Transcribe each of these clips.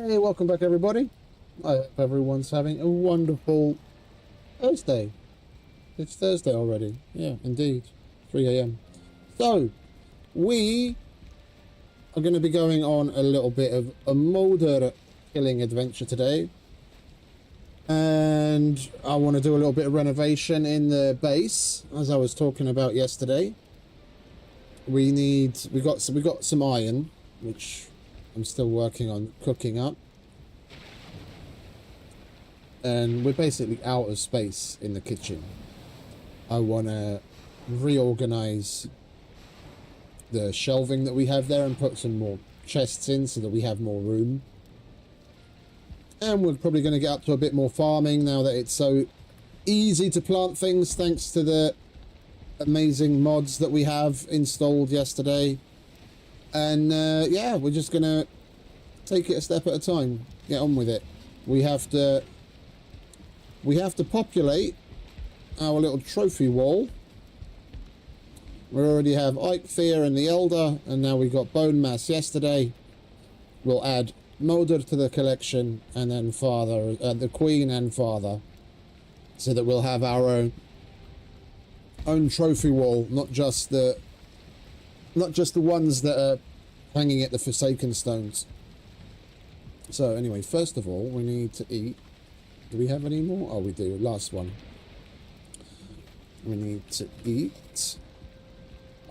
Hey, welcome back everybody. I hope everyone's having a wonderful Thursday. It's Thursday already. Yeah, indeed. 3 a.m. So, we are going to be going on a little bit of a molder killing adventure today. And I want to do a little bit of renovation in the base, as I was talking about yesterday. We got some iron, which I'm still working on cooking up. And we're basically out of space in the kitchen. I want to reorganize the shelving that we have there and put some more chests in so that we have more room. And we're probably going to get up to a bit more farming now that it's so easy to plant things thanks to the amazing mods that we have installed yesterday. And yeah, we're just going to take it a step at a time. Get on with it. We have to populate our little trophy wall. We already have Ike, Fear and the Elder, and now we got Bone Mass yesterday. We'll add Molder to the collection, and then Father, the Queen and Father, so that we'll have our own trophy wall, not just the ones that are hanging at the Forsaken Stones. So anyway, first of all, we need to eat. Do we have any more? Oh, we do. Last one. We need to eat.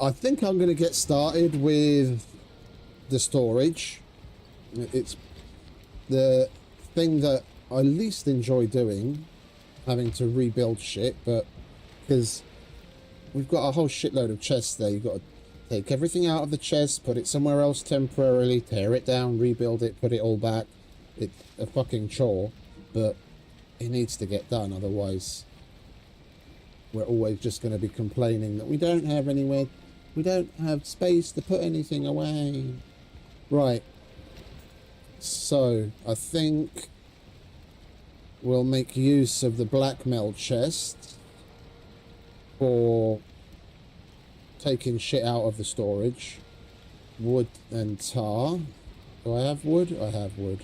I think I'm going to get started with the storage. It's the thing that I least enjoy doing, having to rebuild shit, but because we've got a whole shitload of chests there, you've got to take everything out of the chest, put it somewhere else temporarily, tear it down, rebuild it, put it all back. It's a fucking chore, but it needs to get done, otherwise we're always just going to be complaining that we don't have anywhere, we don't have space to put anything away. Right, so I think we'll make use of the blackmail chest for taking shit out of the storage. Wood and tar. Do I have wood? I have wood.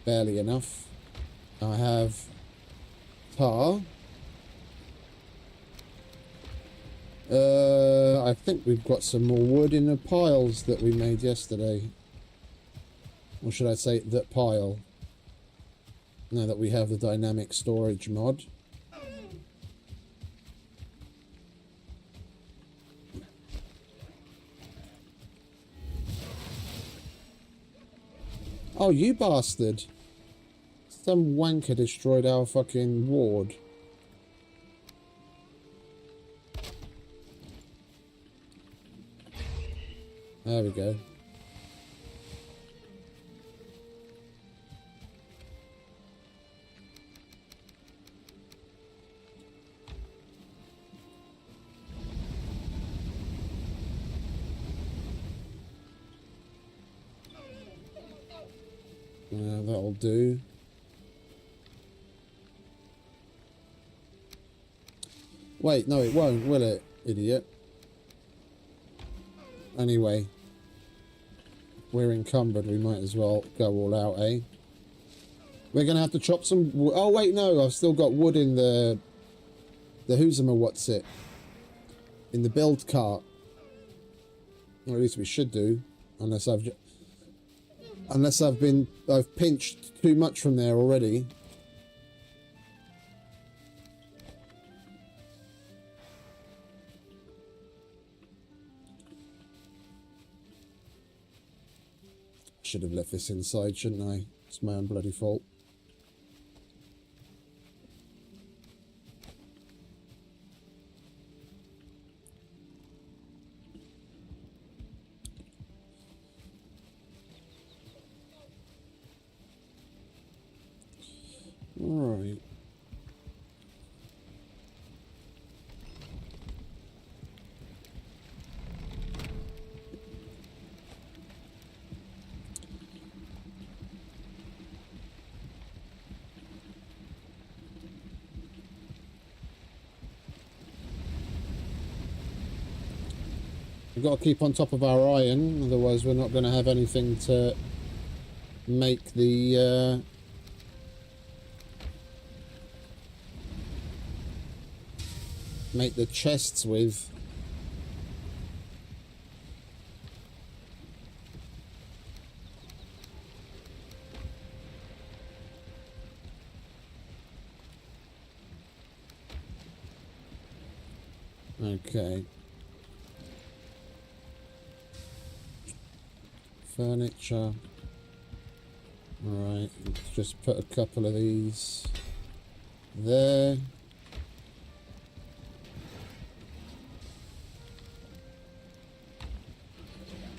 Barely enough. I have tar. I think we've got some more wood in the piles that we made yesterday. Or should I say that pile? Now that we have the dynamic storage mod. Oh, you bastard. Some wanker destroyed our fucking ward. There we go. That'll do. Wait, no it won't, will it, idiot? Anyway, we're encumbered, we might as well go all out, eh? We're gonna have to chop some wood. Oh wait, no, I've still got wood in the what's it? In the build cart. Or at least we should do, unless I've pinched too much from there already. Should have left this inside, shouldn't I? It's my own bloody fault. All right. We've got to keep on top of our iron, otherwise we're not going to have anything to make the chests with. Okay. Furniture. Alright, let's just put a couple of these there.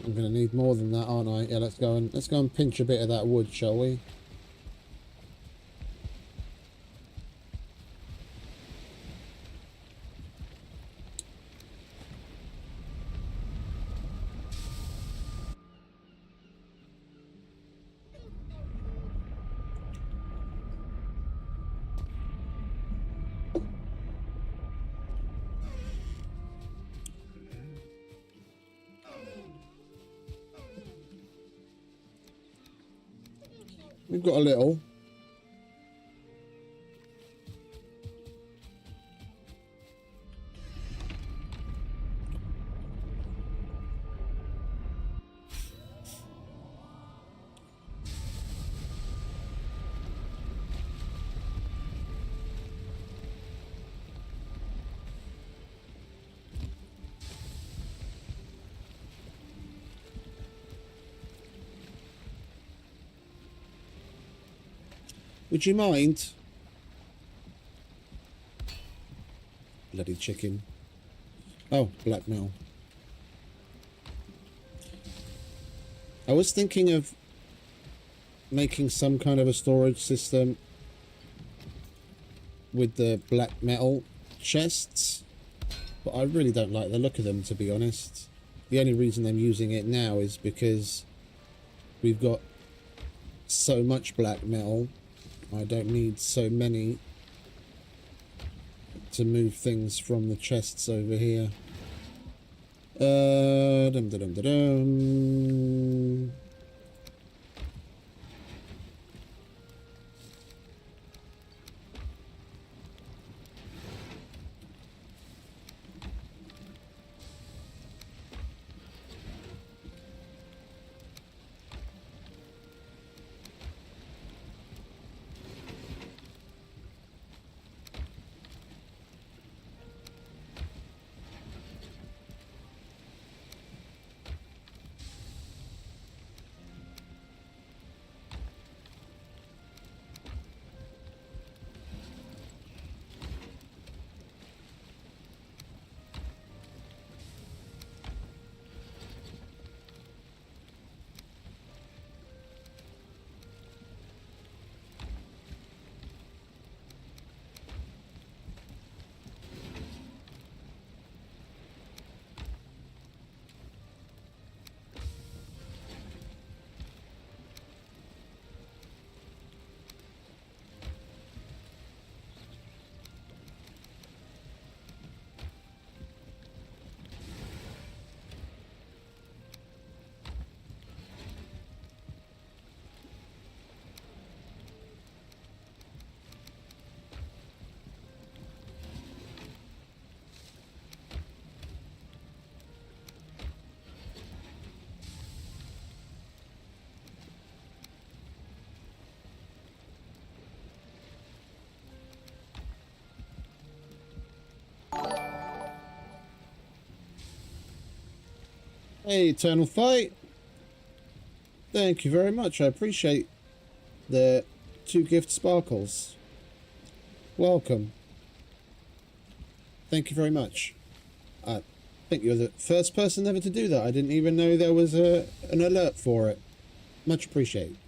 I'm gonna need more than that, aren't I? Yeah, let's go and pinch a bit of that wood, shall we? We've got a little. Would you mind? Bloody chicken. Oh, black metal. I was thinking of making some kind of a storage system with the black metal chests, but I really don't like the look of them, to be honest. The only reason I'm using it now is because we've got so much black metal. I don't need so many to move things from the chests over here. Dum dum dum dum. Hey, Eternal Fight. Thank you very much. I appreciate the 2 gift sparkles. Welcome. Thank you very much. I think you're the first person ever to do that. I didn't even know there was an alert for it. Much appreciated.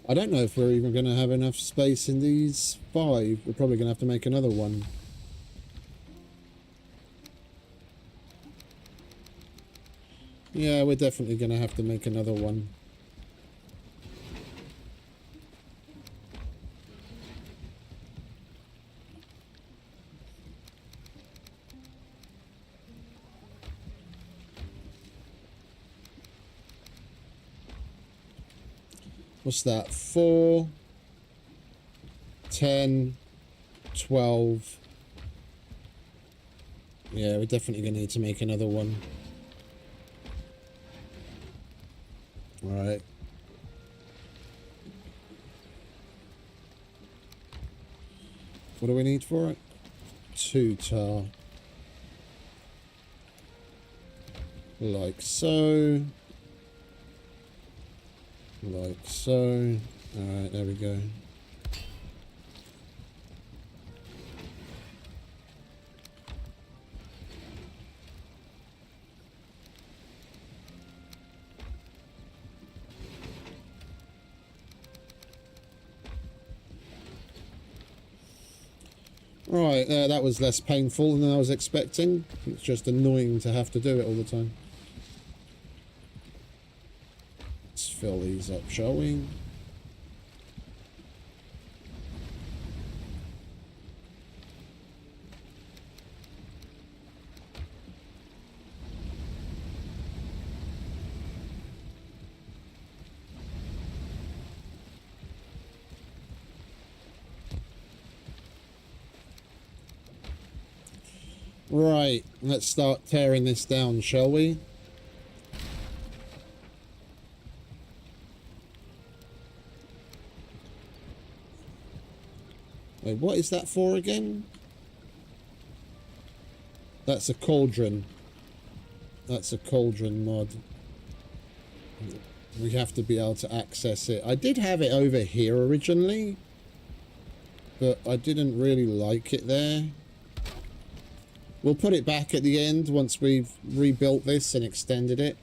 I don't know if we're even going to have enough space in these 5. We're probably going to have to make another one. Yeah, we're definitely going to have to make another one. What's that? 4, 10, 12. Yeah, we're definitely going to need to make another one. Alright. What do we need for it? 2 tar. Like so. Like so. Alright, there we go. Right, that was less painful than I was expecting. It's just annoying to have to do it all the time. Let's fill these up, shall we? Right, let's start tearing this down, shall we? Wait, what is that for again? That's a cauldron. That's a cauldron mod. We have to be able to access it. I did have it over here originally, but I didn't really like it there. We'll put it back at the end once we've rebuilt this and extended it.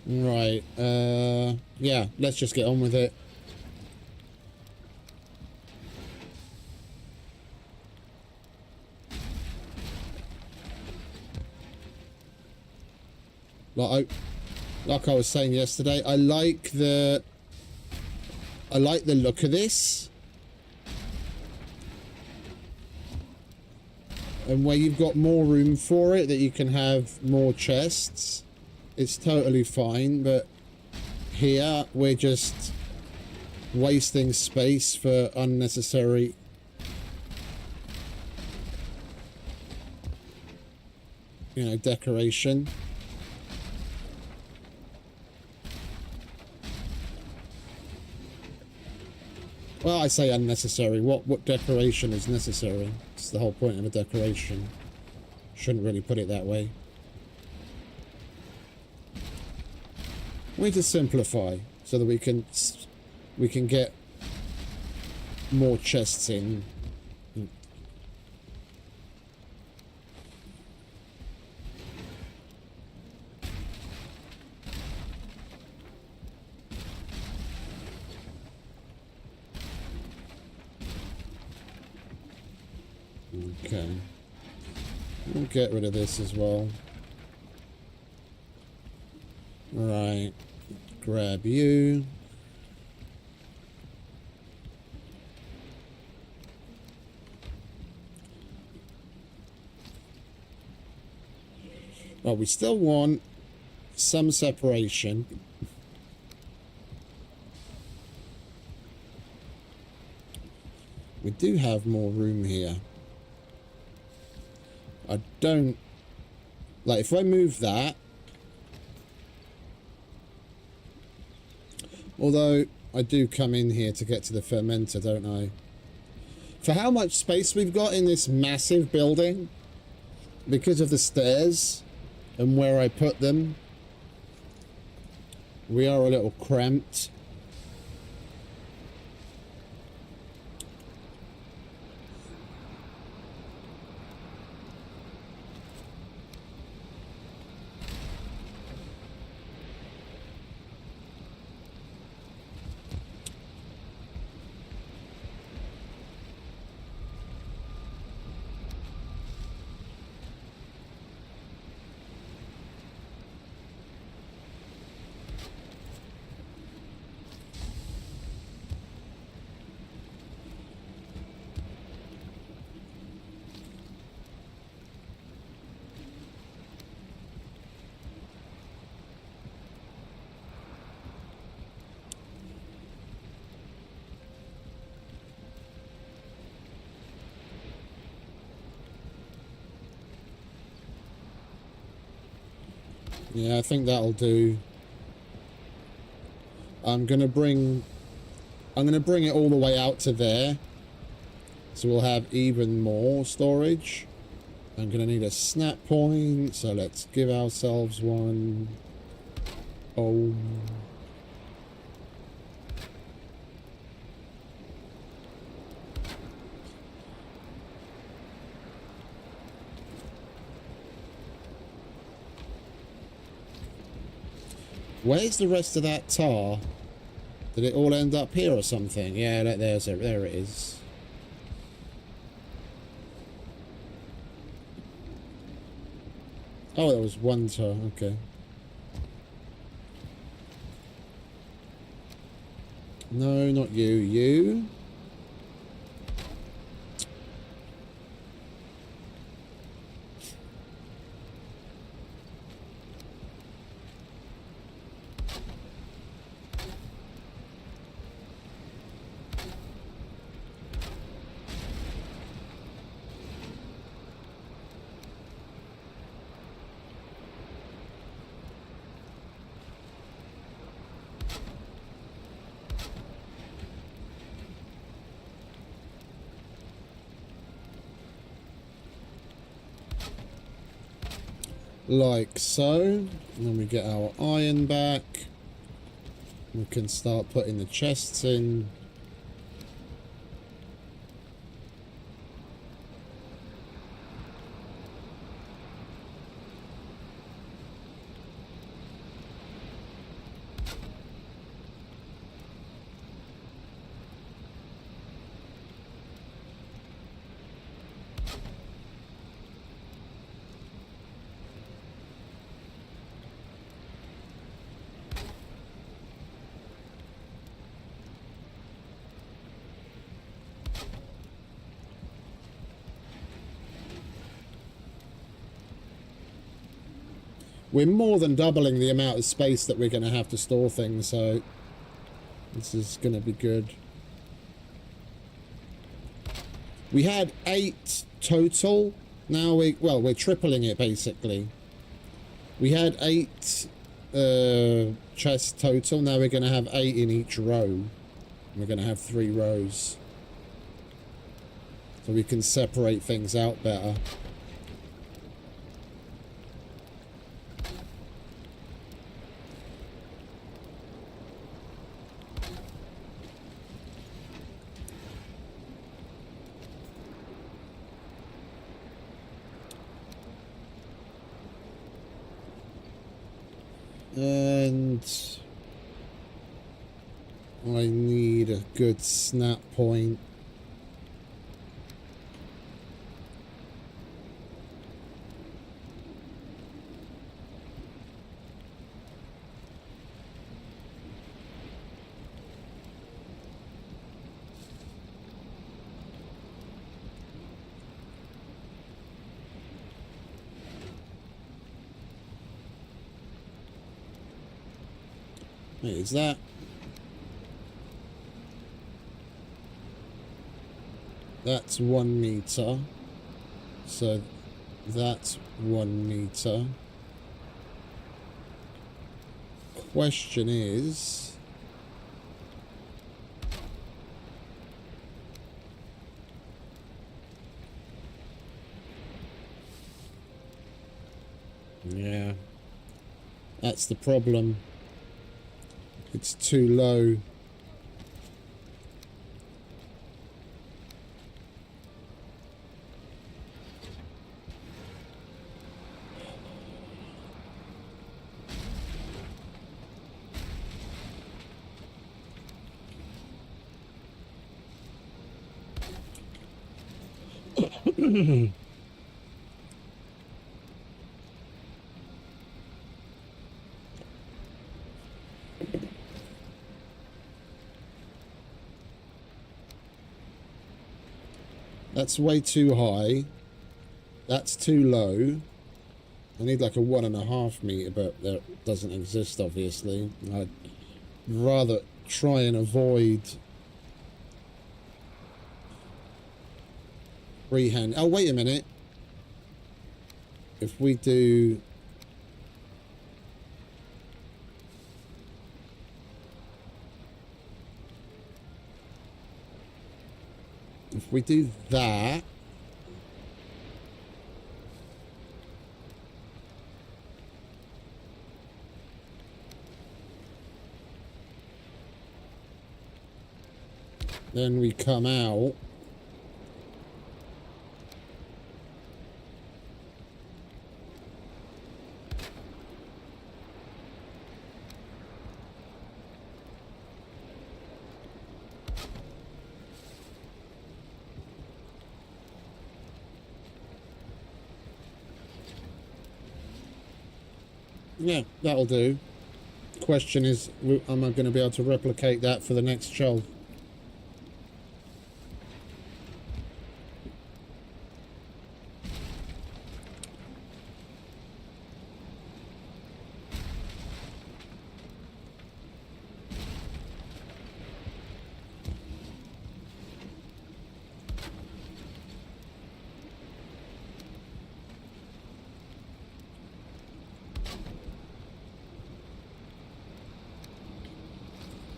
Right, yeah, let's just get on with it. Like I was saying yesterday, I like the look of this. And where you've got more room for it, that you can have more chests, it's totally fine. But here, we're just wasting space for unnecessary decoration. Well, I say unnecessary. What decoration is necessary? It's the whole point of a decoration. Shouldn't really put it that way. We need to simplify so that we can get more chests in. Okay. We'll get rid of this as well. Right. Grab you. Well, we still want some separation. We do have more room here. I don't... Like, if I move that... Although, I do come in here to get to the fermenter, don't I? For how much space we've got in this massive building, because of the stairs and where I put them, we are a little cramped. Yeah, I think that'll do. I'm gonna bring it all the way out to there, so we'll have even more storage. I'm gonna need a snap point, so let's give ourselves one. Oh. Where's the rest of that tar? Did it all end up here or something? Yeah, there it is. Oh, there was one tar. Okay. No, not you. You? Like so. And then we get our iron back. We can start putting the chests in. We're more than doubling the amount of space that we're going to have to store things, so this is going to be good. We had 8 total. Now we're tripling it basically. We had 8 chests total. Now we're going to have 8 in each row. We're going to have 3 rows, so we can separate things out better. And I need a good snap point. Wait, is that? That's 1 meter. So that's 1 meter. Question is, Yeah, that's the problem. It's too low. That's way too high. That's too low. I need like a 1.5 meter, but that doesn't exist, obviously. I'd rather try and avoid freehand. Oh, wait a minute. If we do... If we do that... Then we come out. Yeah, that'll do. Question is, am I going to be able to replicate that for the next show?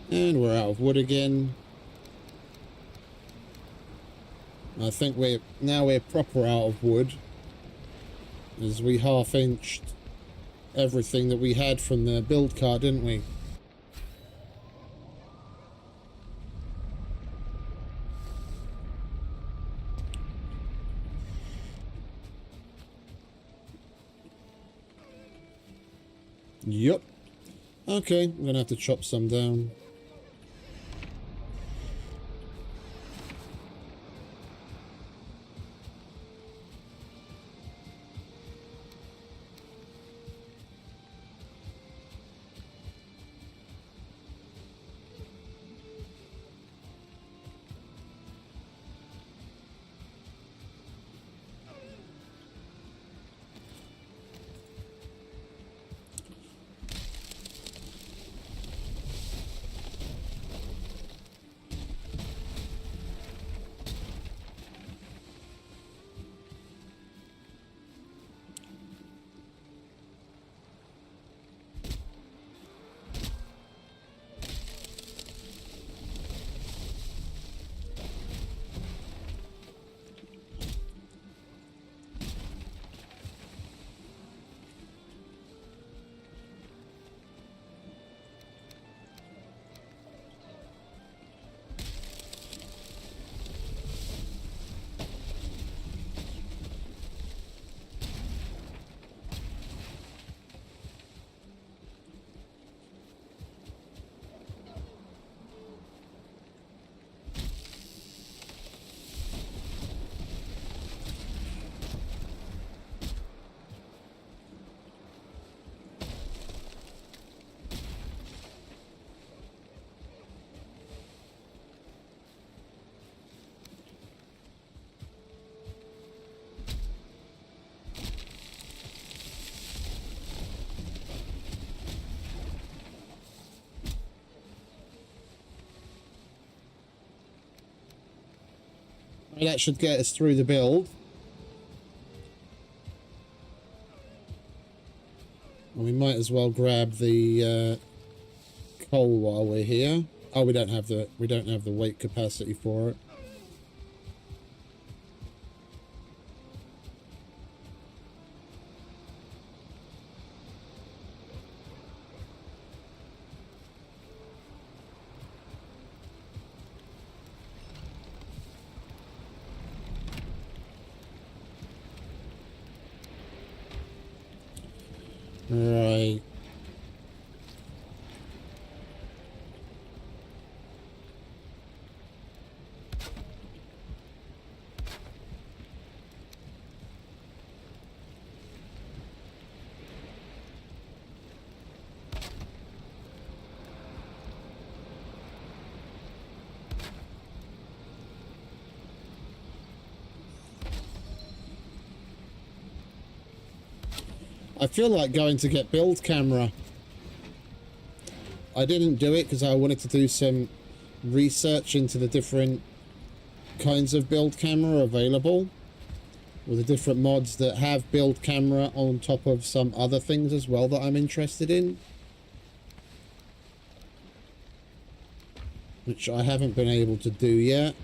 And we're out of wood again. I think we're proper out of wood, as we half-inched everything that we had from the build car, didn't we? Yup. Okay, I'm gonna have to chop some down. That should get us through the build. And we might as well grab the coal while we're here. Oh, we don't have the weight capacity for it. Right. I feel like going to get build camera. I didn't do it because I wanted to do some research into the different kinds of build camera available, with the different mods that have build camera on top of some other things as well that I'm interested in, which I haven't been able to do yet.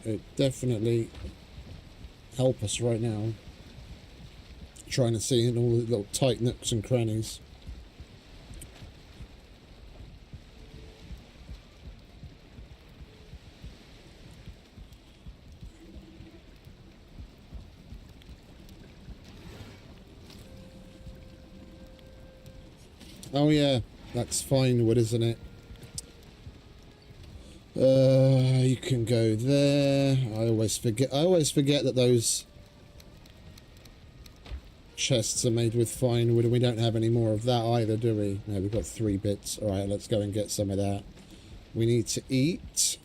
It definitely help us right now, trying to see in all the little tight nooks and crannies. Oh yeah, that's fine wood, isn't it? You can go there. I always forget that those chests are made with fine wood, and we don't have any more of that either, do we? No, we've got 3 bits. Alright, let's go and get some of that. We need to eat.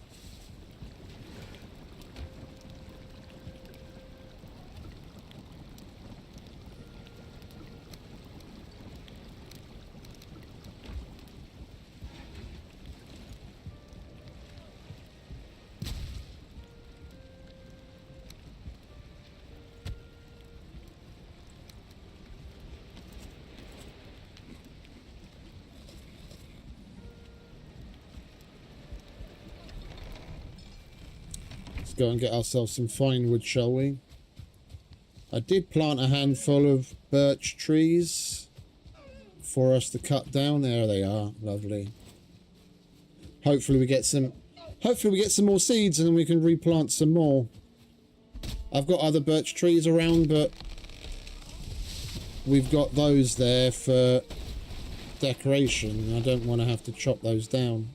Go and get ourselves some fine wood, shall we? I did plant a handful of birch trees for us to cut down. There they are. Lovely. Hopefully we get some more seeds and then we can replant some more. I've got other birch trees around, but we've got those there for decoration. I don't want to have to chop those down.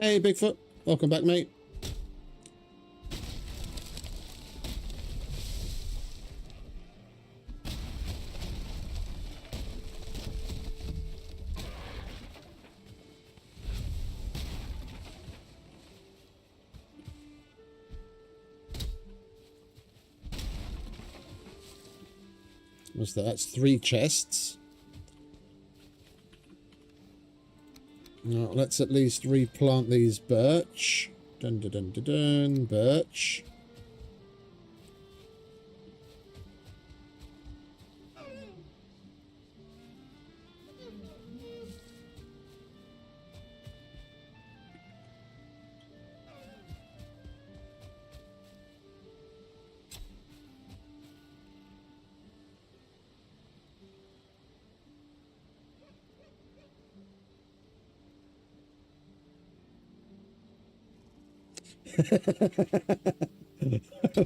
Hey, Bigfoot. Welcome back, mate. What's that? That's 3 chests. Now, let's at least replant these birch. Dun dun dun dun dun. Birch.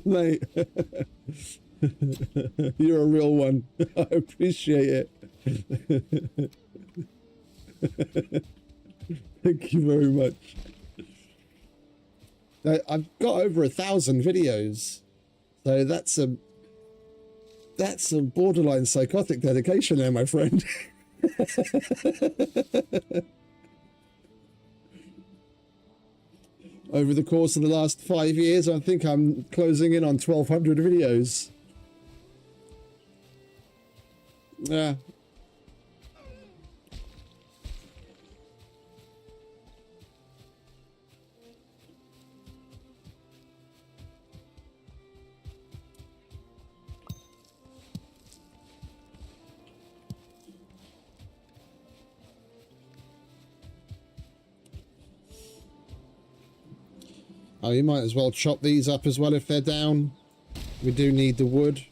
Mate, you're a real one. I appreciate it. Thank you very much. I've got over 1,000 videos, so that's a borderline psychotic dedication there, my friend. Over the course of the last 5 years, I think I'm closing in on 1,200 videos. Yeah. Oh, you might as well chop these up as well if they're down. We do need the wood.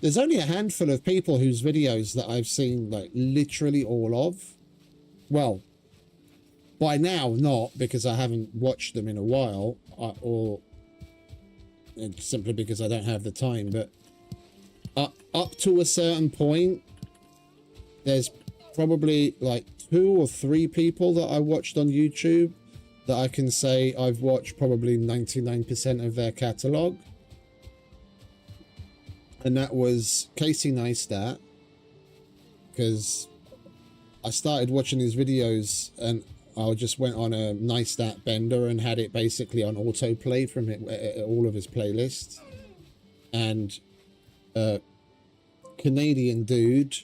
there's only a handful of people whose videos that I've seen like literally all of. Well, by now not, because I haven't watched them in a while, or simply because I don't have the time. But up to a certain point, there's probably like 2 or 3 people that I watched on YouTube that I can say I've watched probably 99% of their catalogue. And that was Casey Neistat, because I started watching his videos and I just went on a Neistat bender and had it basically on autoplay from all of his playlists. And a Canadian dude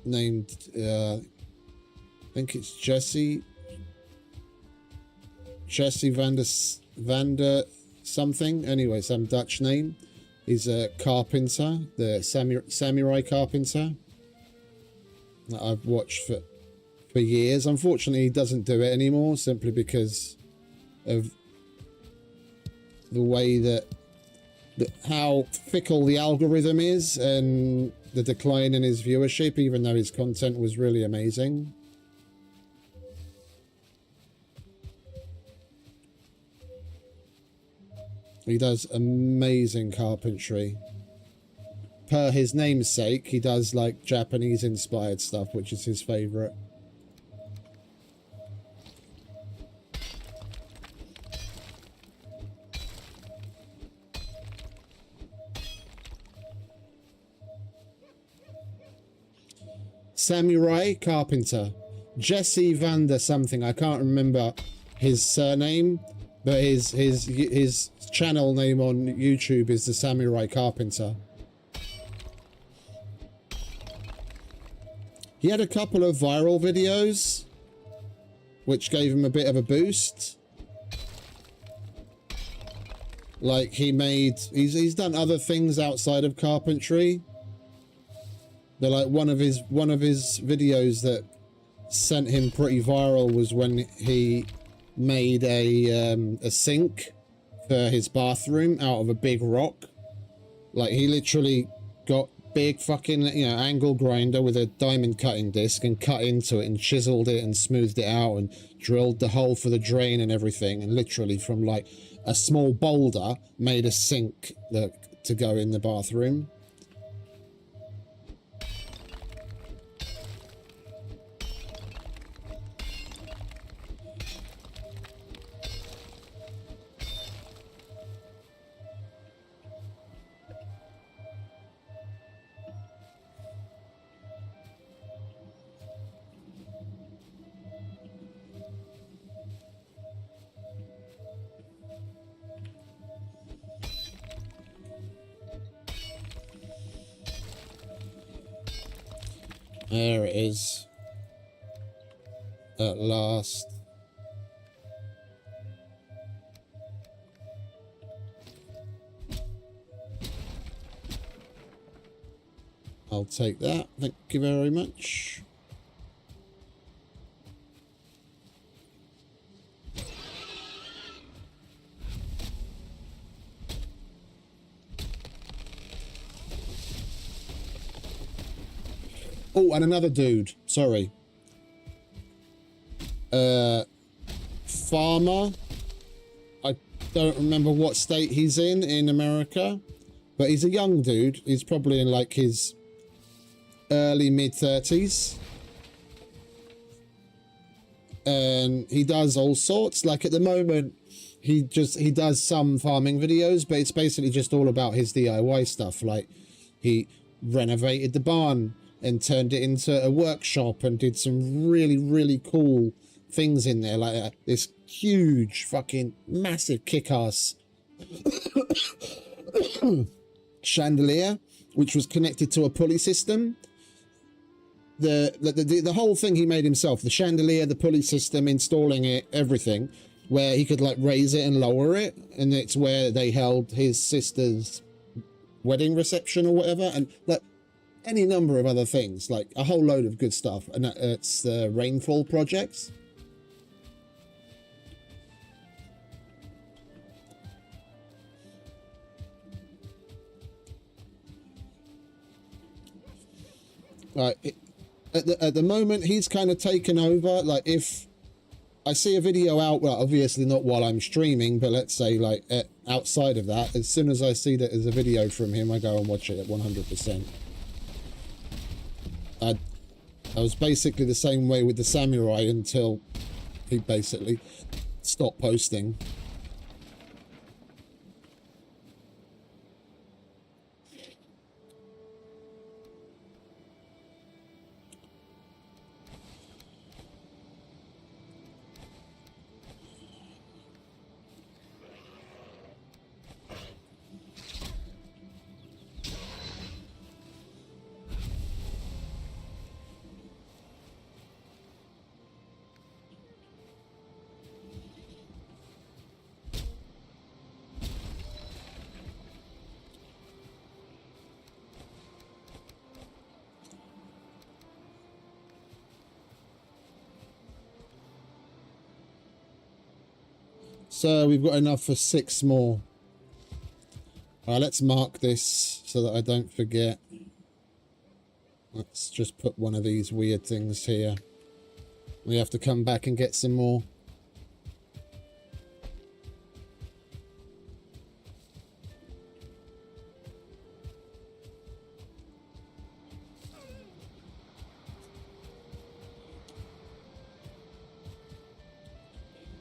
named, I think it's Jesse Vander something. Anyway, some Dutch name. He's a carpenter, the samurai carpenter that I've watched for years. Unfortunately, he doesn't do it anymore, simply because of the way that how fickle the algorithm is and the decline in his viewership, even though his content was really amazing. He does amazing carpentry. Per his namesake, he does like Japanese inspired stuff, which is his favorite. Samurai carpenter. Jesse Vander something. I can't remember his surname, but his channel name on YouTube is the Samurai Carpenter. He had a couple of viral videos which gave him a bit of a boost. Like he's done other things outside of carpentry. But like one of his videos that sent him pretty viral was when he made a sink for his bathroom out of a big rock. Like he literally got big fucking, angle grinder with a diamond cutting disc and cut into it and chiseled it and smoothed it out and drilled the hole for the drain and everything, and literally from like a small boulder made a sink to go in the bathroom. There it is. At last. I'll take that. Thank you very much. Oh, and another dude. Sorry. Farmer. I don't remember what state he's in America. But he's a young dude. He's probably in like his early mid-30s. And he does all sorts. Like at the moment, he does some farming videos, but it's basically just all about his DIY stuff. Like he renovated the barn and turned it into a workshop and did some really, really cool things in there. Like this huge fucking massive kick-ass chandelier, which was connected to a pulley system. The whole thing he made himself. The chandelier, the pulley system, installing it, everything, where he could like raise it and lower it. And it's where they held his sister's wedding reception or whatever. And like, any number of other things, like a whole load of good stuff. And it's the Rainfall Projects. Like at the moment, he's kind of taken over. Like if I see a video out, well, obviously not while I'm streaming, but let's say like outside of that, as soon as I see that there's a video from him, I go and watch it at 100%. I was basically the same way with the samurai until he basically stopped posting. So we've got enough for 6 more. All right, let's mark this so that I don't forget. Let's just put one of these weird things here. We have to come back and get some more.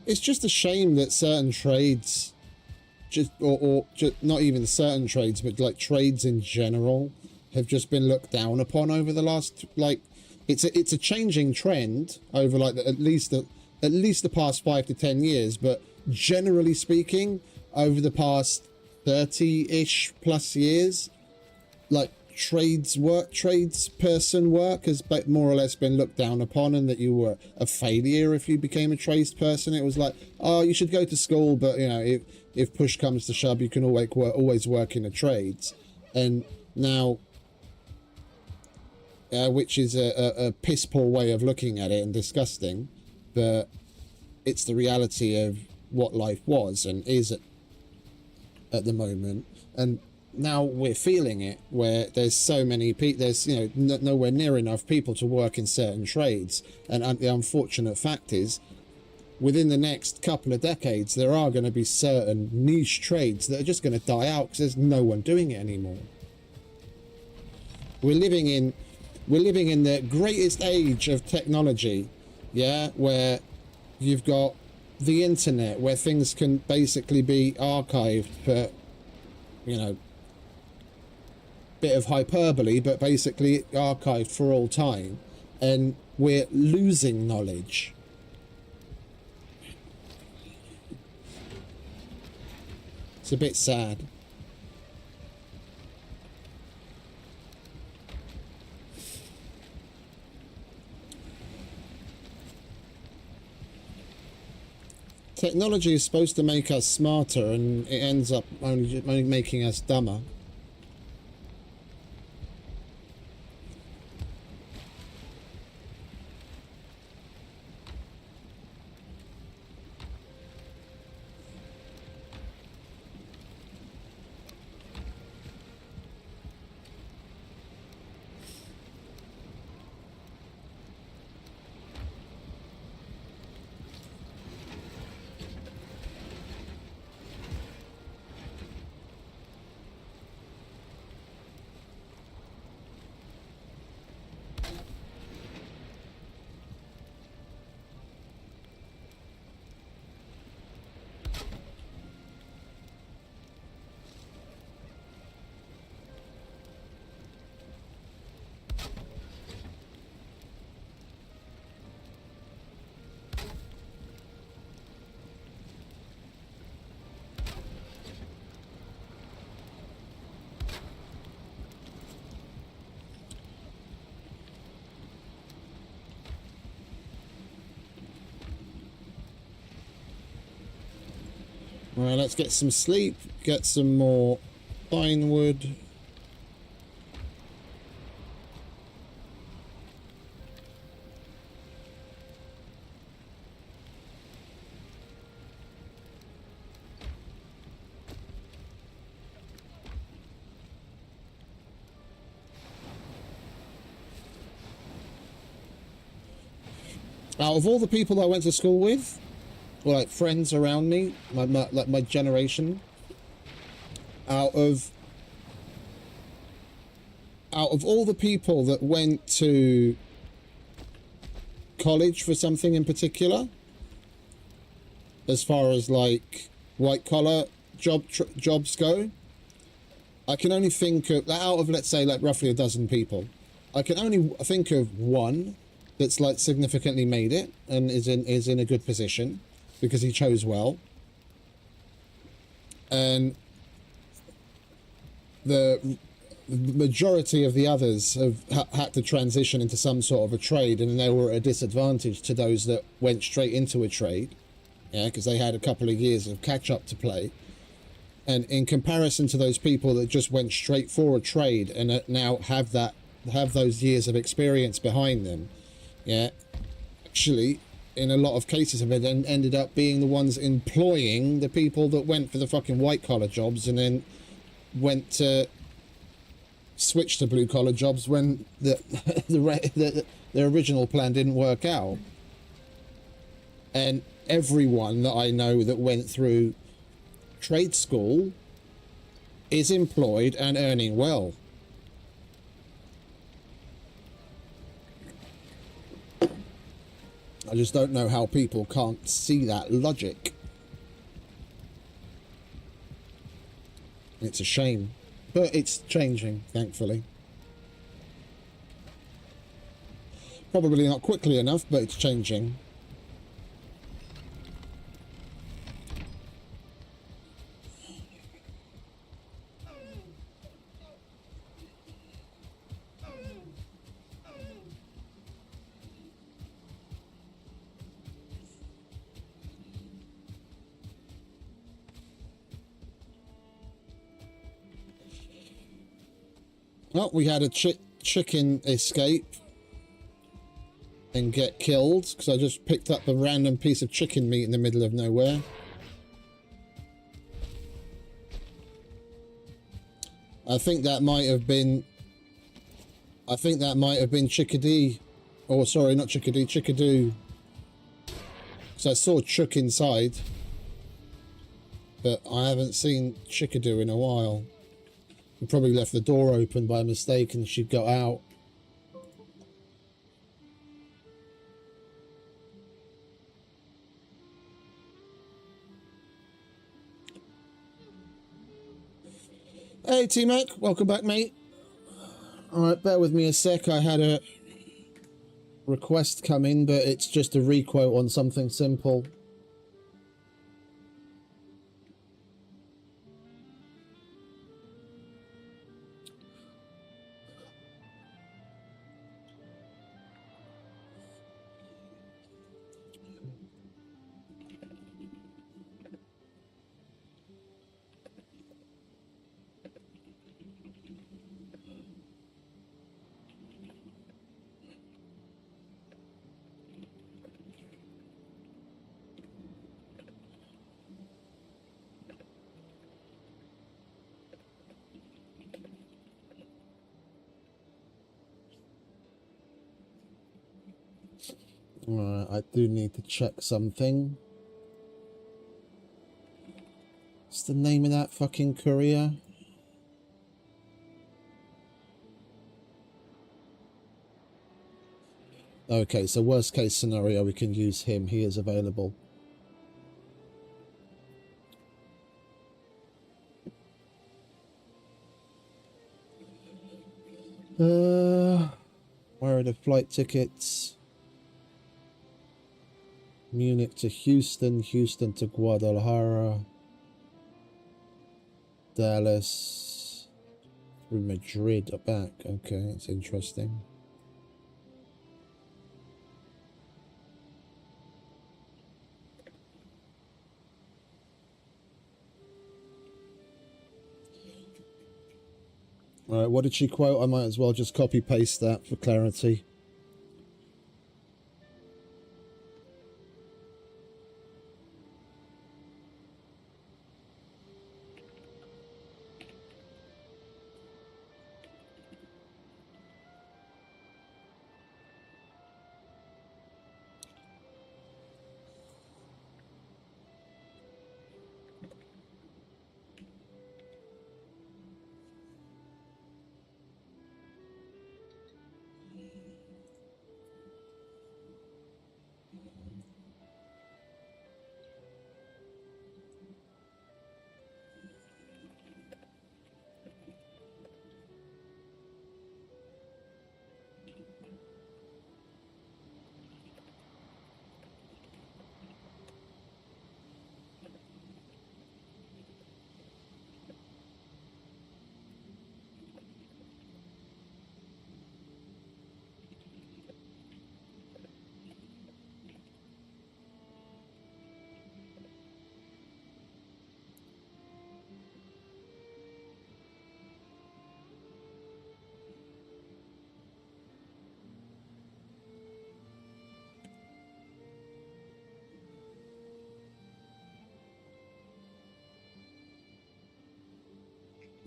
It's just a shame that certain trades, or just not even certain trades, but like trades in general, have just been looked down upon over the last, like, it's a changing trend over like at least the past 5 to 10 years, but generally speaking, over the past 30-ish plus years, like tradesperson work has more or less been looked down upon, and that you were a failure if you became a tradesperson. It was like, oh, you should go to school, but you know, if push comes to shove, you can always work in the trades. And now, which is a piss poor way of looking at it and disgusting, but it's the reality of what life was and is at the moment. And now we're feeling it, where there's so many people, there's, you know, nowhere near enough people to work in certain trades. And the unfortunate fact is, within the next couple of decades, there are going to be certain niche trades that are just going to die out because there's no one doing it anymore. We're living in the greatest age of technology, yeah, where you've got the internet, where things can basically be archived for, you know, bit of hyperbole, but basically archived for all time, and we're losing knowledge. It's a bit sad. Technology is supposed to make us smarter, and it ends up only making us dumber. Alright, let's get some sleep, get some more pine wood. Out of all the people I went to school with, or like friends around me, like my generation, out of all the people that went to college for something in particular, as far as like white collar jobs go, I can only think of, out of, let's say, like roughly a dozen people, I can only think of one that's like significantly made it and is in a good position because he chose well, and the majority of the others have had to transition into some sort of a trade, and they were at a disadvantage to those that went straight into a trade, yeah, because they had a couple of years of catch up to play. And in comparison to those people that just went straight for a trade and now have those years of experience behind them, yeah, actually in a lot of cases have ended up being the ones employing the people that went for the fucking white collar jobs and then went to switch to blue collar jobs when the original plan didn't work out. And everyone that I know that went through trade school is employed and earning well. I just don't know how people can't see that logic. It's a shame, but it's changing, thankfully. Probably not quickly enough, but it's changing. Well, we had a chicken escape and get killed because I just picked up a random piece of chicken meat in the middle of nowhere. I think that might have been Chickadee, or sorry, not Chickadee, Chickadoo. Because I saw Chook inside, but I haven't seen Chickadoo in a while. We probably left the door open by mistake and she got out. Hey T-Mac, welcome back, mate. Alright, bear with me a sec. I had a request come in, but it's just a requote on something simple. I do need to check something. What's the name of that fucking courier? Okay, so worst case scenario, we can use him. He is available. Where are the flight tickets? Munich to Houston, Houston to Guadalajara, Dallas through Madrid back. Okay, it's interesting. All right, what did she quote? I might as well just copy paste that for clarity.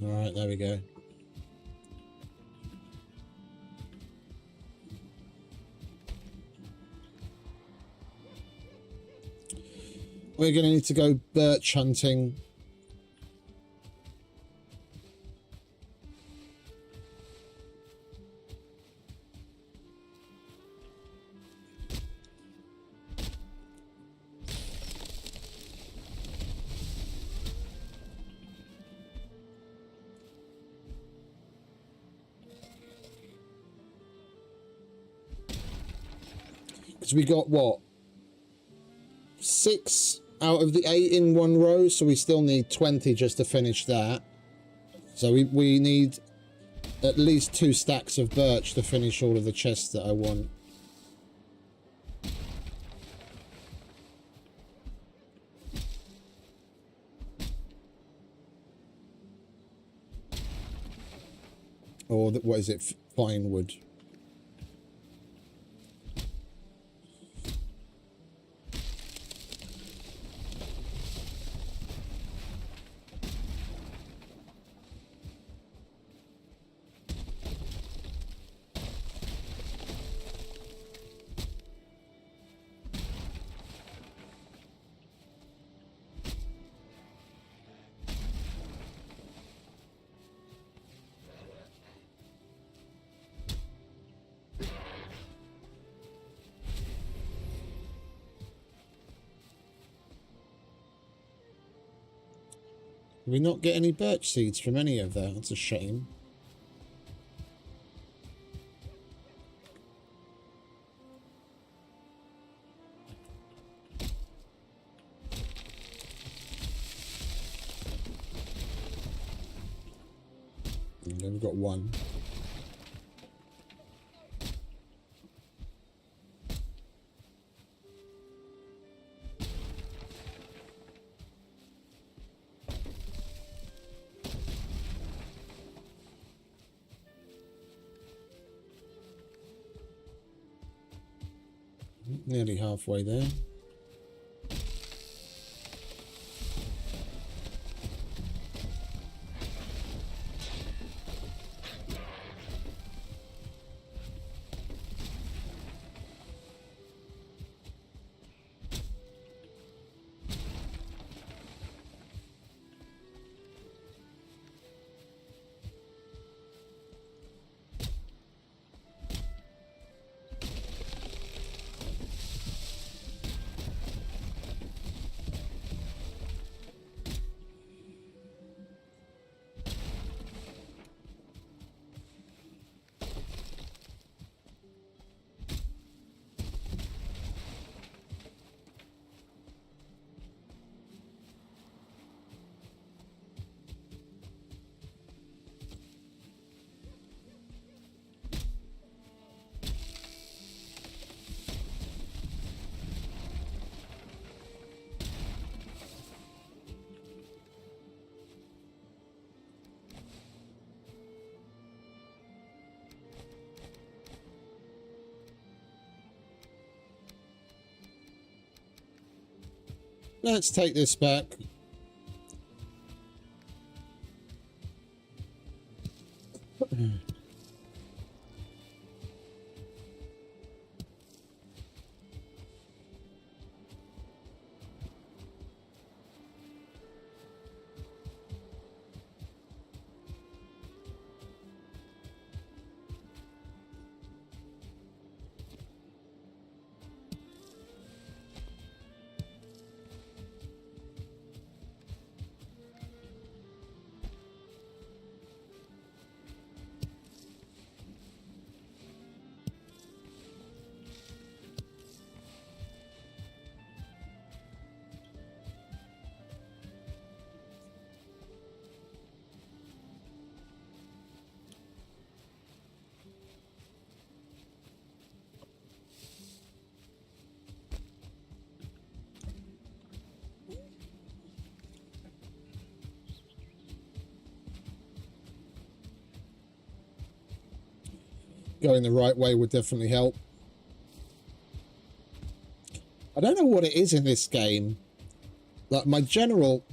All right, there we go. We're going to need to go birch hunting. Because we got, what, 6 out of the 8 in one row, so we still need 20 just to finish that. So we need at least 2 stacks of birch to finish all of the chests that I want. Or what is it? Fine wood. Did we not get any birch seeds from any of that? That's a shame. And then we've got 1. Nearly halfway there. Let's take this back. Going the right way would definitely help. I don't know what it is in this game. Like, my general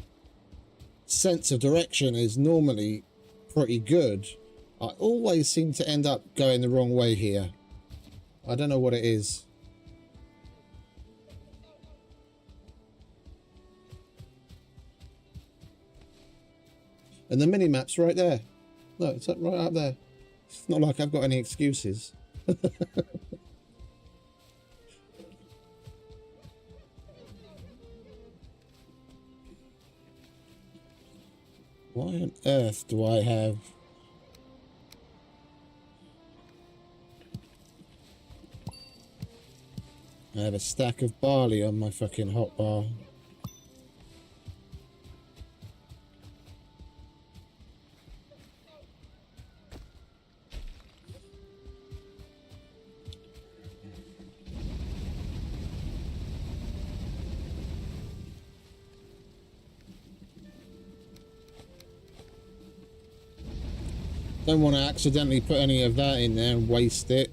sense of direction is normally pretty good, I always seem to end up going the wrong way here. I don't know what it is. And the mini-map's right there. No, it's right up there. It's not like I've got any excuses. Why on earth do I have... I have a stack of barley on my fucking hotbar. Don't want to accidentally put any of that in there and waste it.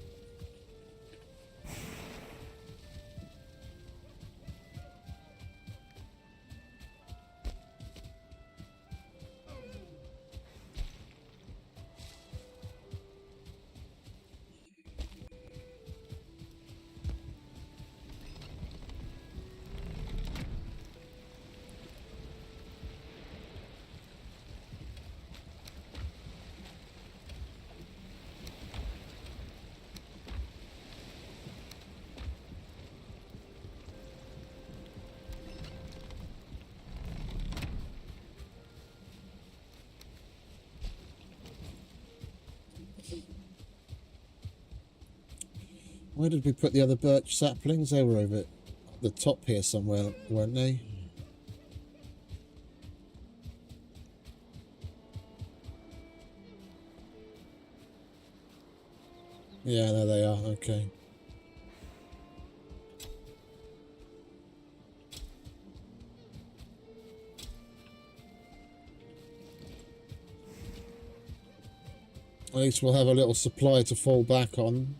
Where did we put the other birch saplings? They were over at the top here somewhere, weren't they? Yeah, there they are. Okay. At least we'll have a little supply to fall back on.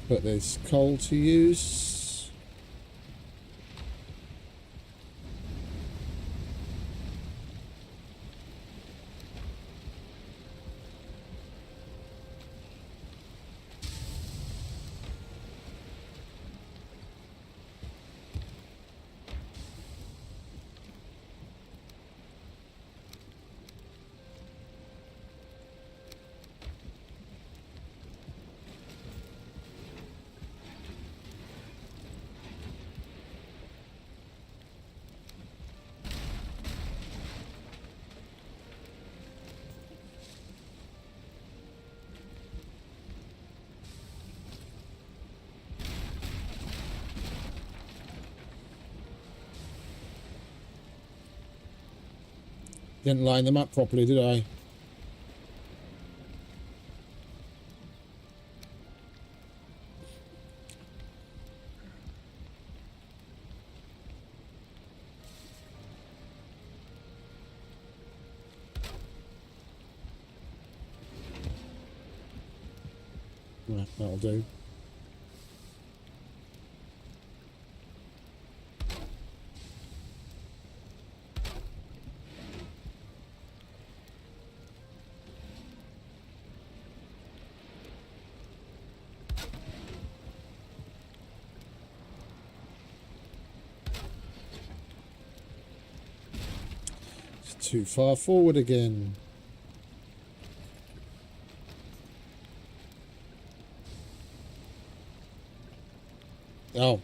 But there's coal to use. Didn't line them up properly, did I? Right, that'll do. Too far forward again. Oh.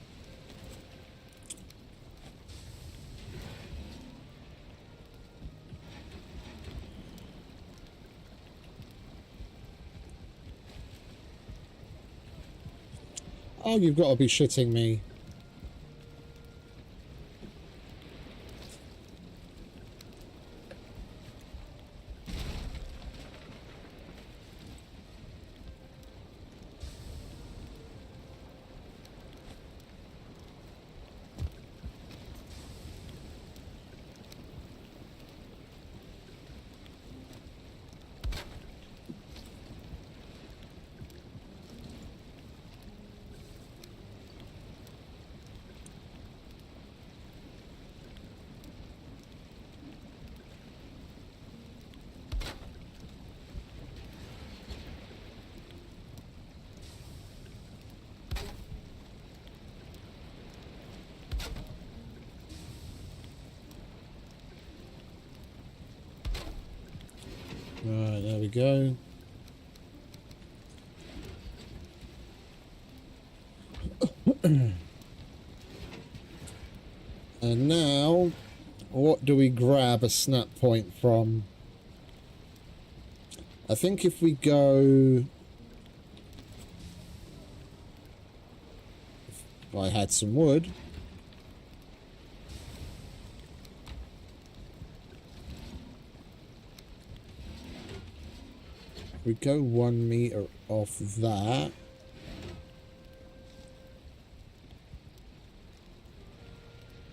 Oh, you've got to be shitting me. there we go. And now, what do we grab a snap point from? I think if we go... If I had some wood... We go 1 meter off that.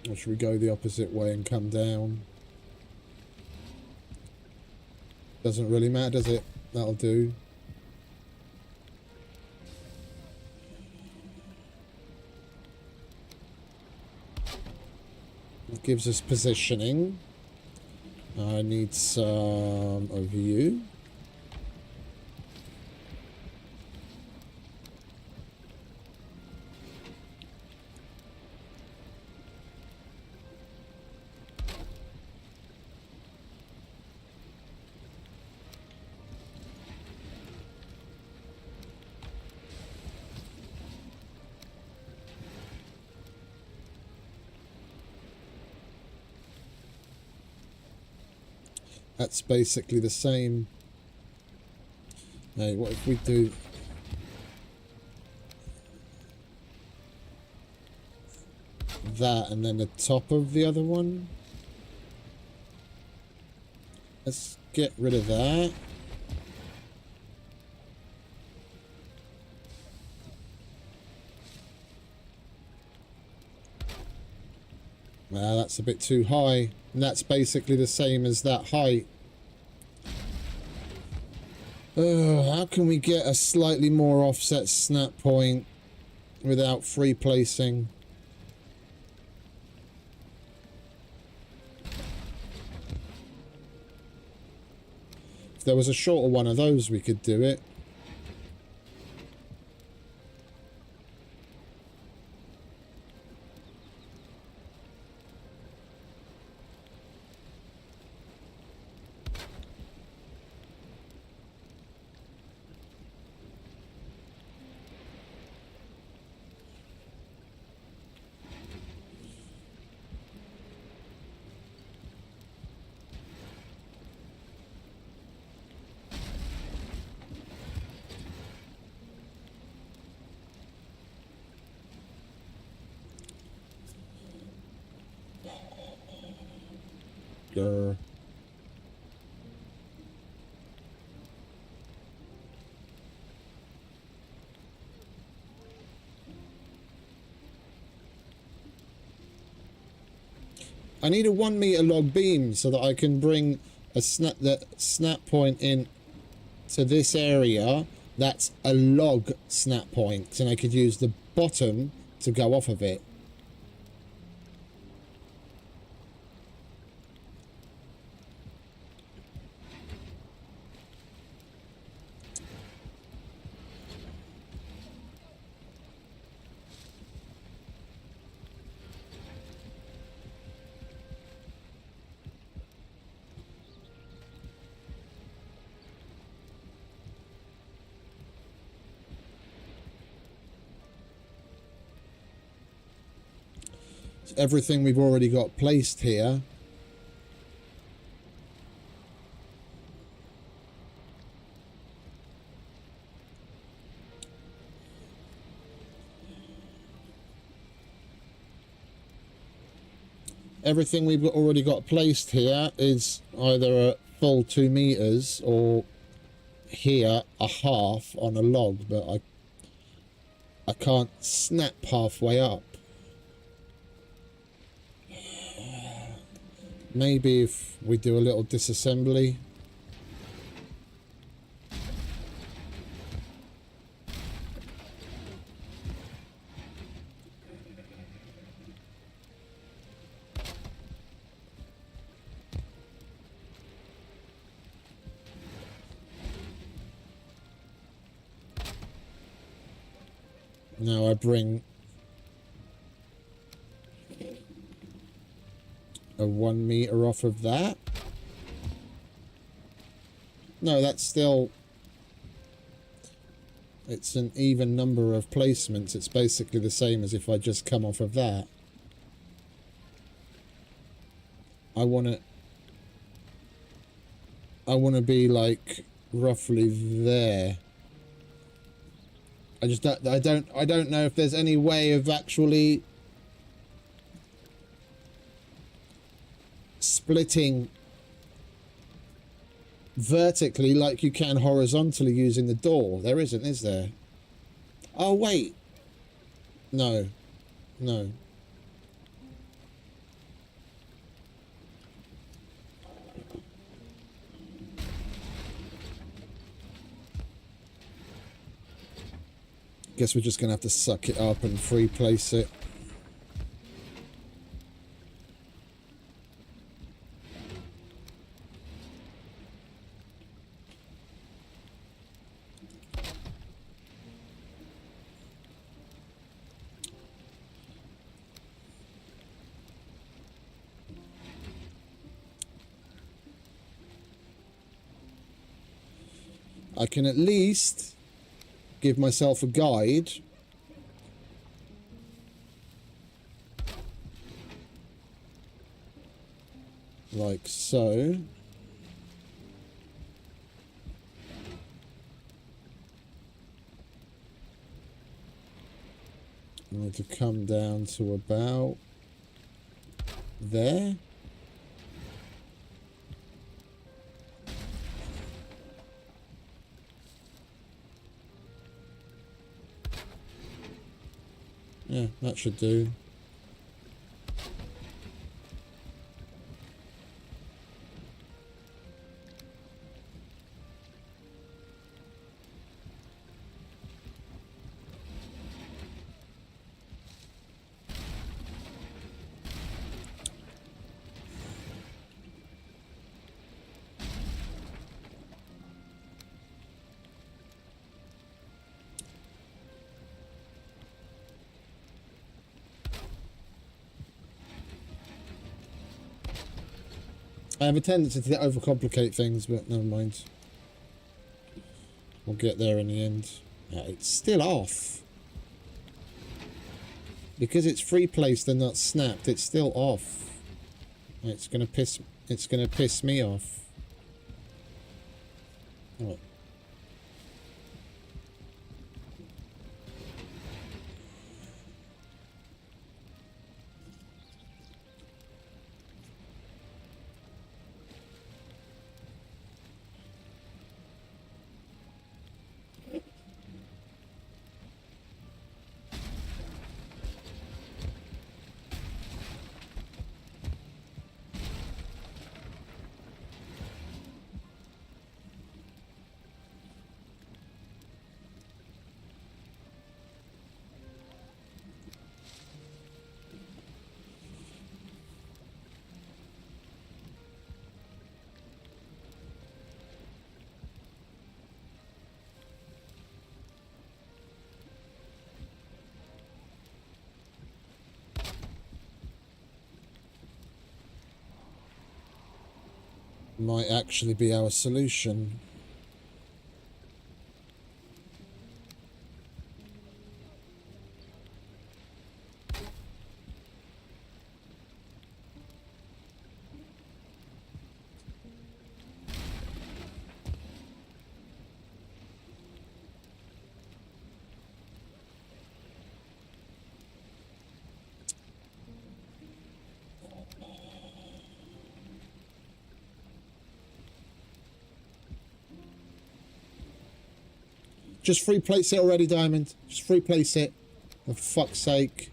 Or should we go the opposite way and come down? Doesn't really matter, does it? That'll do. It gives us positioning. I need some of you. That's basically the same. Hey, what if we do... that and then the top of the other one? Let's get rid of that. Well, that's a bit too high. And that's basically the same as that height. How can we get a slightly more offset snap point without free placing? If there was a shorter one of those, we could do it. Grr. I need a 1 meter log beam so that I can bring a snap point in to this area. That's a log snap point, and I could use the bottom to go off of it. Everything we've already got placed here. Everything we've already got placed here is either a full 2 meters or here a half on a log, but I can't snap halfway up. Maybe if we do a little disassembly. Now I bring a 1 meter off of that. No, that's still... It's an even number of placements. It's basically the same as if I just come off of that. I want to be like roughly there. I don't know if there's any way of actually splitting vertically like you can horizontally using the door. There isn't, is there? Oh, wait. No. No. Guess we're just going to have to suck it up and free place it. I can at least give myself a guide. Like so. I need to come down to about there. Yeah, that should do. I have a tendency to overcomplicate things, but never mind. We'll get there in the end. Yeah, it's still off. Because it's free placed and not snapped, it's still off. It's gonna piss me off. What? Might actually be our solution. Just free place it already, Diamond. Just free place it. For fuck's sake.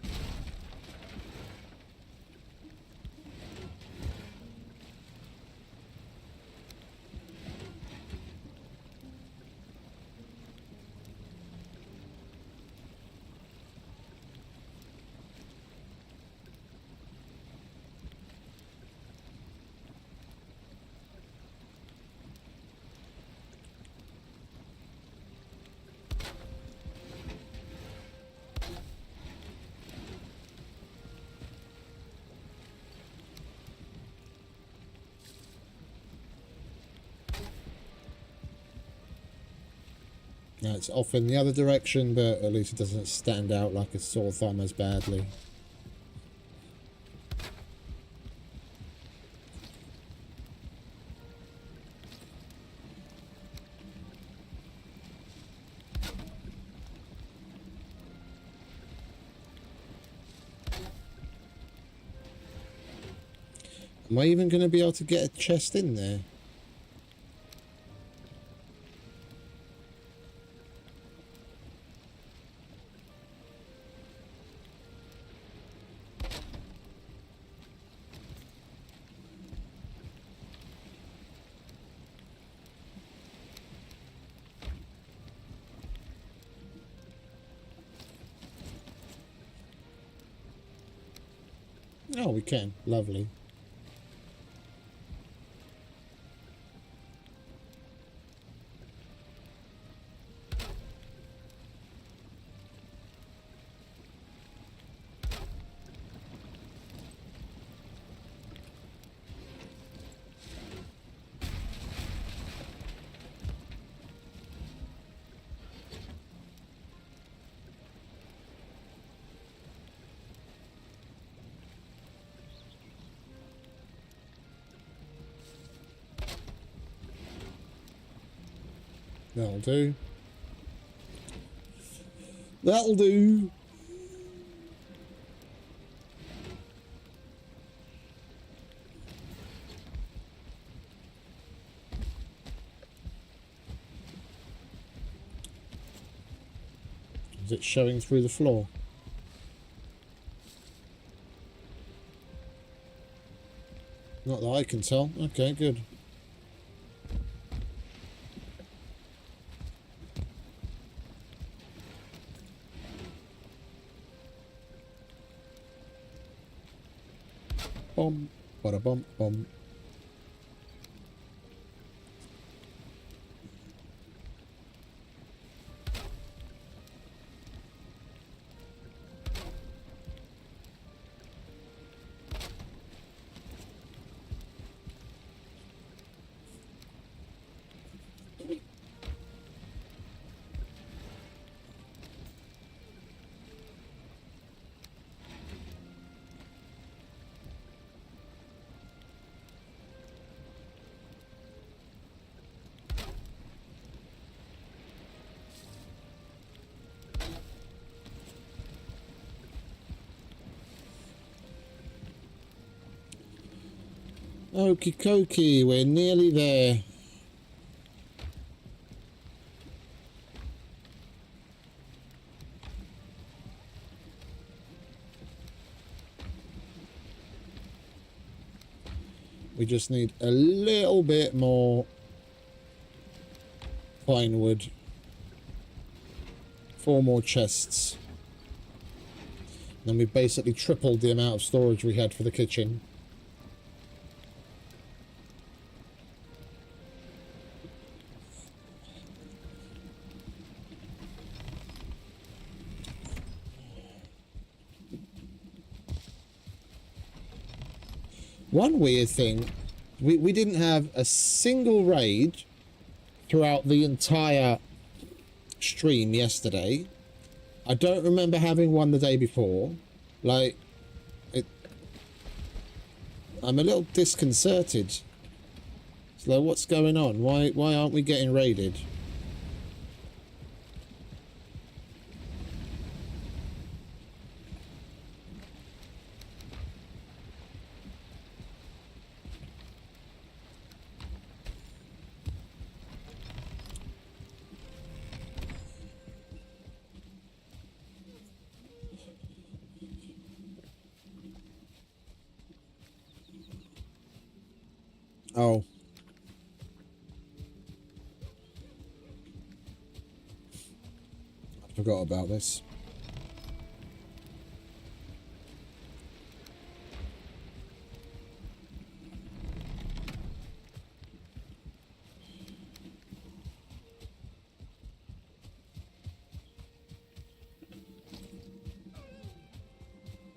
Now it's off in the other direction, but at least it doesn't stand out like a sore thumb as badly. Am I even going to be able to get a chest in there? Oh, we can. Lovely. That'll do. That'll do. Is it showing through the floor? Not that I can tell. Okay, good. Bum, bada bum, bum. Okie dokie, we're nearly there. We just need a little bit more pine wood. 4 more chests. Then we basically tripled the amount of storage we had for the kitchen. One weird thing, we didn't have a single raid throughout the entire stream yesterday. I don't remember having one the day before. Like, I'm a little disconcerted. So what's going on? Why aren't we getting raided? Oh. I forgot about this.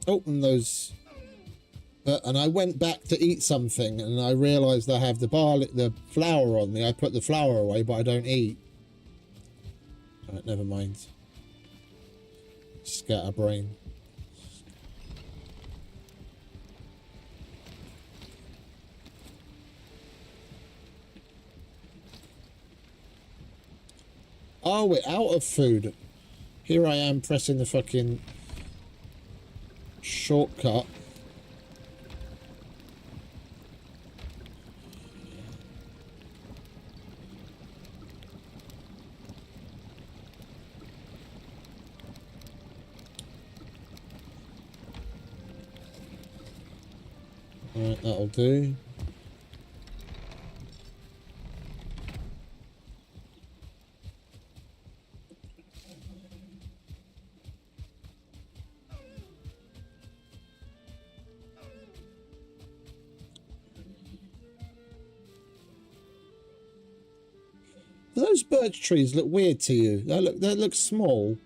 Oh, and those... and I went back to eat something, and I realised I have the flour on me. I put the flour away, but I don't eat. Alright, never mind. Scatterbrain. Oh, we're out of food. Here I am pressing the fucking shortcut. Alright, that'll do. Those birch trees look weird to you. They look small.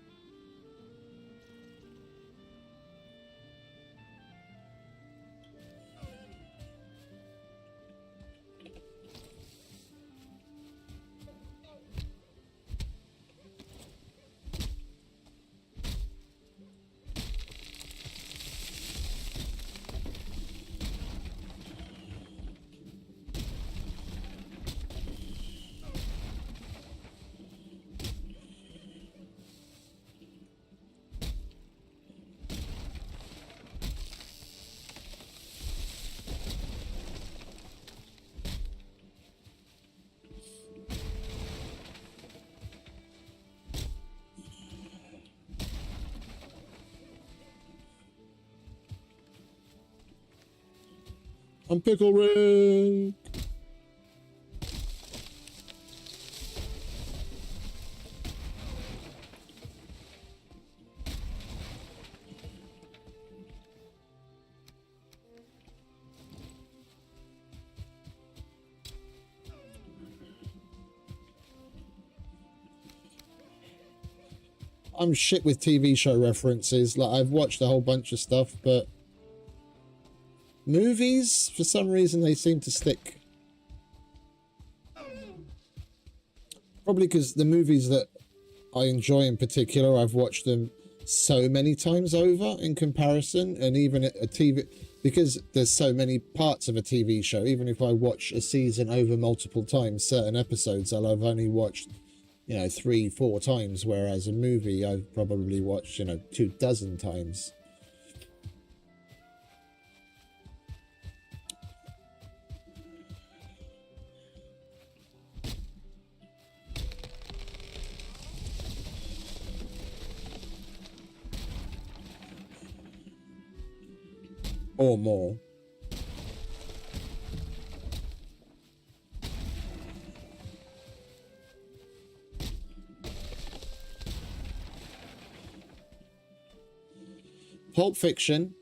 I'm Pickle Rick. I'm shit with TV show references. Like, I've watched a whole bunch of stuff, but movies, for some reason, they seem to stick. Probably because the movies that I enjoy in particular, I've watched them so many times over in comparison, and even a TV, because there's so many parts of a TV show, even if I watch a season over multiple times, certain episodes I've only watched, you know, 3-4 times, whereas a movie I've probably watched, you know, 24 times. Or more. Pulp Fiction,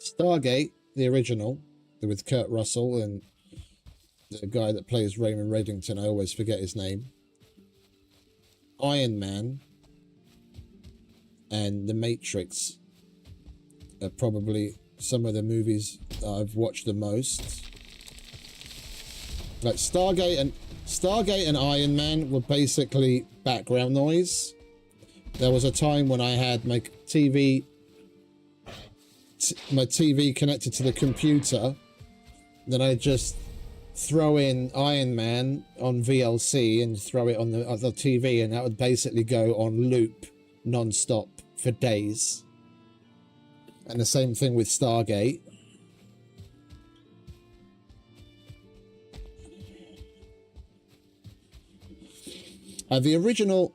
Stargate, the original, with Kurt Russell and the guy that plays Raymond Reddington, I always forget his name, Iron Man, and The Matrix are probably some of the movies I've watched the most. Like Stargate and Iron Man were basically background noise. There was a time when I had my TV connected to the computer, then I just throw in Iron Man on VLC and throw it on the other TV, and that would basically go on loop non-stop for days. And the same thing with Stargate. The original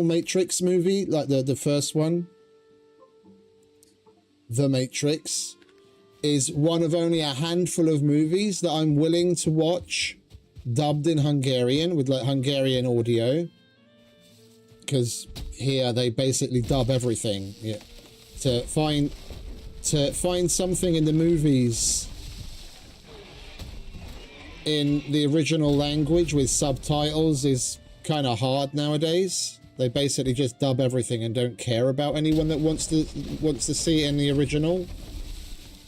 Matrix movie, like the first one, The Matrix, is one of only a handful of movies that I'm willing to watch dubbed in Hungarian with like Hungarian audio, because here they basically dub everything. Yeah. To find something in the movies in the original language with subtitles is kind of hard nowadays. They basically just dub everything and don't care about anyone that wants to see it in the original.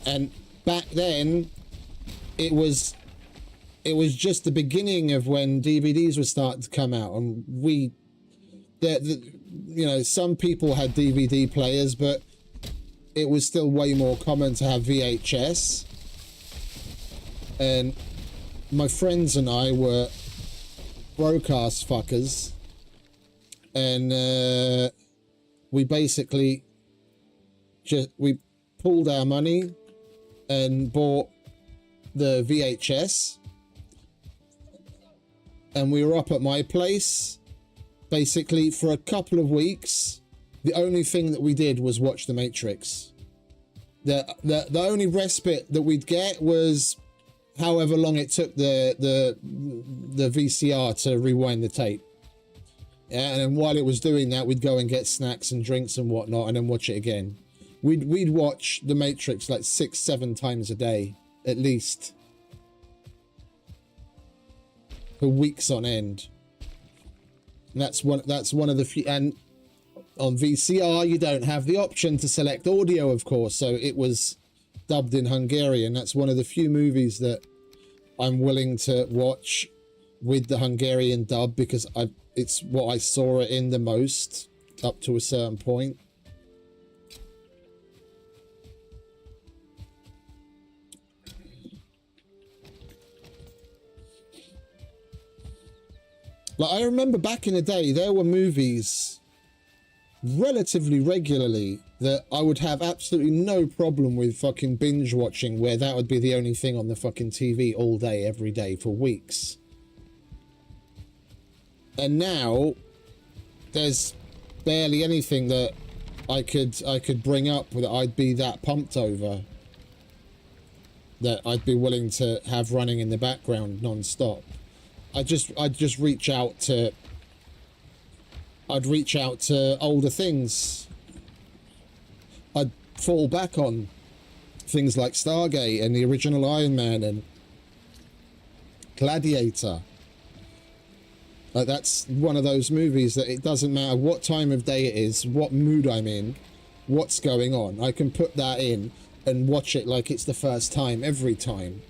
And back then, it was it was just the beginning of when DVDs were starting to come out, and you know, some people had DVD players, but it was still way more common to have VHS. And my friends and I were broke-ass fuckers, and we basically we pulled our money and bought the VHS, and we were up at my place basically for a couple of weeks. The only thing that we did was watch The Matrix. The only respite that we'd get was however long it took the VCR to rewind the tape. Yeah, and then while it was doing that, we'd go and get snacks and drinks and whatnot, and then watch it again. We'd watch The Matrix like 6-7 times a day, at least, for weeks on end. And that's one of the few. And on VCR, you don't have the option to select audio, of course, so it was dubbed in Hungarian. That's one of the few movies that I'm willing to watch with the Hungarian dub, because it's what I saw it in the most up to a certain point. Like, I remember back in the day, there were movies relatively regularly that I would have absolutely no problem with fucking binge watching, where that would be the only thing on the fucking TV all day, every day for weeks. And now there's barely anything that I could bring up that I'd be that pumped over, that I'd be willing to have running in the background non-stop. I'd just reach out to older things. I'd fall back on things like Stargate and the original Iron Man and Gladiator. Like, that's one of those movies that it doesn't matter what time of day it is, what mood I'm in, what's going on. I can put that in and watch it like it's the first time every time.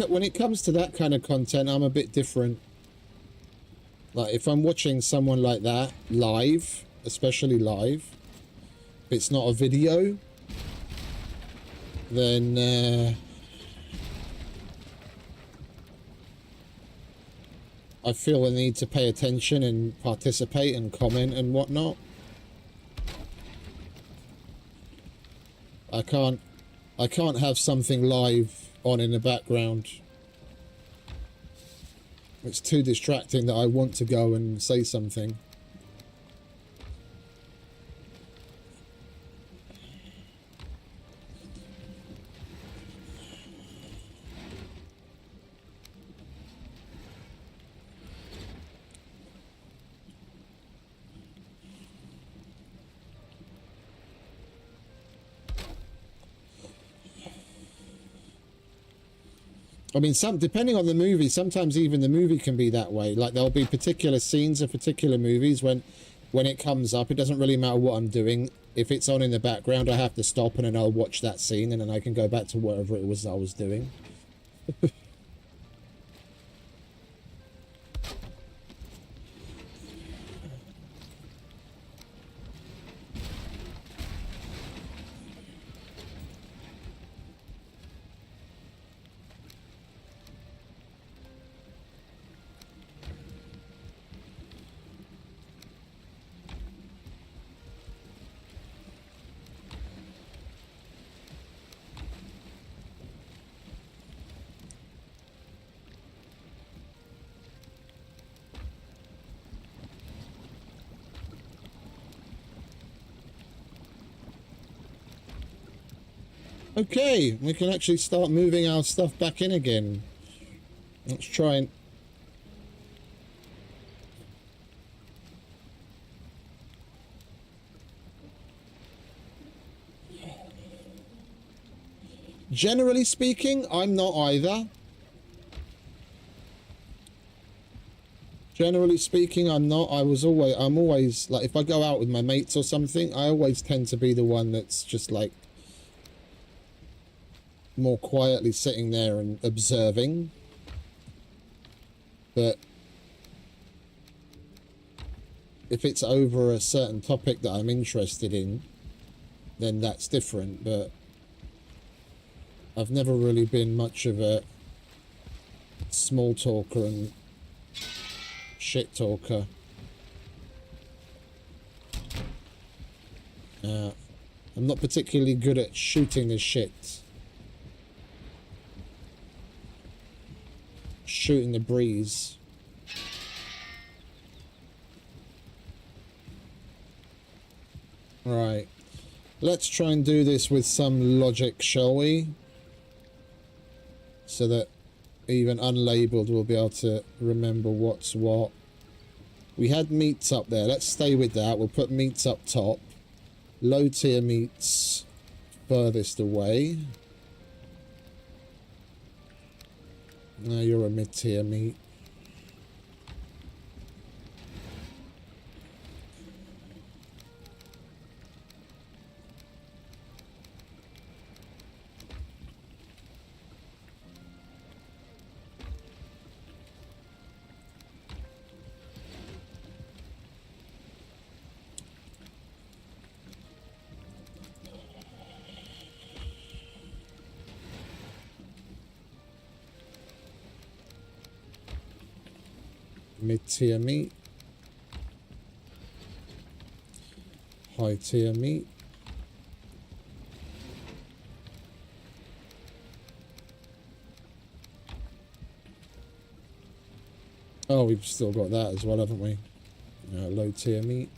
When it comes to that kind of content, I'm a bit different. Like, if I'm watching someone like that live, especially live, if it's not a video, then I feel the need to pay attention and participate and comment and whatnot. I can't have something live on in the background. It's too distracting that I want to go and say something. I mean, depending on the movie, sometimes even the movie can be that way. Like, there'll be particular scenes of particular movies when it comes up, it doesn't really matter what I'm doing. If it's on in the background, I have to stop and then I'll watch that scene, and then I can go back to whatever it was I was doing. Okay, we can actually start moving our stuff back in again. Let's try and... Generally speaking, I'm not either. Generally speaking, I'm not. I'm always, like, if I go out with my mates or something, I always tend to be the one that's just, like, more quietly sitting there and observing. But if it's over a certain topic that I'm interested in, then that's different. But I've never really been much of a small talker and shit talker. I'm not particularly good at shooting the shit. Shooting the breeze. Right. Let's try and do this with some logic, shall we? So that even unlabeled will be able to remember what's what. We had meats up there. Let's stay with that. We'll put meats up top. Low tier meats furthest away. No, you're a mid tier meat. Mid-tier meat. High-tier meat. Oh, we've still got that as well, haven't we? Low-tier meat.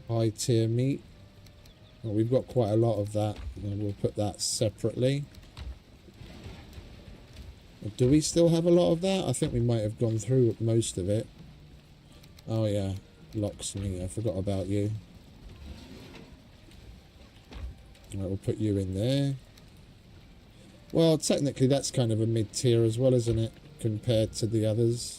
High-tier meat. Well, we've got quite a lot of that. And we'll put that separately. Do we still have a lot of that? I think we might have gone through most of it. Oh yeah, locksmith. I forgot about you. Right, we'll put you in there. Well, technically that's kind of a mid-tier as well, isn't it? Compared to the others.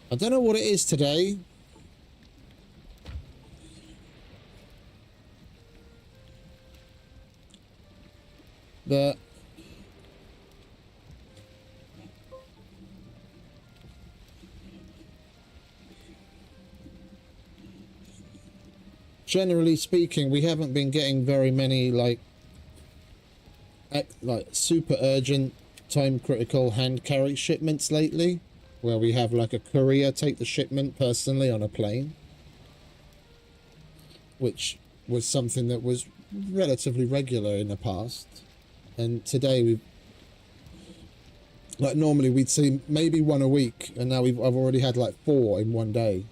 I don't know what it is today. But generally speaking, we haven't been getting very many like super urgent, time critical hand carry shipments lately, where we have like a courier take the shipment personally on a plane, which was something that was relatively regular in the past. And today we've like normally we'd see maybe one a week, and now I've already had like 4 in one day.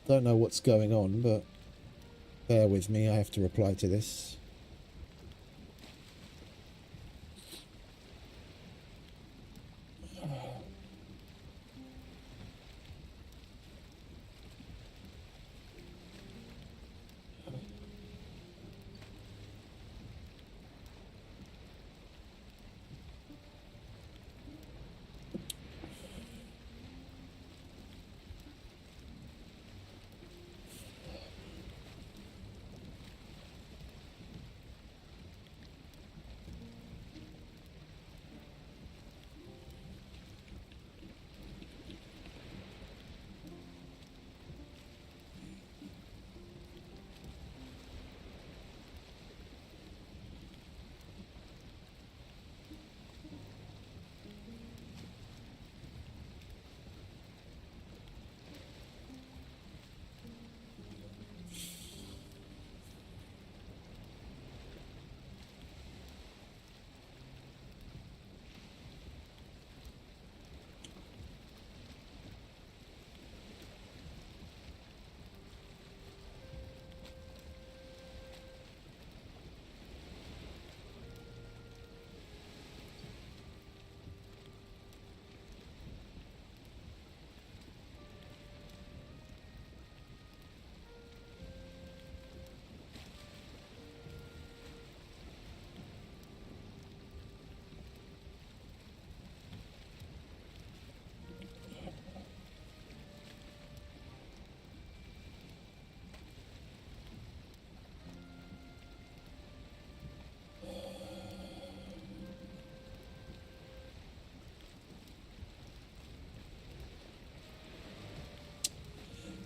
Don't know what's going on, but bear with me, I have to reply to this.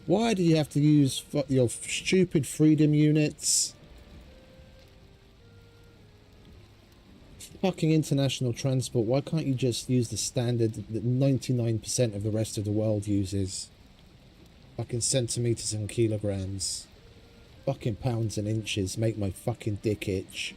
Why do you have to use your stupid freedom units? Fucking international transport. Why can't you just use the standard that 99% of the rest of the world uses? Fucking centimeters and kilograms. Fucking pounds and inches make my fucking dick itch.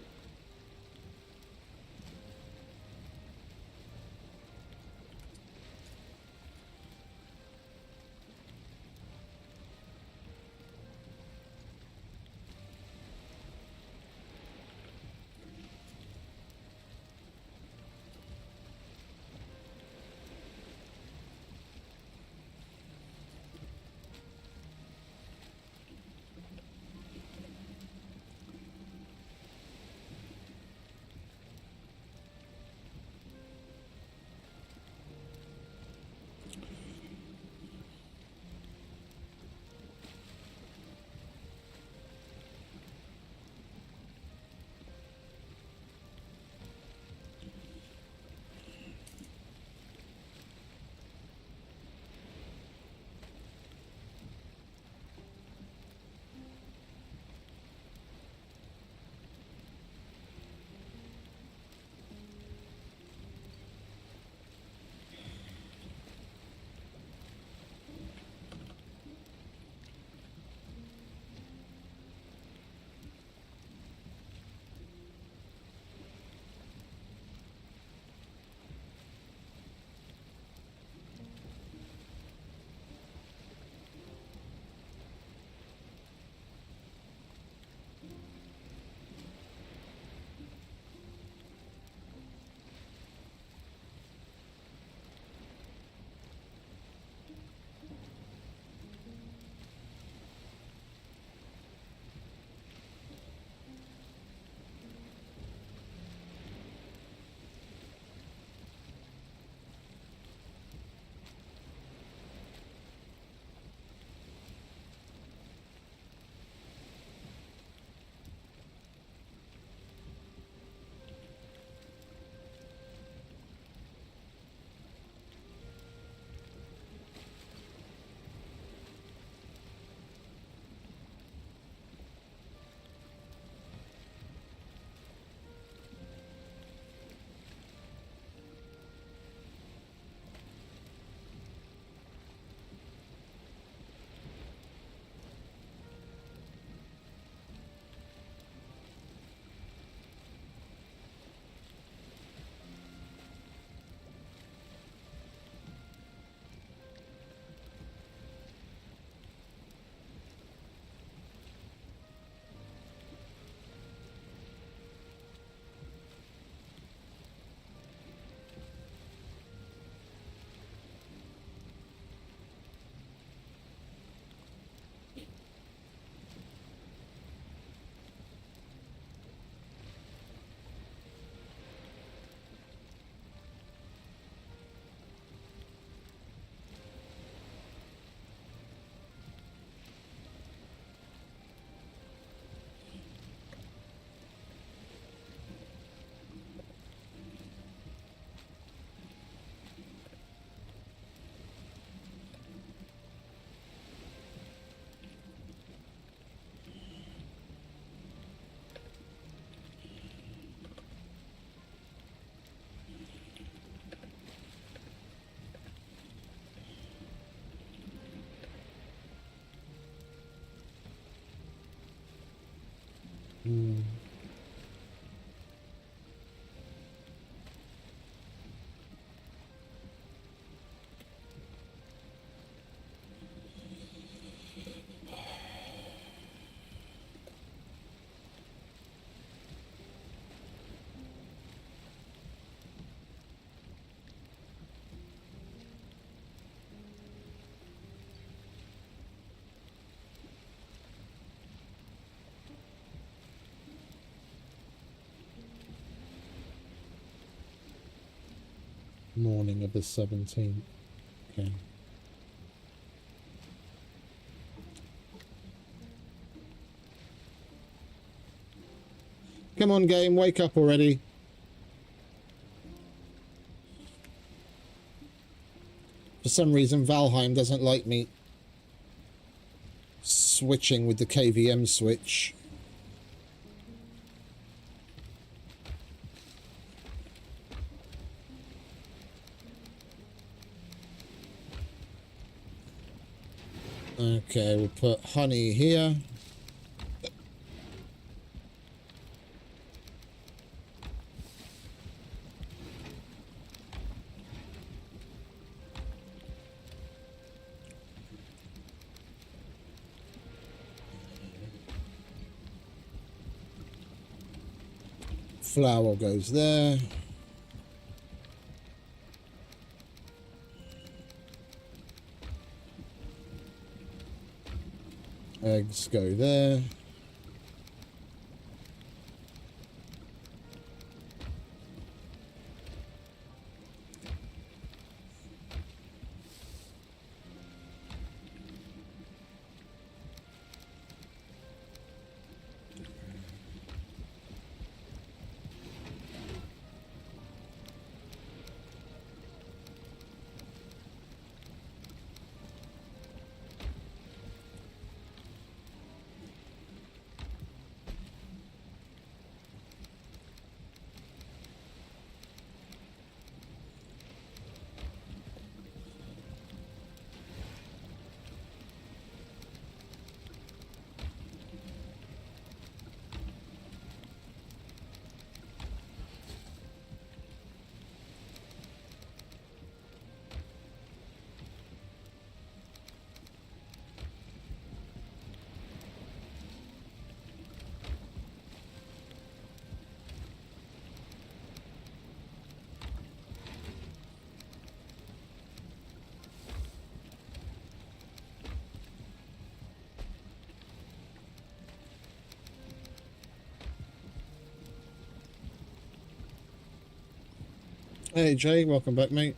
Mm. Morning of the 17th. Okay. Come on, game, wake up already. For some reason, Valheim doesn't like me switching with the KVM switch. Okay, we'll put honey here. Flour goes there. Eggs go there. Hey Jay, welcome back, mate.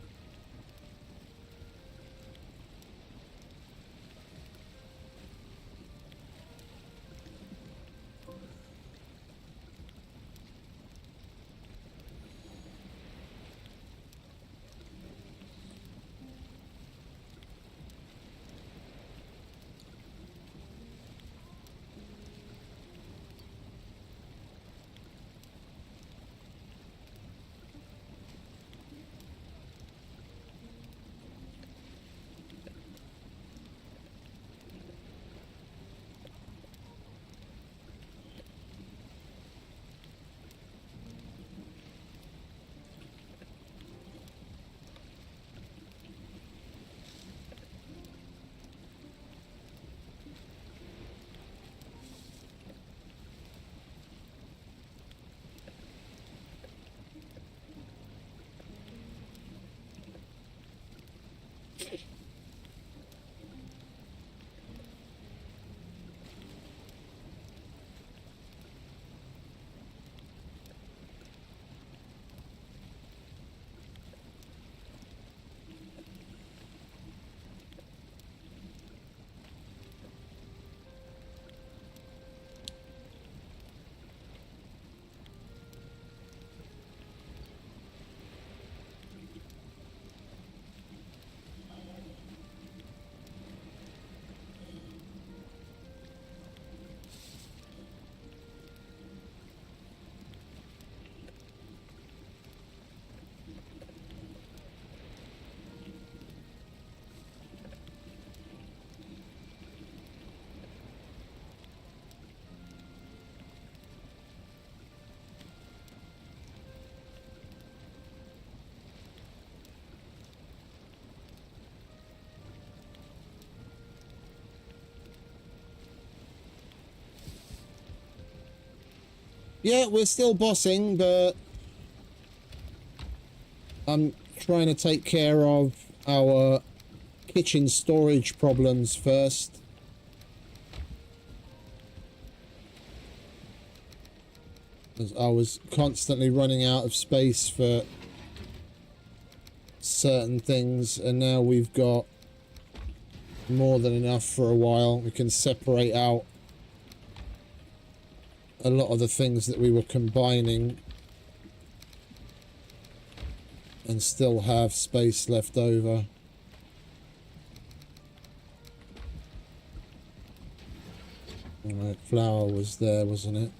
Yeah, we're still bossing, but I'm trying to take care of our kitchen storage problems first. As I was constantly running out of space for certain things, and now we've got more than enough for a while. We can separate out a lot of the things that we were combining and still have space left over. Alright, flour was there, wasn't it?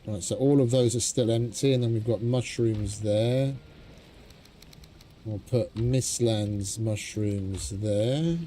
Right, so all of those are still empty, and then we've got mushrooms there. We'll put Mistlands mushrooms there.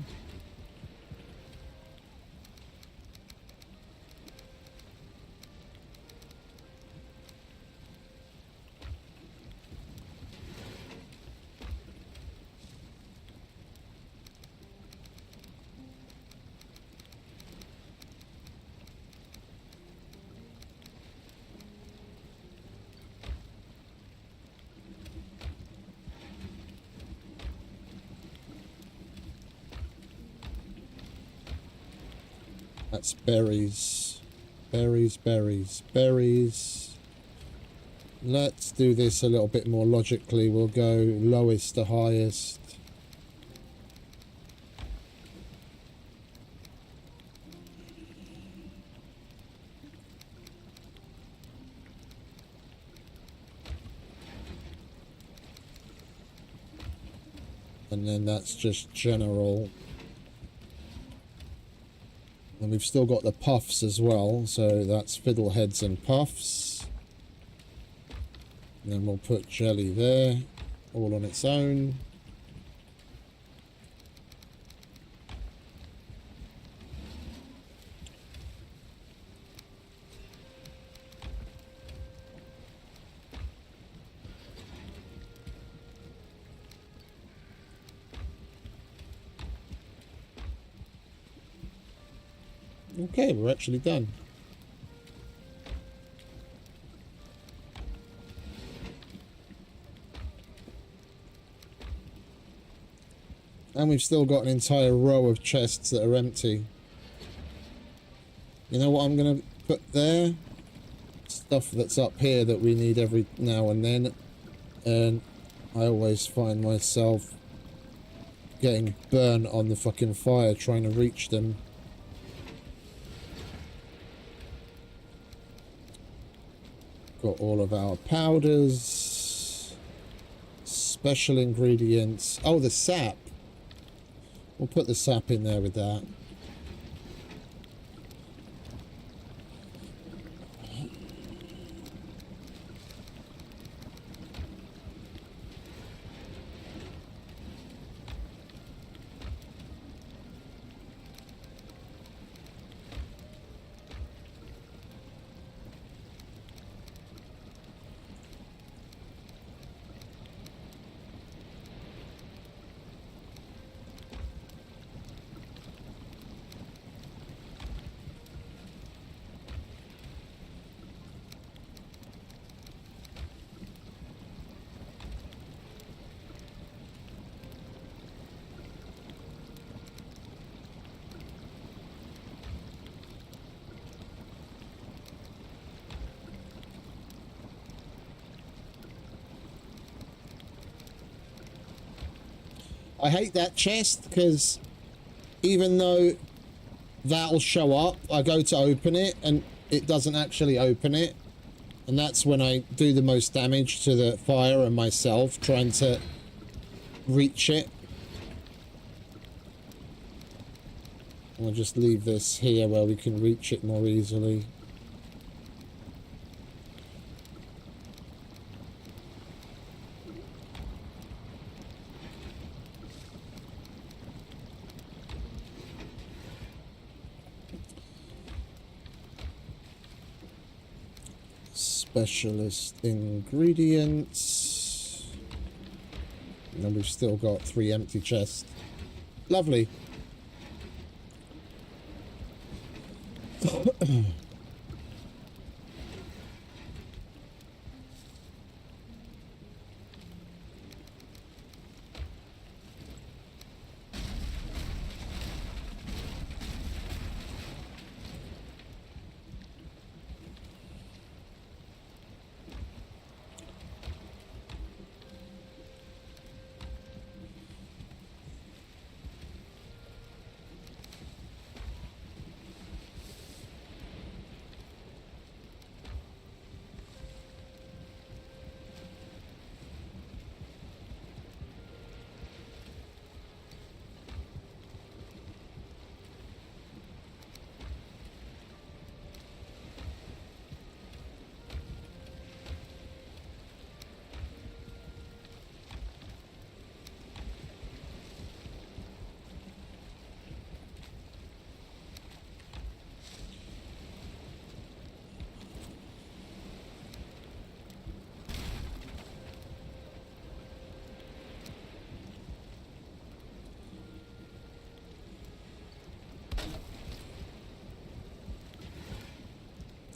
That's berries. Berries, berries, berries. Let's do this a little bit more logically. We'll go lowest to highest. And then that's just general. And we've still got the puffs as well, so that's fiddleheads and puffs. And then we'll put jelly there, all on its own. Okay, we're actually done. And we've still got an entire row of chests that are empty. You know what I'm going to put there? Stuff that's up here that we need every now and then. And I always find myself getting burnt on the fucking fire trying to reach them. Got all of our powders, special ingredients. Oh, the sap. We'll put the sap in there with that. I hate that chest because even though that'll show up, I go to open it and it doesn't actually open it. And that's when I do the most damage to the fire and myself trying to reach it. I'll just leave this here where we can reach it more easily. Specialist ingredients. And then we've still got 3 empty chests. Lovely.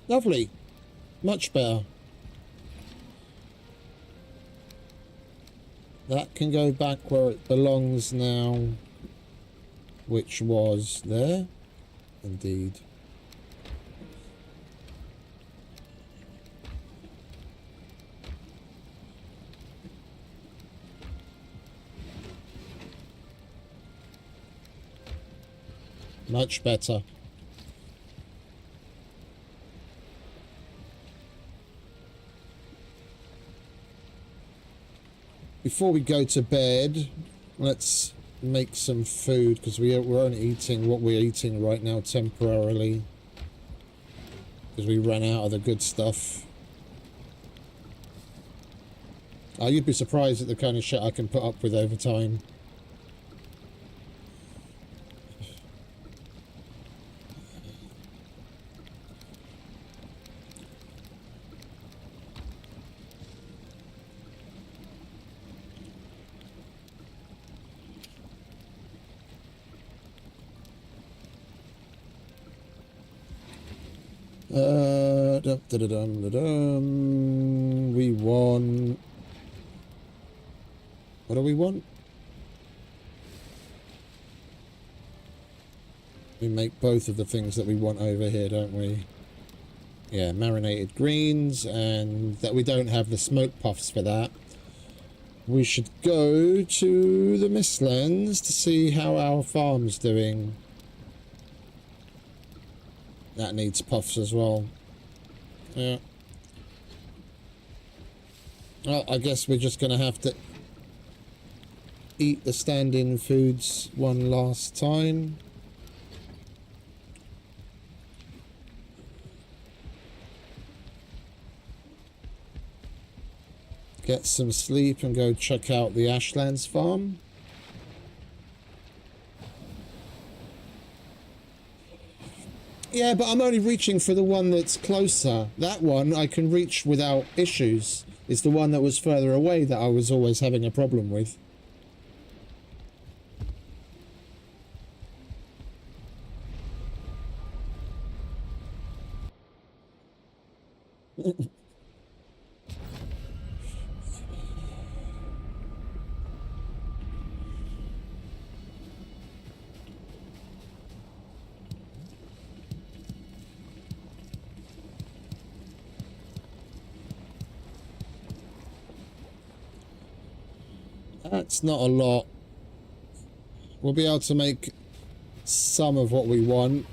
Lovely. Much better. That can go back where it belongs now, which was there. Indeed. Much better. Before we go to bed, let's make some food, because we're only eating what we're eating right now temporarily, because we ran out of the good stuff. You'd be surprised at the kind of shit I can put up with over time. We want... What do we want? We make both of the things that we want over here, don't we? Yeah, marinated greens, and that we don't have the smoke puffs for that. We should go to the Mistlands to see how our farm's doing. That needs puffs as well. Yeah. Well, I guess we're just going to have to eat the stand-in foods one last time. Get some sleep and go check out the Ashlands farm. Yeah, but I'm only reaching for the one that's closer. That one I can reach without issues. It's the one that was further away that I was always having a problem with. That's not a lot. We'll be able to make some of what we want.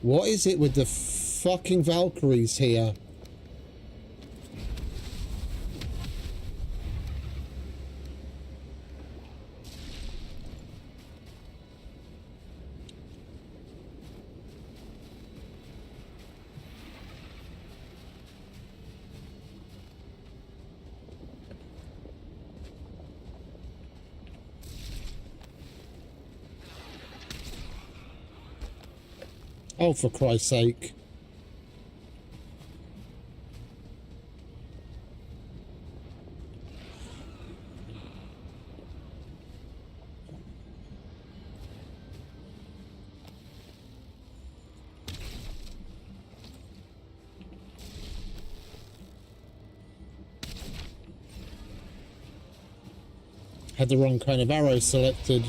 What is it with the fucking Valkyries here? Oh, for Christ's sake. Had the wrong kind of arrow selected.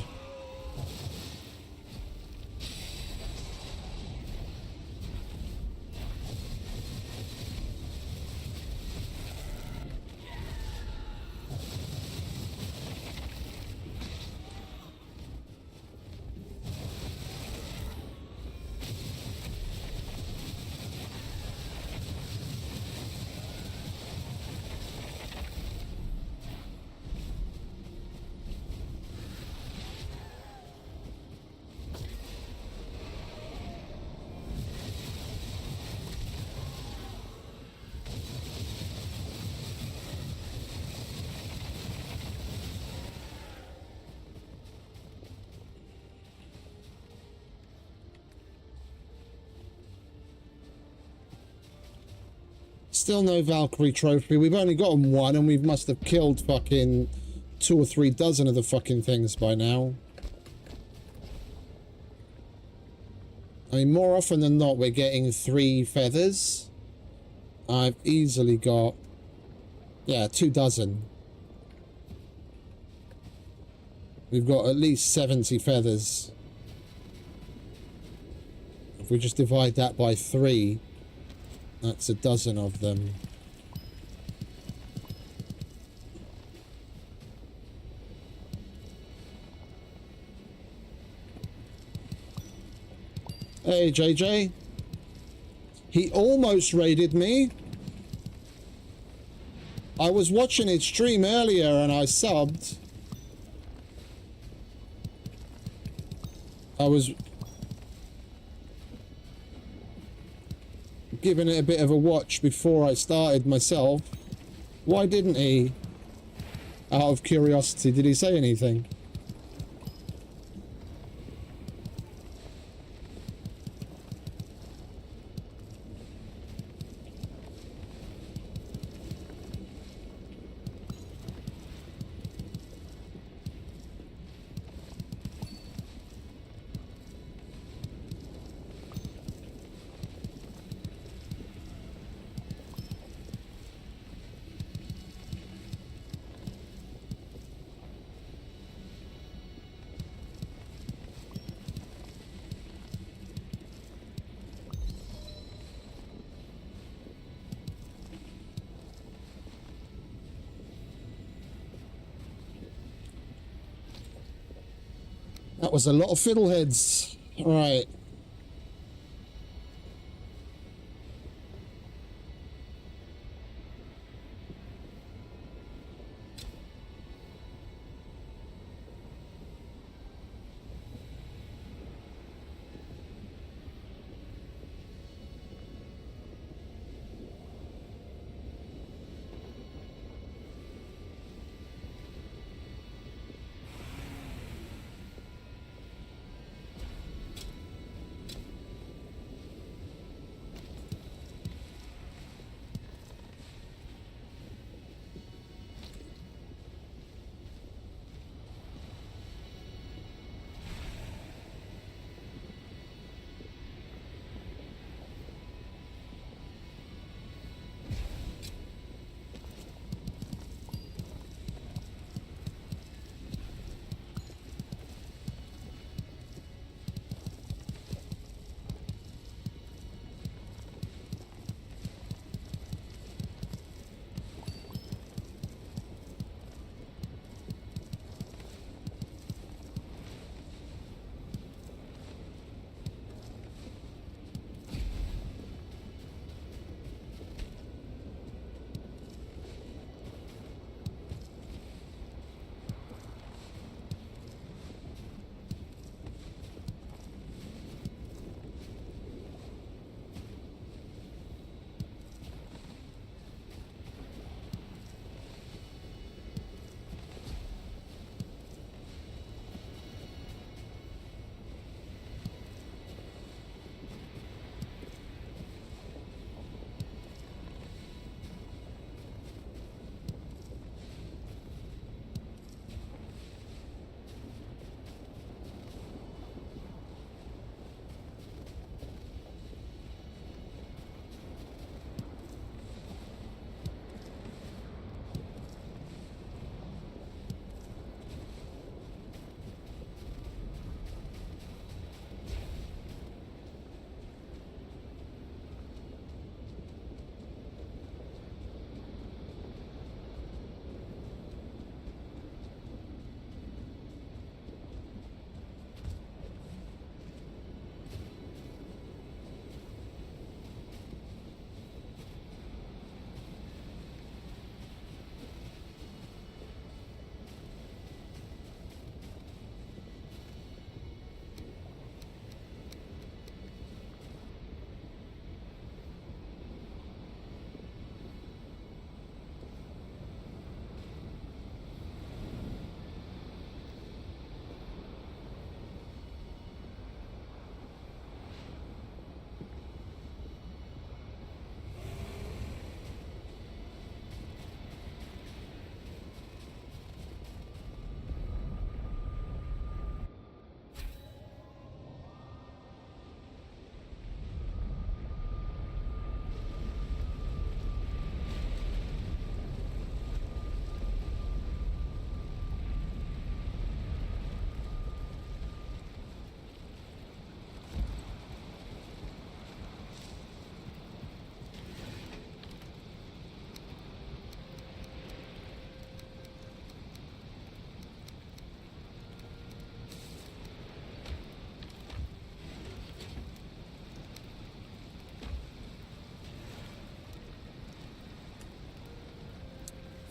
Still no Valkyrie trophy. We've only gotten one, and we must have killed fucking 2 or 3 dozen of the fucking things by now. I mean, more often than not, we're getting 3 feathers. I've easily got, yeah, 24. We've got at least 70 feathers. If we just divide that by 3, that's 12 of them. Hey, JJ. He almost raided me. I was watching his stream earlier and I subbed. I was giving it a bit of a watch before I started myself. Why didn't he? Out of curiosity, did he say anything? That was a lot of fiddleheads. All right.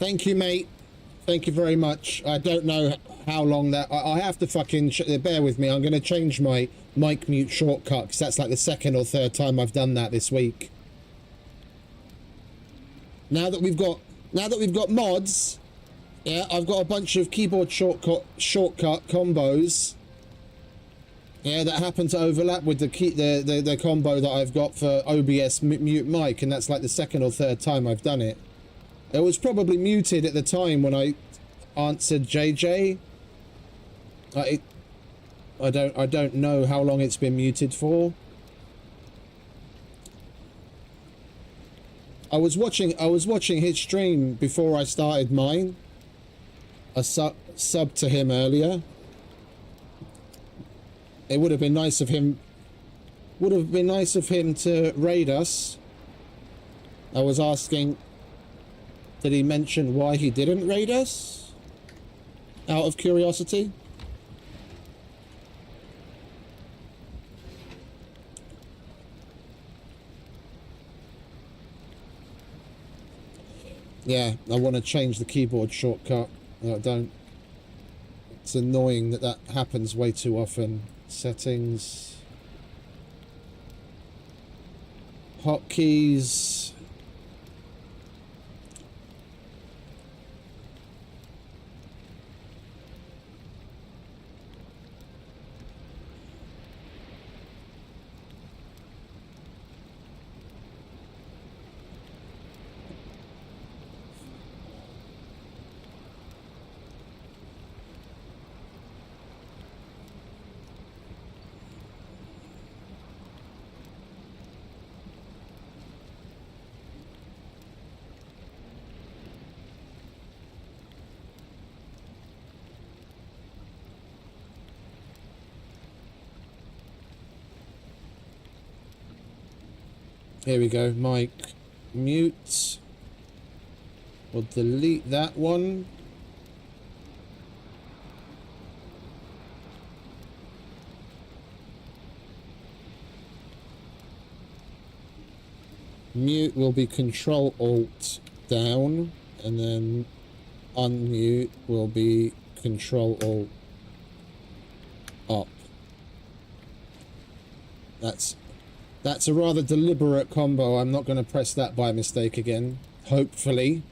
Thank you, mate. Thank you very much. I don't know how long that... I have to fucking... bear with me. I'm going to change my mic mute shortcut, because that's like the second or third time I've done that this week. Now that we've got mods, yeah, I've got a bunch of keyboard shortcut combos, yeah, that happen to overlap with the combo that I've got for OBS mute mic, and that's like the second or third time I've done it. It was probably muted at the time when I answered JJ. I don't know how long it's been muted for. I was watching his stream before I started mine. I subbed to him earlier. It would have been nice of him. Would have been nice of him to raid us. I was asking, did he mention why he didn't raid us? Out of curiosity. Yeah, I want to change the keyboard shortcut. I don't. It's annoying that that happens way too often. Settings. Hotkeys. Here we go, mic mute. We'll delete that one. Mute will be Control Alt down, and then unmute will be Control Alt up. That's a rather deliberate combo. I'm not going to press that by mistake again. Hopefully.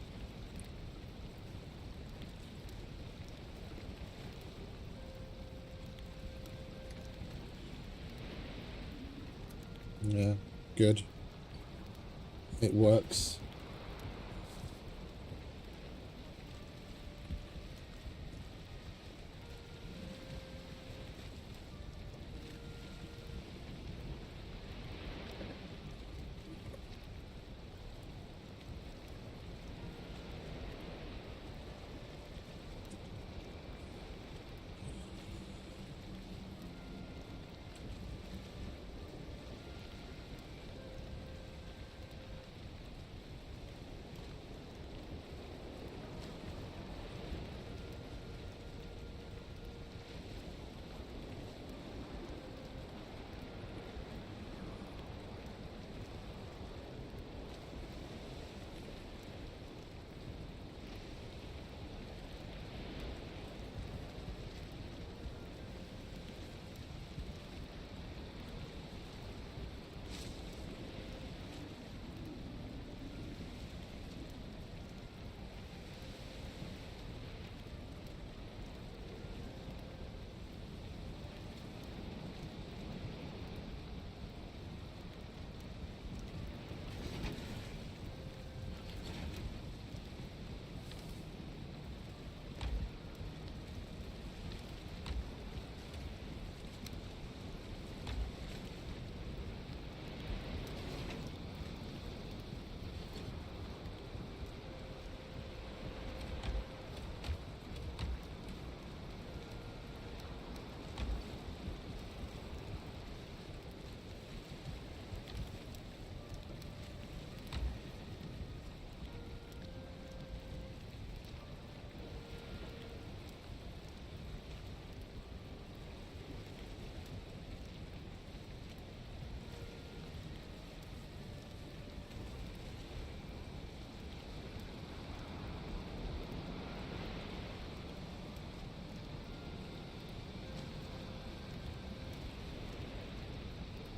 Yeah, good. It works.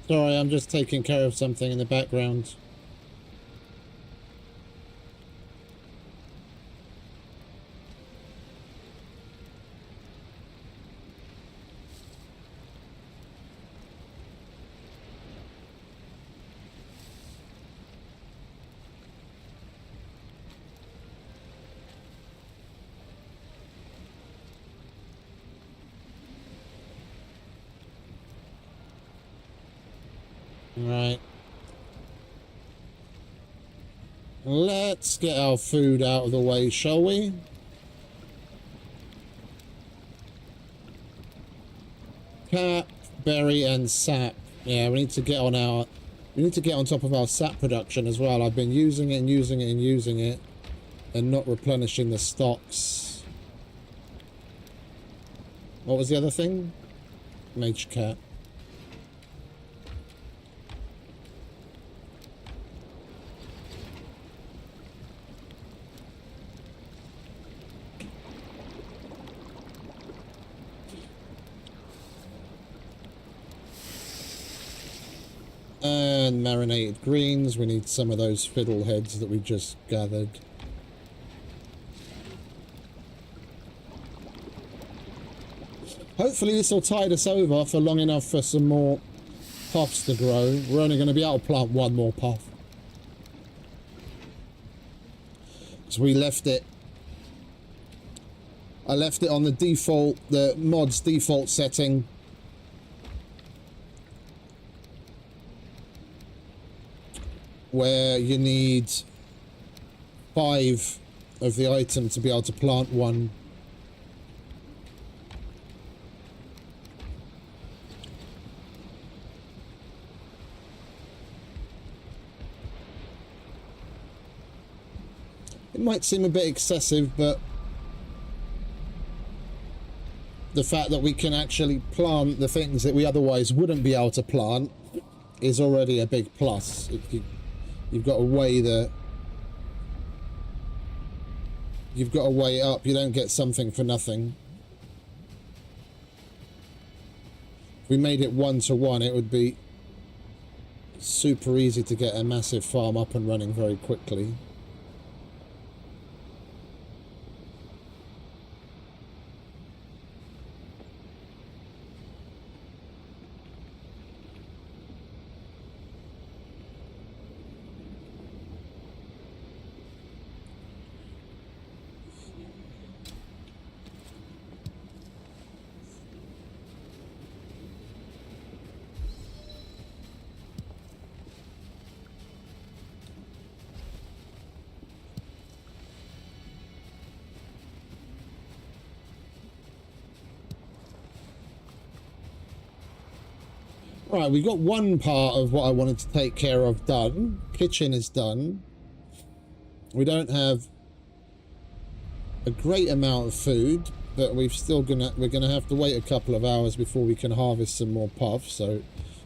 Sorry, I'm just taking care of something in the background. Right. Let's get our food out of the way, shall we? Cap, berry, and sap. Yeah, we need to get on our... We need to get on top of our sap production as well. I've been using it and using it and using it and not replenishing the stocks. What was the other thing? Mage cat. And marinated greens. We need some of those fiddle heads that we just gathered. Hopefully this will tide us over for long enough for some more puffs to grow. We're only going to be able to plant one more puff. So we left it. I left it on the default, the mod's default setting. Where you need 5 of the item to be able to plant one. It might seem a bit excessive, but the fact that we can actually plant the things that we otherwise wouldn't be able to plant is already a big plus. You've got to weigh the... You've got to weigh it up. You don't get something for nothing. If we made it 1-to-1, it would be super easy to get a massive farm up and running very quickly. Right, we got one part of what I wanted to take care of done. Kitchen is done. We don't have a great amount of food, but we're gonna have to wait a couple of hours before we can harvest some more puff. So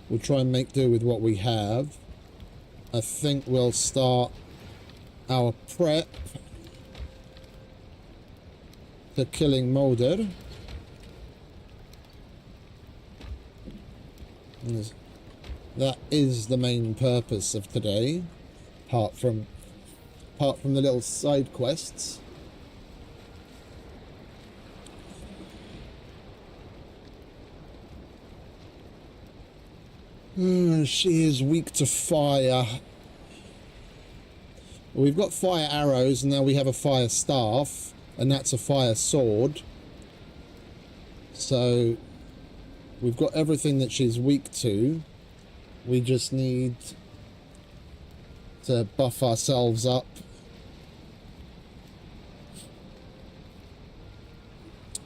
we'll try and make do with what we have. I think we'll start our prep to killing Molder. That is the main purpose of today, apart from the little side quests. She is weak to fire. Well, we've got fire arrows, and now we have a fire staff, and that's a fire sword. So we've got everything that she's weak to. We just need to buff ourselves up.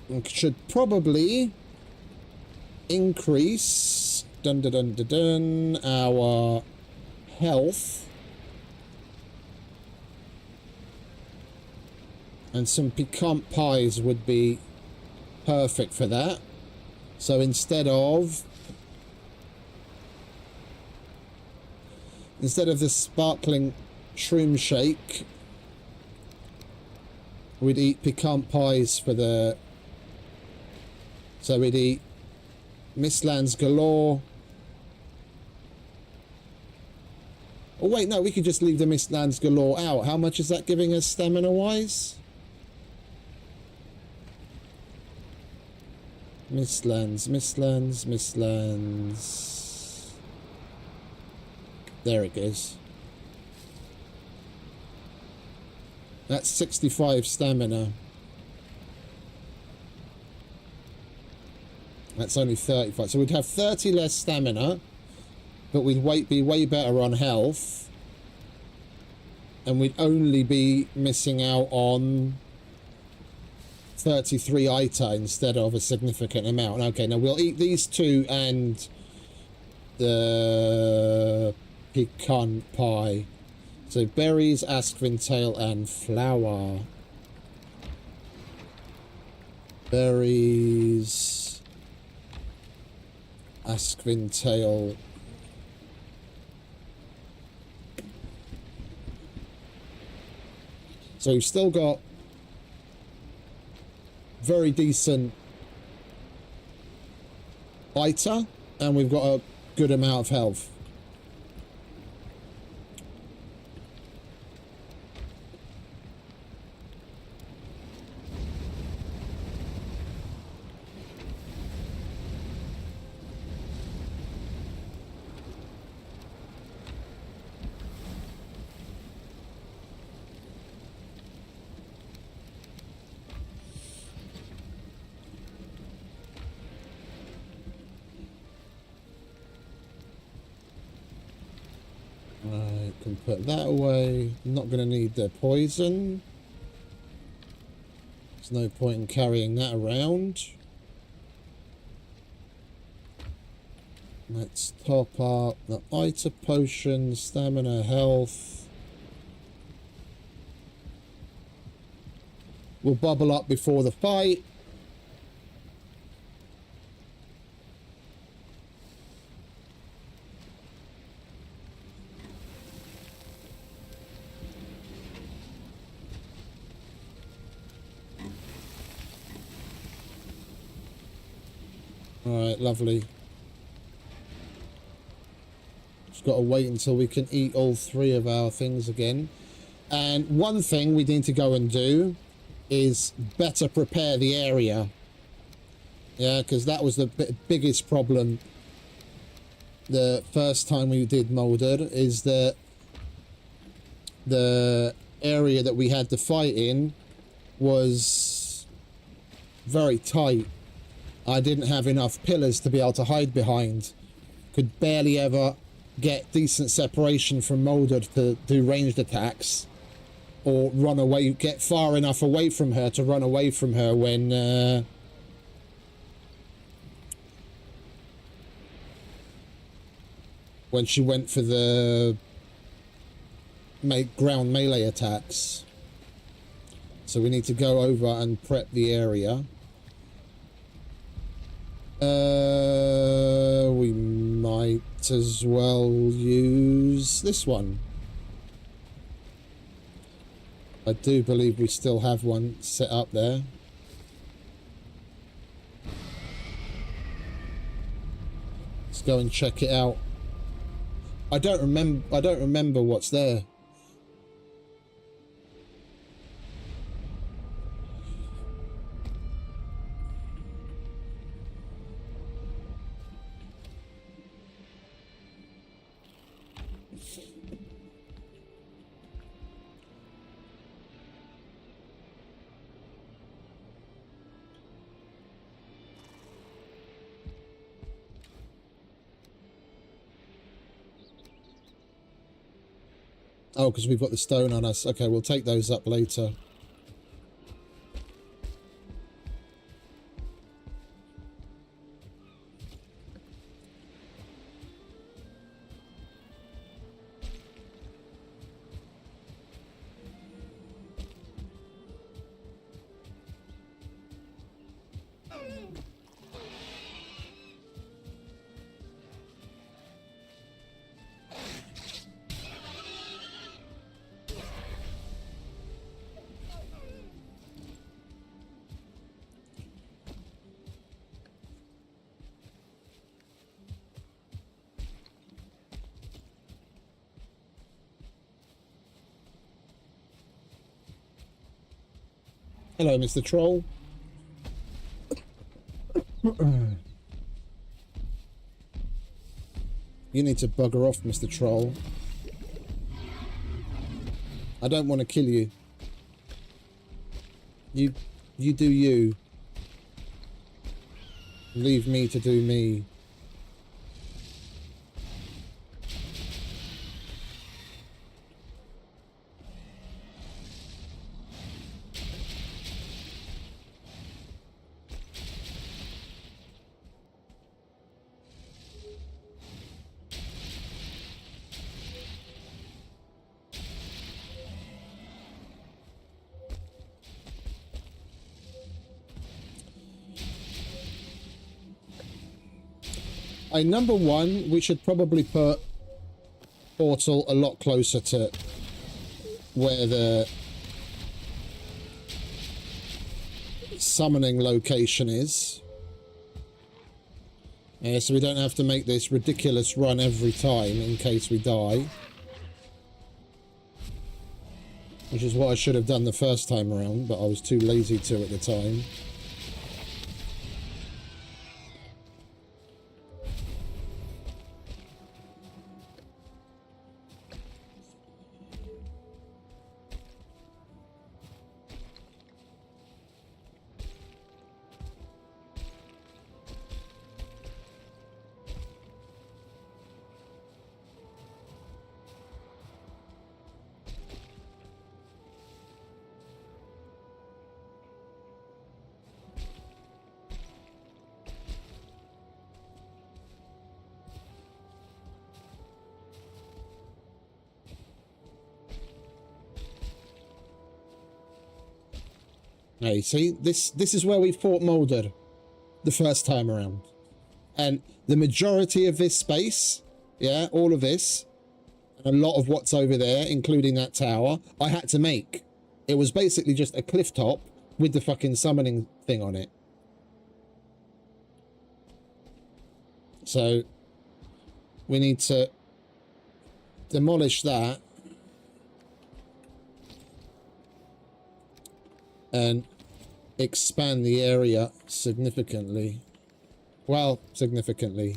And should probably increase our health. And some piquant pies would be perfect for that. So instead of the sparkling shroom shake, we'd eat piquant pies for the... So we'd eat Mistlands galore, Oh wait, no, we could just leave the Mistlands Galore out. How much is that giving us stamina-wise? Mistlands. There it goes. That's 65 stamina. That's only 35. So we'd have 30 less stamina, but we'd be way better on health. And we'd only be missing out on 33 ITA instead of a significant amount. Okay, now we'll eat these two and the pecan pie. So berries, askvin tail, and flour. Berries, askvin tail. So we've still got very decent ITA, and we've got a good amount of health. I can put that away. I'm not going to need the poison. There's no point in carrying that around. Let's top up the ITA potion, stamina, health. We'll bubble up before the fight. Alright, lovely. Just got to wait until we can eat all three of our things again. And one thing we need to go and do is better prepare the area. Yeah, because that was the biggest problem the first time we did Molded, is that the area that we had to fight in was very tight. I didn't have enough pillars to be able to hide behind. Could barely ever get decent separation from Molded to do ranged attacks, or run away, get far enough away from her to run away from her when she went for the ground melee attacks. So we need to go over and prep the area. We might as well use this one. I do believe we still have one set up there. Let's go and check it out. I don't remember what's there. Oh, because we've got the stone on us. Okay, we'll take those up later. Hello, Mr. Troll. You need to bugger off, Mr. Troll. I don't want to kill you. You do you. Leave me to do me. Number one, we should probably put Portal a lot closer to where the summoning location is. So we don't have to make this ridiculous run every time in case we die. Which is what I should have done the first time around, but I was too lazy to at the time. Hey, see, this is where we fought Mulder the first time around. And the majority of this space, yeah, all of this, and a lot of what's over there, including that tower, I had to make. It was basically just a cliff top with the fucking summoning thing on it. So, we need to demolish that. And expand the area significantly. Well, significantly.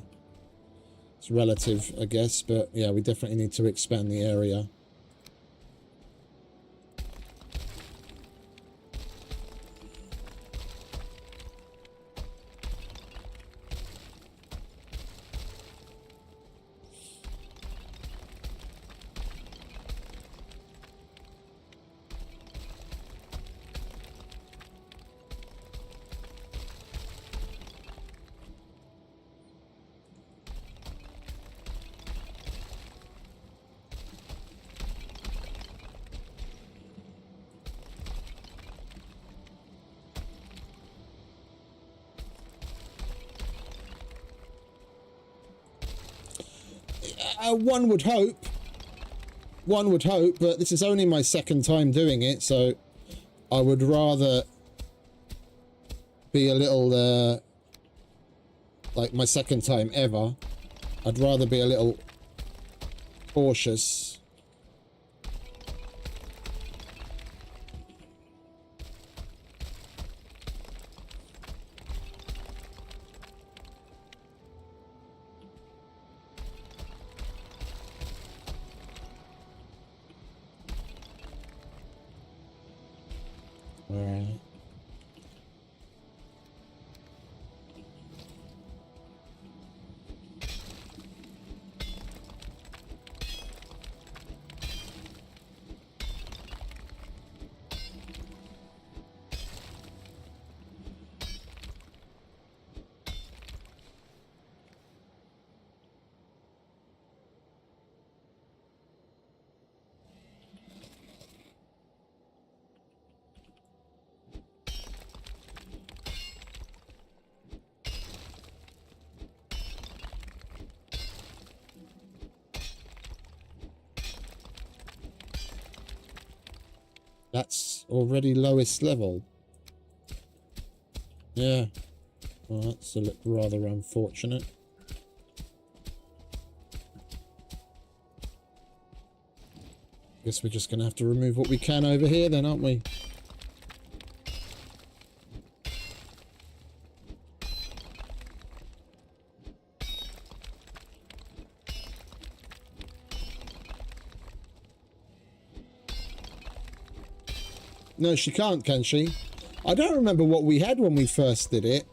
It's relative, I guess, but yeah, we definitely need to expand the area. One would hope, but this is only my second time doing it, so I would rather be a little, like my second time ever, I'd rather be a little cautious. Alright. That's already lowest level. Yeah. Well, that's rather unfortunate. Guess we're just going to have to remove what we can over here then, aren't we? No, she can't, can she? I don't remember what we had when we first did it.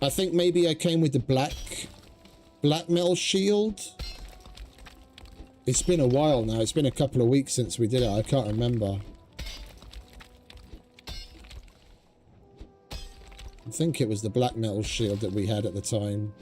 I think maybe I came with the black metal shield. It's been a while now. It's been a couple of weeks since we did it. I can't remember. I think it was the black metal shield that we had at the time.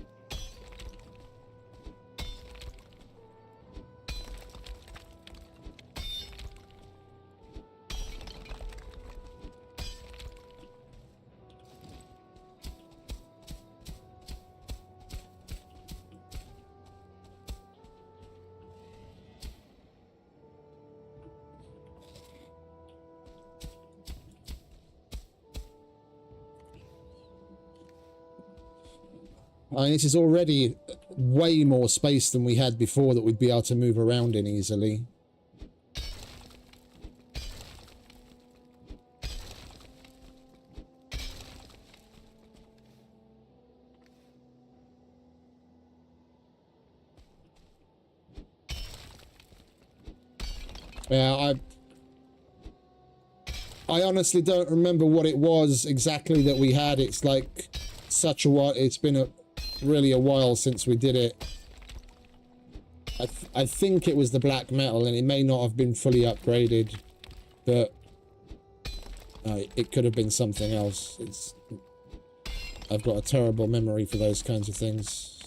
I mean, this is already way more space than we had before that we'd be able to move around in easily. Yeah, I honestly don't remember what it was exactly that we had. It's like such a while. It's been really a while since we did it. I think it was the black metal, and it may not have been fully upgraded, but it could have been something else. I've got a terrible memory for those kinds of things.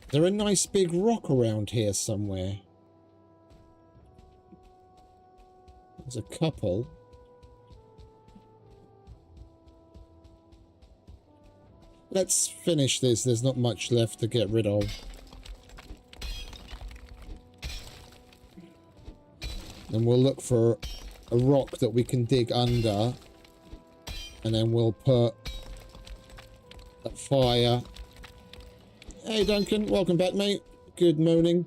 Is there a nice big rock around here somewhere? There's a couple. Let's finish this. There's not much left to get rid of. And we'll look for a rock that we can dig under. And then we'll put a fire. Hey Duncan, welcome back mate. Good morning.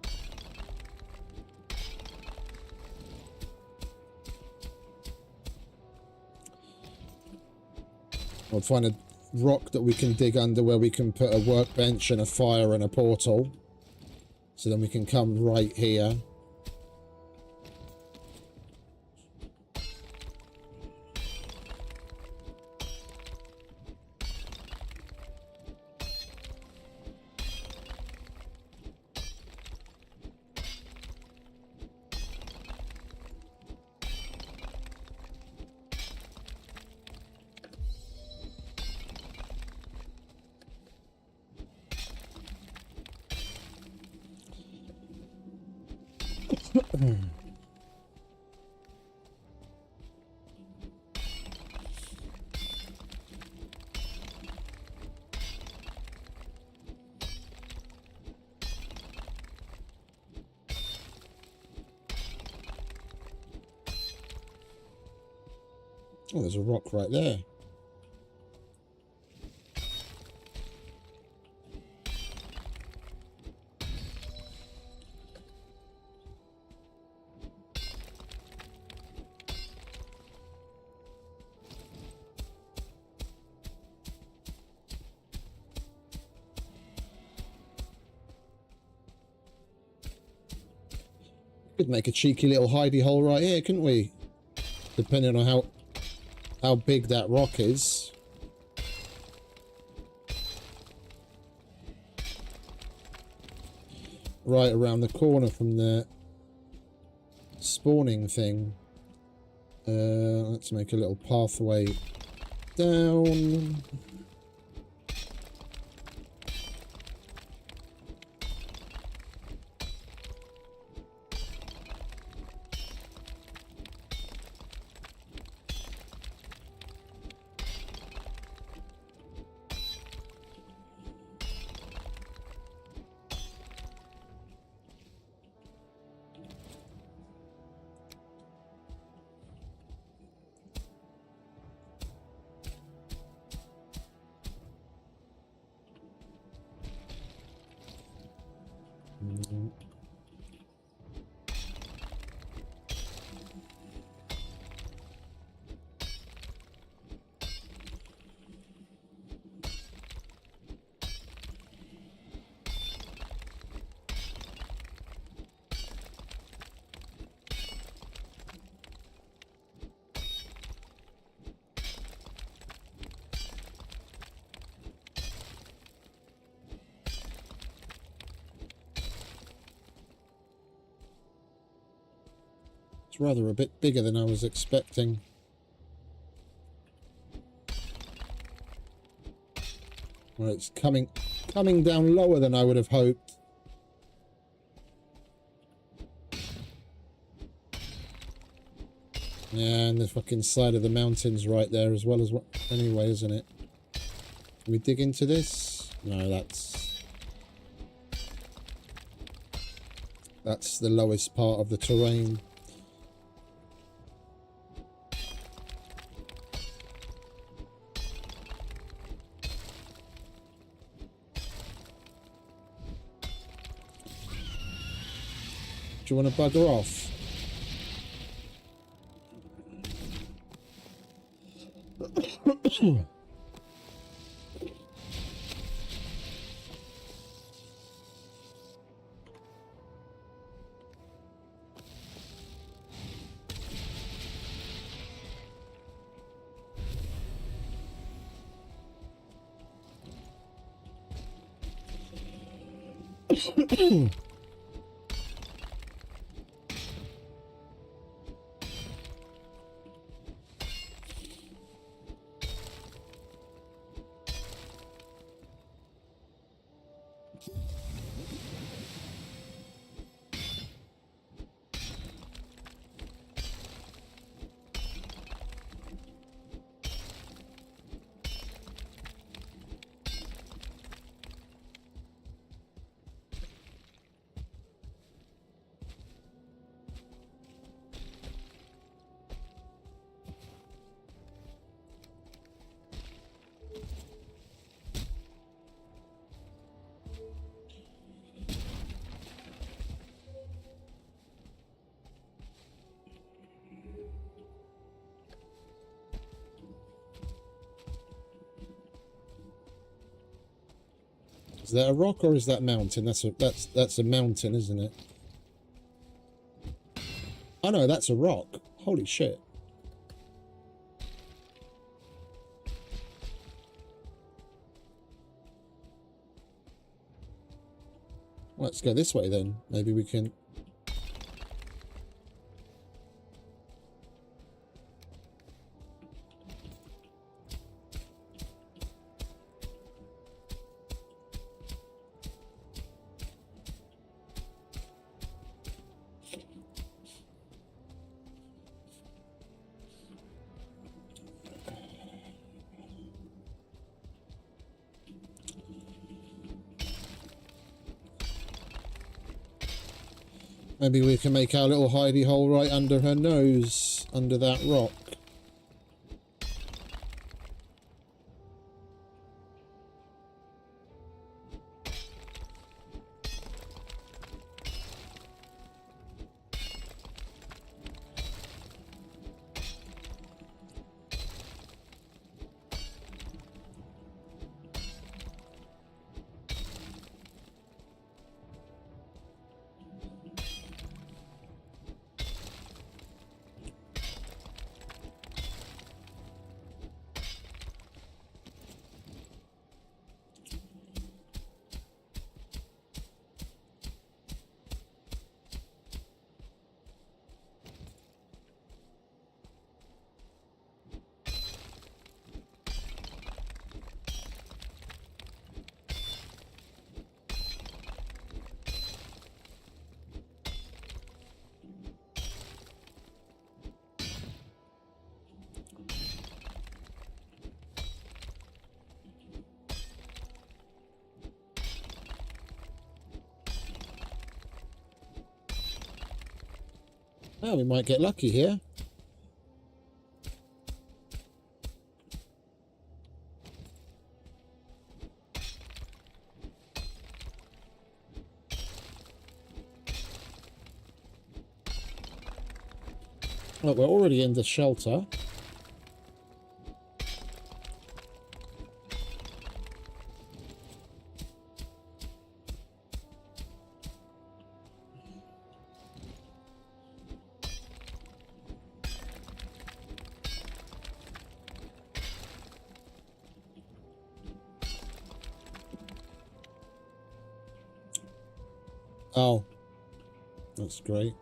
We'll find a rock that we can dig under where we can put a workbench and a fire and a portal. So then we can come right here. Oh, there's a rock right there. Could make a cheeky little hidey hole right here, couldn't we? Depending on how big that rock is. Right around the corner from the spawning thing. Let's make a little pathway down. It's rather a bit bigger than I was expecting. Well, it's coming down lower than I would have hoped. Yeah, and the fucking side of the mountain's right there as well as what anyway, isn't it? Can we dig into this? No, that's the lowest part of the terrain. Do you want to bugger off? Is that a rock or is that mountain? That's a mountain, isn't it? Oh no, that's a rock. Holy shit. Let's go this way then. Maybe we can... Maybe we can make our little hidey hole right under her nose, under that rock. Oh, we might get lucky here. Look, we're already in the shelter. Oh, that's great.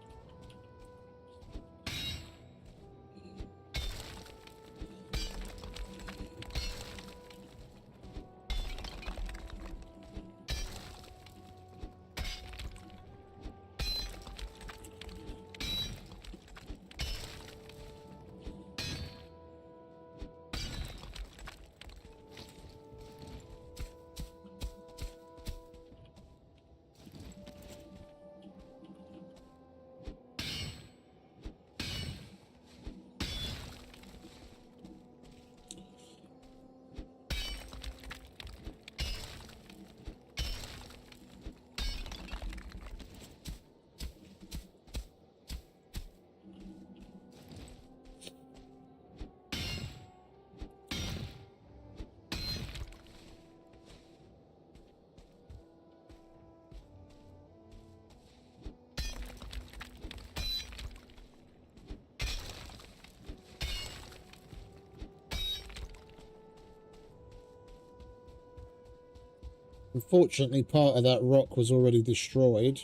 Unfortunately, part of that rock was already destroyed.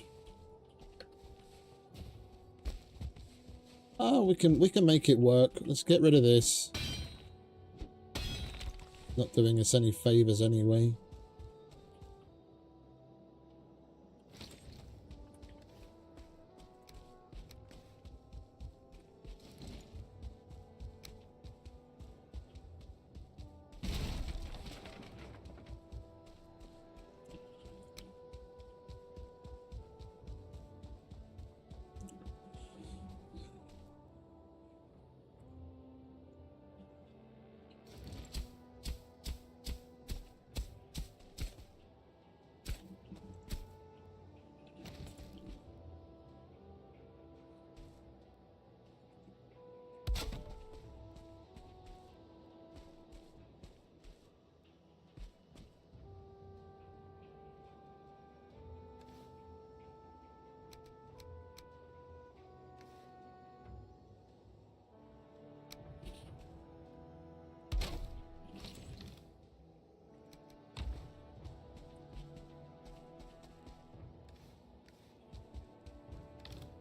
Oh, we can make it work. Let's get rid of this. Not doing us any favors anyway.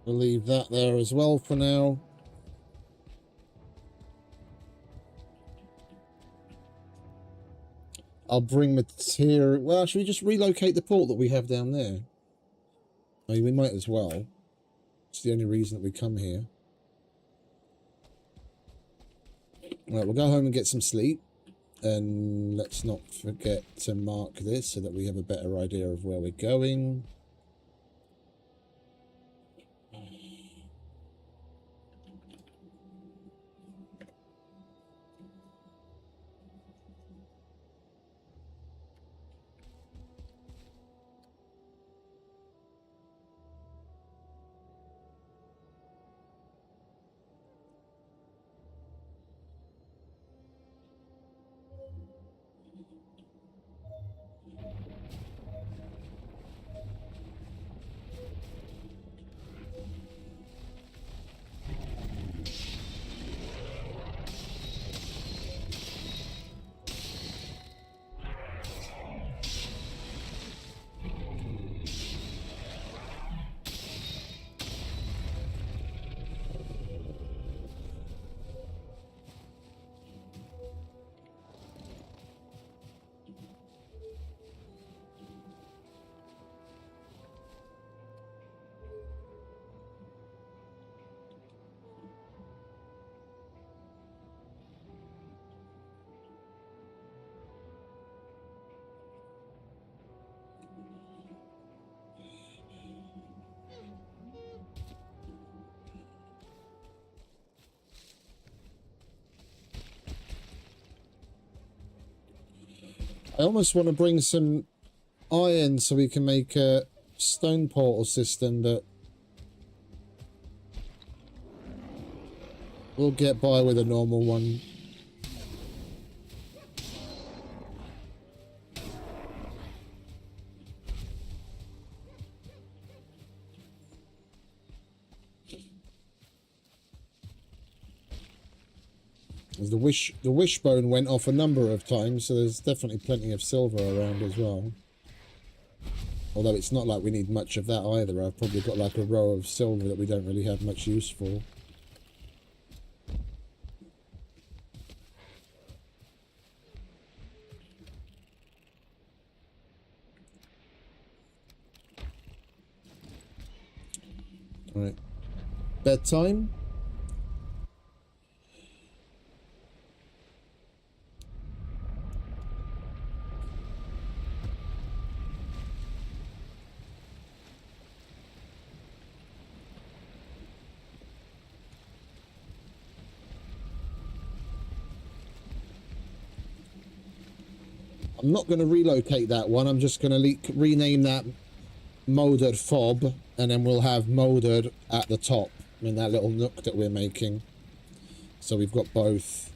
We'll leave that there as well for now. I'll bring material. Well, should we just relocate the port that we have down there? I mean, we might as well. It's the only reason that we come here. Right, we'll go home and get some sleep. And let's not forget to mark this so that we have a better idea of where we're going. I almost want to bring some iron so we can make a stone portal system, but we'll get by with a normal one. The wishbone went off a number of times, so there's definitely plenty of silver around as well. Although it's not like we need much of that either. I've probably got like a row of silver that we don't really have much use for. Alright. Bedtime. I'm not going to relocate that one. I'm just going to rename that Molded Fob, and then we'll have Molded at the top in that little nook that we're making. So we've got both.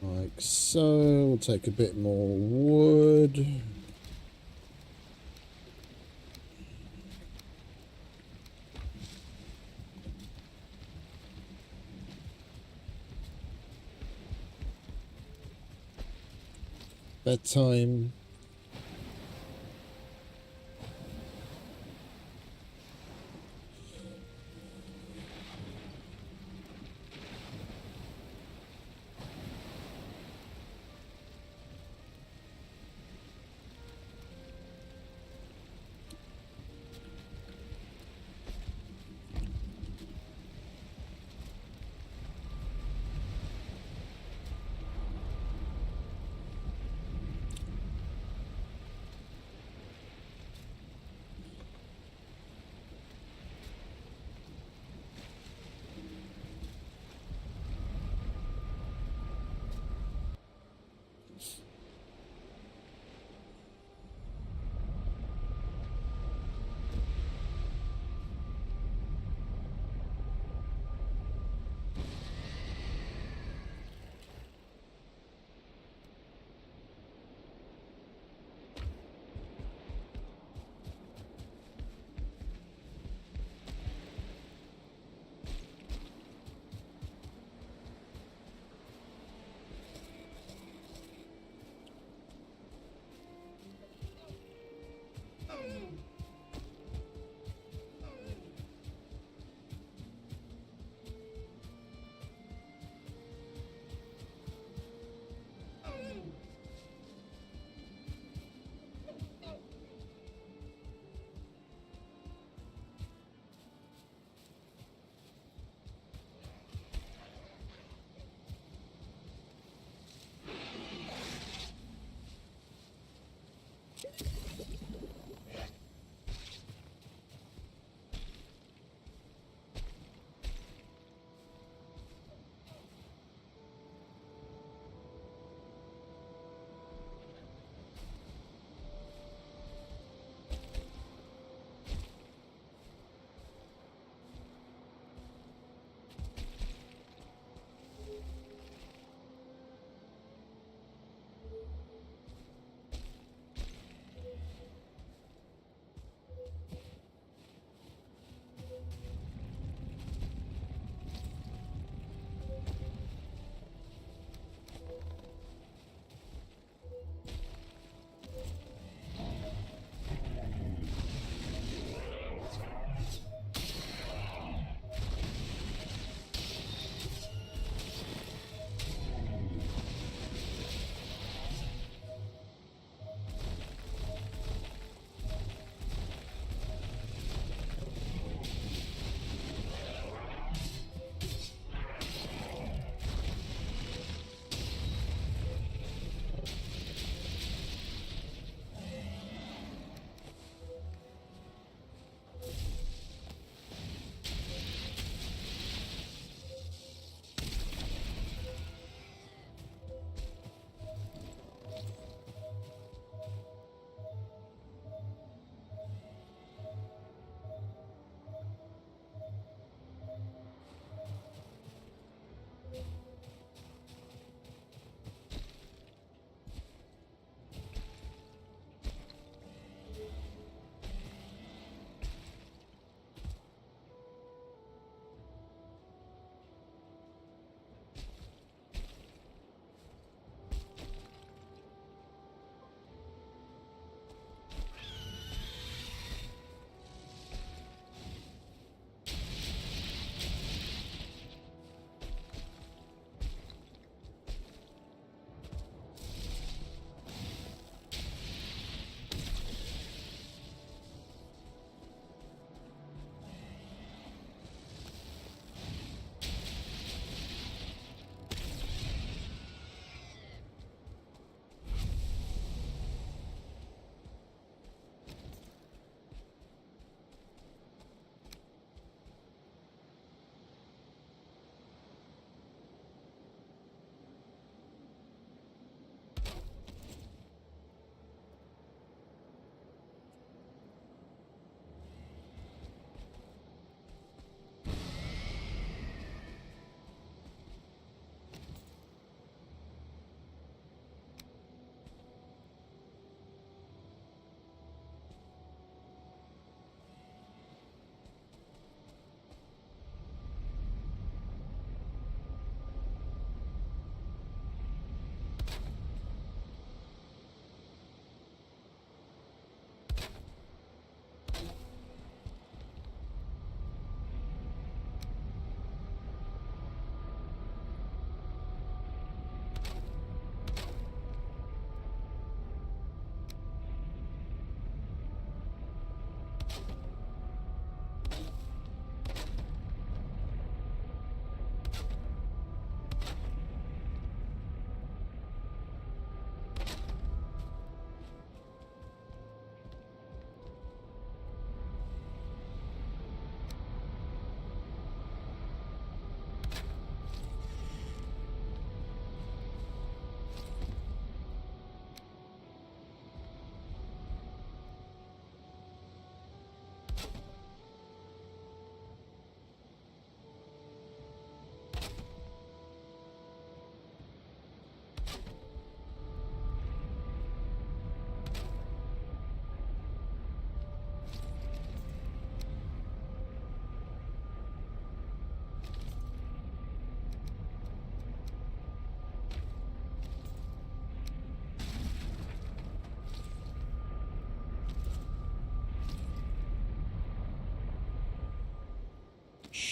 Like so, we'll take a bit more wood. Bedtime.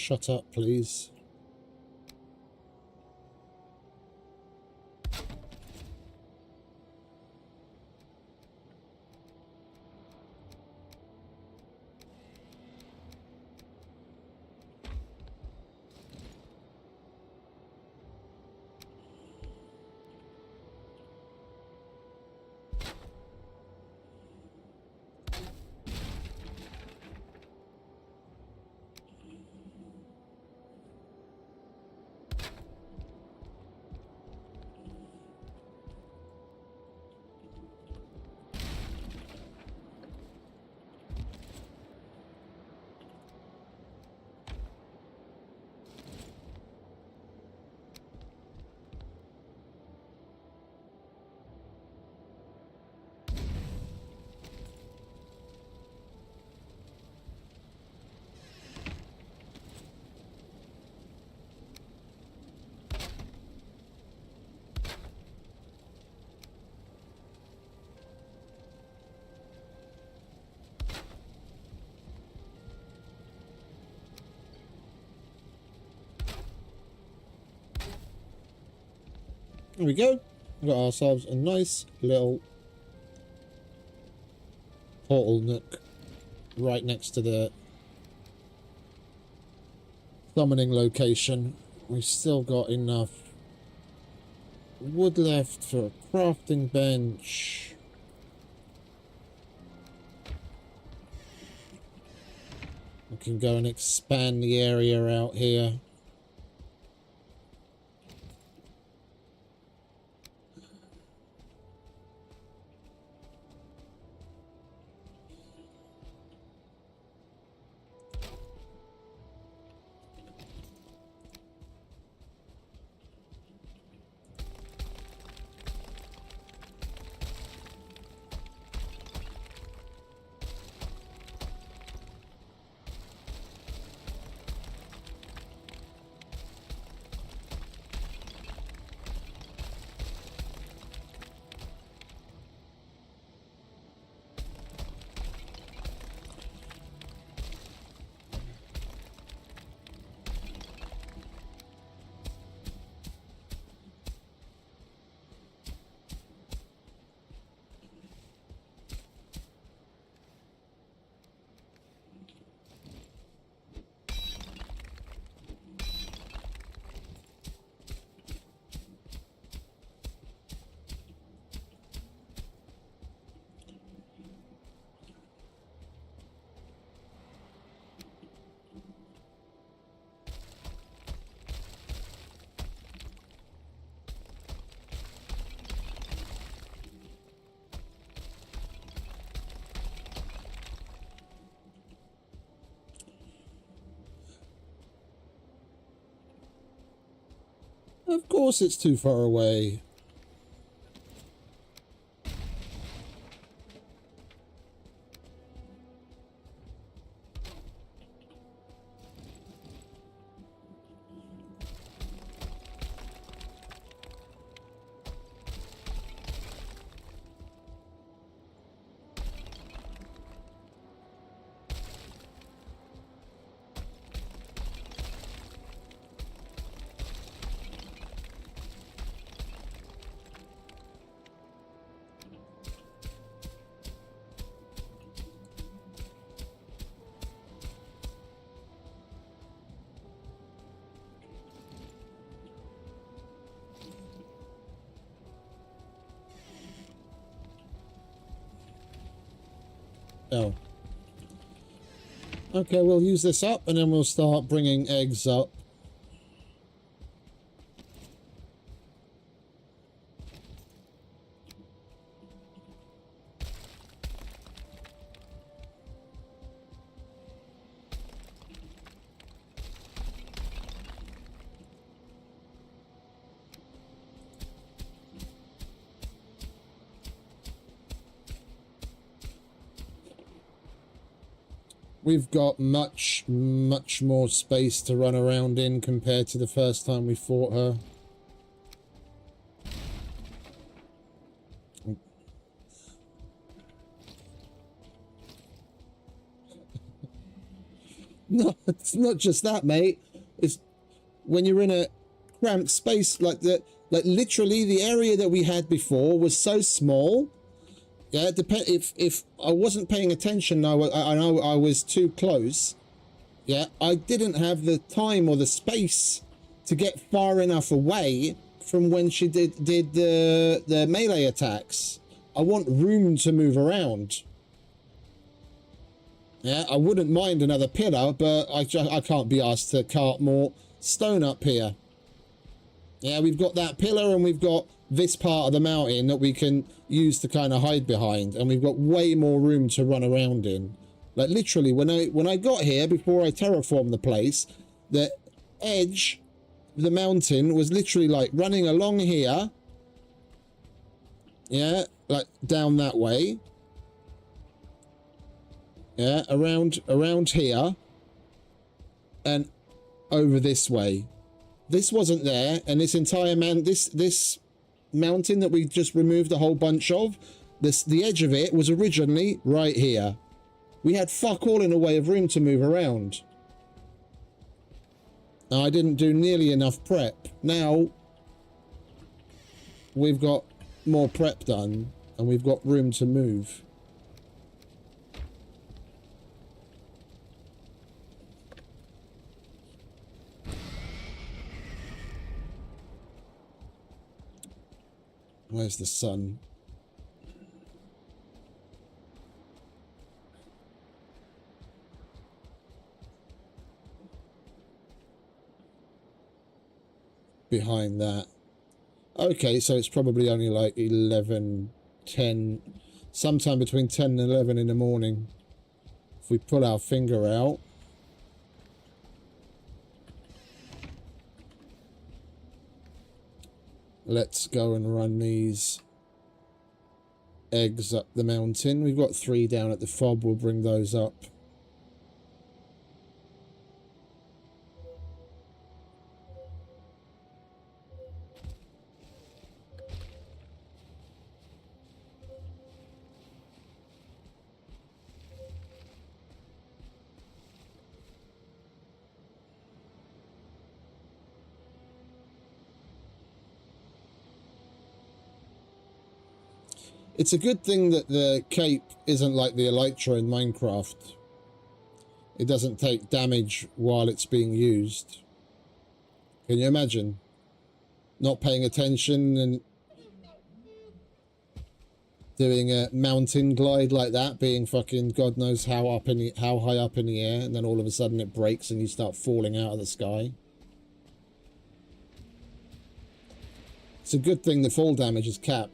shut up, please. There we go. We got ourselves a nice little portal nook right next to the summoning location. We've still got enough wood left for a crafting bench. We can go and expand the area out here. Of course it's too far away. Oh. Okay, we'll use this up and then we'll start bringing eggs up. We've got much more space to run around in compared to the first time we fought her. No, it's not just that, mate. It's when you're in a cramped space like that. Like literally, the area that we had before was so small. Yeah, if I wasn't paying attention, I know I was too close. Yeah, I didn't have the time or the space to get far enough away from when she did the melee attacks. I want room to move around. Yeah, I wouldn't mind another pillar, but I can't be asked to cart more stone up here. Yeah, we've got that pillar and we've got this part of the mountain that we can use to kind of hide behind, and we've got way more room to run around in. Like literally, when I got here, before I terraformed the place, the edge of the mountain was literally like running along here. Yeah, like down that way. Yeah, around here and over this way. This wasn't there, and this entire this mountain that we just removed a whole bunch of, the edge of it was originally right here. We had fuck all in the way of room to move around. Now, I didn't do nearly enough prep. Now we've got more prep done and we've got room to move. Where's the sun? Behind that. Okay, so it's probably only like 11, 10, sometime between 10 and 11 in the morning. If we pull our finger out. Let's go and run these eggs up the mountain. We've got 3 down at the fob. We'll bring those up. It's a good thing that the cape isn't like the elytra in Minecraft. It doesn't take damage while it's being used. Can you imagine? Not paying attention and doing a mountain glide like that, being fucking God knows how high up in the air, and then all of a sudden it breaks and you start falling out of the sky. It's a good thing the fall damage is capped.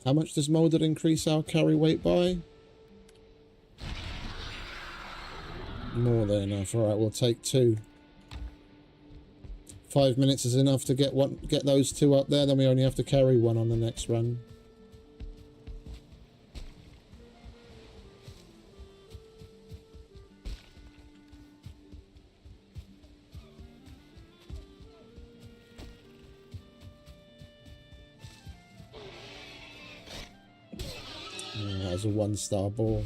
How much does molded increase our carry weight by? More than enough. All right, we'll take 2. 5 minutes is enough to get those 2 up there. Then we only have to carry 1 on the next run. That was a 1-star ball.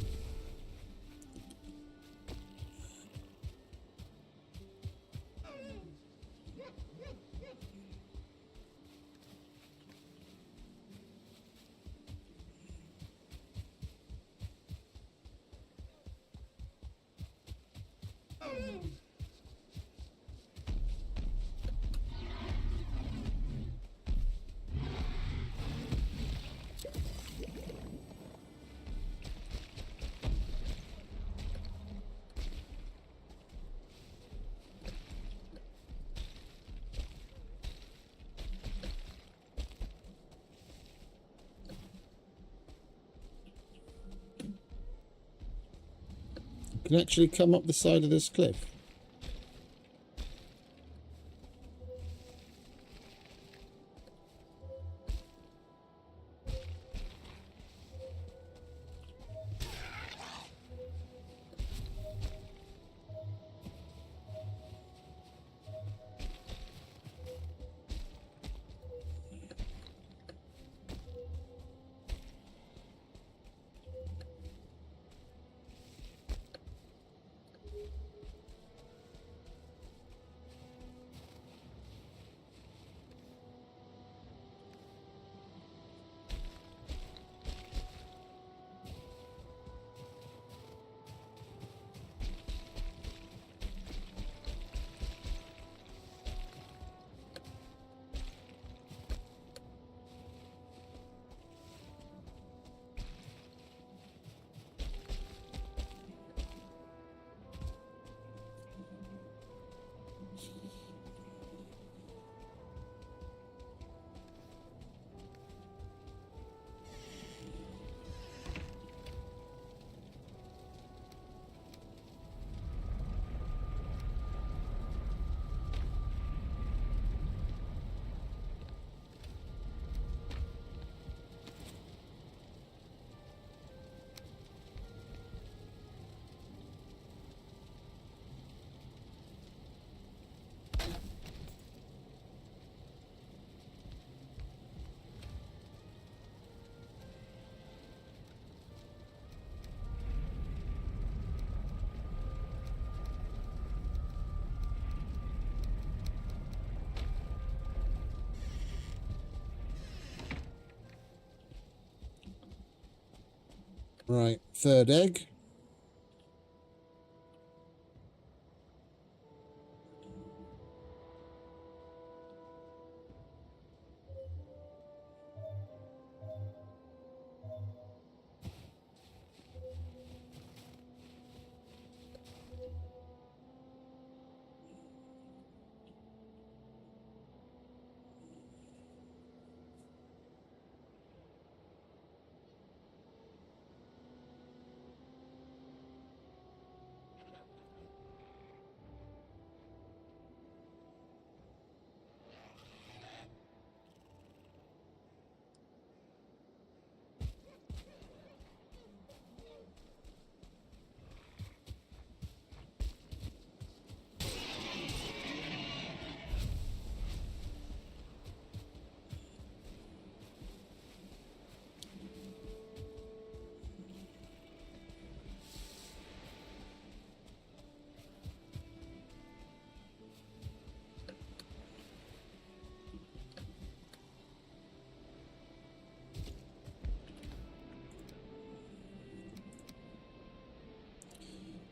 can actually come up the side of this cliff. Right, third egg.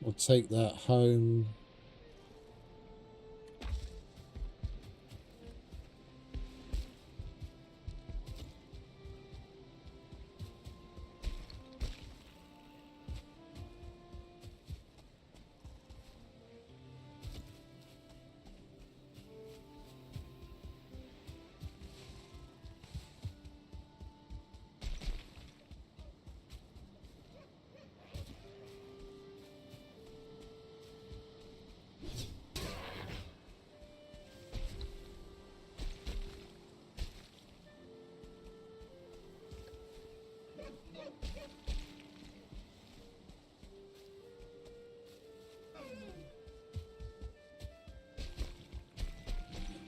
We'll take that home.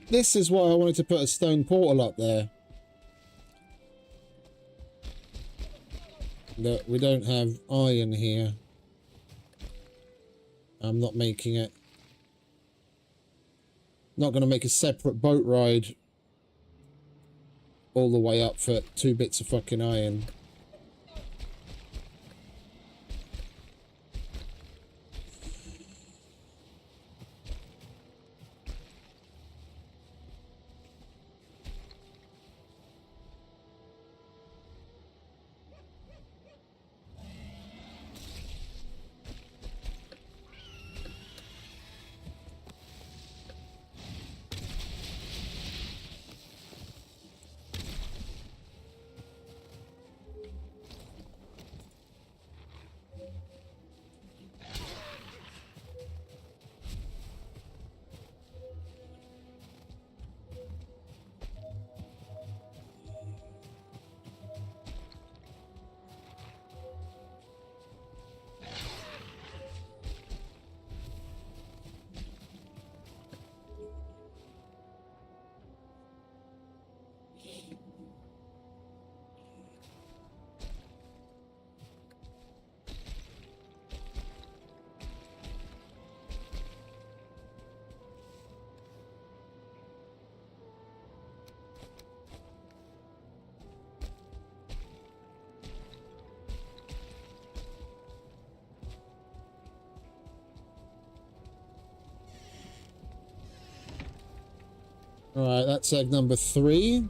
This is why I wanted to put a stone portal up there. Look, we don't have iron here. I'm not making it. Not going to make a separate boat ride all the way up for 2 bits of fucking iron. Alright, that's egg number 3.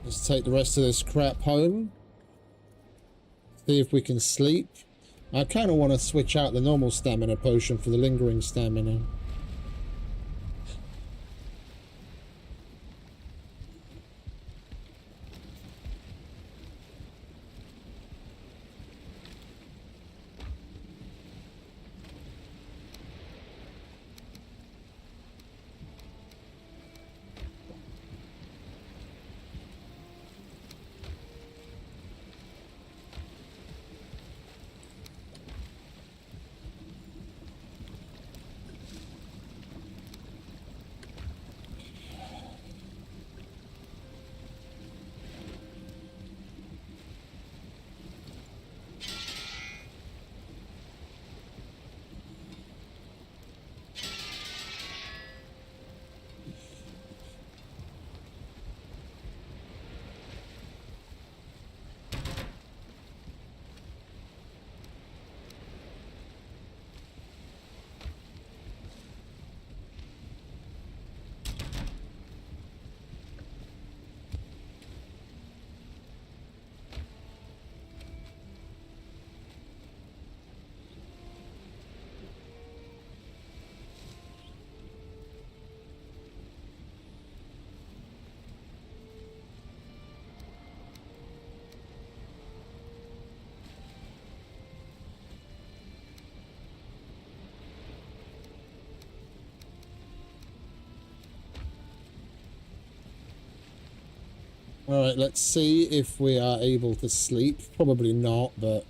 Let's take the rest of this crap home. See if we can sleep. I kind of want to switch out the normal stamina potion for the lingering stamina. Alright, let's see if we are able to sleep. Probably not, but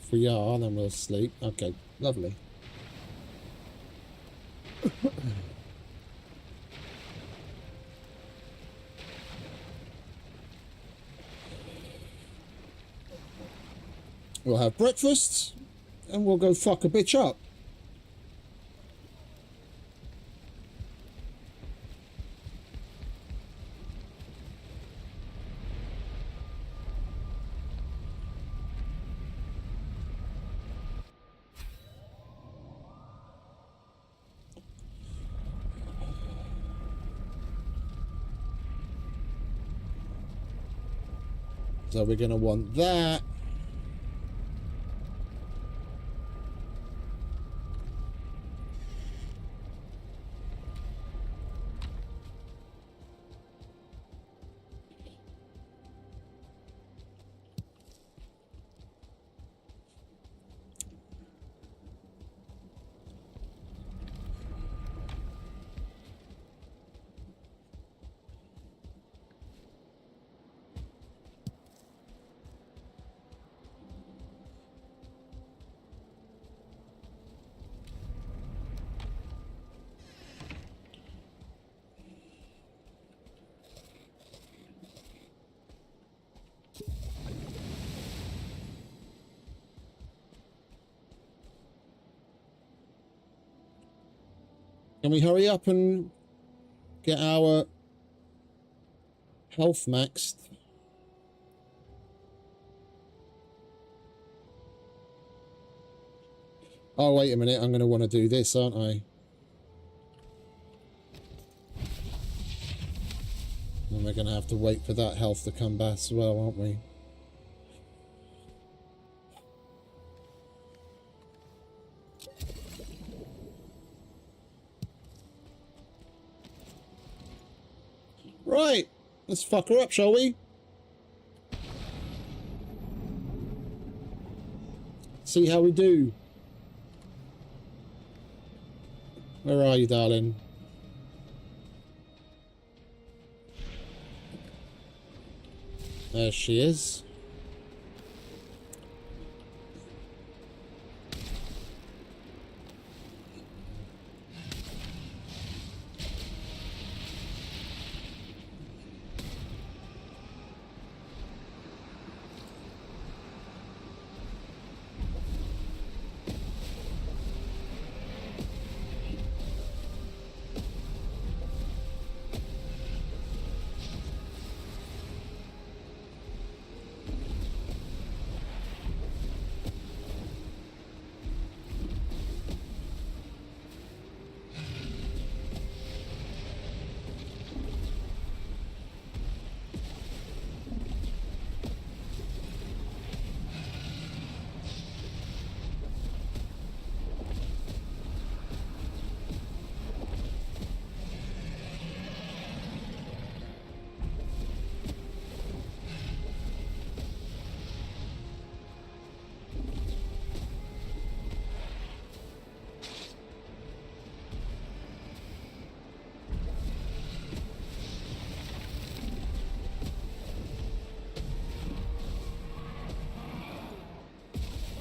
if we are, then we'll sleep. Okay, lovely. We'll have breakfast, and we'll go fuck a bitch up. So we're going to want that. Can we hurry up and get our health maxed? Oh, wait a minute. I'm going to want to do this, aren't I? And we're going to have to wait for that health to come back as well, aren't we? Right. Let's fuck her up, shall we? See how we do. Where are you, darling? There she is.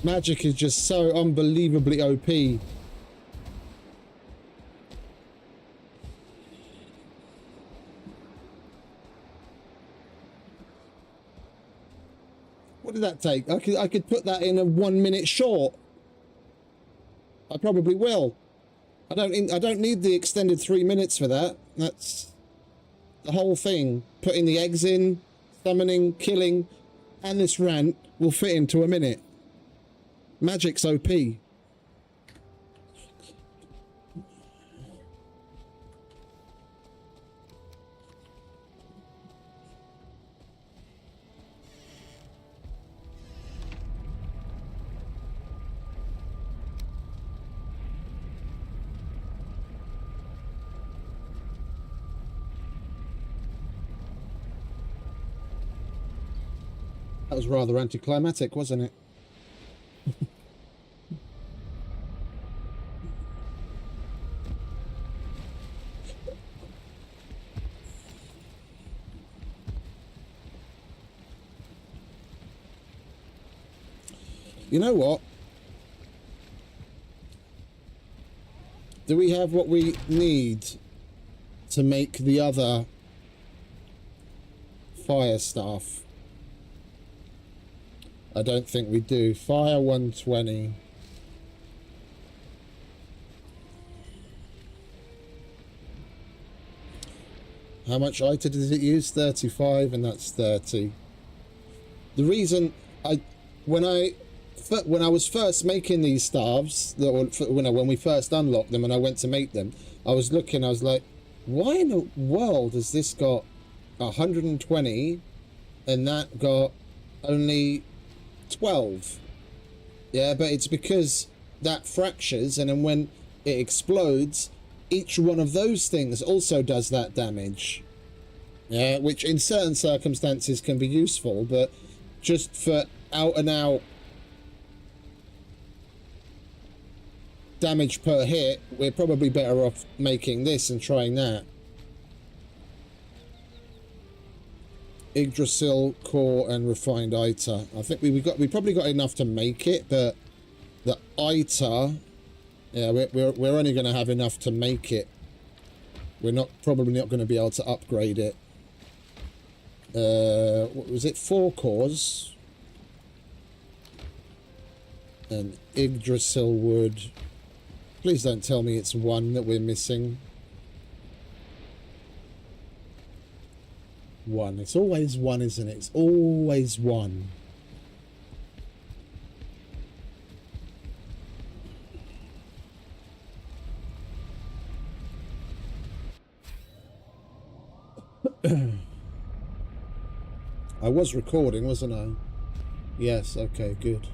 Magic is just so unbelievably OP. What did that take? I could put that in a 1 minute short. I probably will. I don't need the extended 3 minutes for that. That's the whole thing. Putting the eggs in, summoning, killing, and this rant will fit into a minute. Magic's OP. That was rather anticlimactic, wasn't it? You know what? Do we have what we need to make the other fire staff? I don't think we do. Fire 120. How much ITA does it use? 35, and that's 30. The reason when I was first making these staves, when we first unlocked them and I went to make them, I was looking, I was like, why in the world has this got 120 and that got only 12? Yeah, but it's because that fractures, and then when it explodes, each one of those things also does that damage. Yeah, which in certain circumstances can be useful, but just for out and out damage per hit, we're probably better off making this and trying that. Yggdrasil, core, and refined ITA. I think we probably got enough to make it, but the ITA, yeah, we're only going to have enough to make it. We're probably not going to be able to upgrade it. What was it? 4 cores and Yggdrasil wood. Please don't tell me it's 1 that we're missing. 1. It's always 1, isn't it? It's always 1. I was recording, wasn't I? Yes, okay, good.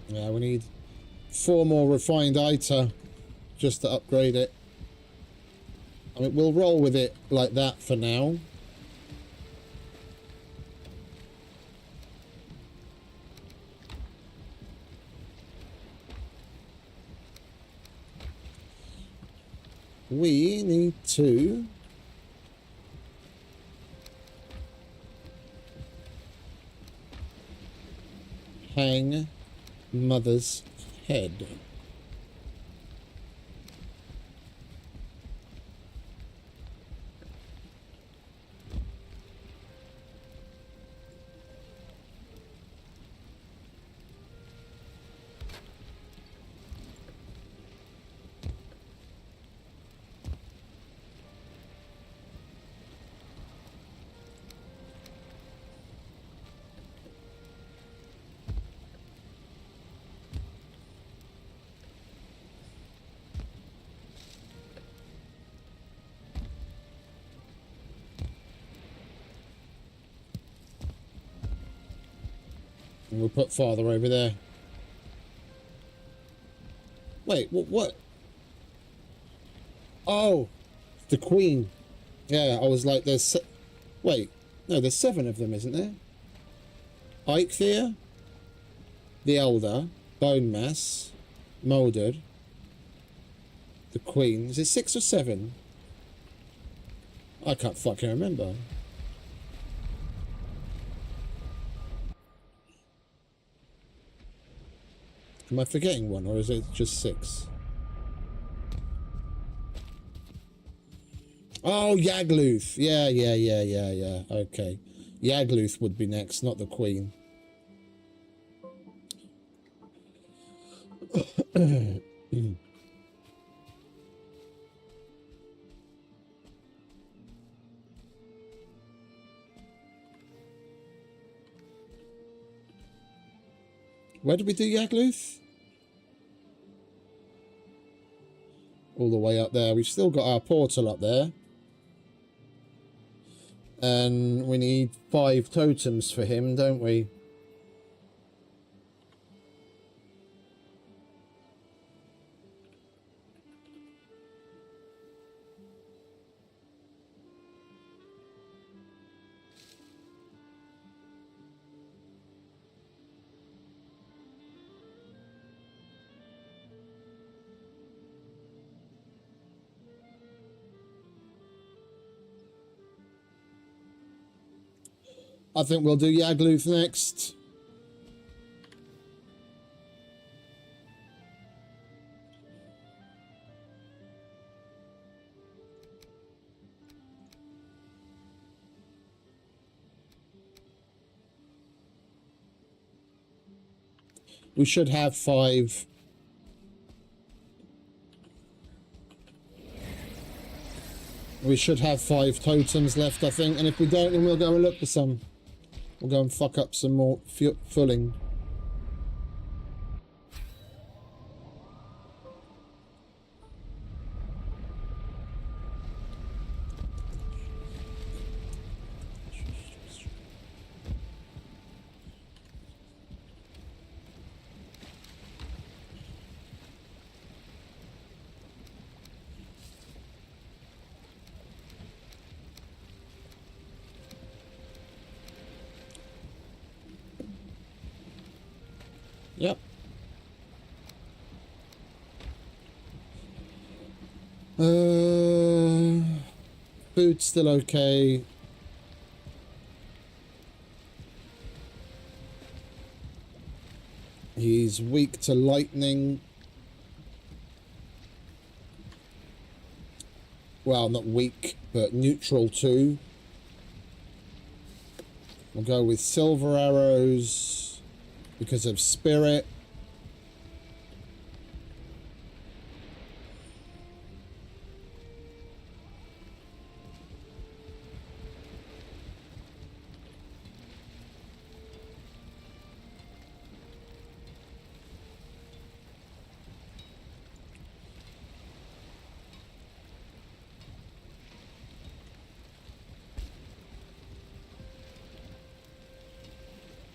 Yeah, we need 4 more refined ITA just to upgrade it. I mean, we'll roll with it like that for now. We need to hang Mother's head. And we'll put father over there. Wait, what? Oh, the queen. Yeah, I was like, wait, no, there's 7 of them, isn't there? Eichthea, the Elder, Bone Mass, Molded, the Queen. Is it 6 or 7? I can't fucking remember. Am I forgetting one, or is it just 6? Oh, Yagluth. Yeah. Okay. Yagluth would be next, not the Queen. Where did we do Yagluth? All the way up there. We've still got our portal up there. And we need 5 totems for him, don't we? I think we'll do Yagluth next. We should have 5. We should have 5 totems left, I think. And if we don't, then we'll go and look for some. We'll go and fuck up some more fulling. Yep. Food's still okay. He's weak to lightning. Well, not weak, but neutral too. We'll go with silver arrows because of spirit.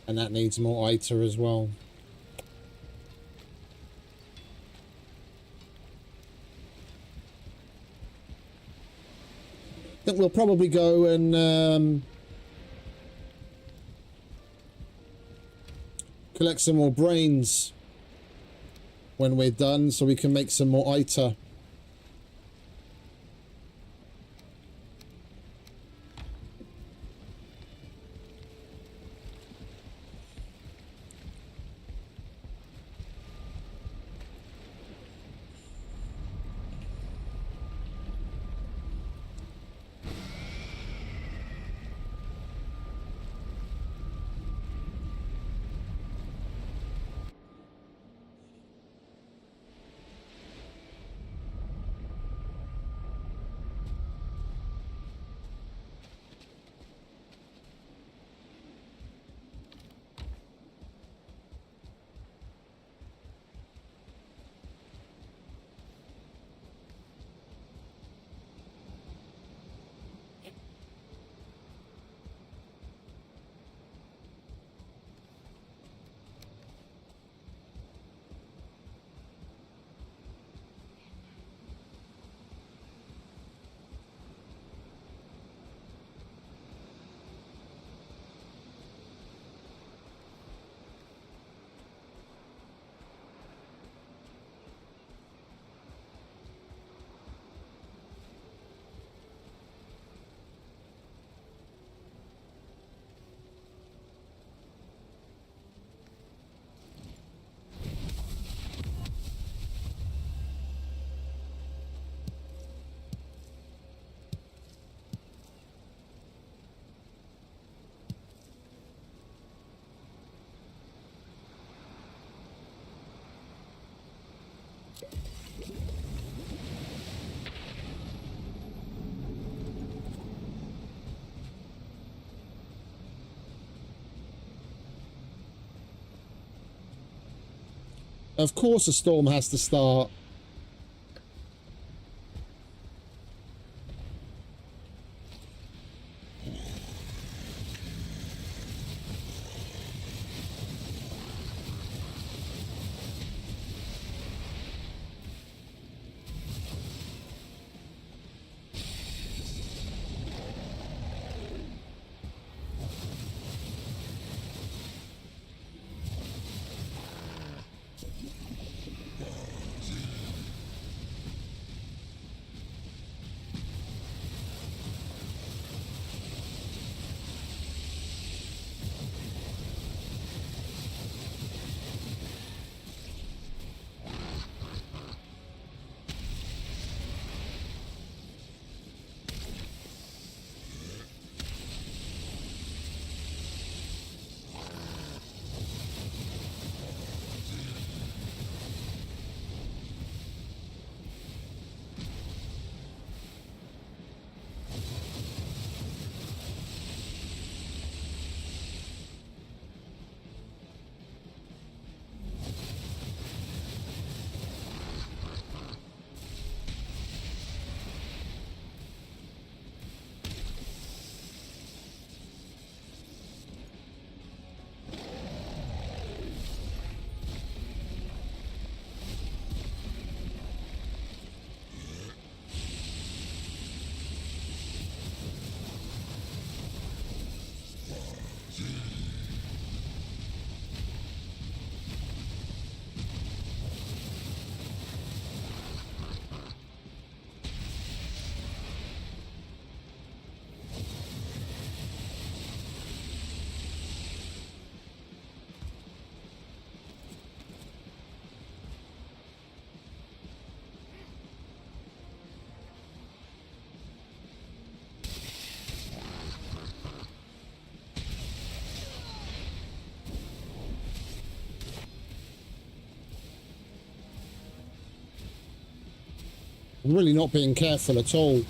And that needs more ITA as well. I think we'll probably go and collect some more brains when we're done, so we can make some more ITA. Of course a storm has to start. I'm really not being careful at all.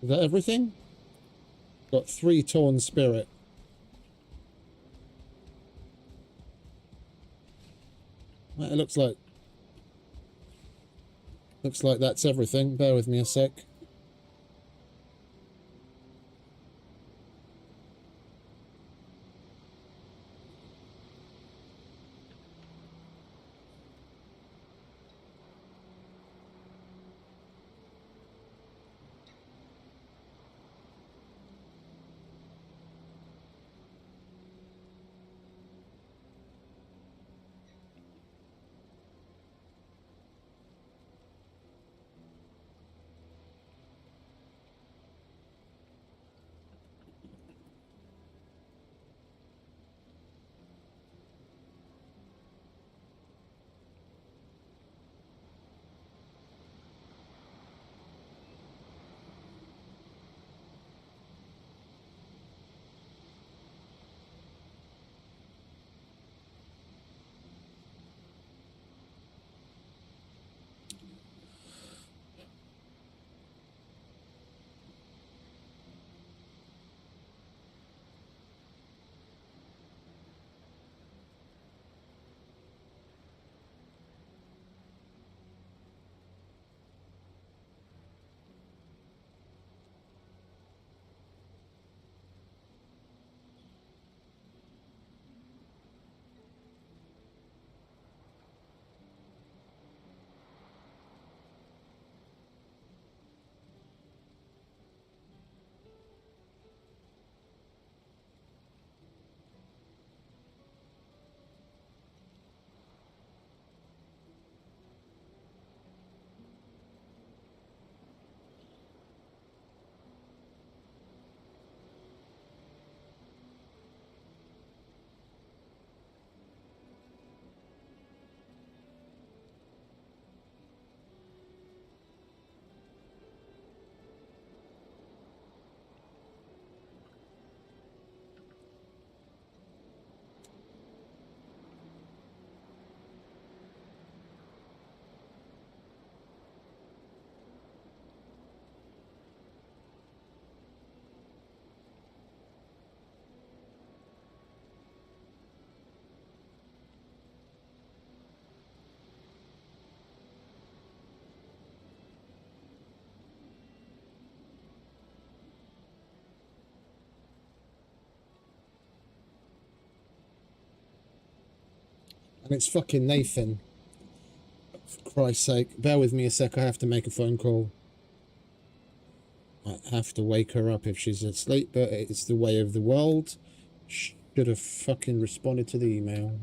Is that everything? Got 3 torn spirit. Well, it looks like that's everything. Bear with me a sec. And it's fucking Nathan. For Christ's sake. Bear with me a sec, I have to make a phone call. I have to wake her up if she's asleep, but it's the way of the world. Should have fucking responded to the email.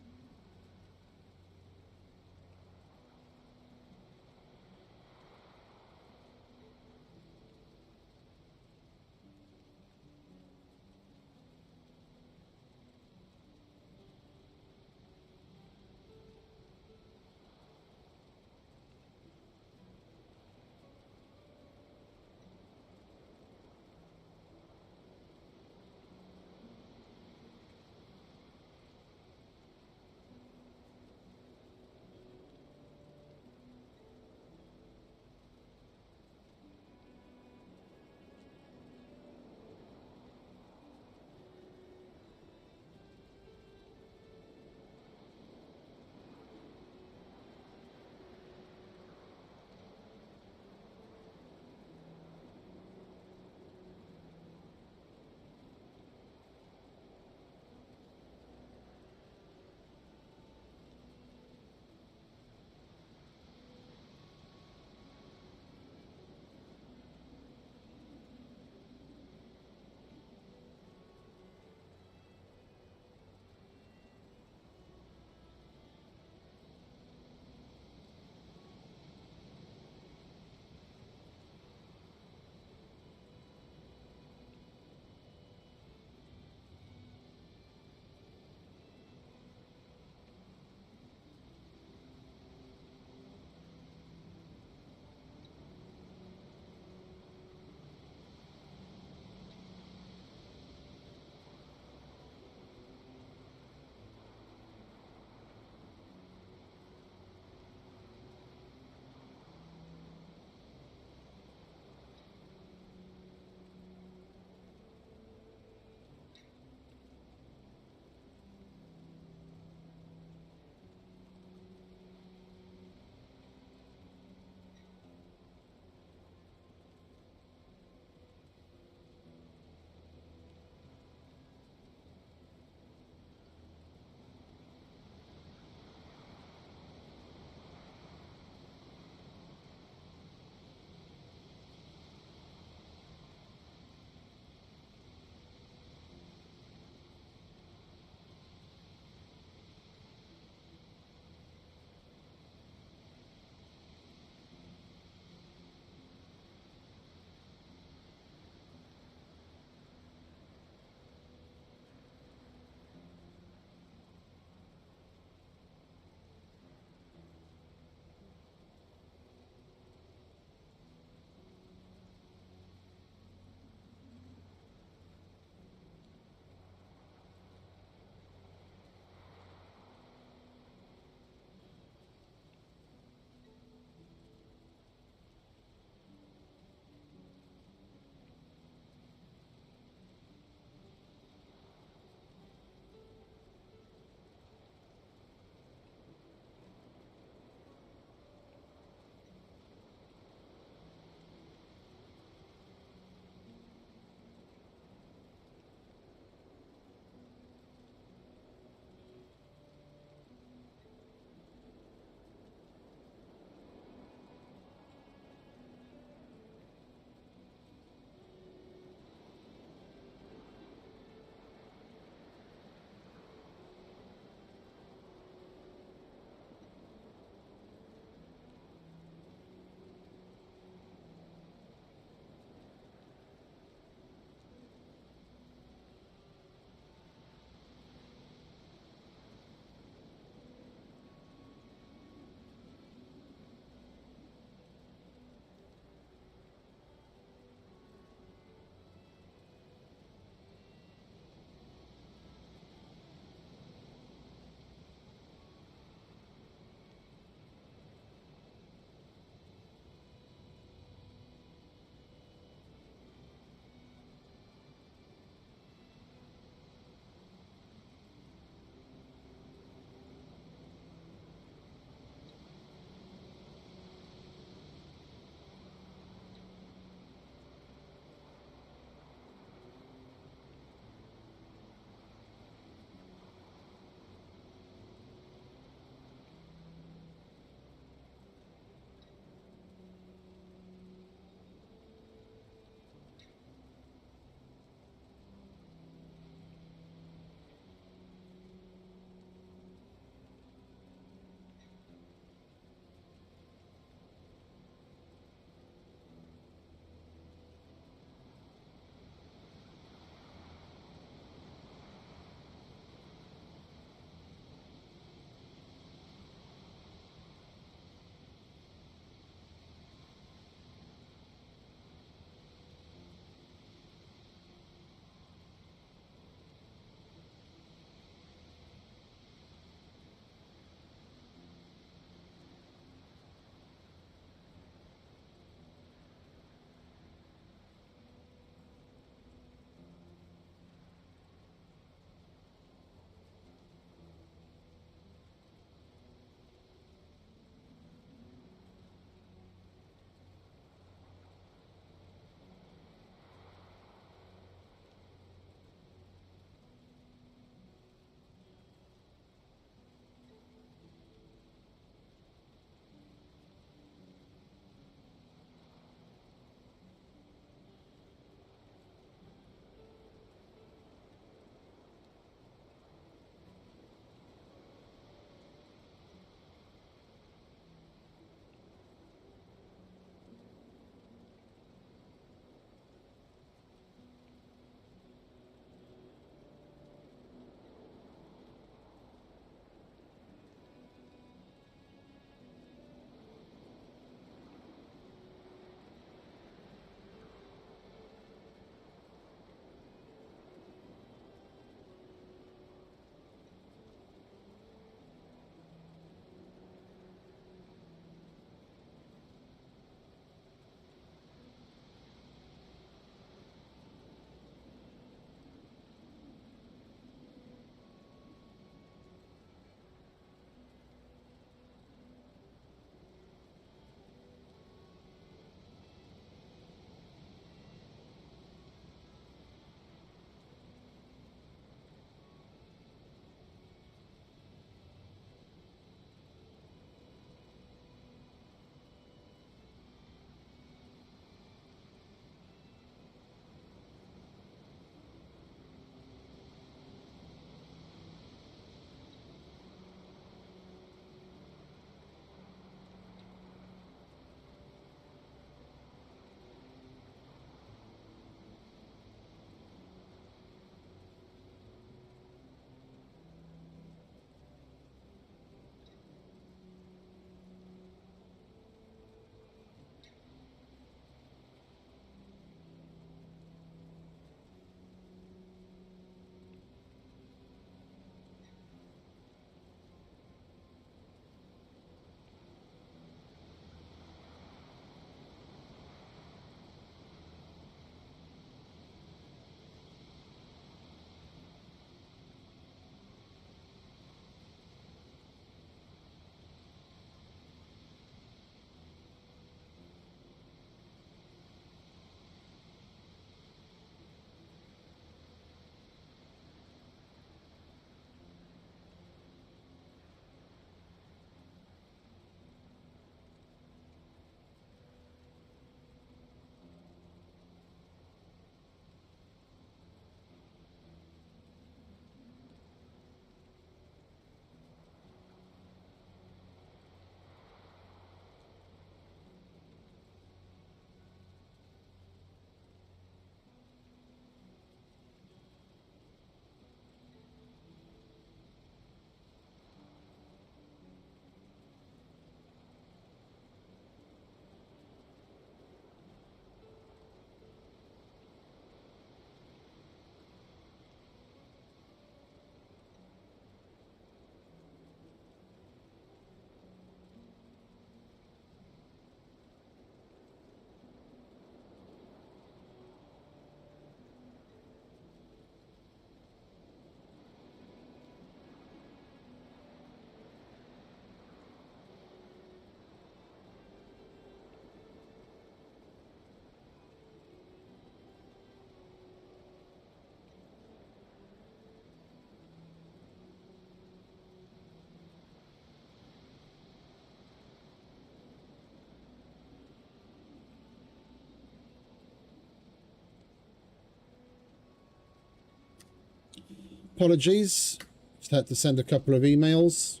Apologies. Just had to send a couple of emails.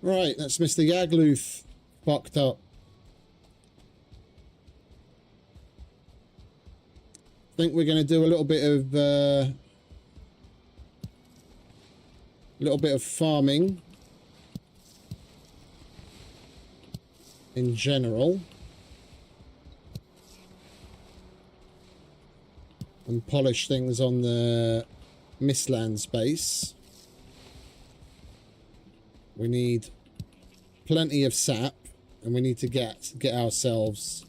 Right, that's Mr. Yagluth fucked up. I think we're going to do a little bit of farming in general, and polish things on the Mistlands base. We need plenty of sap, and we need to get ourselves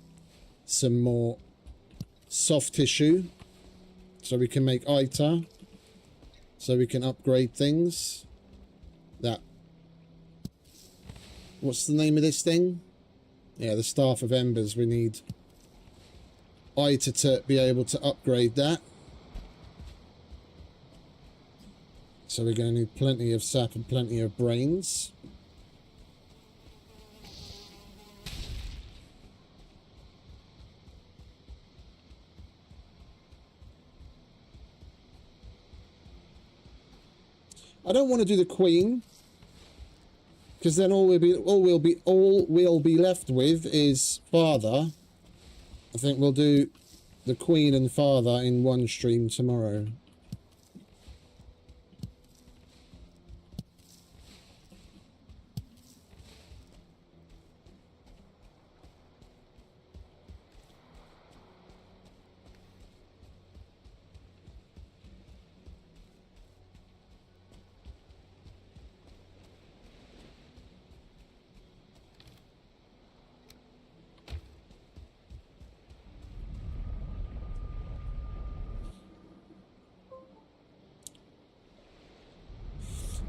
some more soft tissue so we can make ITAR, so we can upgrade things. That, what's the name of this thing? Yeah, the Staff of Embers. We need ITAR to be able to upgrade that. So we're going to need plenty of sap and plenty of brains. I don't want to do the Queen, because then all we'll be left with is Father. I think we'll do the Queen and Father in one stream tomorrow.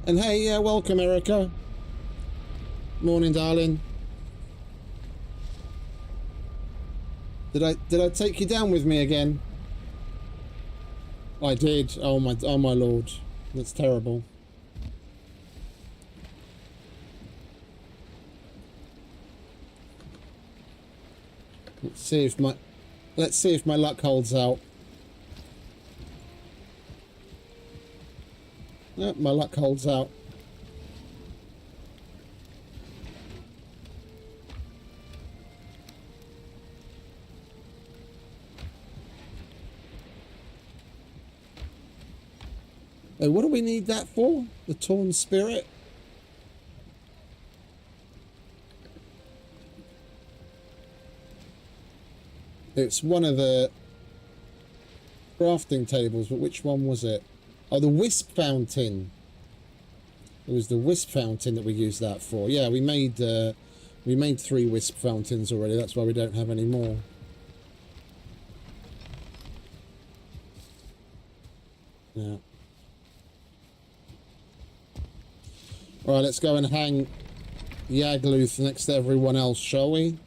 And hey, yeah, welcome, Erica. Morning, darling. Did I take you down with me again? I did. Oh my lord, that's terrible. Let's see if my luck holds out. Yep, my luck holds out. Oh, what do we need that for? The Torn Spirit? It's one of the crafting tables, but which one was it? Oh, the Wisp Fountain. It was the Wisp Fountain that we used that for. Yeah, we made 3 Wisp Fountains already. That's why we don't have any more. Yeah. All right, let's go and hang Yagluth next to everyone else, shall we?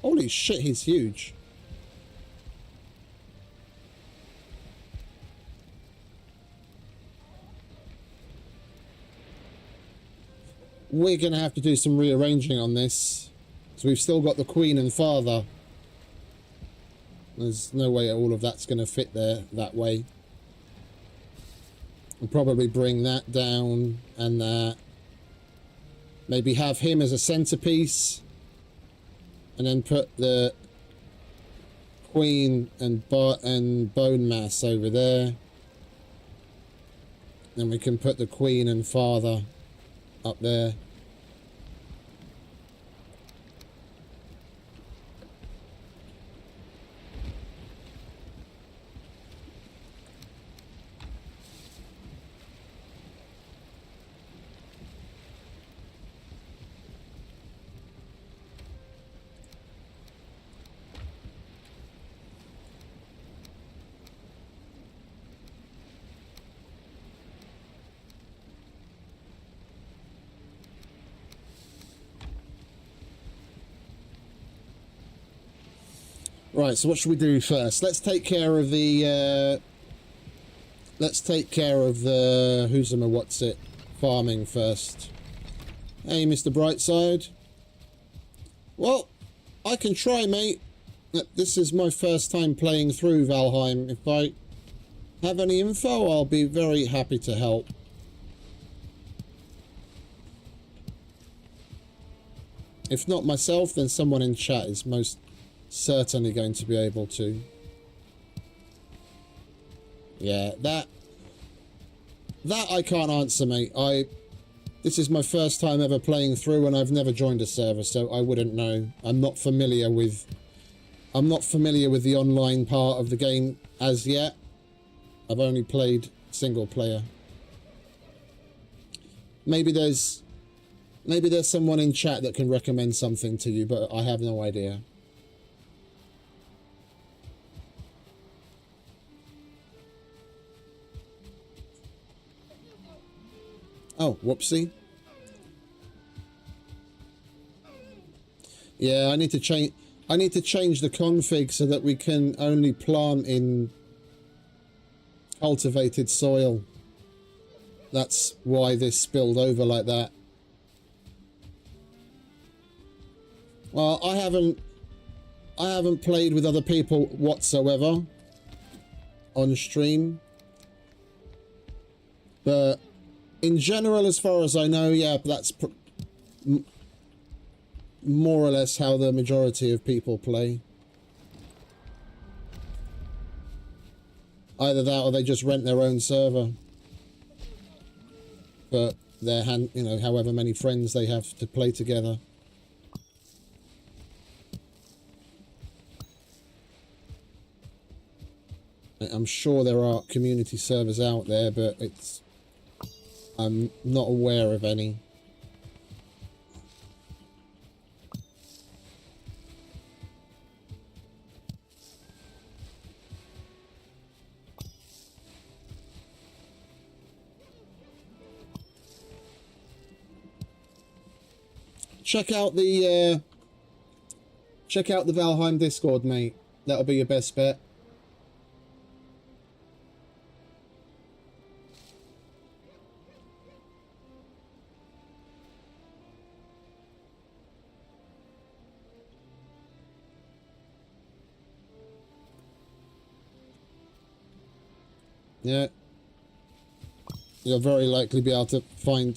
Holy shit, he's huge. We're going to have to do some rearranging on this. So we've still got the Queen and Father. There's no way all of that's going to fit there that way. We'll probably bring that down and that. Maybe have him as a centerpiece. And then put the Queen and Bone Mass over there. Then we can put the Queen and Father up there. Right, so what should we do first? Let's take care of the farming first. Hey, Mr. Brightside. Well, I can try, mate. This is my first time playing through Valheim. If I have any info, I'll be very happy to help. If not myself, then someone in chat is most certainly going to be able to. Yeah, that I can't answer, mate. This is my first time ever playing through, and I've never joined a server, so I wouldn't know. I'm not familiar with the online part of the game as yet. I've only played single player. Maybe there's someone in chat that can recommend something to you, but I have no idea. Oh, whoopsie. Yeah, I need to change the config so that we can only plant in cultivated soil. That's why this spilled over like that. Well, I haven't played with other people whatsoever on stream. But in general, as far as I know, yeah, that's more or less how the majority of people play. Either that or they just rent their own server. But their however many friends they have to play together. I'm sure there are community servers out there, but I'm not aware of any. Check out the Valheim Discord, mate. That'll be your best bet. Yeah, you'll very likely be able to find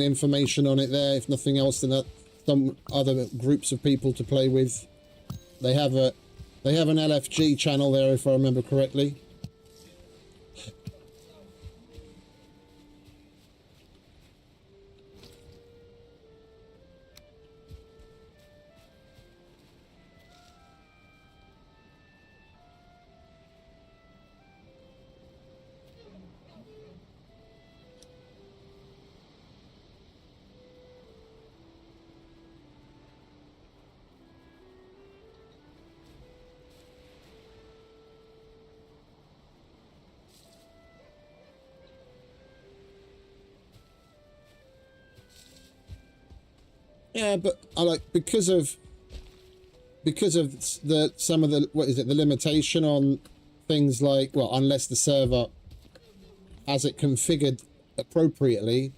information on it there. If nothing else, then some other groups of people to play with. They have an LFG channel there, if I remember correctly. Yeah, but I like because of some of the the limitation on things like, well, unless the server has it configured appropriately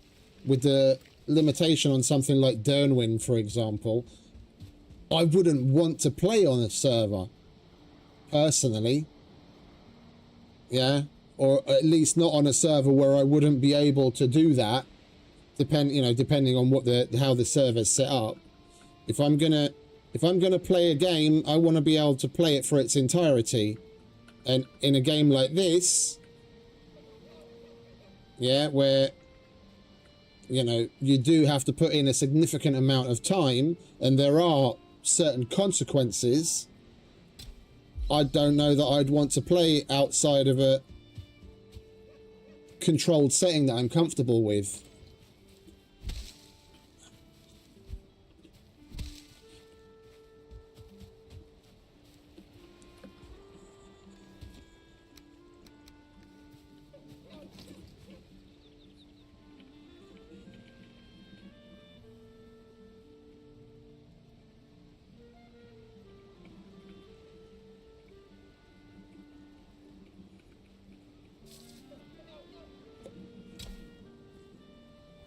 with the limitation on something like Dyrnwyn, for example, I wouldn't want to play on a server, personally. Yeah, or at least not on a server where I wouldn't be able to do that. Depending on what how the server's set up. If I'm gonna play a game, I want to be able to play it for its entirety. And in a game like this, yeah, where you do have to put in a significant amount of time, and there are certain consequences, I don't know that I'd want to play outside of a controlled setting that I'm comfortable with.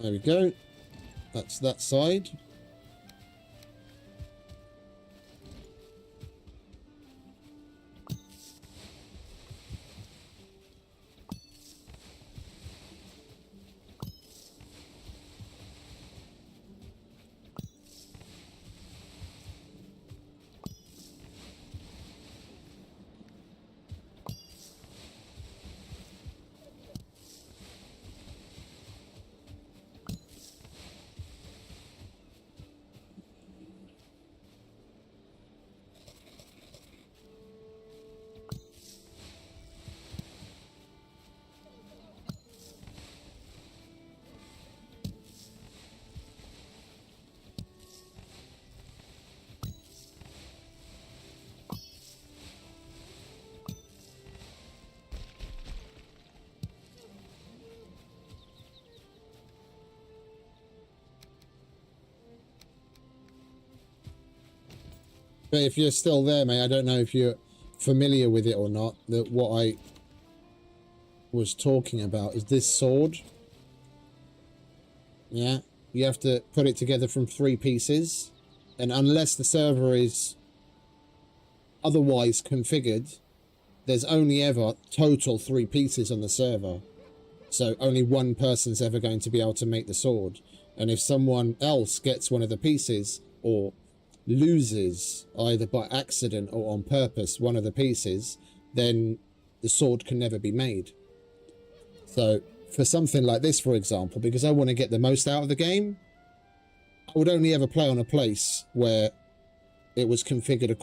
There we go. That's that side. But if you're still there, mate, I don't know if you're familiar with it or not, that what I was talking about is this sword. Yeah, you have to put it together from 3 pieces, and unless the server is otherwise configured, there's only ever total 3 pieces on the server. So only one person's ever going to be able to make the sword. And if someone else gets one of the pieces, or loses either by accident or on purpose one of the pieces, then the sword can never be made. So for something like this, for example, because I want to get the most out of the game, I would only ever play on a place where it was configured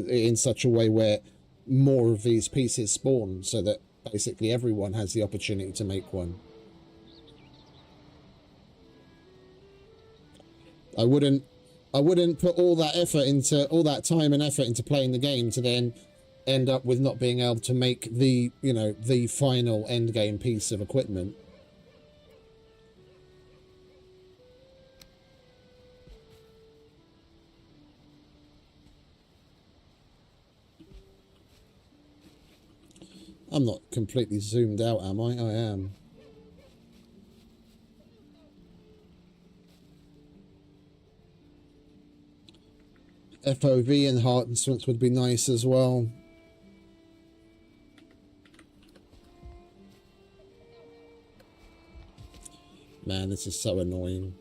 in such a way where more of these pieces spawn, so that basically everyone has the opportunity to make one. I wouldn't put all that time and effort into playing the game to then end up with not being able to make the final end game piece of equipment. I'm not completely zoomed out, am I? I am. FOV enhancements would be nice as well. Man, this is so annoying.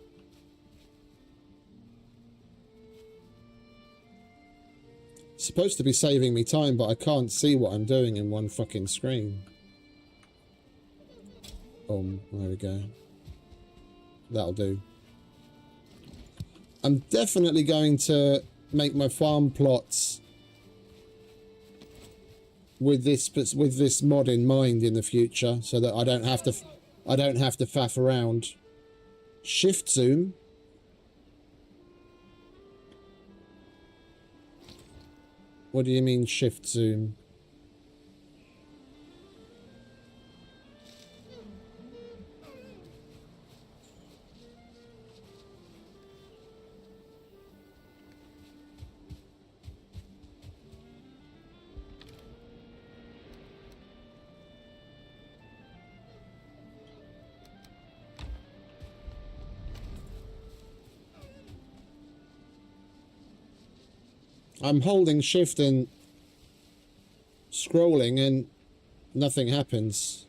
It's supposed to be saving me time, but I can't see what I'm doing in one fucking screen. There we go. That'll do. I'm definitely going to make my farm plots with this mod in mind in the future, so that I don't have to faff around. Shift zoom. What do you mean shift zoom? I'm holding shift and scrolling and nothing happens.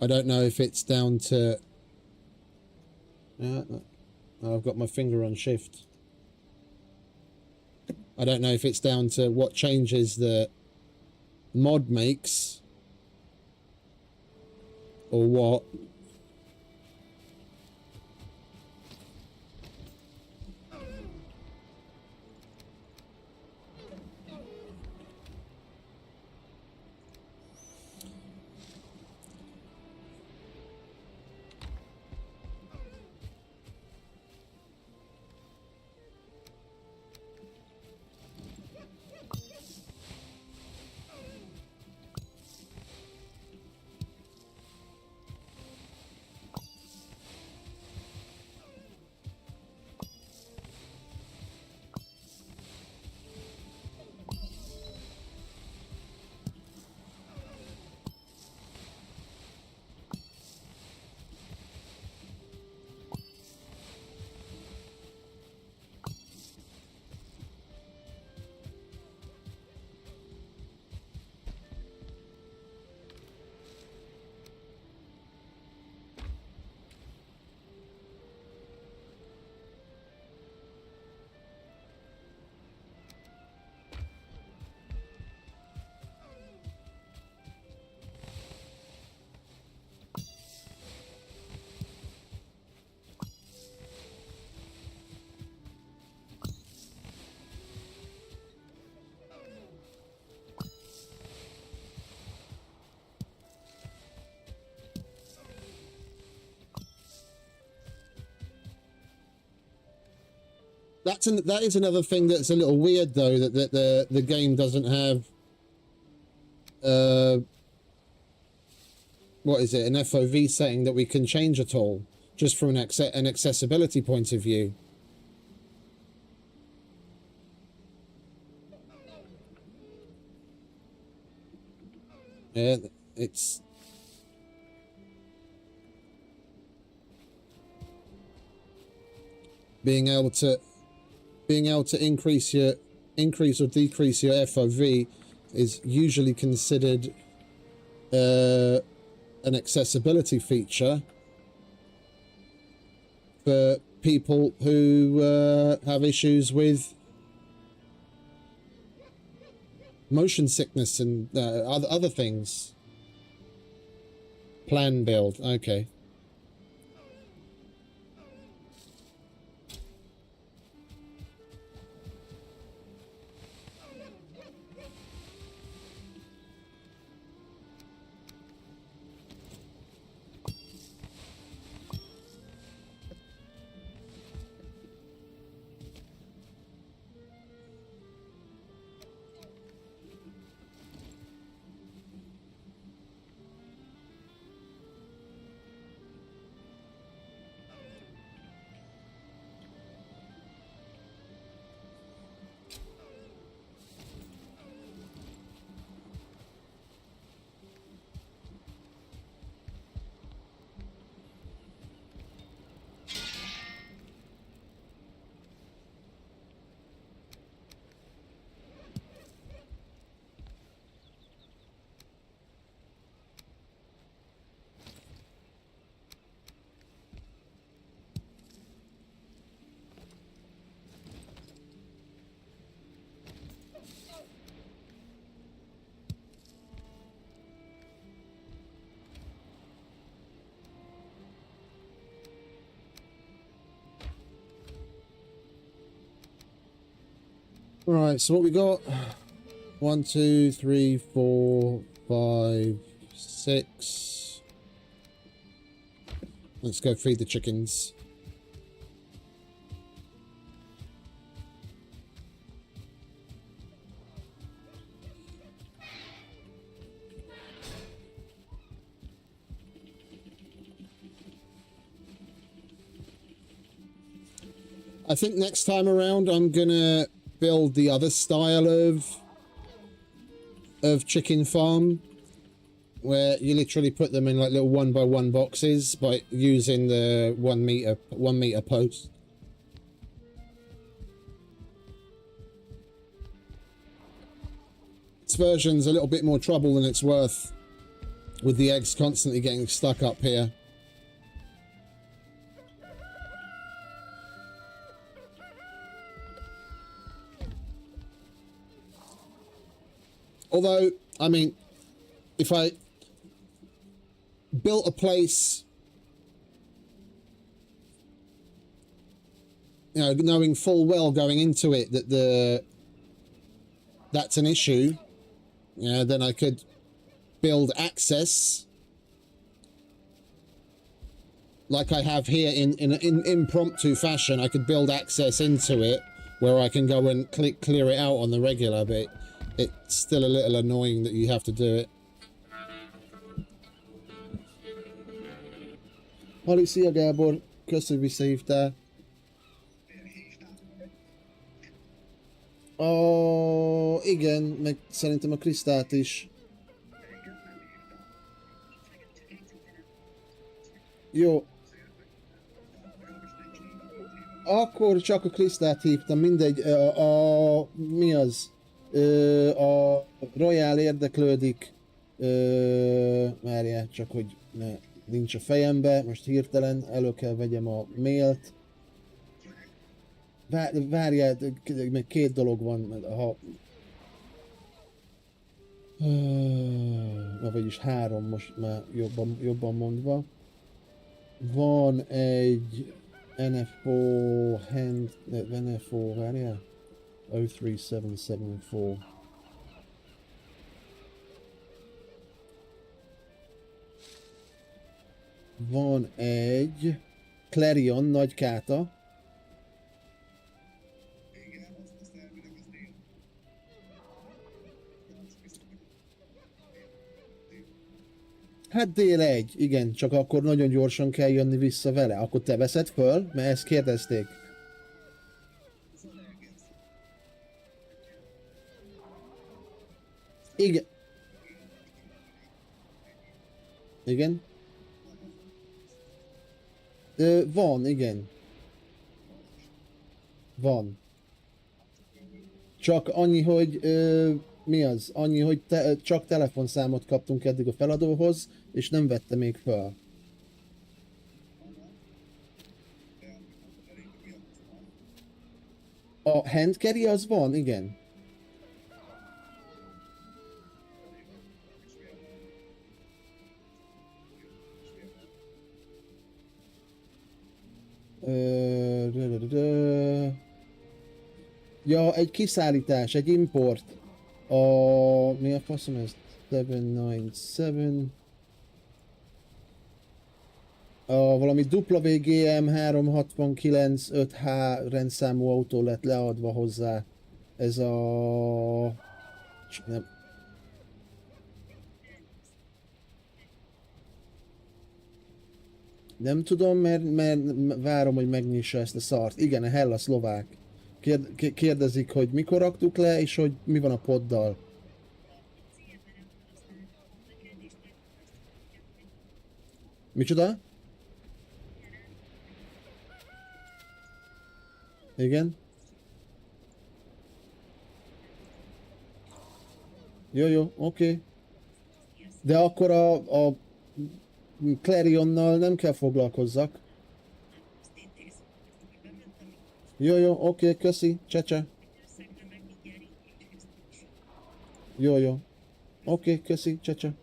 I don't know if it's down to... I've got my finger on shift. I don't know if it's down to what changes the mod makes or what. That is another thing that's a little weird, though, that the game doesn't have what is it, an FOV setting that we can change at all, just from an accessibility point of view. Yeah, it's... being able to increase or decrease your FOV is usually considered an accessibility feature for people who have issues with motion sickness and other things. Plan build, okay. Right, so what we got? 1, 2, 3, 4, 5, 6. Let's go feed the chickens. I think next time around I'm gonna build the other style of chicken farm, where you literally put them in like little 1x1 boxes by using the 1 meter post. This version's a little bit more trouble than it's worth, with the eggs constantly getting stuck up here. Although, I mean, if I built a place, you know, knowing full well going into it that that's an issue, you know, then I could build access like I have here in impromptu fashion. I could build access into it where I can go and clear it out on the regular, but it's still a little annoying that you have to do it. Halli, szia Gábor! Köszönöm, visszahívtál. Igen, meg szerintem a Krisztát is. Jó. Akkor csak a Krisztát hívtam, mindegy. Mi az? A Royal érdeklődik. Várjál, csak hogy nincs a fejembe, most hirtelen elő kell vegyem a mailt. Várjál, meg 2 dolog van, ha... vagyis 3 most már jobban mondva. Van egy NFO, várjál? 03774. Van egy Clarion nagy káta. Hát dél 1, igen, csak akkor nagyon gyorsan kell jönni vissza vele. Akkor te veszed föl? Mert ezt kérdezték. Igen. Igen. Van, igen. Van. Csak annyi, hogy... mi az? Annyi, hogy csak telefonszámot kaptunk eddig a feladóhoz, és nem vette még fel. A handcarry az van, igen. Ja, egy kiszállítás, egy import. Mi a faszom ez? 797. Valami WGM 369 5H rendszámú autó lett leadva hozzá. Ez a... Nem tudom, mert várom, hogy megnyissa ezt a szart. Igen, a Hella szlovák. Kérdezik, hogy mikor raktuk le, és hogy mi van a poddal. Micsoda? Igen? Jó, oké. De akkor a Clarionnal nem kell foglalkozzak. Jó, oké, köszi, csecse. Jó. Oké, köszi, csecse.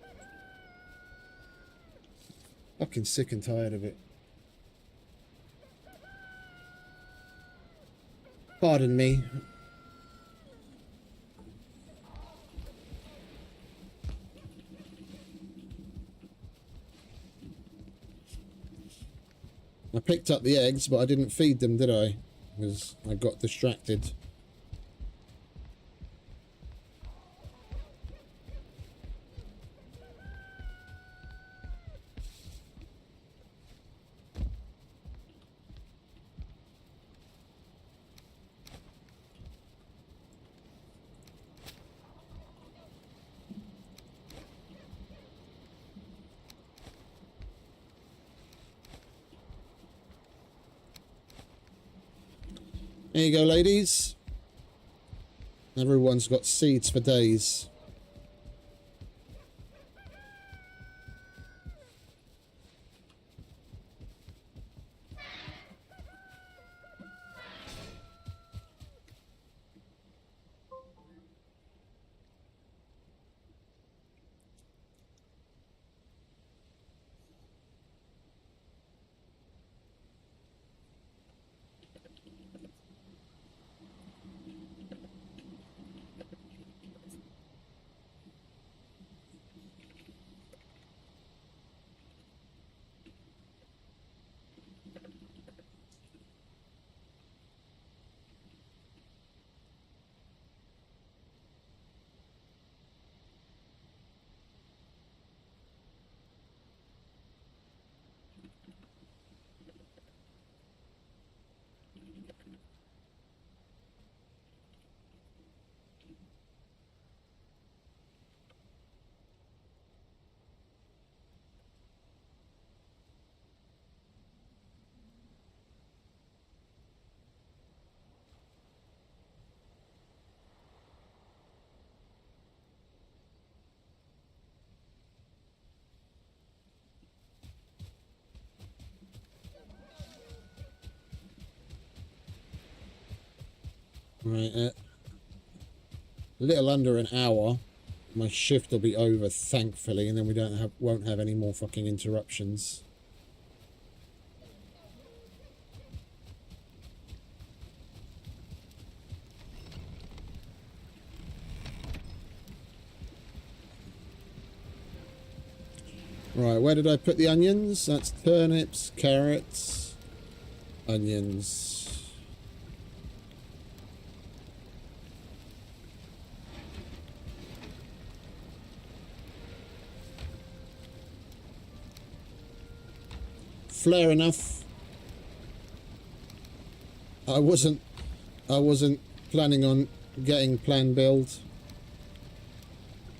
Fucking sick and tired of it. Pardon me. I picked up the eggs, but I didn't feed them, did I? Because I got distracted. There you go, ladies. Everyone's got seeds for days. Right, a little under an hour. My shift will be over, thankfully, and then we won't have any more fucking interruptions. Right, where did I put the onions? That's turnips, carrots, onions. Fair enough. I wasn't planning on getting plan build,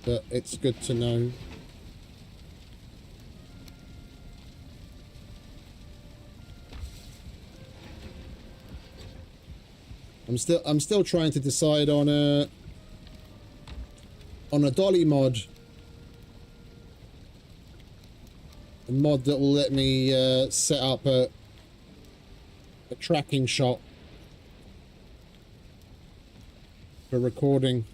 but it's good to know. I'm still trying to decide on a dolly mod. A mod that will let me set up a tracking shot for recording.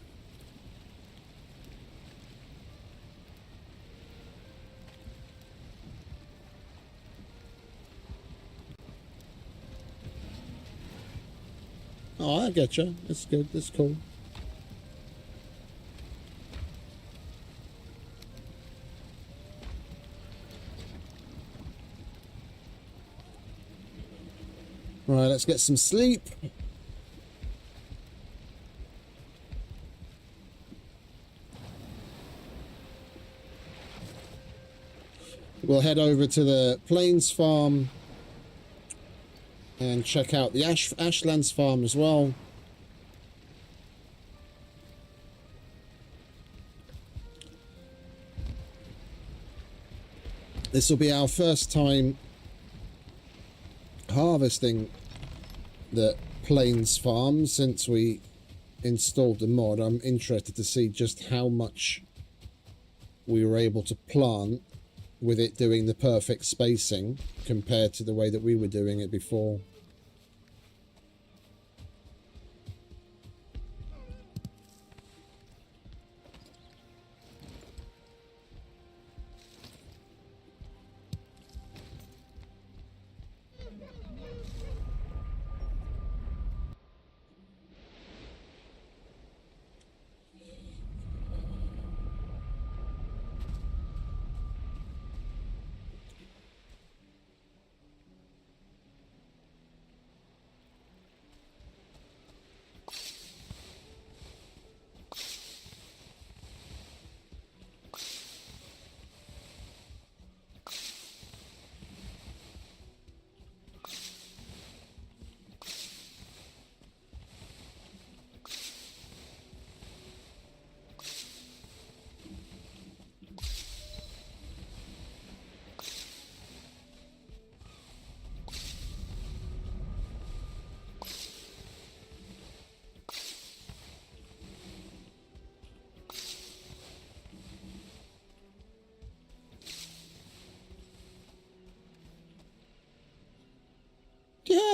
Oh, I get you. That's good. That's cool. Right, let's get some sleep. We'll head over to the Plains farm and check out the Ashlands farm as well. This will be our first time harvesting the Plains farm since we installed the mod. I'm interested to see just how much we were able to plant with it doing the perfect spacing compared to the way that we were doing it before.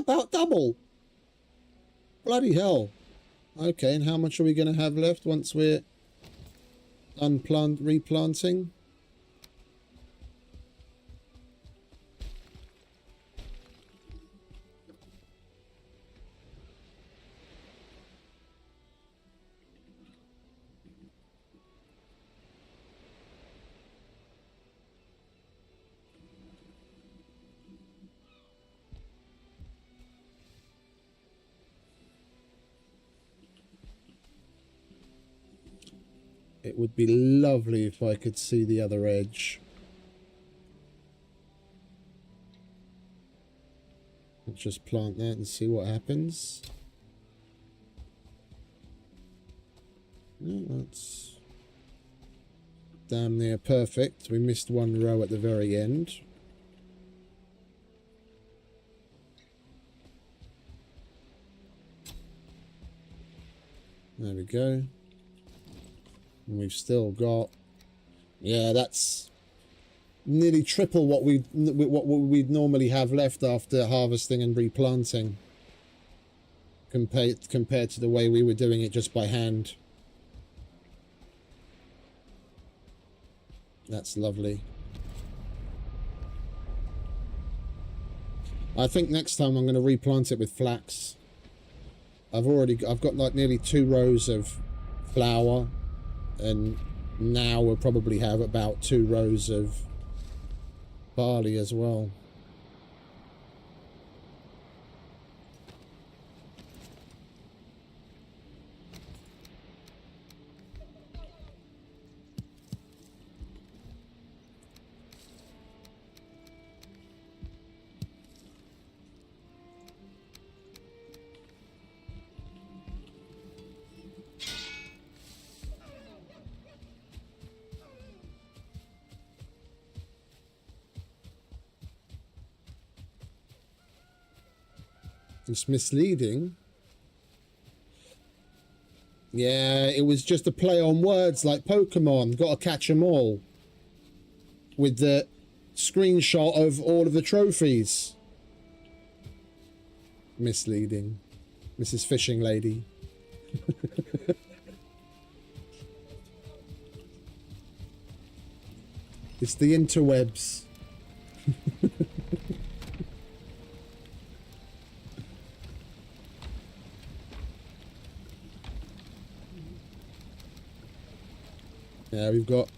about double. Bloody hell. Okay, and how much are we going to have left once we're replanting? It would be lovely if I could see the other edge. Let's just plant that and see what happens. No, that's damn near perfect. We missed one row at the very end. There we go. And we've still got, yeah, that's nearly triple what we'd normally have left after harvesting and replanting, compared to the way we were doing it just by hand. That's lovely. I think next time I'm going to replant it with flax. I've got like nearly 2 rows of flour. And now we'll probably have about 2 rows of barley as well. It's misleading. Yeah, it was just a play on words like Pokemon. Got to catch 'em all. With the screenshot of all of the trophies. Misleading. Mrs. Fishing Lady. It's the interwebs. Yeah, we've got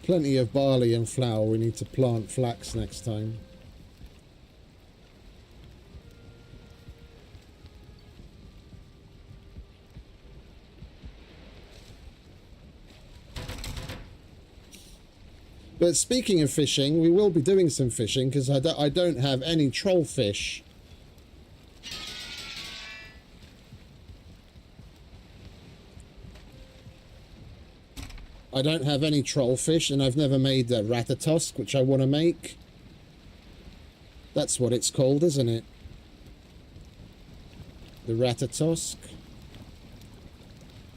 plenty of barley and flour. We need to plant flax next time. But speaking of fishing, we will be doing some fishing because I don't have any troll fish. I don't have any trollfish, and I've never made the ratatosk, which I want to make. That's what it's called, isn't it? The ratatosk.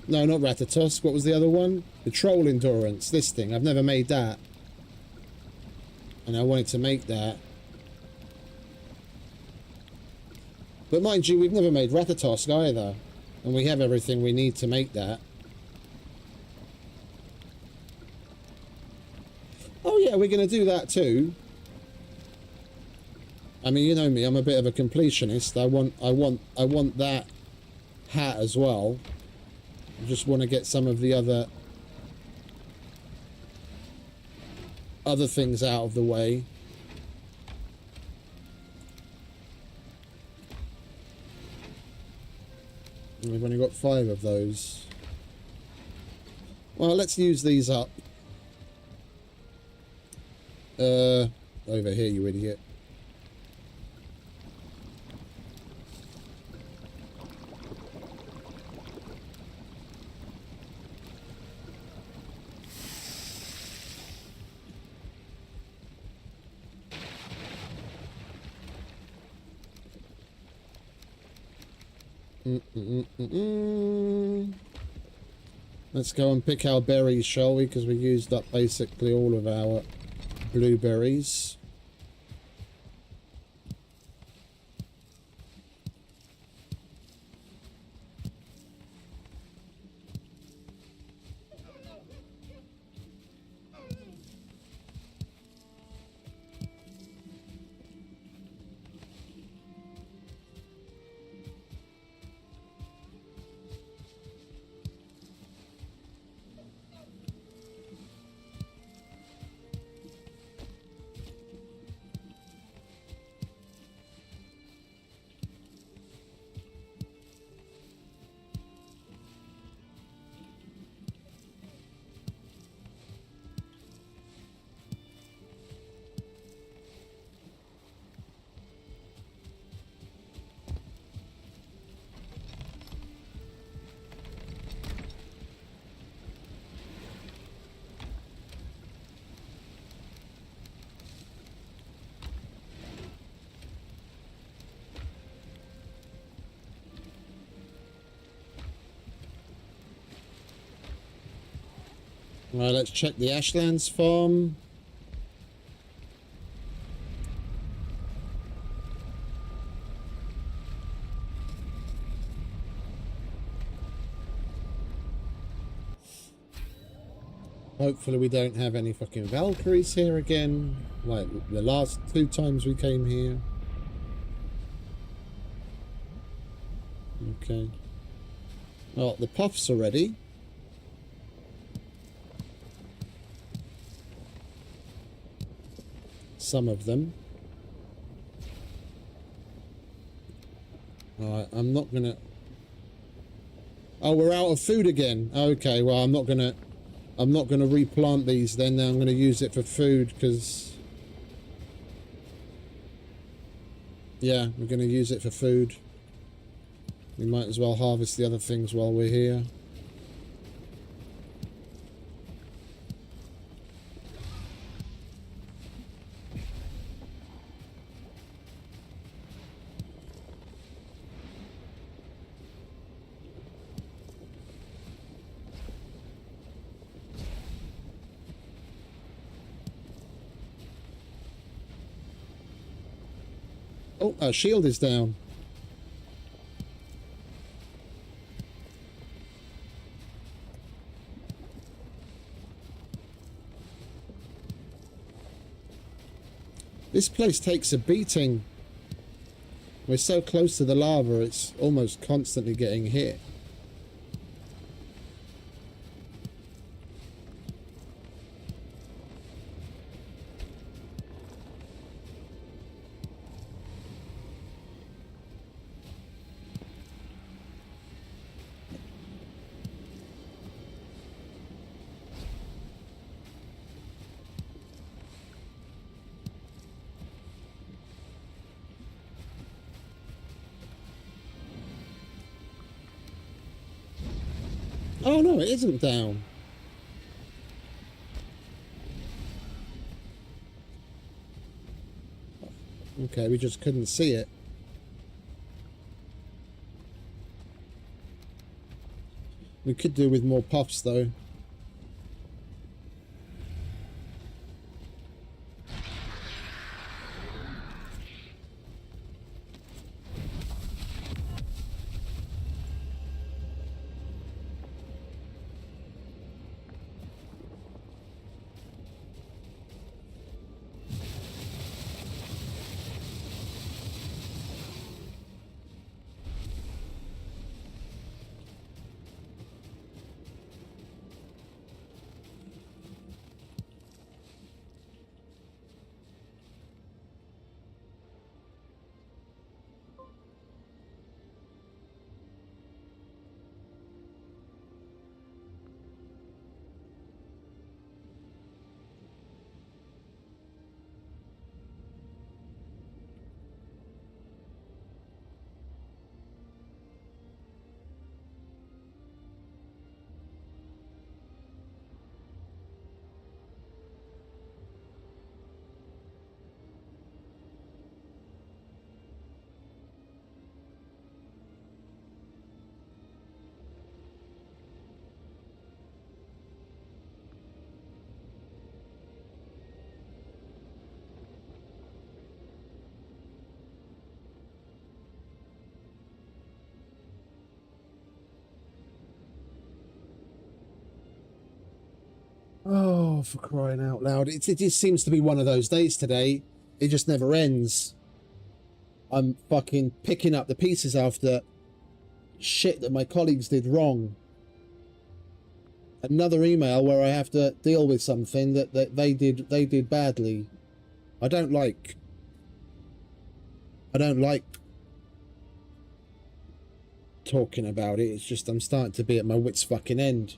No, not ratatosk. What was the other one? The troll endurance. This thing. I've never made that. And I wanted to make that. But mind you, we've never made ratatosk either. And we have everything we need to make that. Oh yeah, we're going to do that too. I mean, you know me, I'm a bit of a completionist. I want that hat as well. I just want to get some of the other things out of the way. And we've only got 5 of those. Well, let's use these up. Over here, you idiot. Let's go and pick our berries, shall we? Because we used up basically all of our blueberries. Right, let's check the Ashlands farm. Hopefully we don't have any fucking Valkyries here again, like the last 2 times we came here. Okay. Well, the puffs are ready. Some of them. Alright, I'm not gonna... Oh, we're out of food again. Okay, well, I'm not gonna replant these then. I'm gonna use it for food, because... Yeah, we're gonna use it for food. We might as well harvest the other things while we're here. Oh, our shield is down. This place takes a beating. We're so close to the lava, it's almost constantly getting hit. Oh no, it isn't down. Okay, we just couldn't see it. We could do with more puffs though. Oh, for crying out loud. It just seems to be one of those days today. It just never ends. I'm fucking picking up the pieces after shit that my colleagues did wrong. Another email where I have to deal with something that they did badly. I don't like talking about it. It's just I'm starting to be at my wit's fucking end.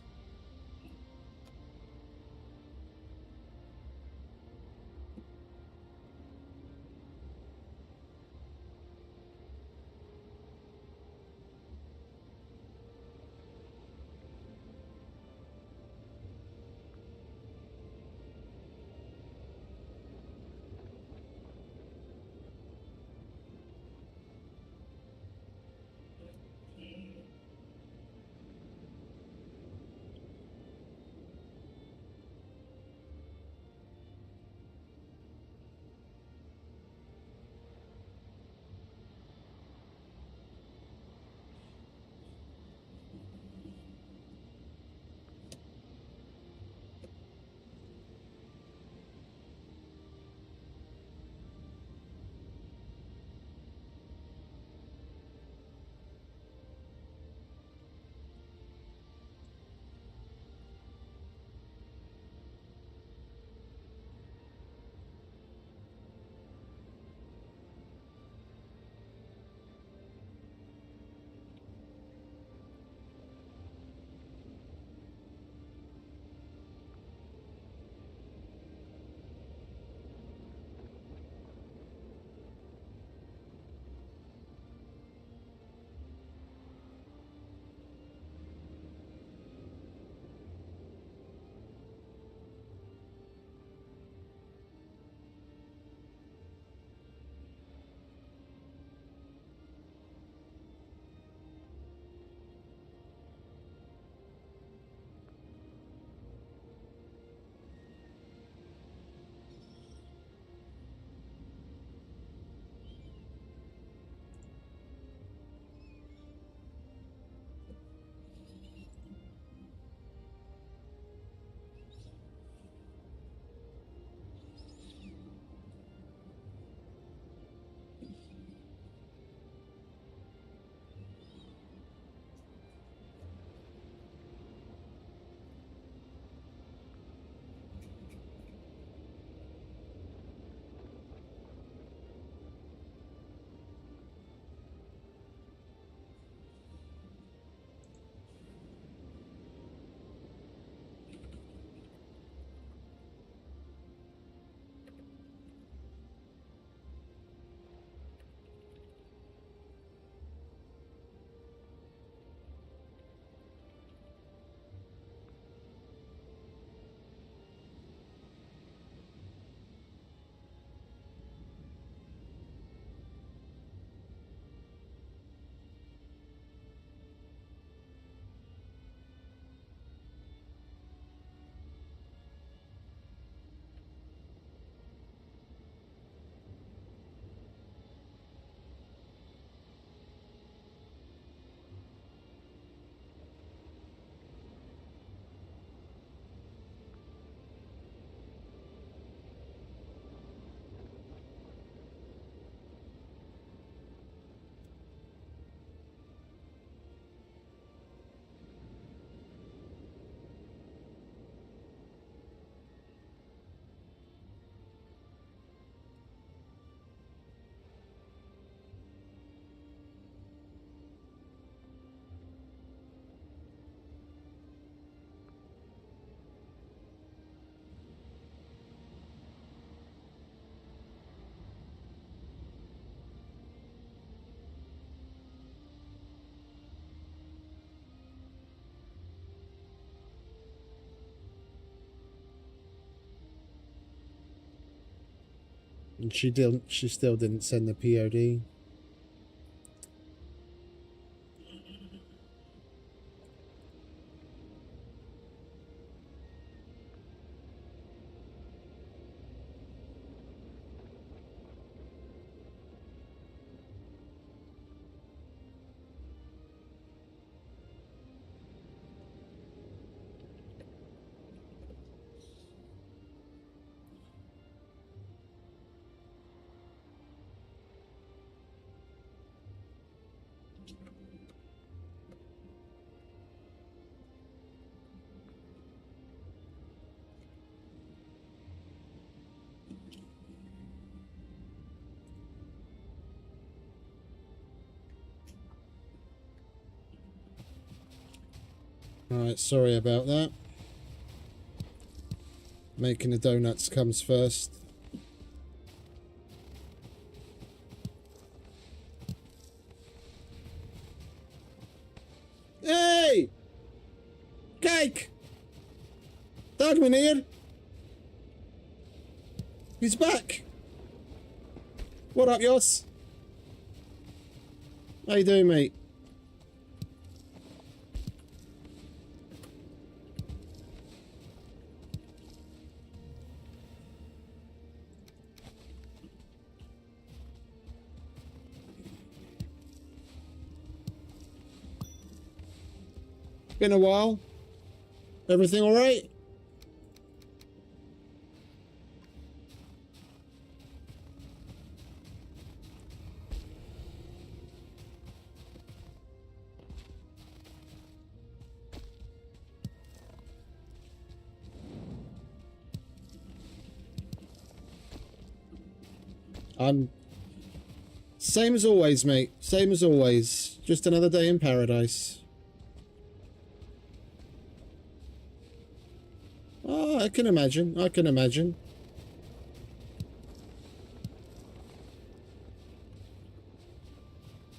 And she still didn't send the POD. Alright, sorry about that. Making the donuts comes first. Hey! Cake! Dyrnwyn here! He's back! What up, Yoss? How you doing, mate? Been a while. Everything all right? I'm same as always, mate. Same as always. Just another day in paradise. Oh, I can imagine. I can imagine.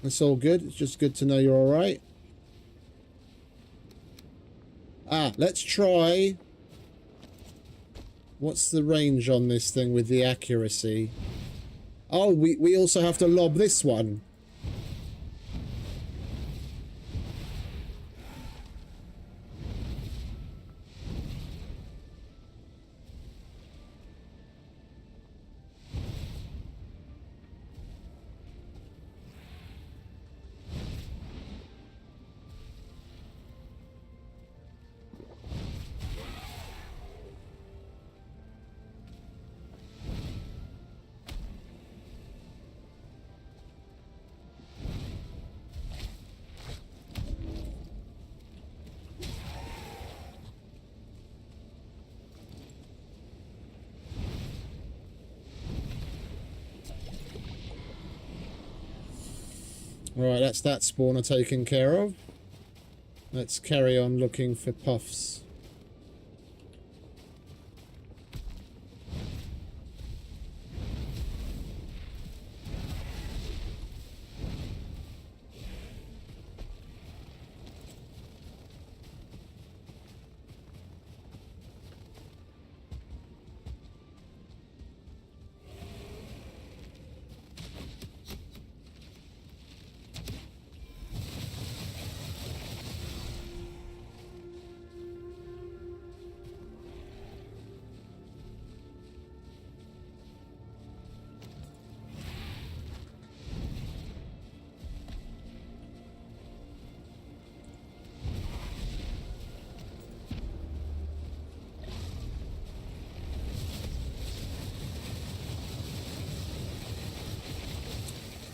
It's all good. It's just good to know you're all right. Ah, let's try. What's the range on this thing with the accuracy? Oh, we also have to lob this one. Right, that's that spawner taken care of. Let's carry on looking for puffs.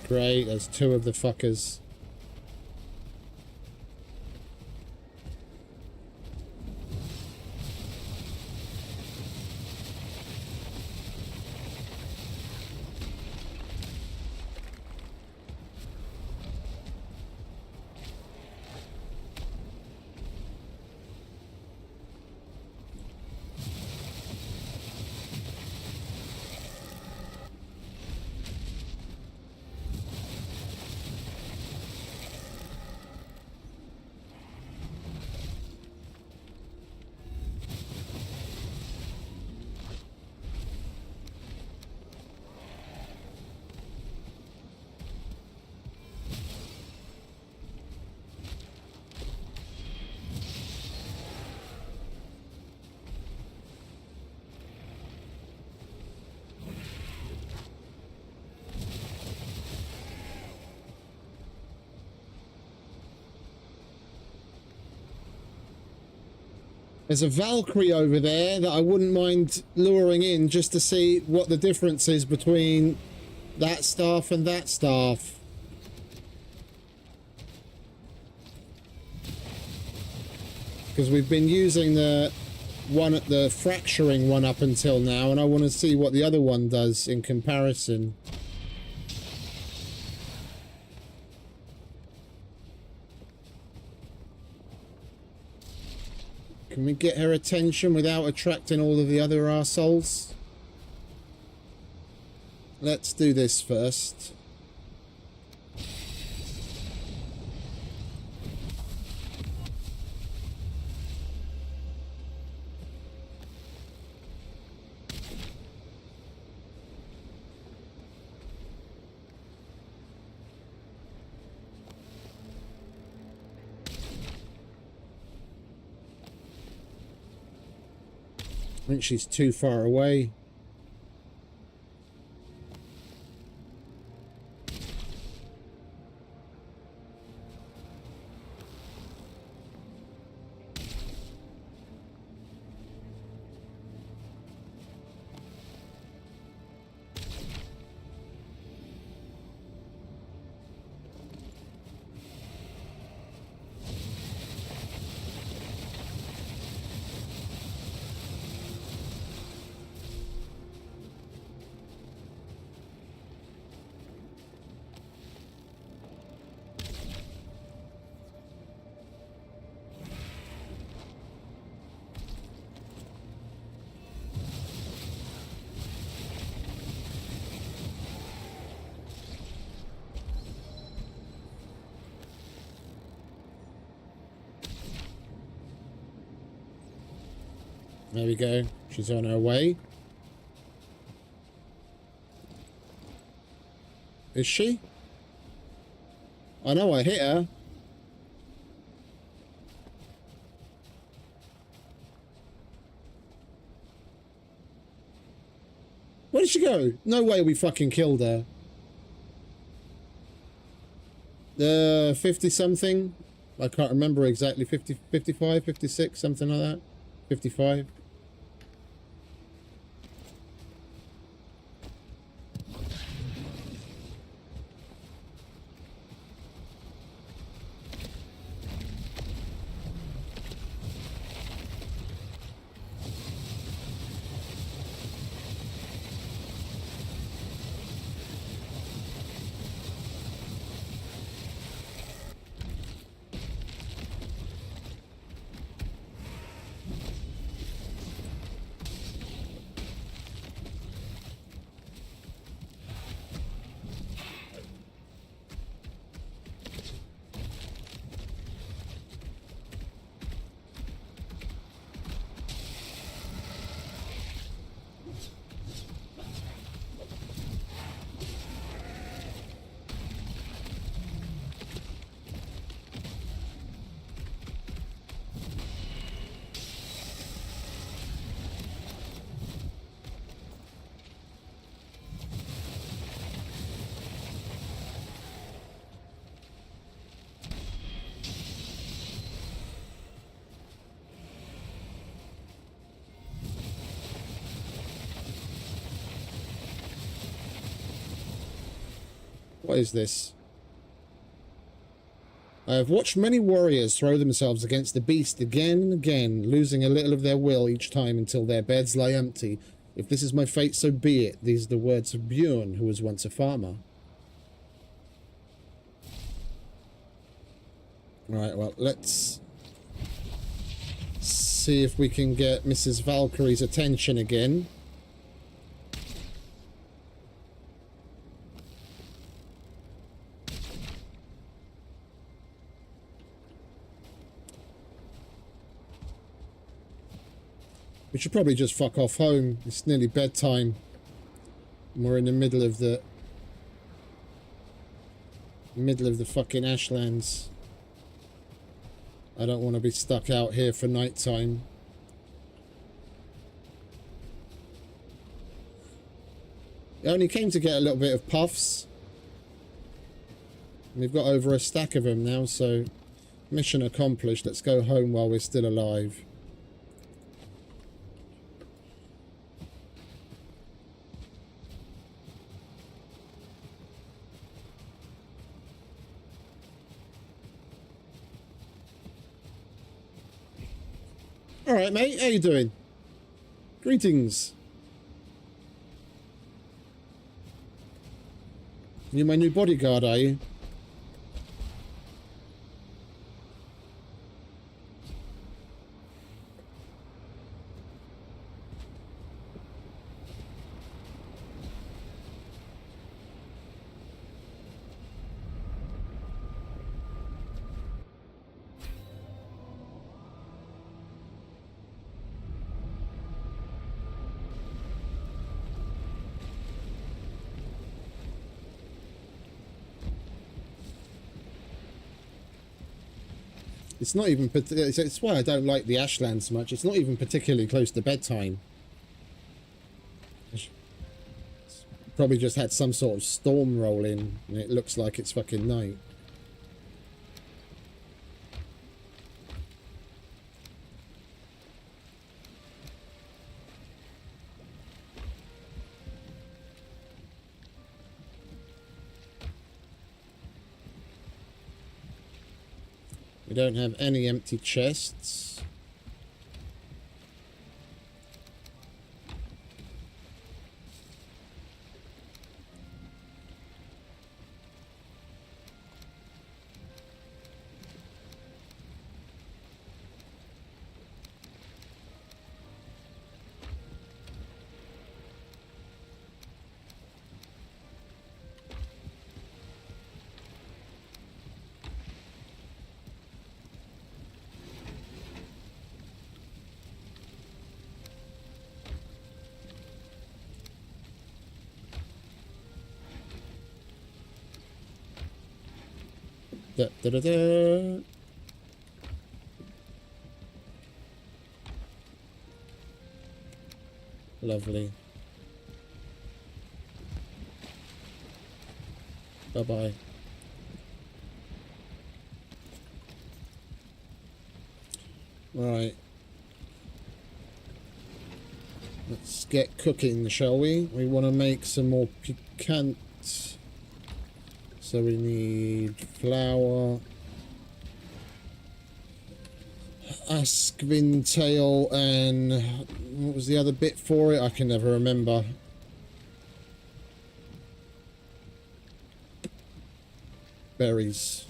Great, there's two of the fuckers. There's a Valkyrie over there that I wouldn't mind luring in just to see what the difference is between that staff and that staff. Because we've been using the fracturing one up until now, and I want to see what the other one does in comparison. Can we get her attention without attracting all of the other arseholes? Let's do this first. I think she's too far away. There we go. She's on her way. Is she? I know I hit her. Where did she go? No way we fucking killed her. 50 something? I can't remember exactly. 50, 55, 56, something like that. 55. What is this? I have watched many warriors throw themselves against the beast again and again, losing a little of their will each time until their beds lie empty. If this is my fate, so be it. These are the words of Bjorn, who was once a farmer. Right, well, let's see if we can get Mrs. Valkyrie's attention again. We should probably just fuck off home. It's nearly bedtime. We're in the middle of the fucking ashlands. I don't want to be stuck out here for nighttime. I only came to get a little bit of puffs. We've got over a stack of them now, so mission accomplished. Let's go home while we're still alive. All right, mate. How you doing? Greetings. You're my new bodyguard, are you? It's not even. It's why I don't like the Ashland so much. It's not even particularly close to bedtime. It's probably just had some sort of storm roll in, and it looks like it's fucking night. We don't have any empty chests. Da, da, da, da. Lovely. Bye-bye. Right. Let's get cooking, shall we? We want to make some more piquant. So we need flour, askwin tail, and what was the other bit for it? I can never remember. Berries.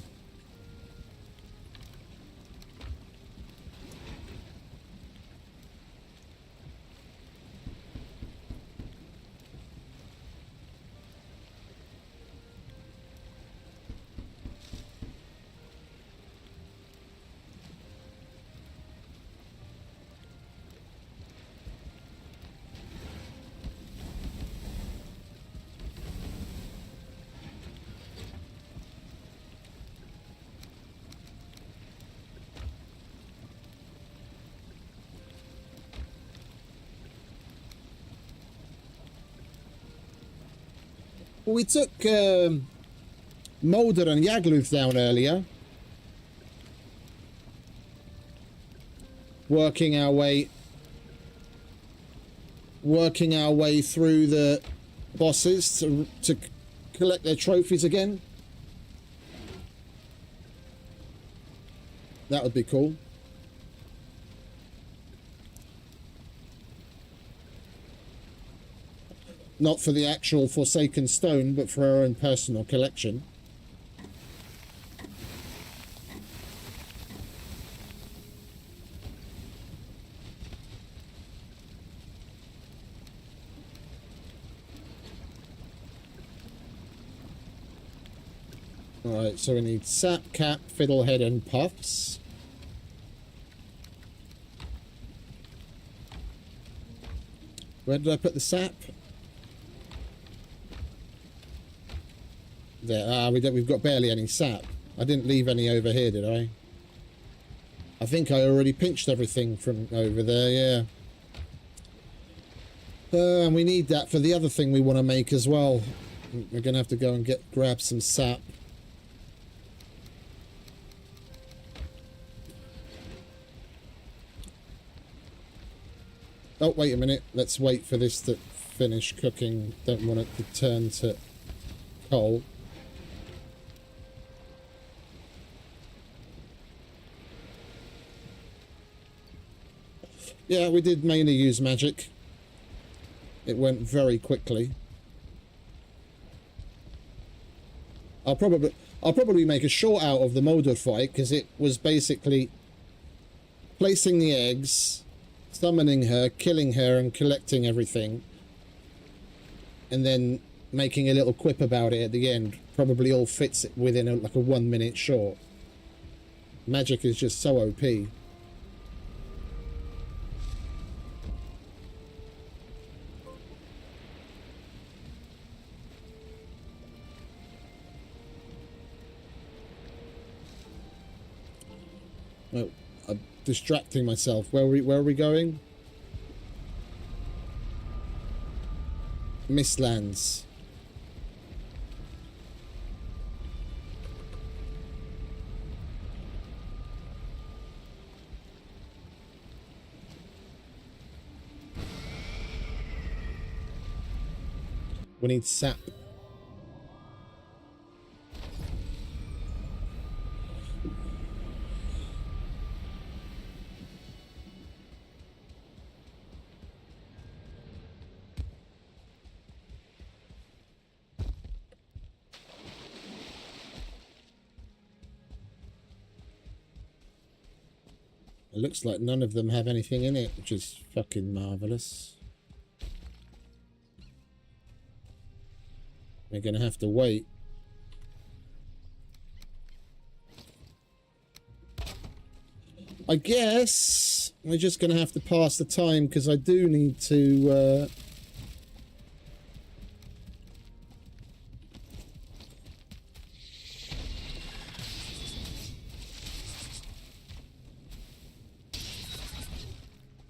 Well, we took Mulder and Yagluth down earlier, working our way through the bosses to collect their trophies again. That would be cool. Not for the actual Forsaken Stone, but for our own personal collection. Alright, so we need sap, cap, fiddlehead, and puffs. Where did I put the sap? There. We've got barely any sap. I didn't leave any over here, did I? I think I already pinched everything from over there, yeah. And we need that for the other thing we want to make as well. We're going to have to go and grab some sap. Oh, wait a minute. Let's wait for this to finish cooking. Don't want it to turn to coal. Yeah, we did mainly use magic. It went very quickly. I'll probably make a short out of the Moldor fight, because it was basically placing the eggs, summoning her, killing her, and collecting everything, and then making a little quip about it at the end. Probably all fits within like a 1 minute short. Magic is just so OP. Oh, I'm distracting myself. Where are we going? Mistlands. We need sap. It looks like none of them have anything in it, which is fucking marvellous. We're going to have to wait. I guess we're just going to have to pass the time, because I do need to...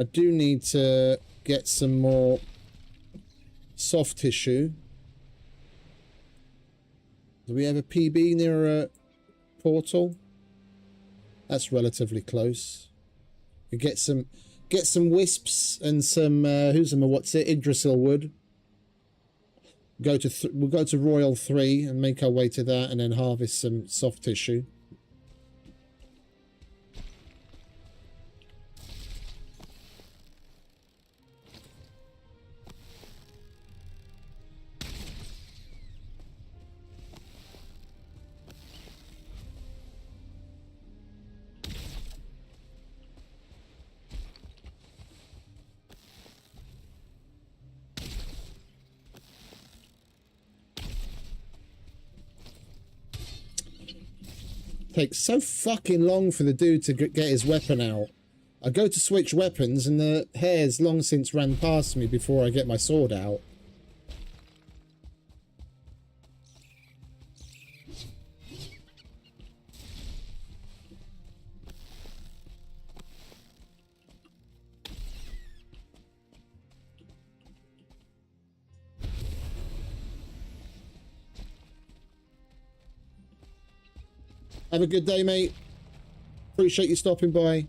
I do need to get some more soft tissue. Do we have a PB near a portal? That's relatively close. We get some wisps and some Yggdrasil wood. We'll go to Royal 3 and make our way to that, and then harvest some soft tissue. Takes so fucking long for the dude to get his weapon out. I go to switch weapons and the hare's long since ran past me before I get my sword out. Have a good day, mate. Appreciate you stopping by.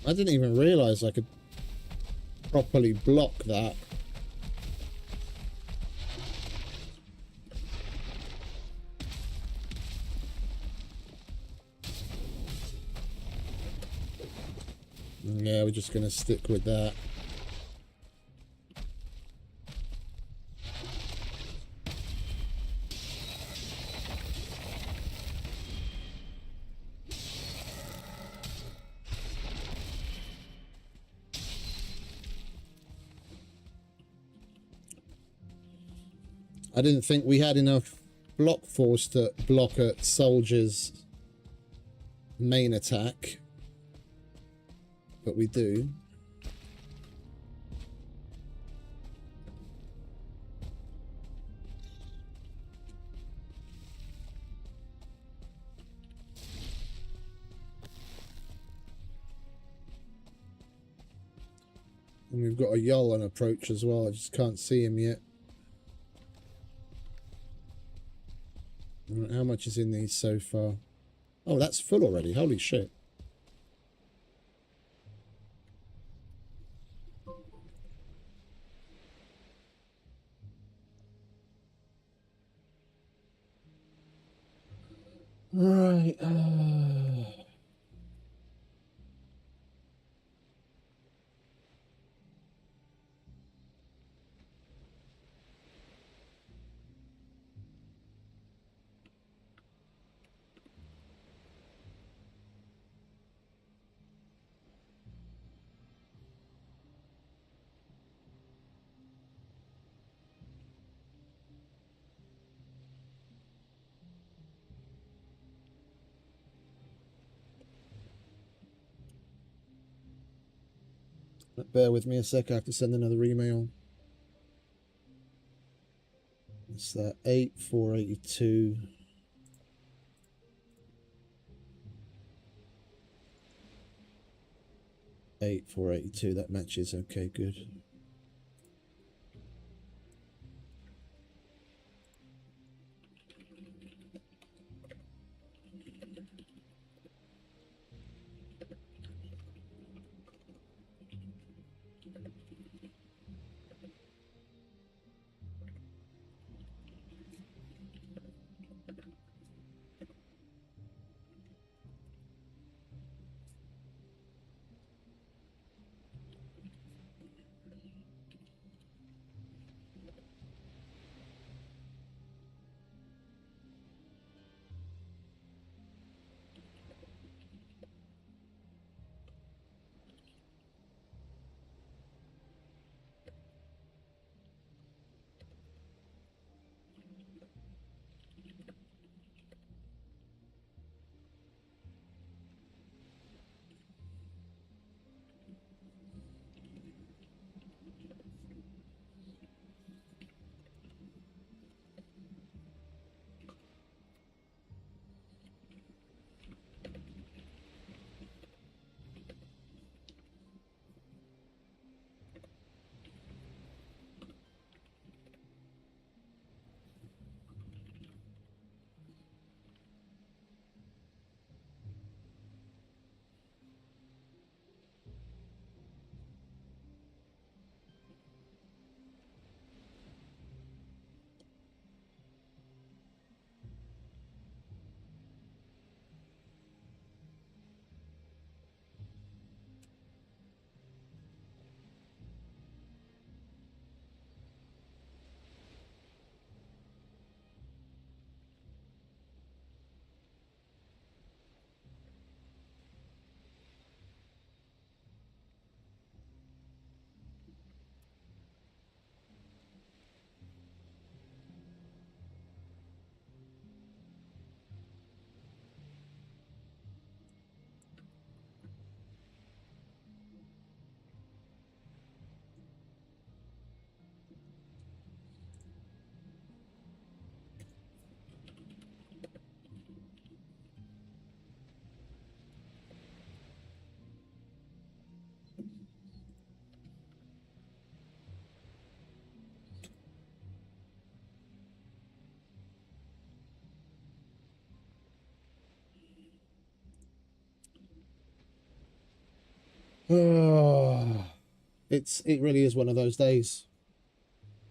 I didn't even realise I could properly block that. Yeah, we're just going to stick with that. I didn't think we had enough block force to block a soldier's main attack, but we do. And we've got a Yoll on approach as well. I just can't see him yet. how much is in these so far? Oh, that's full already. Holy shit. Right. Bear with me a sec. I have to send another email. It's that 8482. 8482. That matches. Okay, good. Oh, it really is one of those days.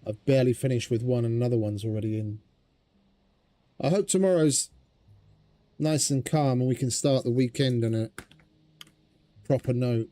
I've barely finished with one and another one's already in. I hope tomorrow's nice and calm and we can start the weekend on a proper note.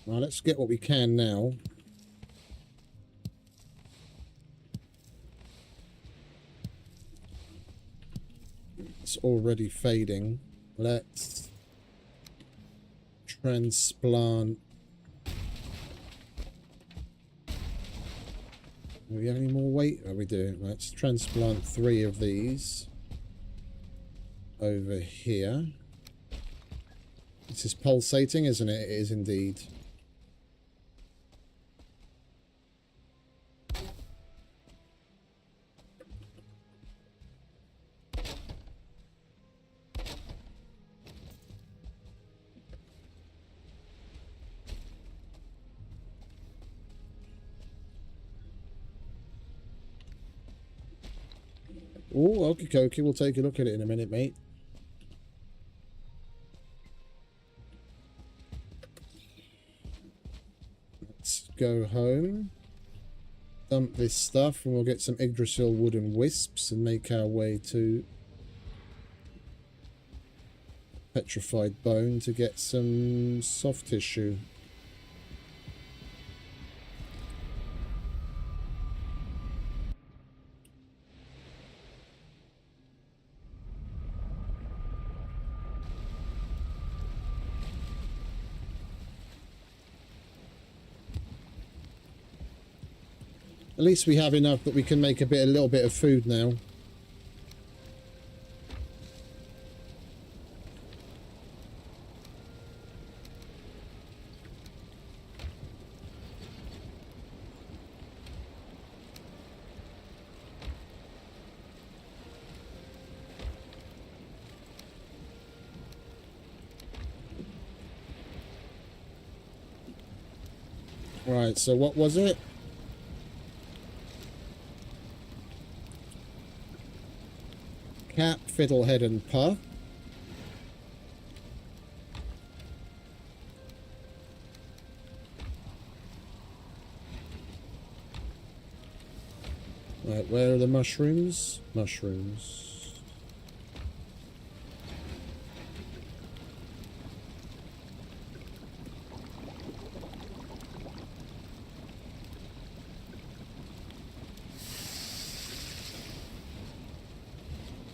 Well, let's get what we can now. It's already fading. Let's transplant. Do we have any more weight? Oh, we do. Let's transplant 3 of these over here. This is pulsating, isn't it? It is indeed. Oh, okie dokie. We'll take a look at it in a minute, mate. Let's go home. Dump this stuff and we'll get some Yggdrasil wood and wisps and make our way to petrified bone to get some soft tissue. At least we have enough that we can make a little bit of food now. Right, so what was it? Cap, fiddlehead, and puff. Right, where are the mushrooms? Mushrooms.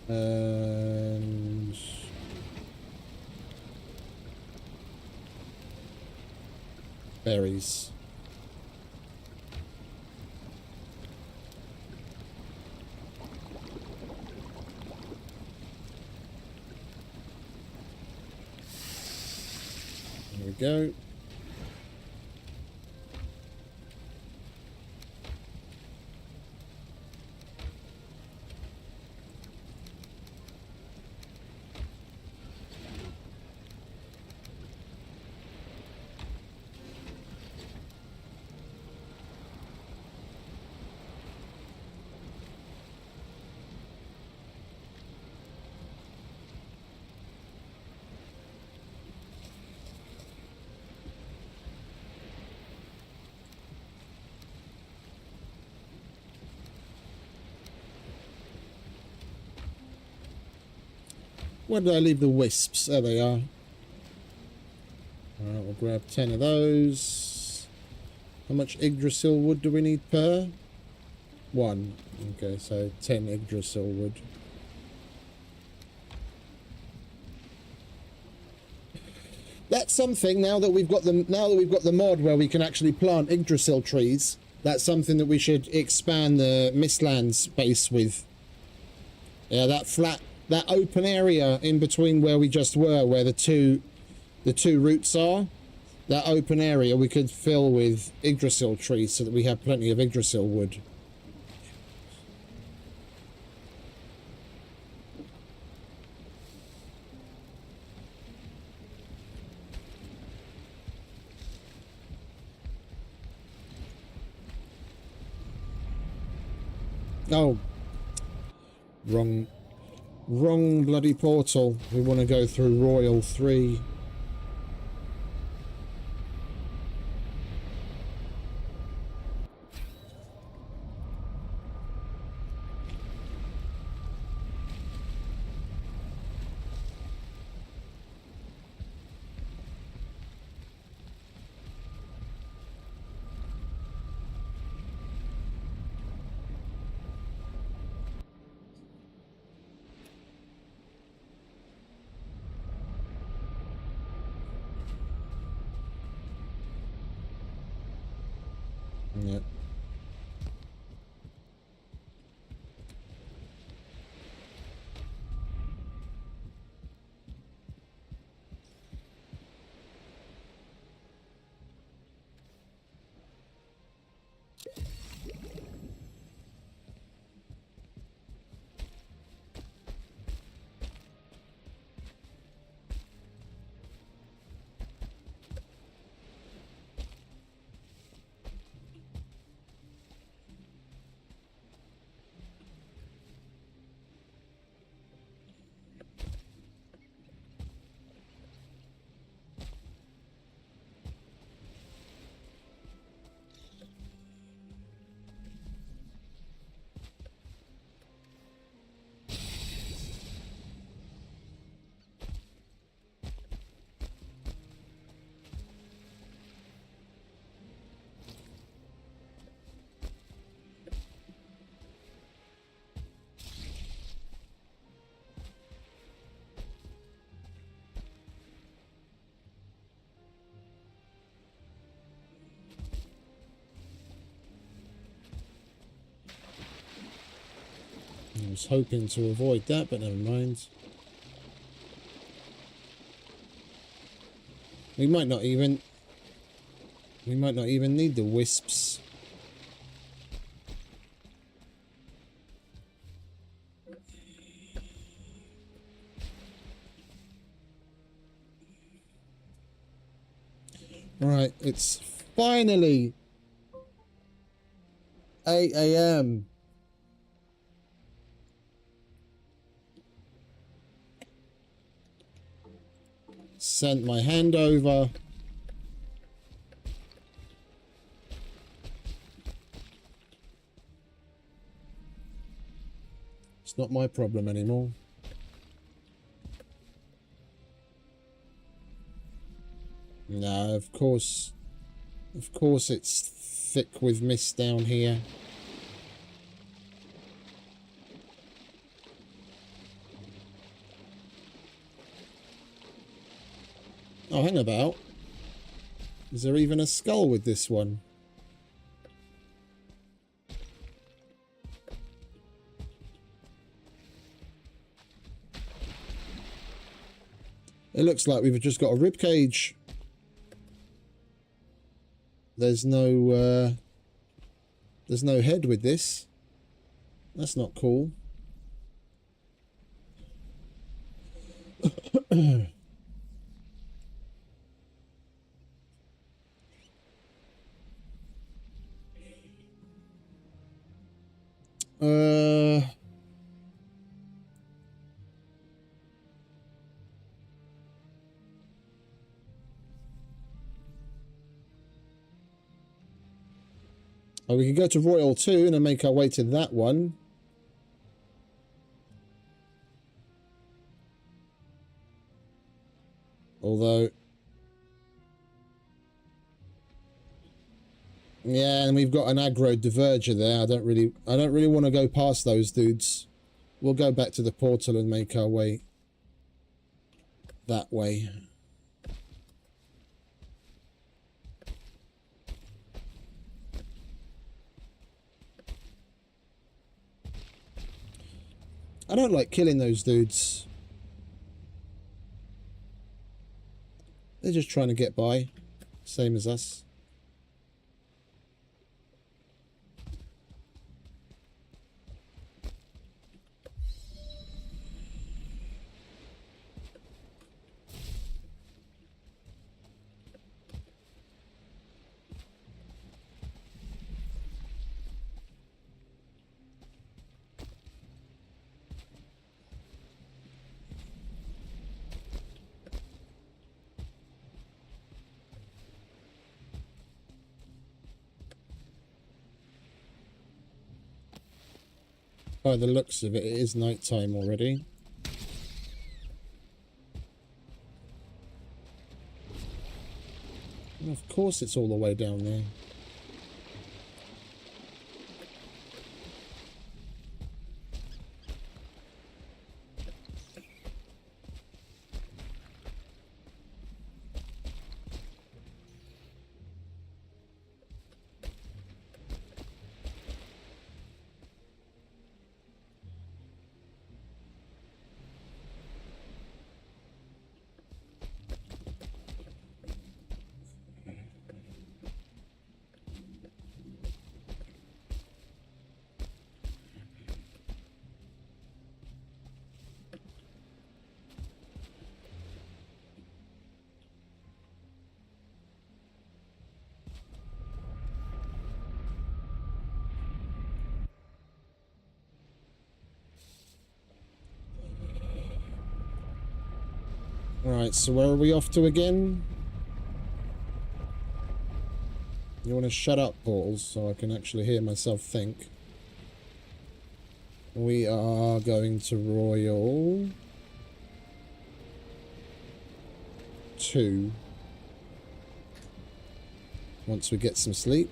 And berries. There we go. Where did I leave the wisps? There they are. Alright, we'll grab 10 of those. How much Yggdrasil wood do we need per? 1. Okay, so 10 Yggdrasil wood. That's something now that we've got the mod where we can actually plant Yggdrasil trees. That's something that we should expand the Mistland space with. Yeah, that open area in between where we just were, where the two roots are, that open area we could fill with Yggdrasil trees so that we have plenty of Yggdrasil wood. Oh, wrong bloody portal. We want to go through Royal 3. I was hoping to avoid that, but never mind. We might not even need the wisps. Right, it's finally 8 AM. Sent my hand over. It's not my problem anymore. No, of course it's thick with mist down here. Oh, hang about. Is there even a skull with this one? It looks like we've just got a rib cage. There's no head with this. That's not cool. Oh, we can go to Royal 2 and then make our way to that one. Although, yeah, and we've got an aggro diverger there. I don't really want to go past those dudes. We'll go back to the portal and make our way that way. I don't like killing those dudes. They're just trying to get by, same as us. By the looks of it, it is night time already. And of course it's all the way down there. Right, so where are we off to again? You want to shut up, Balls, so I can actually hear myself think. We are going to Royal 2. Once we get some sleep.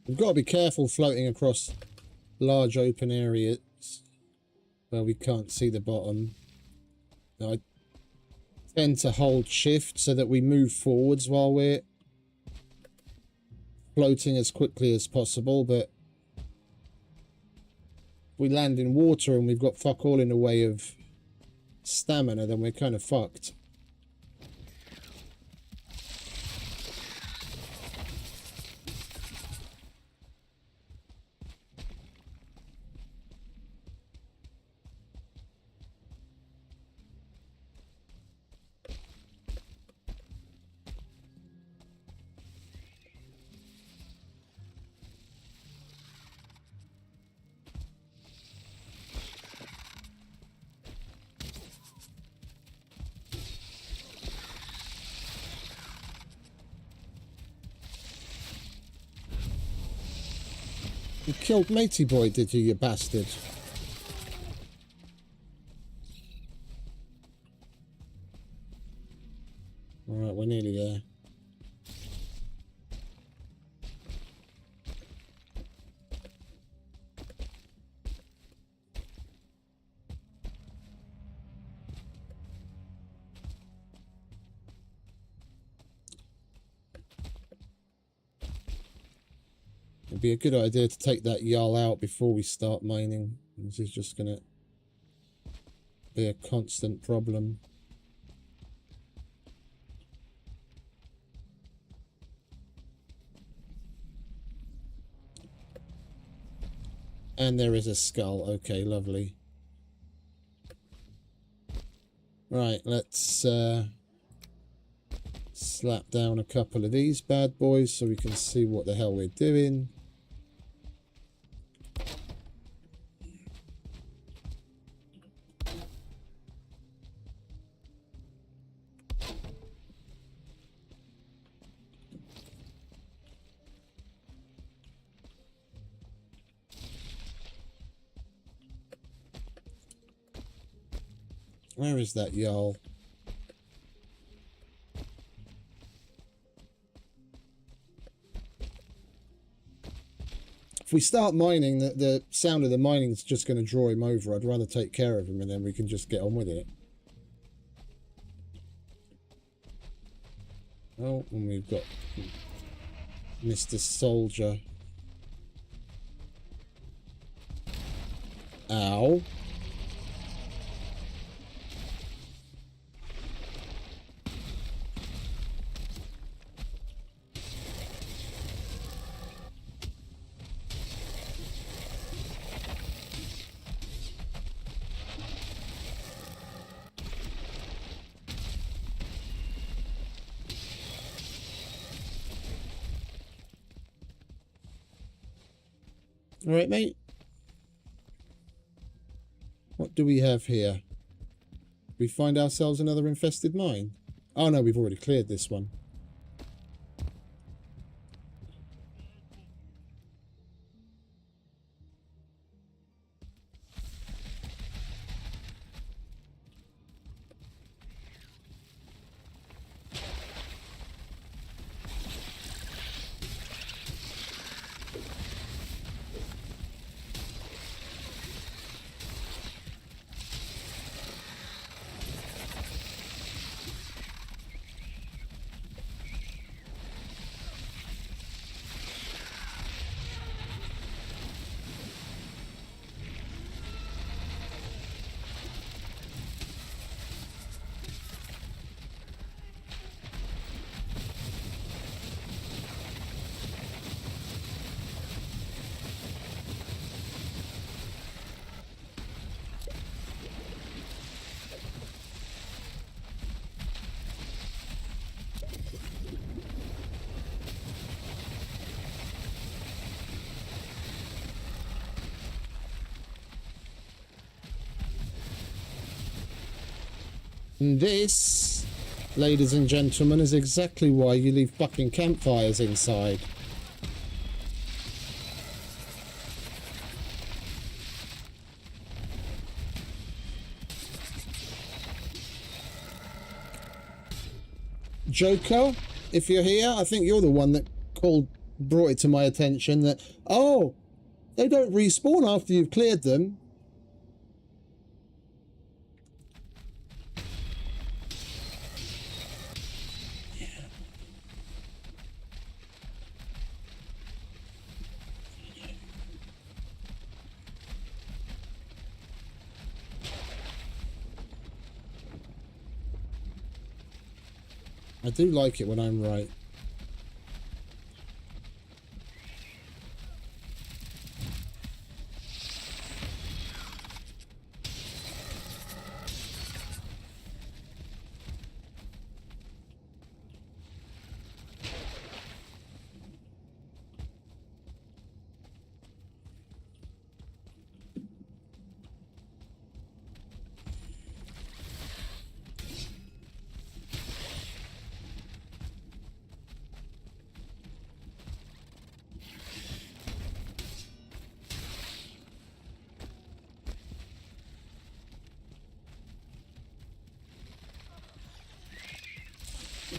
We've got to be careful floating across large open areas where we can't see the bottom. I tend to hold shift so that we move forwards while we're floating as quickly as possible, but if we land in water and we've got fuck all in the way of stamina, then we're kind of fucked. You killed Matey Boy, did you, you bastard? Alright, we're nearly there. It'd be a good idea to take that Jarl out before we start mining. This is just going to be a constant problem. And there is a skull. Okay, lovely. Right, let's slap down a couple of these bad boys so we can see what the hell we're doing. Where is that Jarl? If we start mining, the sound of the mining is just going to draw him over. I'd rather take care of him and then we can just get on with it. Oh, and we've got Mr. Soldier. Ow. All right, mate. What do we have here? We find ourselves another infested mine. Oh no, we've already cleared this one. And this, ladies and gentlemen, is exactly why you leave fucking campfires inside. Joker, if you're here, I think you're the one that brought it to my attention that, oh, they don't respawn after you've cleared them. I do like it when I'm right.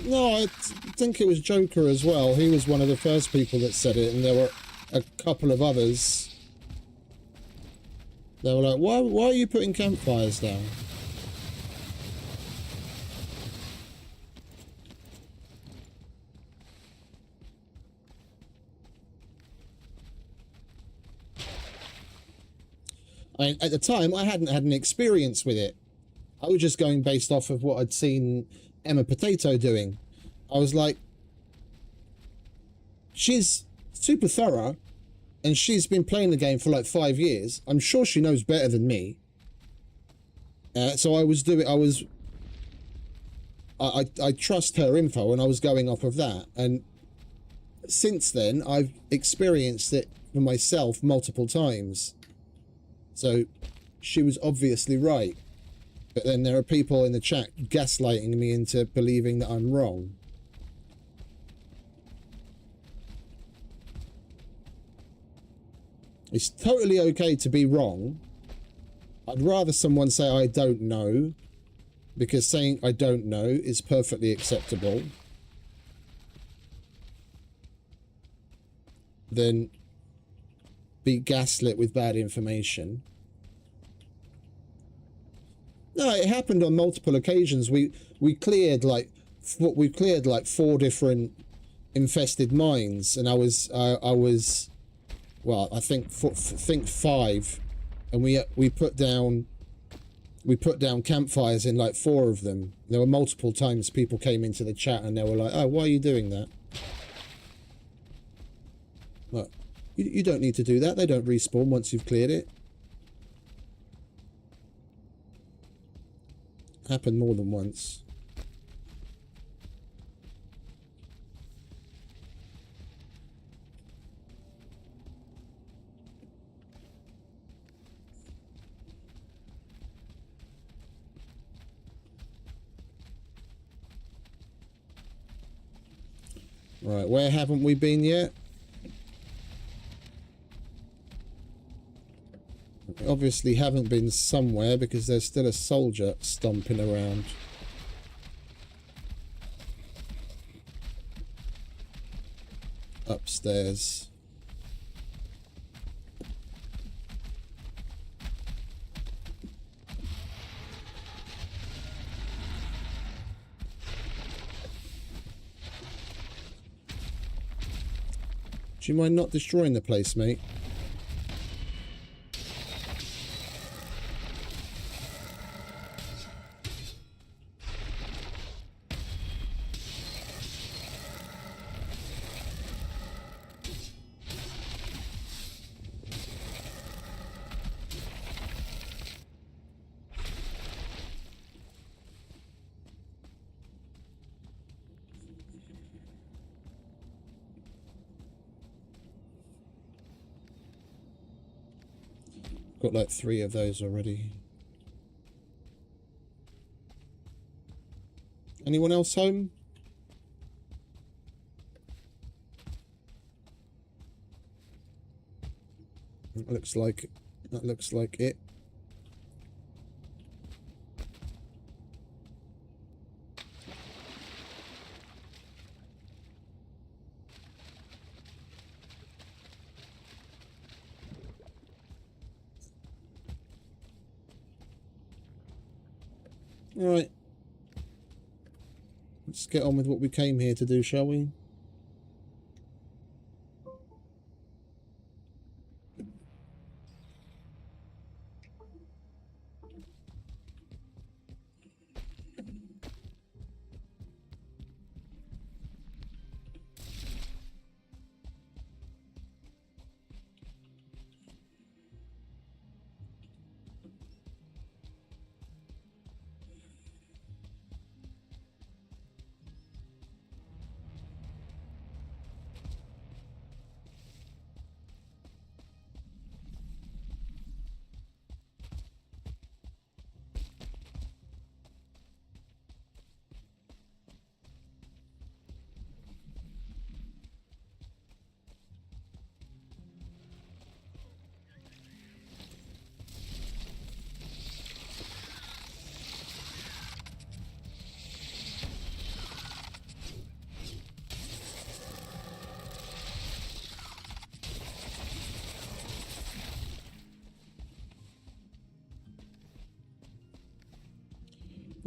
No, I think it was Joker as well. He was one of the first people that said it, and there were a couple of others. They were like, why are you putting campfires down? At the time, I hadn't had an experience with it. I was just going based off of what I'd seen Emma Potato doing. I was like, she's super thorough, and she's been playing the game for like 5 years. I'm sure she knows better than me. So I trust her info, and I was going off of that. And since then, I've experienced it for myself multiple times. So she was obviously right. But then there are people in the chat gaslighting me into believing that I'm wrong. It's totally okay to be wrong. I'd rather someone say I don't know, because saying I don't know is perfectly acceptable, than be gaslit with bad information. No, it happened on multiple occasions. We cleared like 4 different infested mines, and I was well, I think 5, and we put down campfires in like 4 of them. There were multiple times people came into the chat and they were like, "Oh, why are you doing that?" Look, you don't need to do that. They don't respawn once you've cleared it. Happened more than once. Right, where haven't we been yet? We obviously haven't been somewhere because there's still a soldier stomping around. Upstairs. Do you mind not destroying the place, mate? Got like 3 of those already. Anyone else home? That looks like it. Right. Let's get on with what we came here to do, shall we?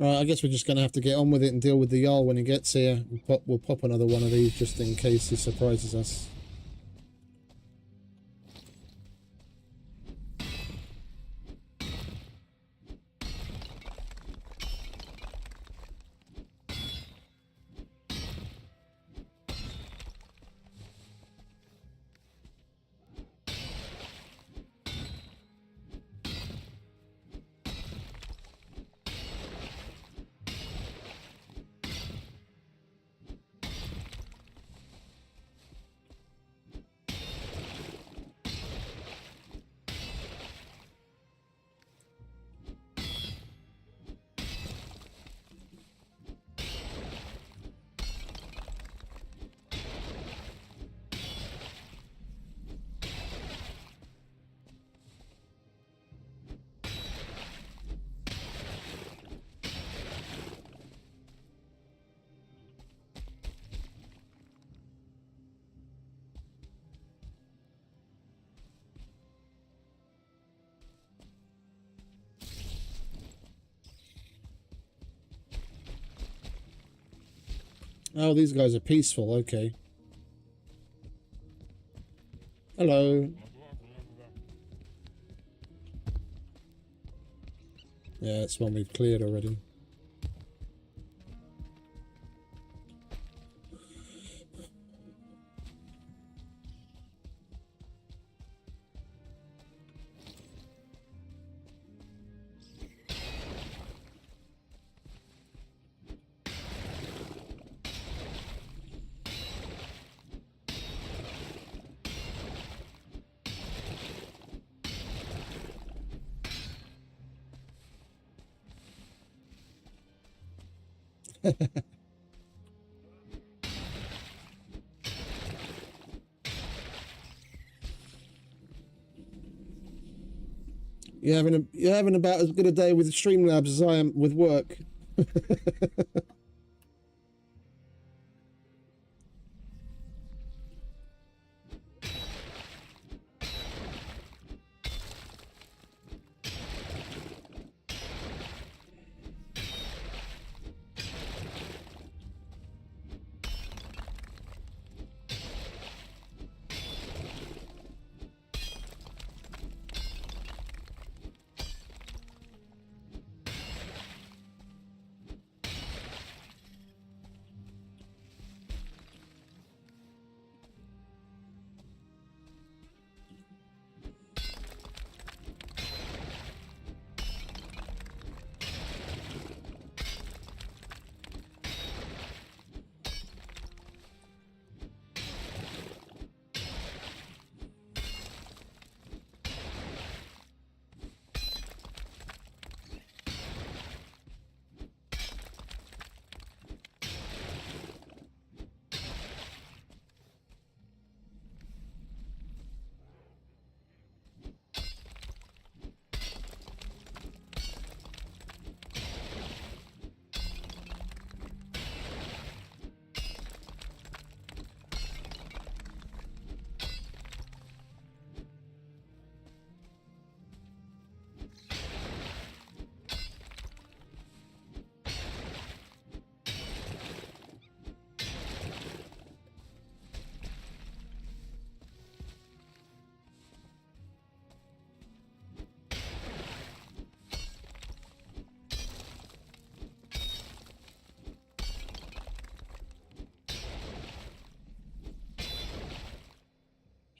Right, I guess we're just going to have to get on with it and deal with the Jarl when he gets here. We'll pop another one of these just in case he surprises us. Oh, these guys are peaceful, okay. Hello. Yeah, it's one we've cleared already. You're having about as good a day with Streamlabs as I am with work.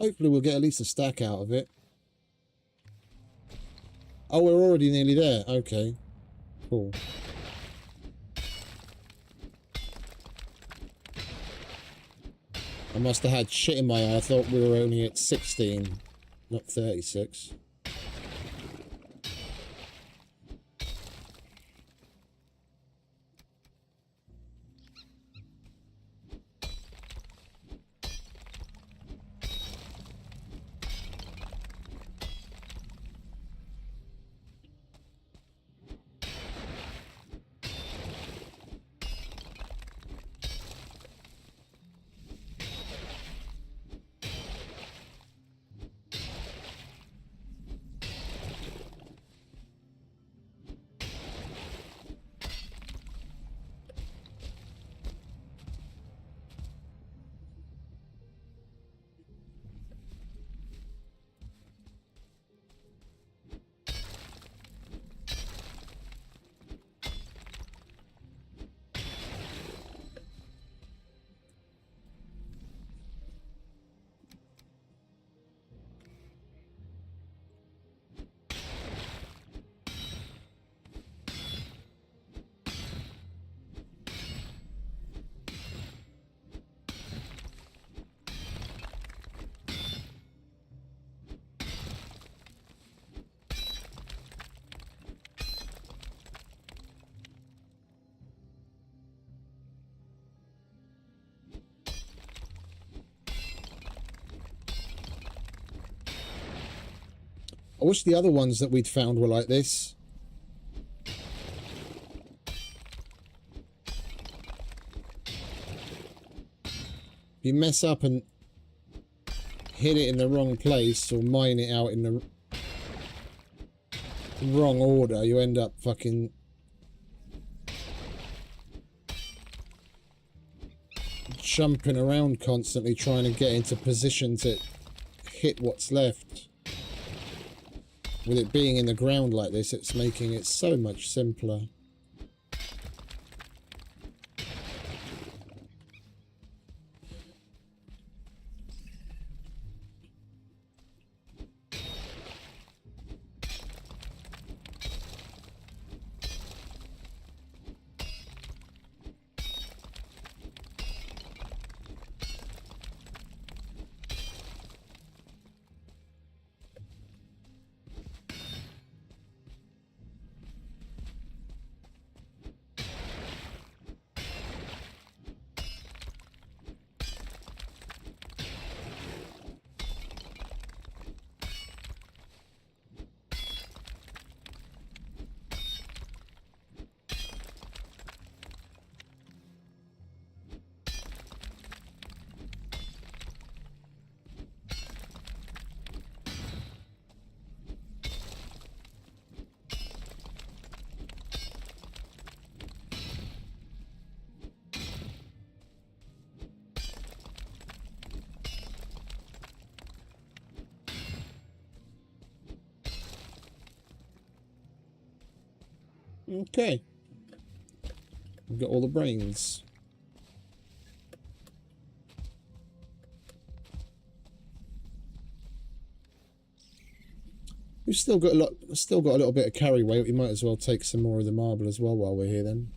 Hopefully we'll get at least a stack out of it. Oh, we're already nearly there. Okay. Cool. I must have had shit in my eye. I thought we were only at 16, not 36. I wish the other ones that we'd found were like this. If you mess up and hit it in the wrong place or mine it out in the wrong order, you end up fucking jumping around constantly trying to get into position to hit what's left. With it being in the ground like this, it's making it so much simpler. Okay. We've got all the brains. We've still got a little bit of carry weight. We might as well take some more of the marble as well while we're here then.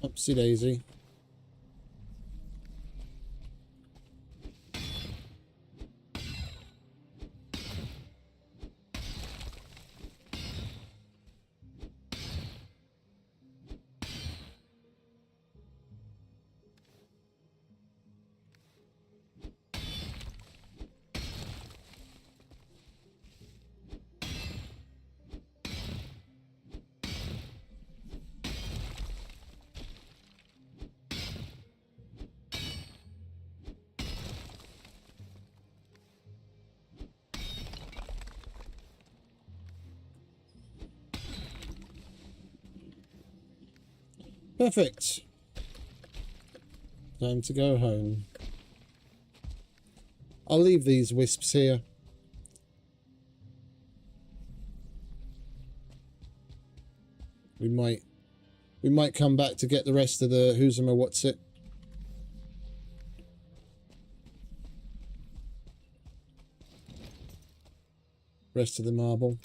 Upsy daisy. Perfect. Time to go home. I'll leave these wisps here. We might come back to get the rest of the who's'em what's it. Rest of the marble.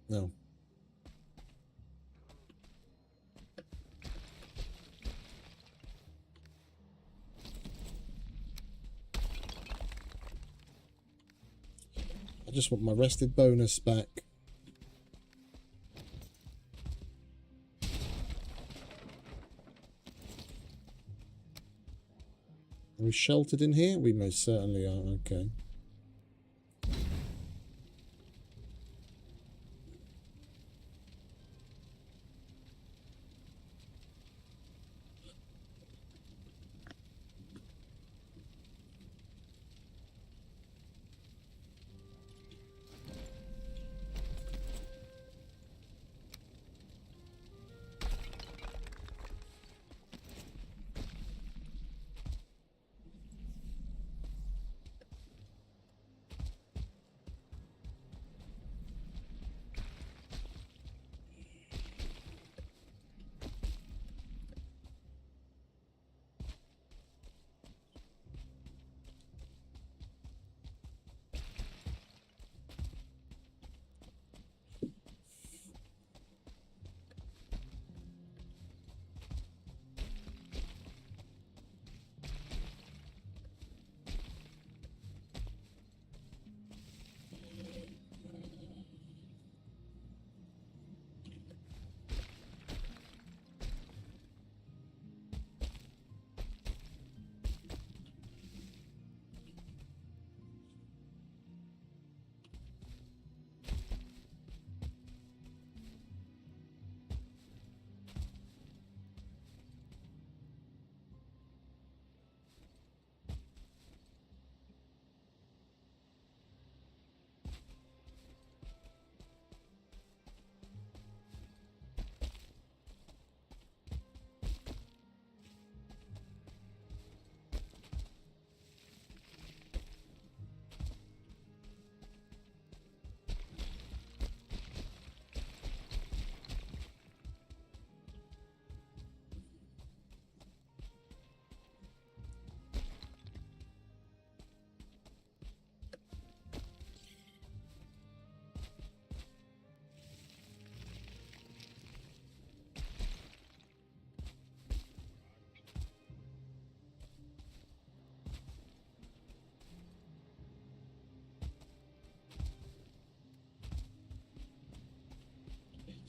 No. I just want my rested bonus back. Are we sheltered in here? We most certainly are. Okay.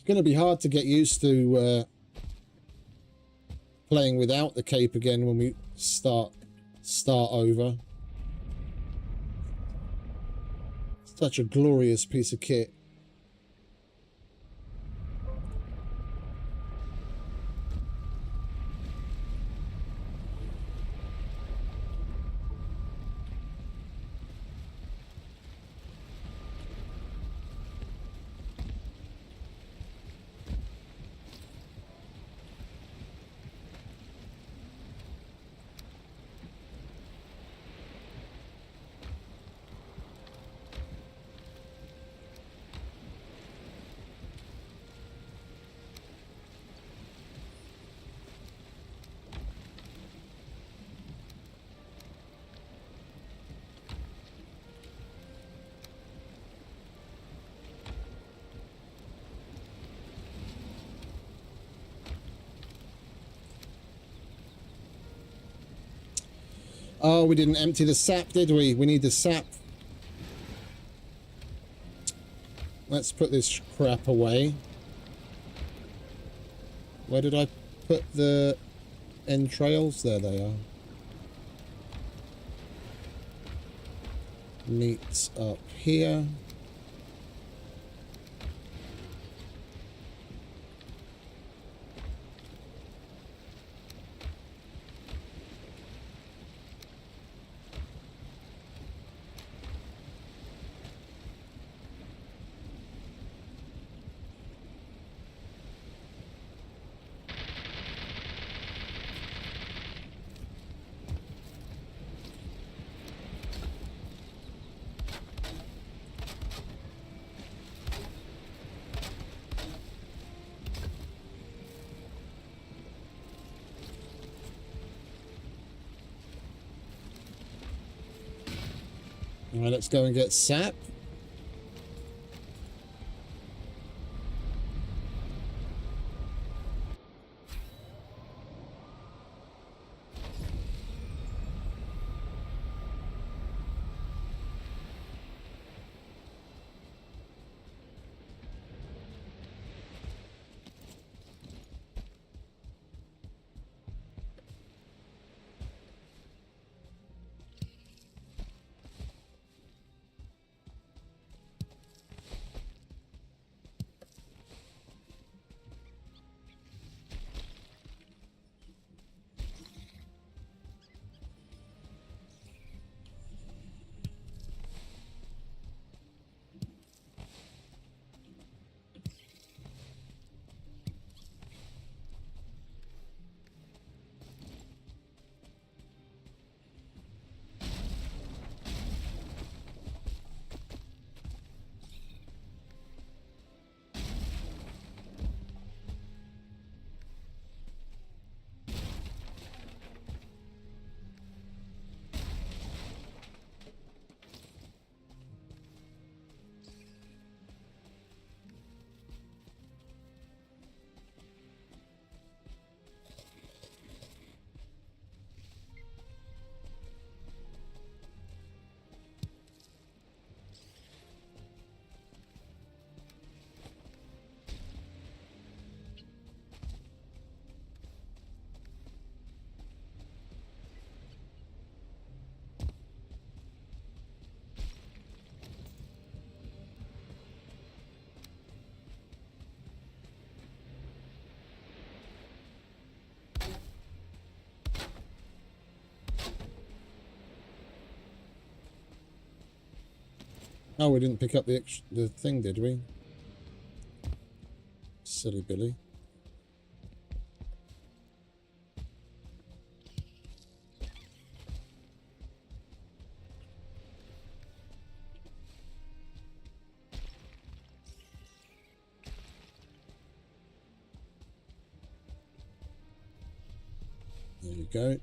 going to be hard to get used to playing without the cape again when we start over. Such a glorious piece of kit. Oh, we didn't empty the sap, did we? We need the sap. Let's put this crap away. Where did I put the entrails? There they are. Meat up here. All right, let's go and get sap. Oh, we didn't pick up the thing, did we? Silly Billy. There you go.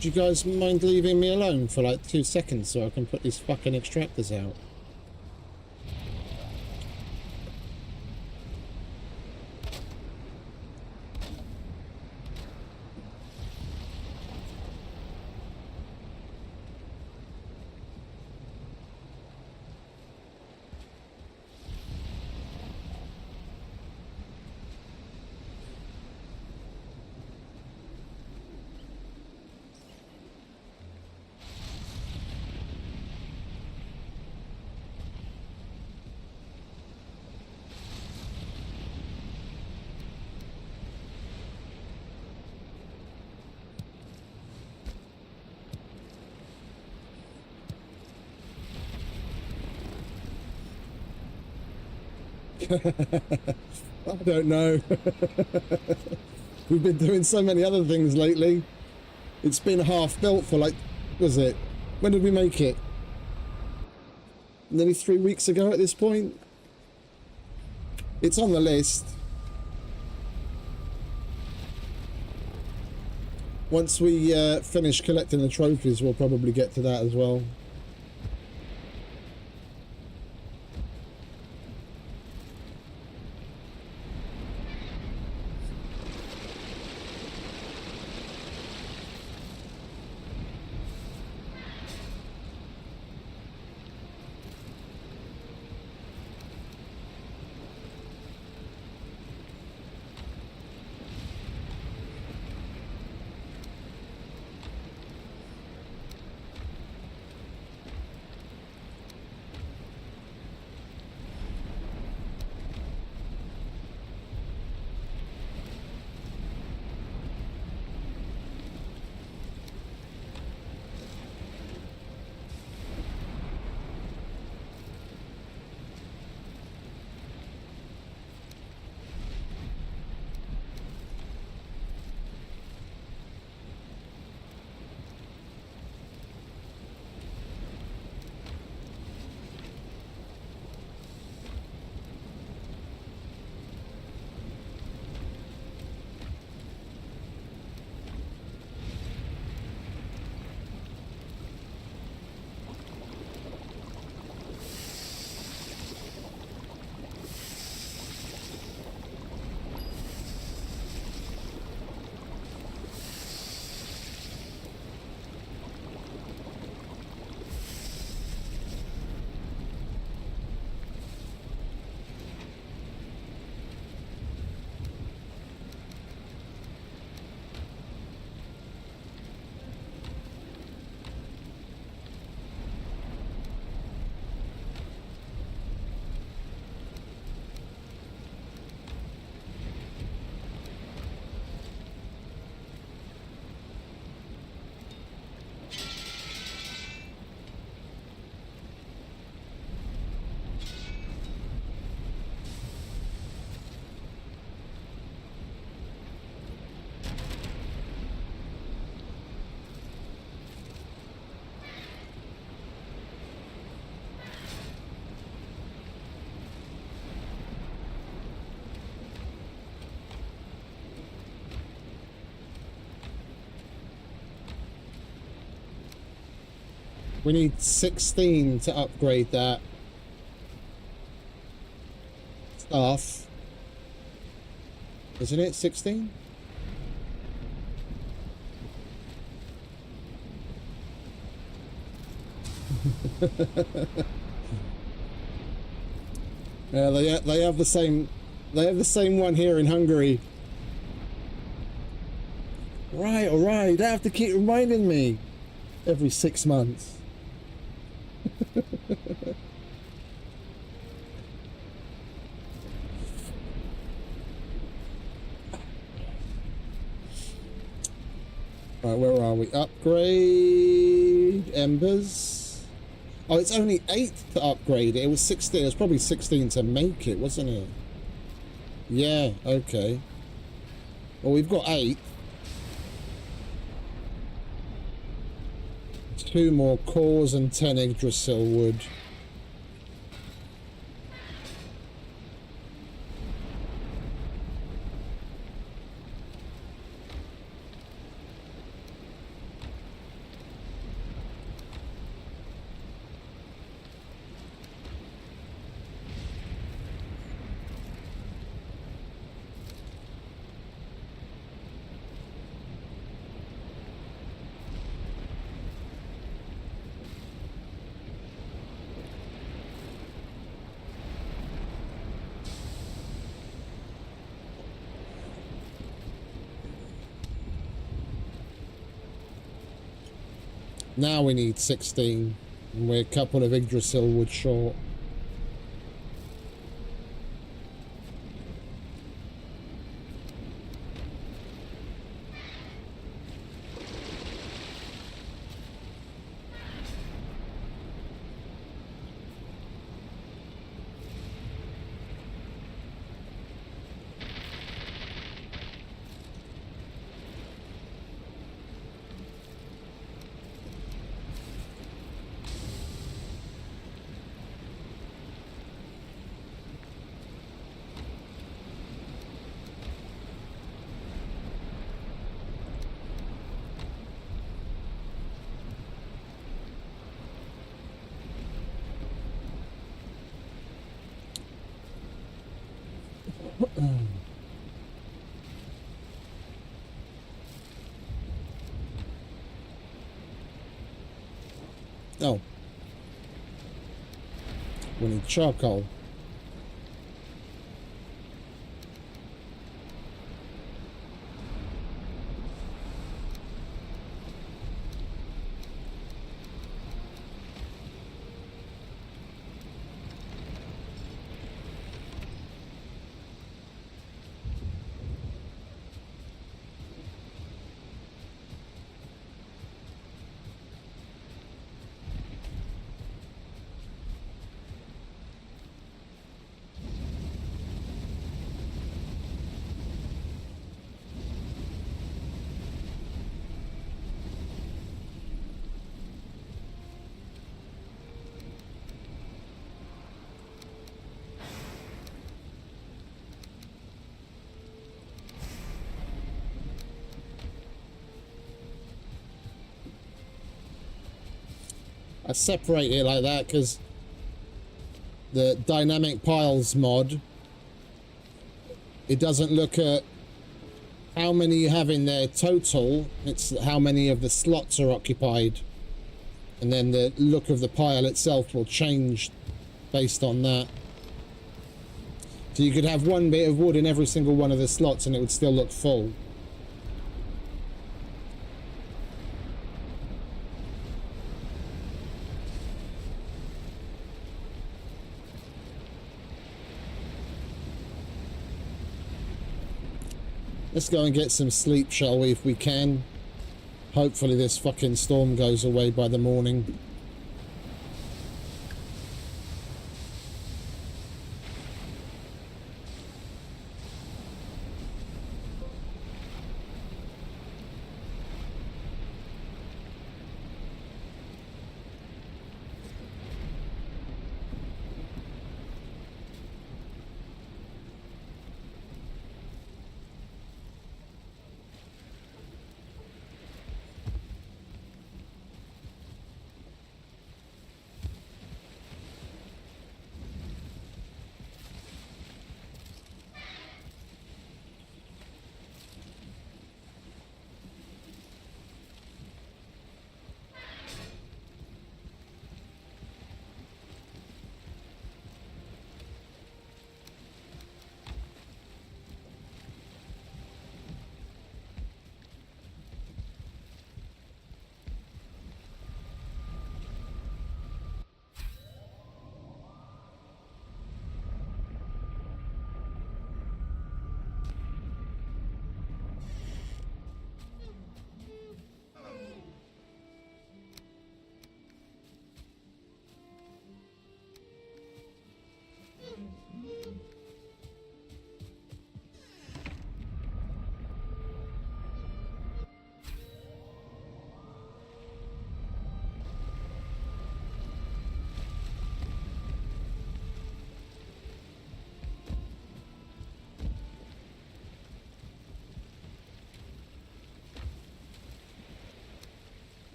Do you guys mind leaving me alone for like 2 seconds so I can put these fucking extractors out? I don't know. We've been doing so many other things lately. It's been half built for like, was it? When did we make it? Nearly 3 weeks ago at this point. It's on the list. Once we finish collecting the trophies, we'll probably get to that as well. We need 16 to upgrade that stuff. Isn't it 16? Yeah, they have the same one here in Hungary. Right, all right. They have to keep reminding me every 6 months. Right, where are we? Upgrade embers. Oh, it's only 8 to upgrade it. It was 16. It was probably 16 to make it, wasn't it? Yeah, okay. Well, we've got 8. 2 more cores and 10 Yggdrasil wood. Now we need 16. And we're a couple of Yggdrasil wood short. Oh. We need charcoal. I separate it like that because the dynamic piles mod, it doesn't look at how many you have in there total, it's how many of the slots are occupied, and then the look of the pile itself will change based on that. So you could have one bit of wood in every single one of the slots and it would still look full. Let's go and get some sleep, shall we, if we can. Hopefully this fucking storm goes away by the morning.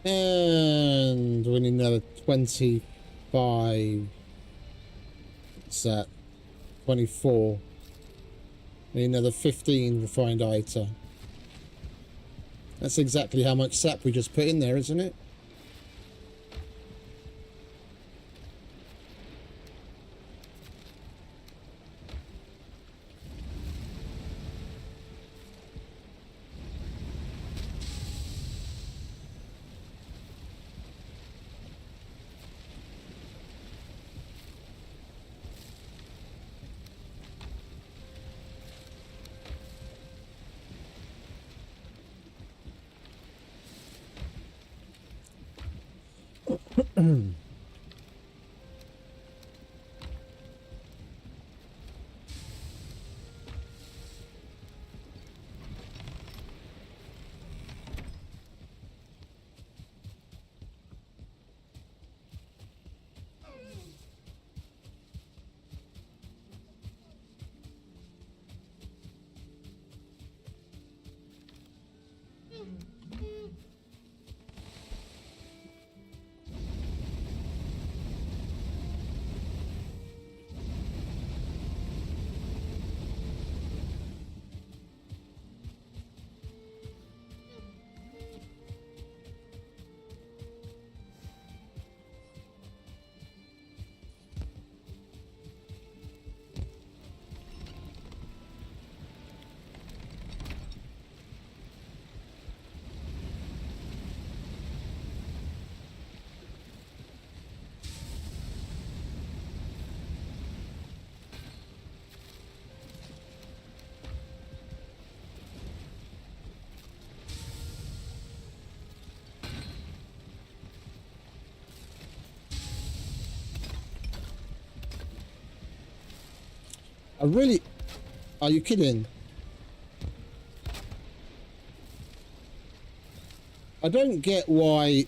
And we need another 25. What's that? 24. We need another 15 refined ITA. That's exactly how much sap we just put in there, isn't it? I really... Are you kidding? I don't get why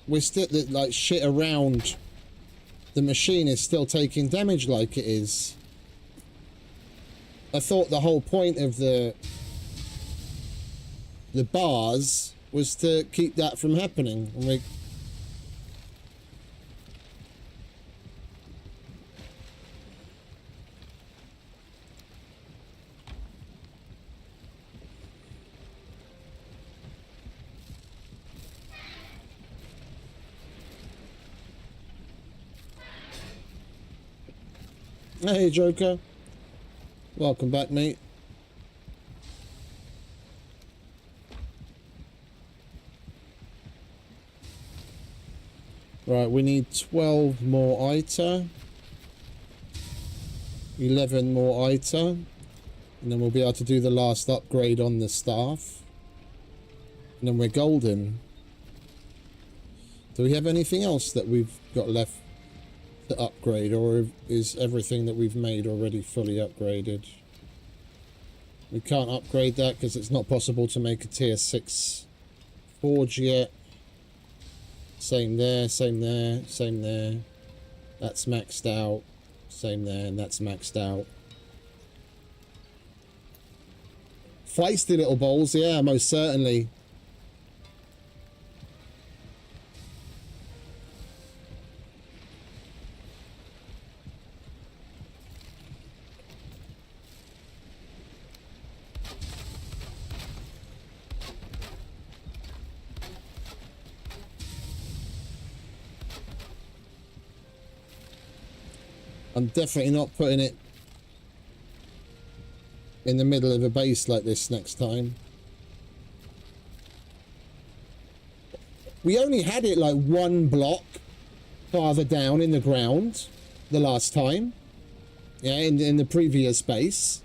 we're still, like, shit around the machine is still taking damage like it is. I thought the whole point of the bars was to keep that from happening. And we... Hey, Joker. Welcome back, mate. Right, we need 12 more ITA. 11 more ITA. And then we'll be able to do the last upgrade on the staff. And then we're golden. Do we have anything else that we've got left to upgrade, or is everything that we've made already fully upgraded? We can't upgrade that because it's not possible to make a tier 6 forge yet. Same there, same there, same there. That's maxed out. Same there, and that's maxed out. Feisty little balls, yeah, most certainly. I'm definitely not putting it in the middle of a base like this next time. We only had it like one block farther down in the ground the last time. Yeah, in the previous base.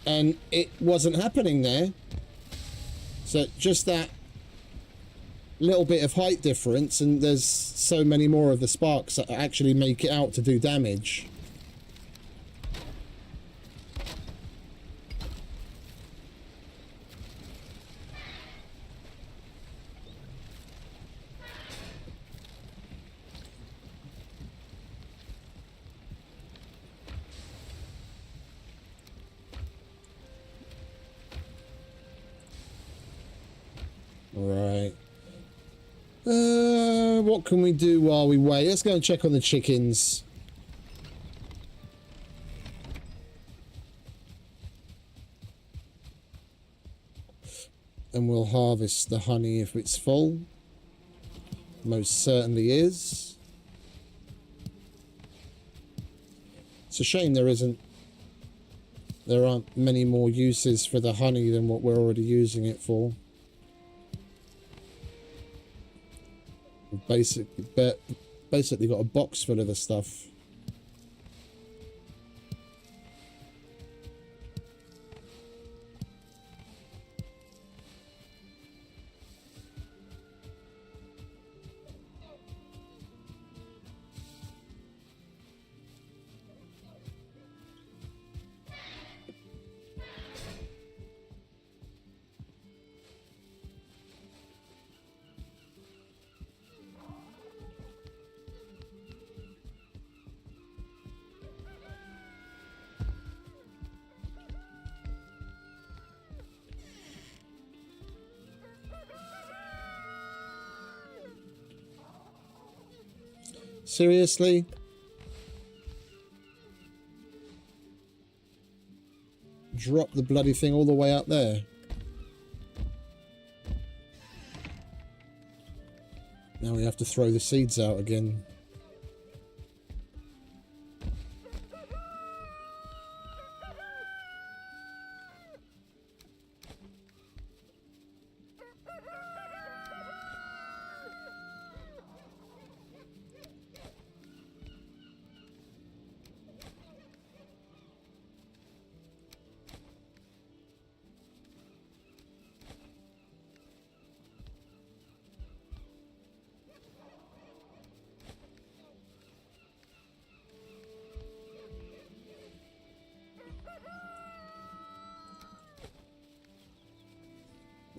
And it wasn't happening there. So just that little bit of height difference, and there's so many more of the sparks that actually make it out to do damage. Right. What can we do while we wait? Let's go and check on the chickens. And we'll harvest the honey if it's full. Most certainly is. It's a shame there aren't many more uses for the honey than what we're already using it for. Basically got a box full of the stuff. Seriously? Drop the bloody thing all the way up there. Now we have to throw the seeds out again.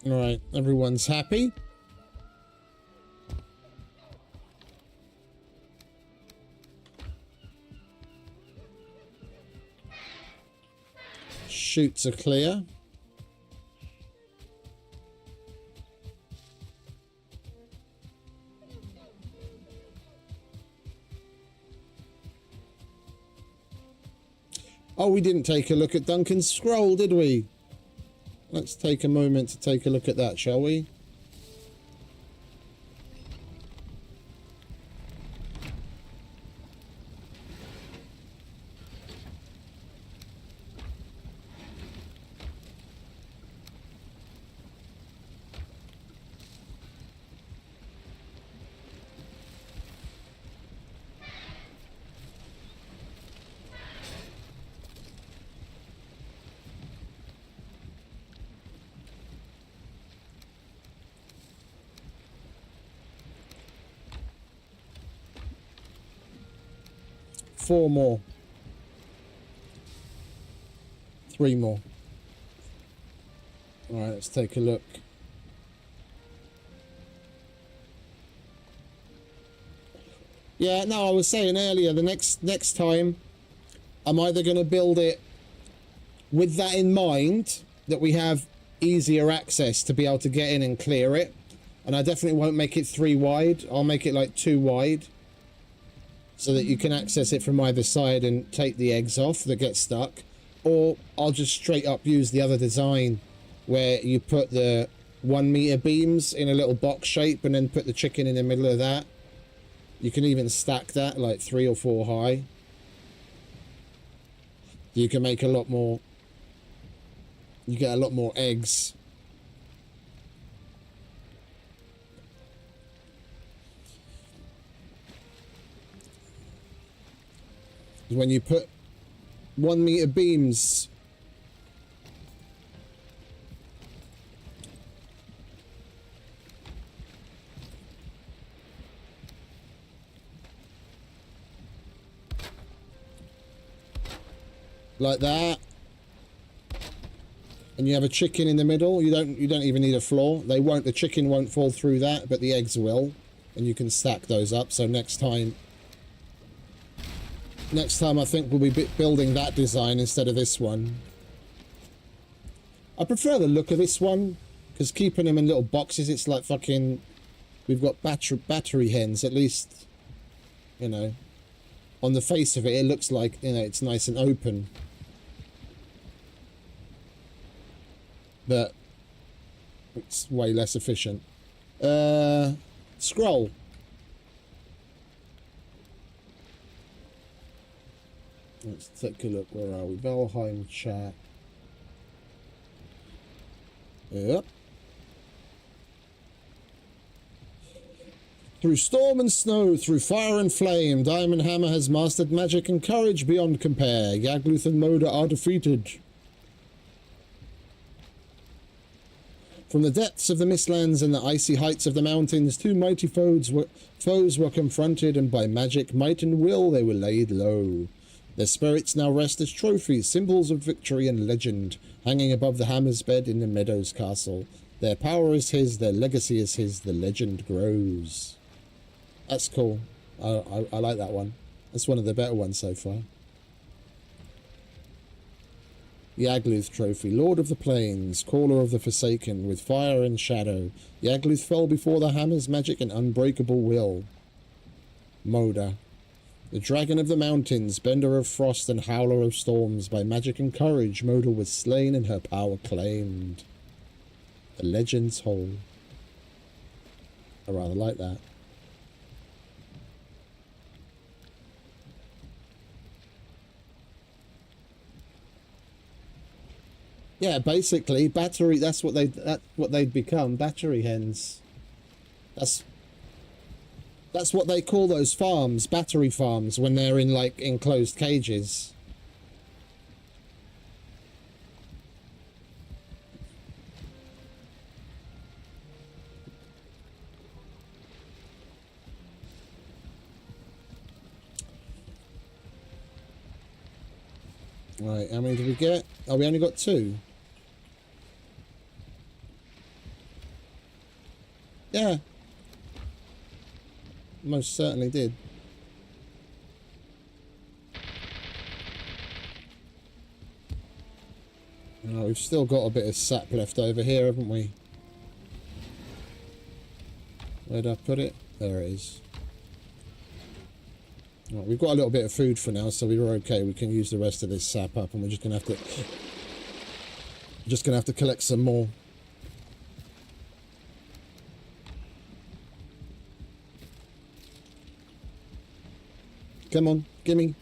All right, everyone's happy. Chutes are clear. Oh, we didn't take a look at Duncan's scroll, did we? Let's take a moment to take a look at that, shall we? Four more. Three more. All right, let's take a look. Yeah, no, I was saying earlier, the next time, I'm either going to build it with that in mind, that we have easier access to be able to get in and clear it. And I definitely won't make it 3 wide. I'll make it like 2 wide. So that you can access it from either side and take the eggs off that get stuck. Or I'll just straight up use the other design where you put the 1 meter beams in a little box shape and then put the chicken in the middle of that. You can even stack that like 3 or 4 high. You can make a lot more. You get a lot more eggs. When you put 1 meter beams like that, and you have a chicken in the middle, you don't even need a floor. The chicken won't fall through that, but the eggs will, and you can stack those up. So next time I think we'll be building that design instead of this one. I prefer the look of this one Because keeping them in little boxes, it's like fucking... We've got battery hens, at least, you know, on the face of it, it looks like, you know, it's nice and open. But it's way less efficient. Scroll. Let's take a look. Where are we? Valheim chat. Yep. Through storm and snow, through fire and flame, Diamond Hammer has mastered magic and courage beyond compare. Yagluth and Moda are defeated. From the depths of the Mistlands and the icy heights of the mountains, two mighty foes were confronted, and by magic, might and will they were laid low. Their spirits now rest as trophies, symbols of victory and legend, hanging above the Hammer's bed in the Meadows Castle. Their power is his, their legacy is his, the legend grows. That's cool. I like that one. That's one of the better ones so far. Yagluth Trophy, Lord of the Plains, Caller of the Forsaken, with fire and shadow. Yagluth fell before the Hammer's magic and unbreakable will. Moda, the Dragon of the Mountains, Bender of Frost and Howler of Storms, by magic and courage, Moda was slain and her power claimed. The legends hold. I rather like that. Yeah, basically, battery. That's what they'd become. Battery hens. That's what they call those farms, battery farms, when they're in like enclosed cages. Right, how many did we get? Oh, we only got 2. Yeah. Most certainly did. Oh, we've still got a bit of sap left over here, haven't we? Where'd I put it? There it is. Right, we've got a little bit of food for now, so we're okay. We can use the rest of this sap up, and we're just gonna have to collect some more. Come on, gimme.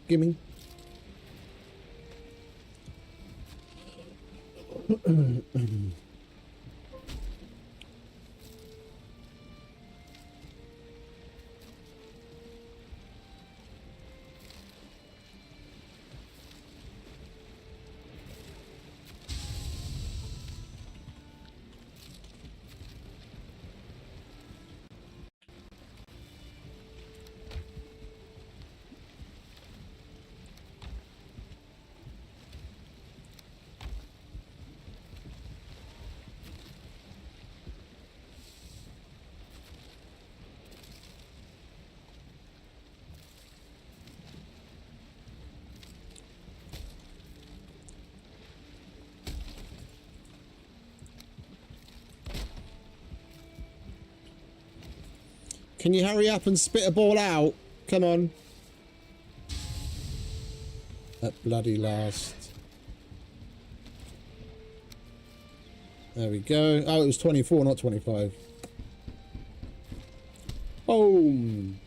Gimme. Can you hurry up and spit a ball out? Come on. That bloody last. There we go. Oh, it was 24, not 25. Boom!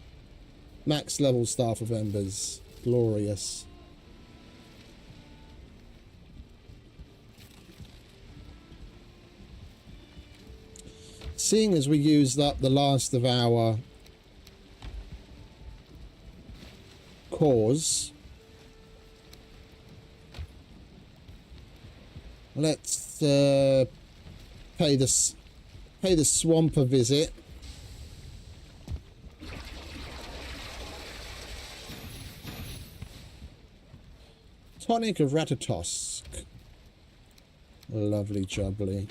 Max level Staff of Embers. Glorious. Seeing as we used up the last of our cores, let's pay the swamp a visit. Tonic of Ratatosk. Lovely jubbly.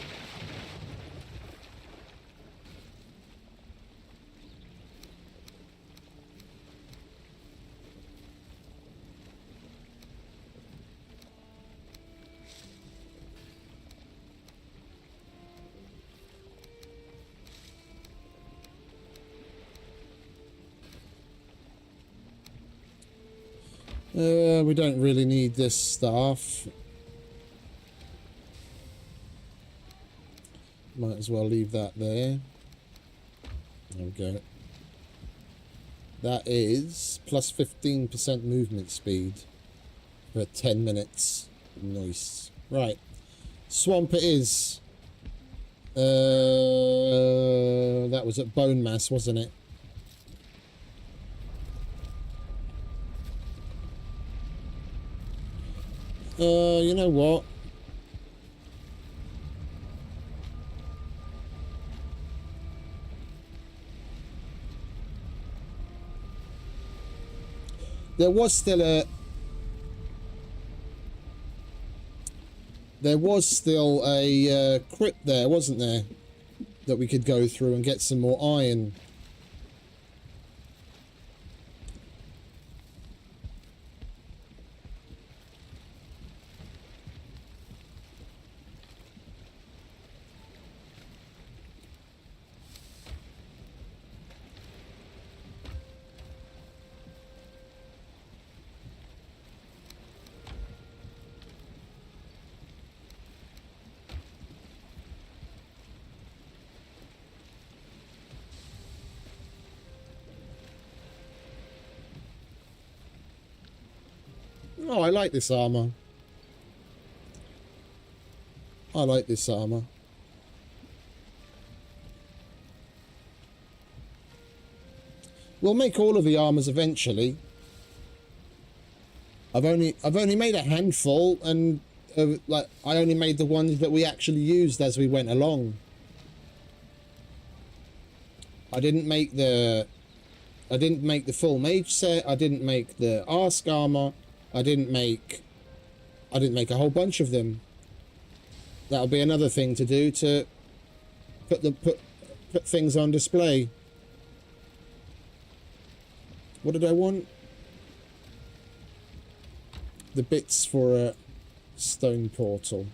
We don't really need this staff. Might as well leave that there. There we go. That is plus 15% movement speed for 10 minutes. Nice. Right. Swamp it is. That was at Bone Mass, wasn't it? You know what? There was still a crypt there, wasn't there? That we could go through and get some more iron. Oh, I like this armor. I like this armor. We'll make all of the armors eventually. I've only made a handful, and like I only made the ones that we actually used as we went along. I didn't make the full mage set. I didn't make the Ask armor. I didn't make a whole bunch of them. That'll be another thing to do, to put things on display. What did I want? The bits for a stone portal.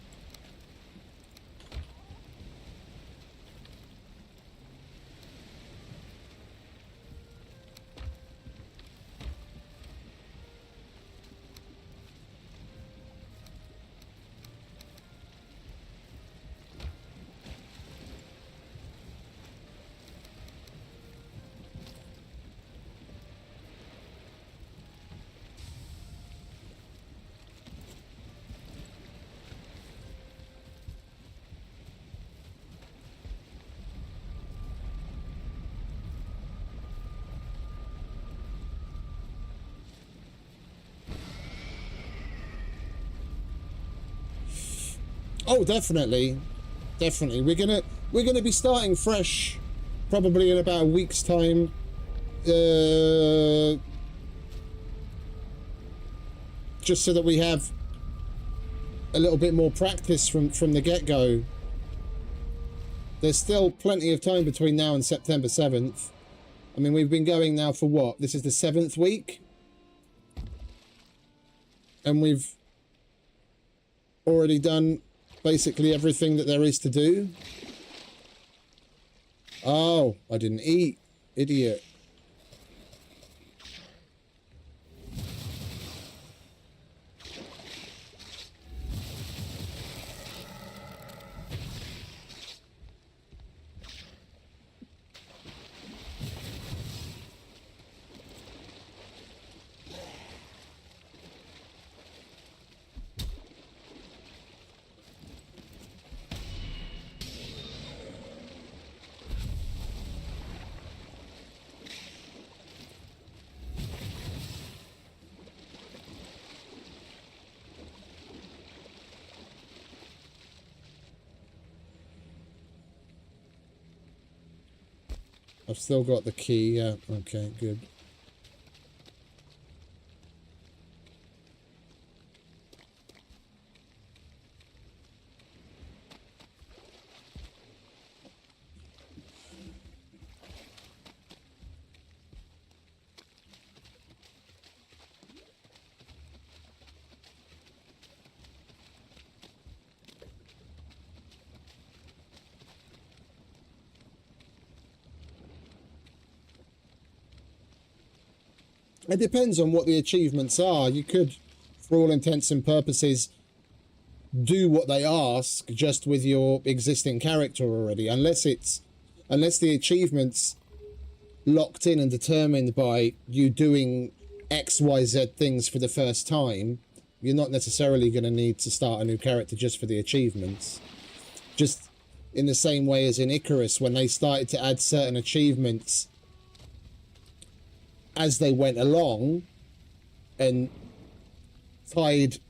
Oh, definitely. Definitely. We're gonna be starting fresh probably in about a week's time. Just so that we have a little bit more practice from the get-go. There's still plenty of time between now and September 7th. I mean, we've been going now for what? This is the 7th week? And we've already done basically everything that there is to do. Oh, I didn't eat. Idiot. I've still got the key, yeah. Okay, good. It depends on what the achievements are. You could, for all intents and purposes, do what they ask just with your existing character already, unless the achievement's locked in and determined by you doing XYZ things for the first time. You're not necessarily going to need to start a new character just for the achievements. Just in the same way as in Icarus, when they started to add certain achievements as they went along, and tied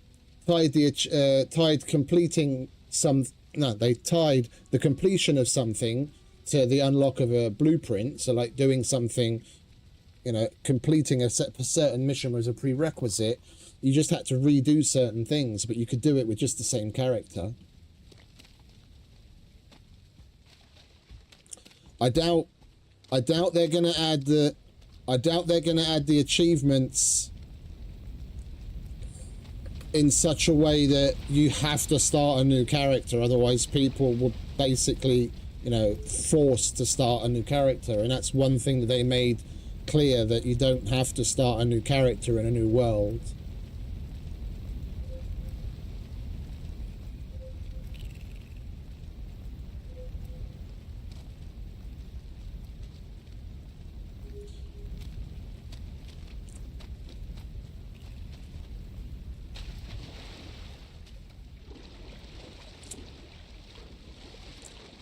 completing some, no, they tied the completion of something to the unlock of a blueprint. So like doing something, you know, completing a certain mission was a prerequisite. You just had to redo certain things, but you could do it with just the same character. I doubt they're gonna add the achievements in such a way that you have to start a new character, otherwise people will basically, you know, forced to start a new character. And that's one thing that they made clear, that you don't have to start a new character in a new world.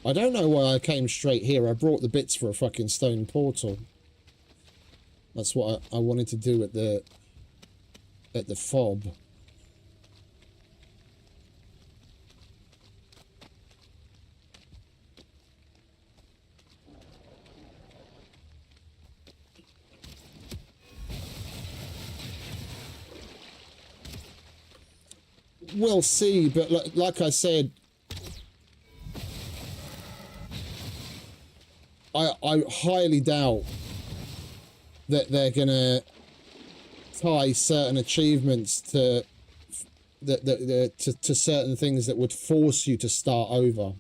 I don't know why I came straight here. I brought the bits for a fucking stone portal. That's what I wanted to do at the fob. We'll see, but like I said, I highly doubt that they're gonna tie certain achievements to to certain things that would force you to start over.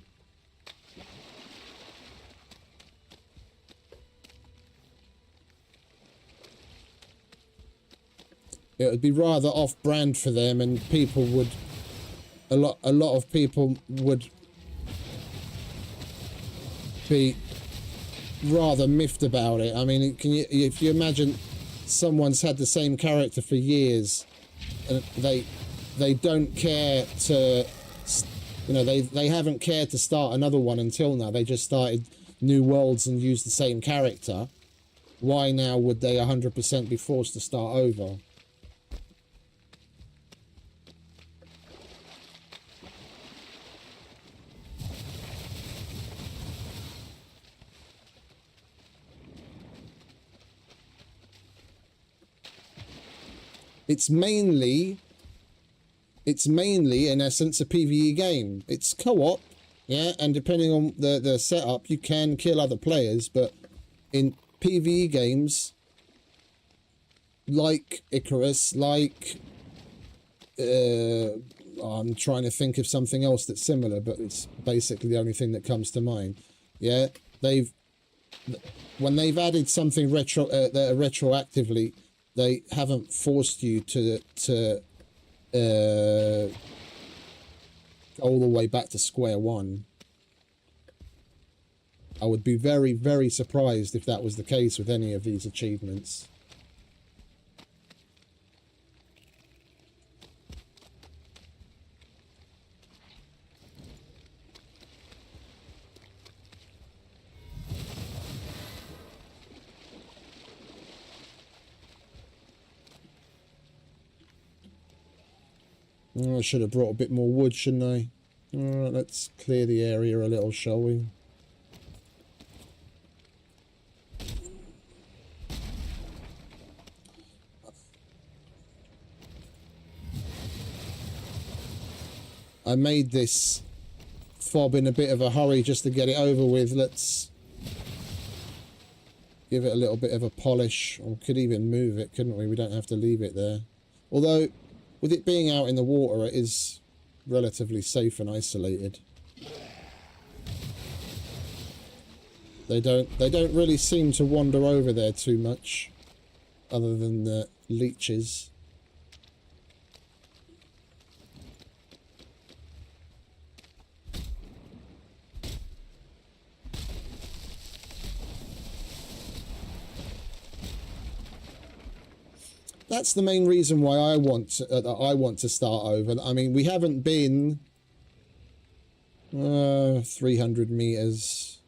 It would be rather off-brand for them, and people would, a lot of people would be rather miffed about it. I mean, if you imagine someone's had the same character for years, and they don't care to, you know, they haven't cared to start another one until now. They just started new worlds and used the same character. Why now would they 100% be forced to start over? It's mainly in essence a PvE game. It's co-op, yeah, and depending on the setup, you can kill other players, but in PvE games like Icarus, like I'm trying to think of something else that's similar, but it's basically the only thing that comes to mind. Yeah, when they've added something retroactively, they haven't forced you to go all the way back to square one. I would be very, very surprised if that was the case with any of these achievements. Oh, I should have brought a bit more wood, shouldn't I? Alright, let's clear the area a little, shall we? I made this fob in a bit of a hurry just to get it over with. Let's give it a little bit of a polish. Or could even move it, couldn't we? We don't have to leave it there. Although, with it being out in the water, it is relatively safe and isolated. They don't really seem to wander over there too much. other than the leeches. That's the main reason why I want to start over. I mean, we haven't been 300 meters.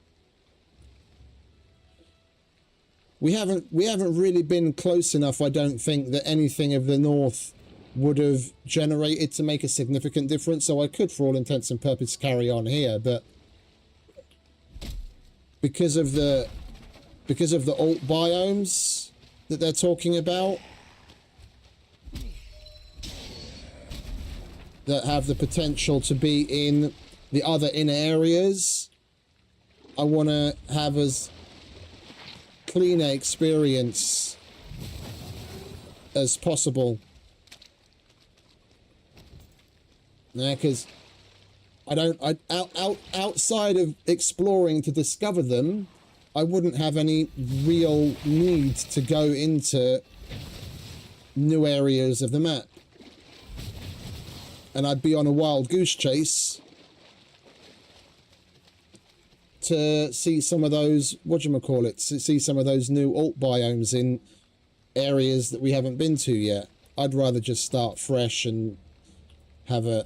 We haven't really been close enough, I don't think, that anything of the north would have generated to make a significant difference. So I could, for all intents and purposes, carry on here, but because of the alt biomes that they're talking about, that have the potential to be in the other inner areas, I want to have as clean an experience as possible. Yeah, because outside of exploring to discover them, I wouldn't have any real need to go into new areas of the map. And I'd be on a wild goose chase to see some of those, to see some of those new alt biomes in areas that we haven't been to yet. I'd rather just start fresh and have a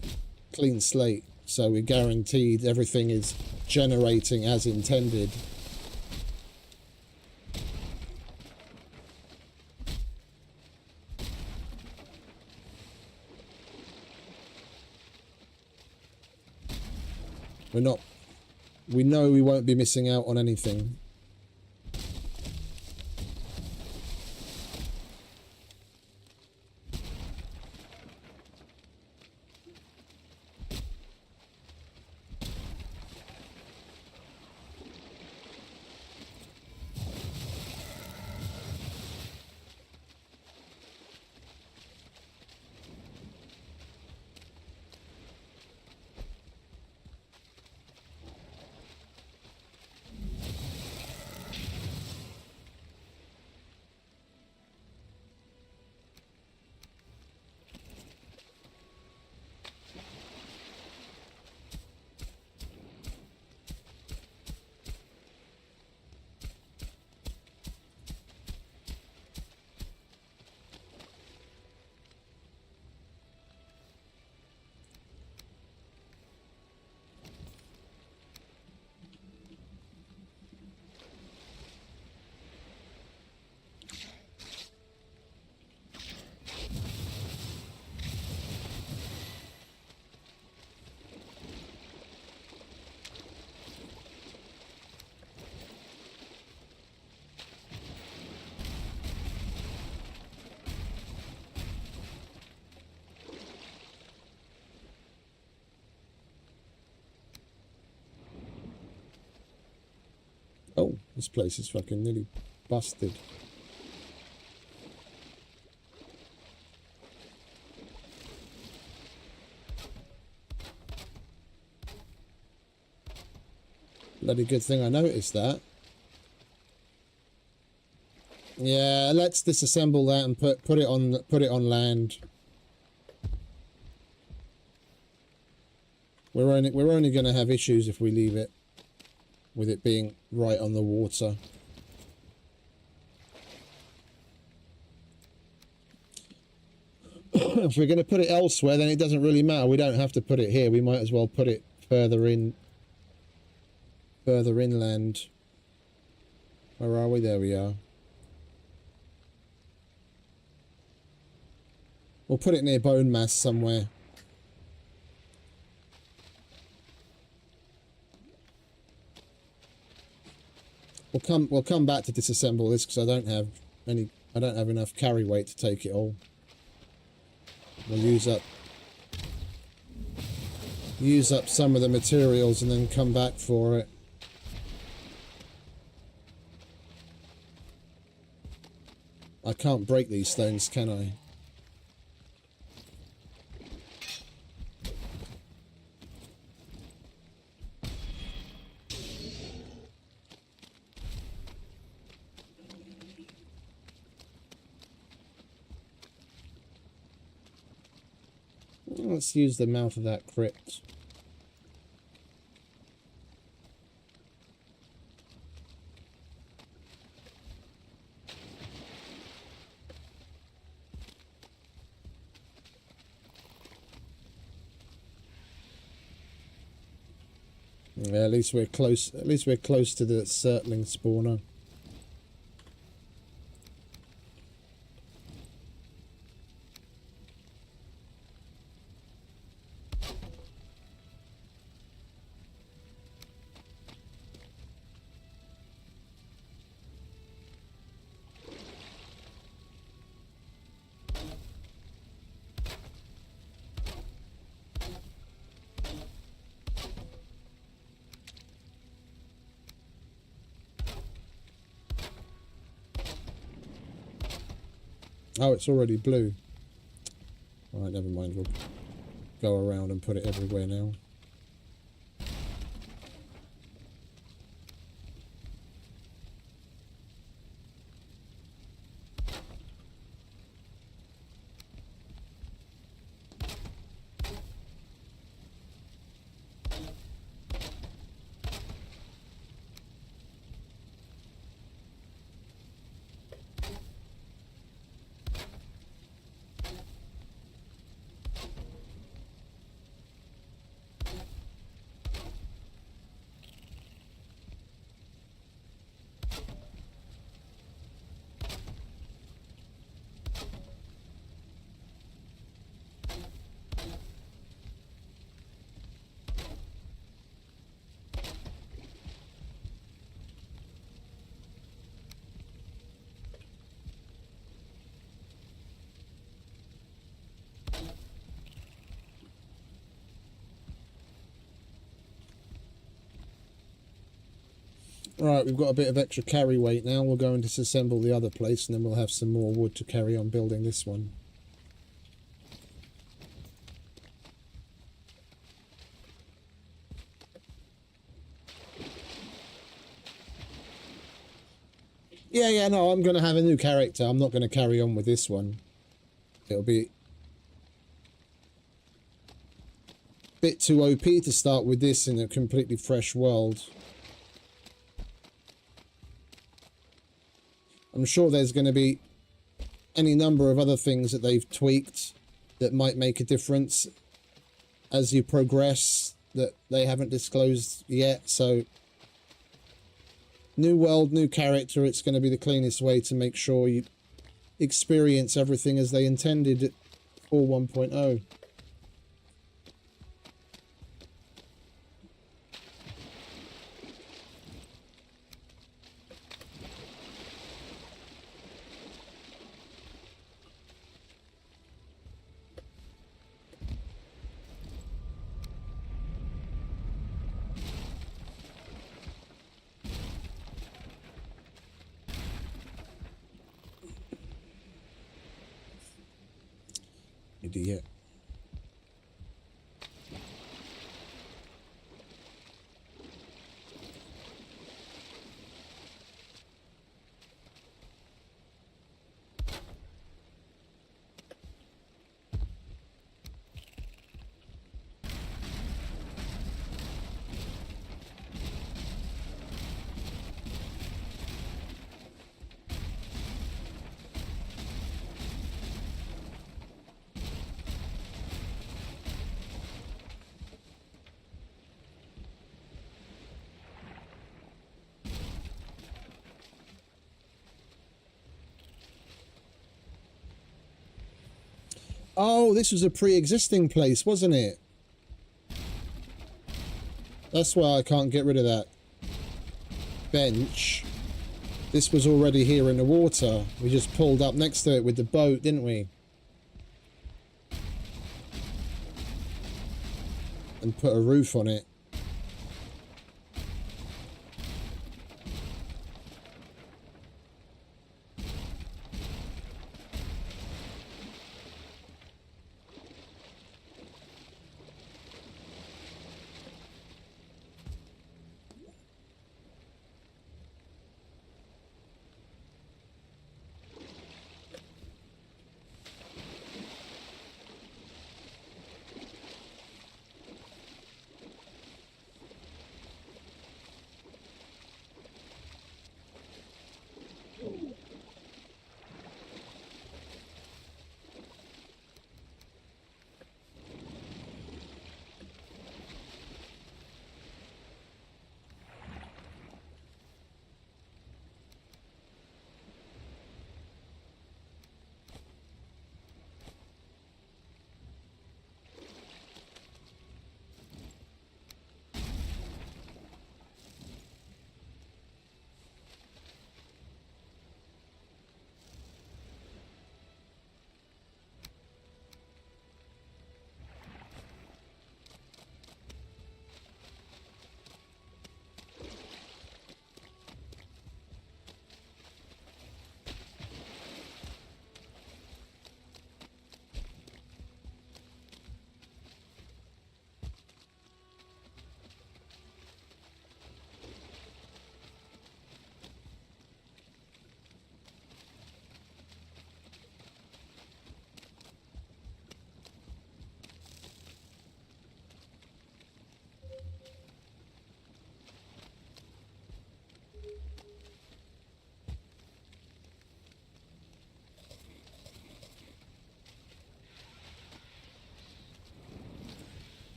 clean slate, so we're guaranteed everything is generating as intended. We know we won't be missing out on anything. Oh, this place is fucking nearly busted. Bloody good thing I noticed that. Yeah, let's disassemble that and put it on land. We're only going to have issues if we leave it, with it being right on the water. If we're going to put it elsewhere, then it doesn't really matter. We don't have to put it here. We might as well put it further inland. Where are we? There we are. We'll put it near bone mass somewhere. We'll come back to disassemble this because I don't have enough carry weight to take it all. We'll use up some of the materials and then come back for it. I can't break these stones, can I? Let's use the mouth of that crypt. Yeah, at least we're close. At least we're close to the circling spawner. Oh, it's already blue. Alright, never mind. We'll go around and put it everywhere now. Right, we've got a bit of extra carry weight now. We'll go and disassemble the other place, and then we'll have some more wood to carry on building this one. Yeah, no, I'm going to have a new character. I'm not going to carry on with this one. It'll be a bit too OP to start with this in a completely fresh world. I'm sure there's going to be any number of other things that they've tweaked that might make a difference as you progress that they haven't disclosed yet. So, new world, new character. It's going to be the cleanest way to make sure you experience everything as they intended for 1.0. Idiot. Oh, this was a pre-existing place, wasn't it? That's why I can't get rid of that bench. This was already here in the water. We just pulled up next to it with the boat, didn't we? And put a roof on it.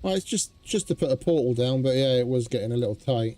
Well, it's just to put a portal down, but yeah, it was getting a little tight.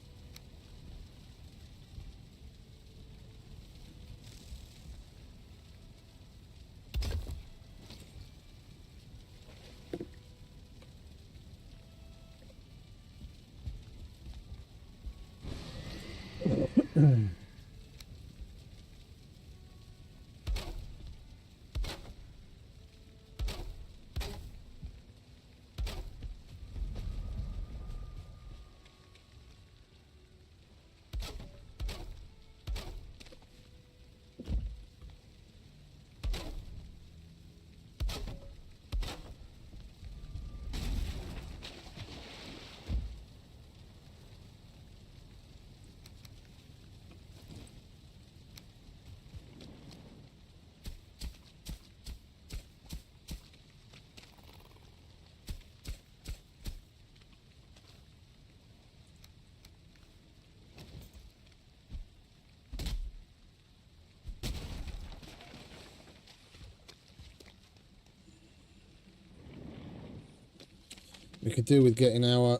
We could do with getting our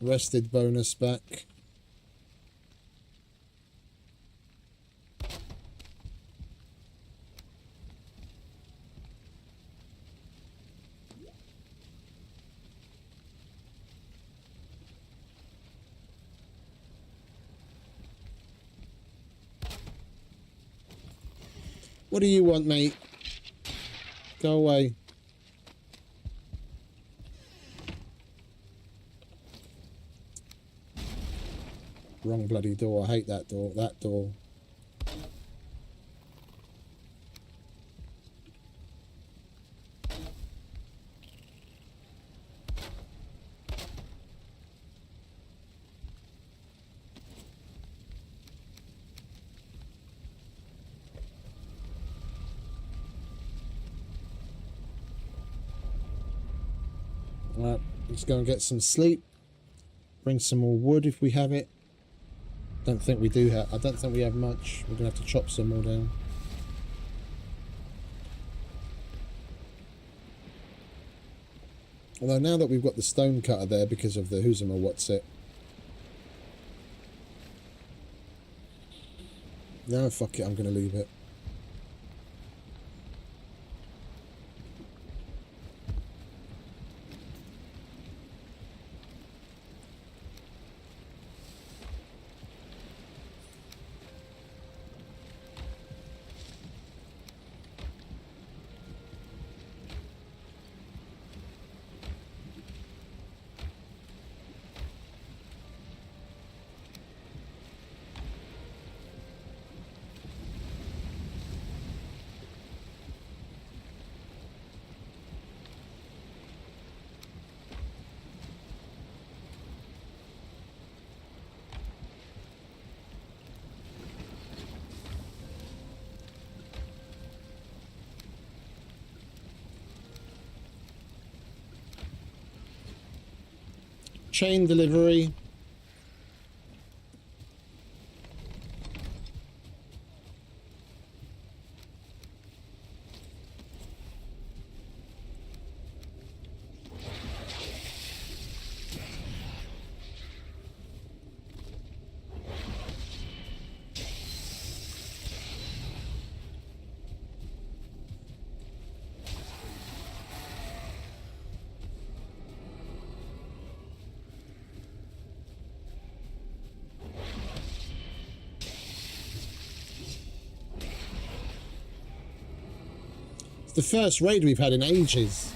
rested bonus back. What do you want, mate? Go away. Wrong bloody door. I hate that door. That door. Right, let's go and get some sleep. Bring some more wood if we have it. Don't think we do have. I don't think we have much. We're gonna have to chop some more down. Although now that we've got the stone cutter there because of the who's or what's it. No, fuck it. I'm gonna leave it. Chain delivery. It's the first raid we've had in ages.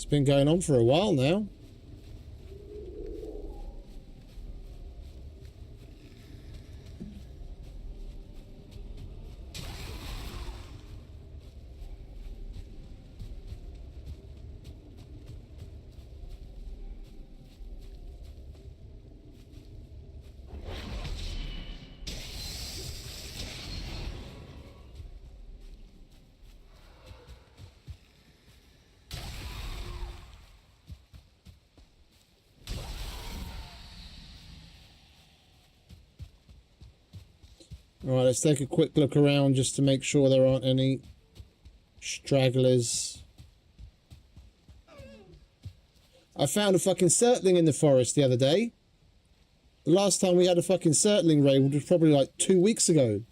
It's been going on for a while now. Alright, let's take a quick look around just to make sure there aren't any stragglers. I found a fucking surtling in the forest the other day. The last time we had a fucking surtling raid was probably like 2 weeks ago.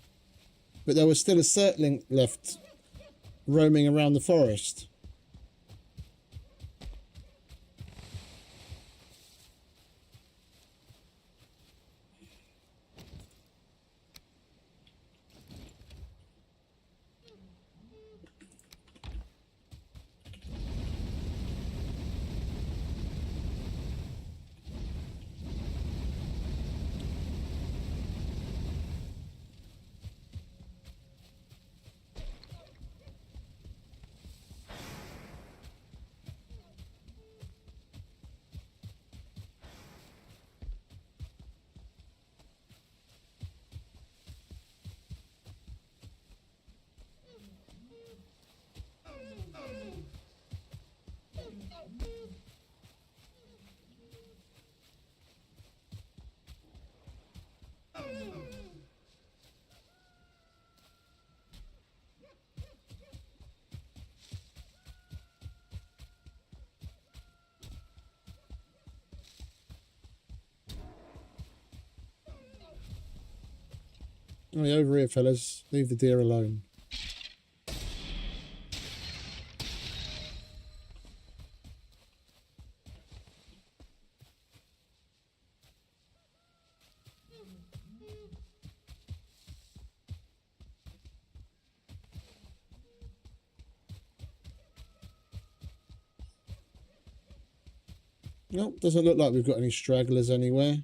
But there was still a surtling left roaming around the forest. Oh, yeah, over here, fellas. Leave the deer alone. Nope, doesn't look like we've got any stragglers anywhere.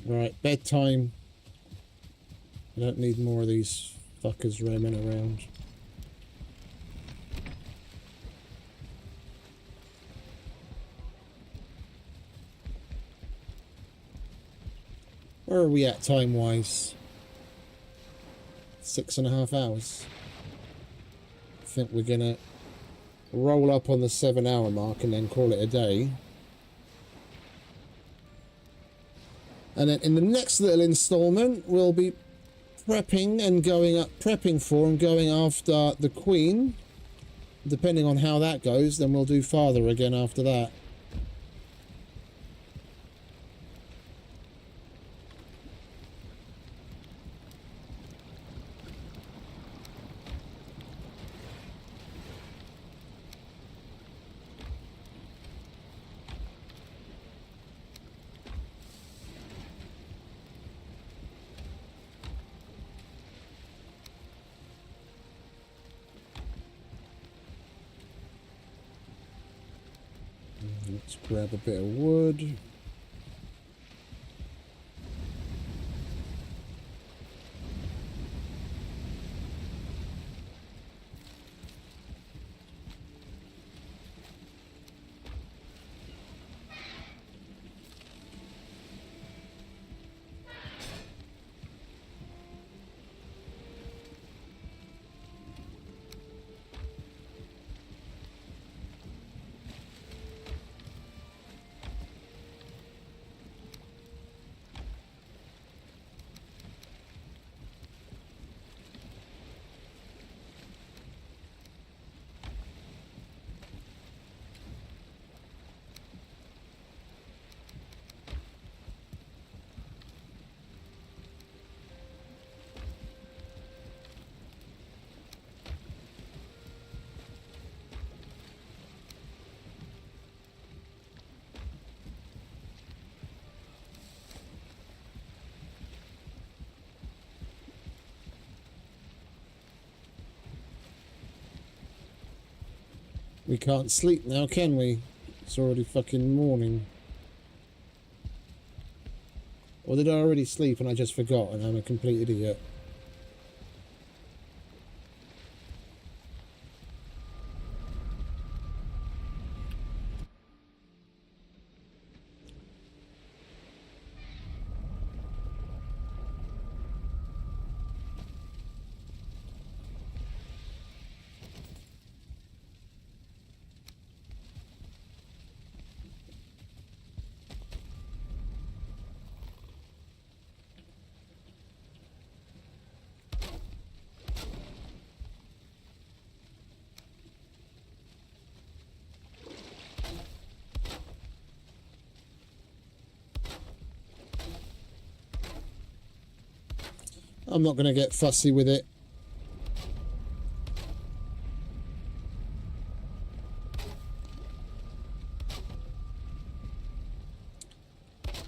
Right, bedtime. I don't need more of these fuckers roaming around. Where are we at time-wise? 6.5 hours. I think we're gonna roll up on the 7-hour mark and then call it a day. And then in the next little installment, we'll be prepping and prepping for and going after the Queen. Depending on how that goes, then we'll do Father again after that. Let's grab a bit of wood. We can't sleep now, can we? It's already fucking morning. Or did I already sleep and I just forgot and I'm a complete idiot? I'm not going to get fussy with it.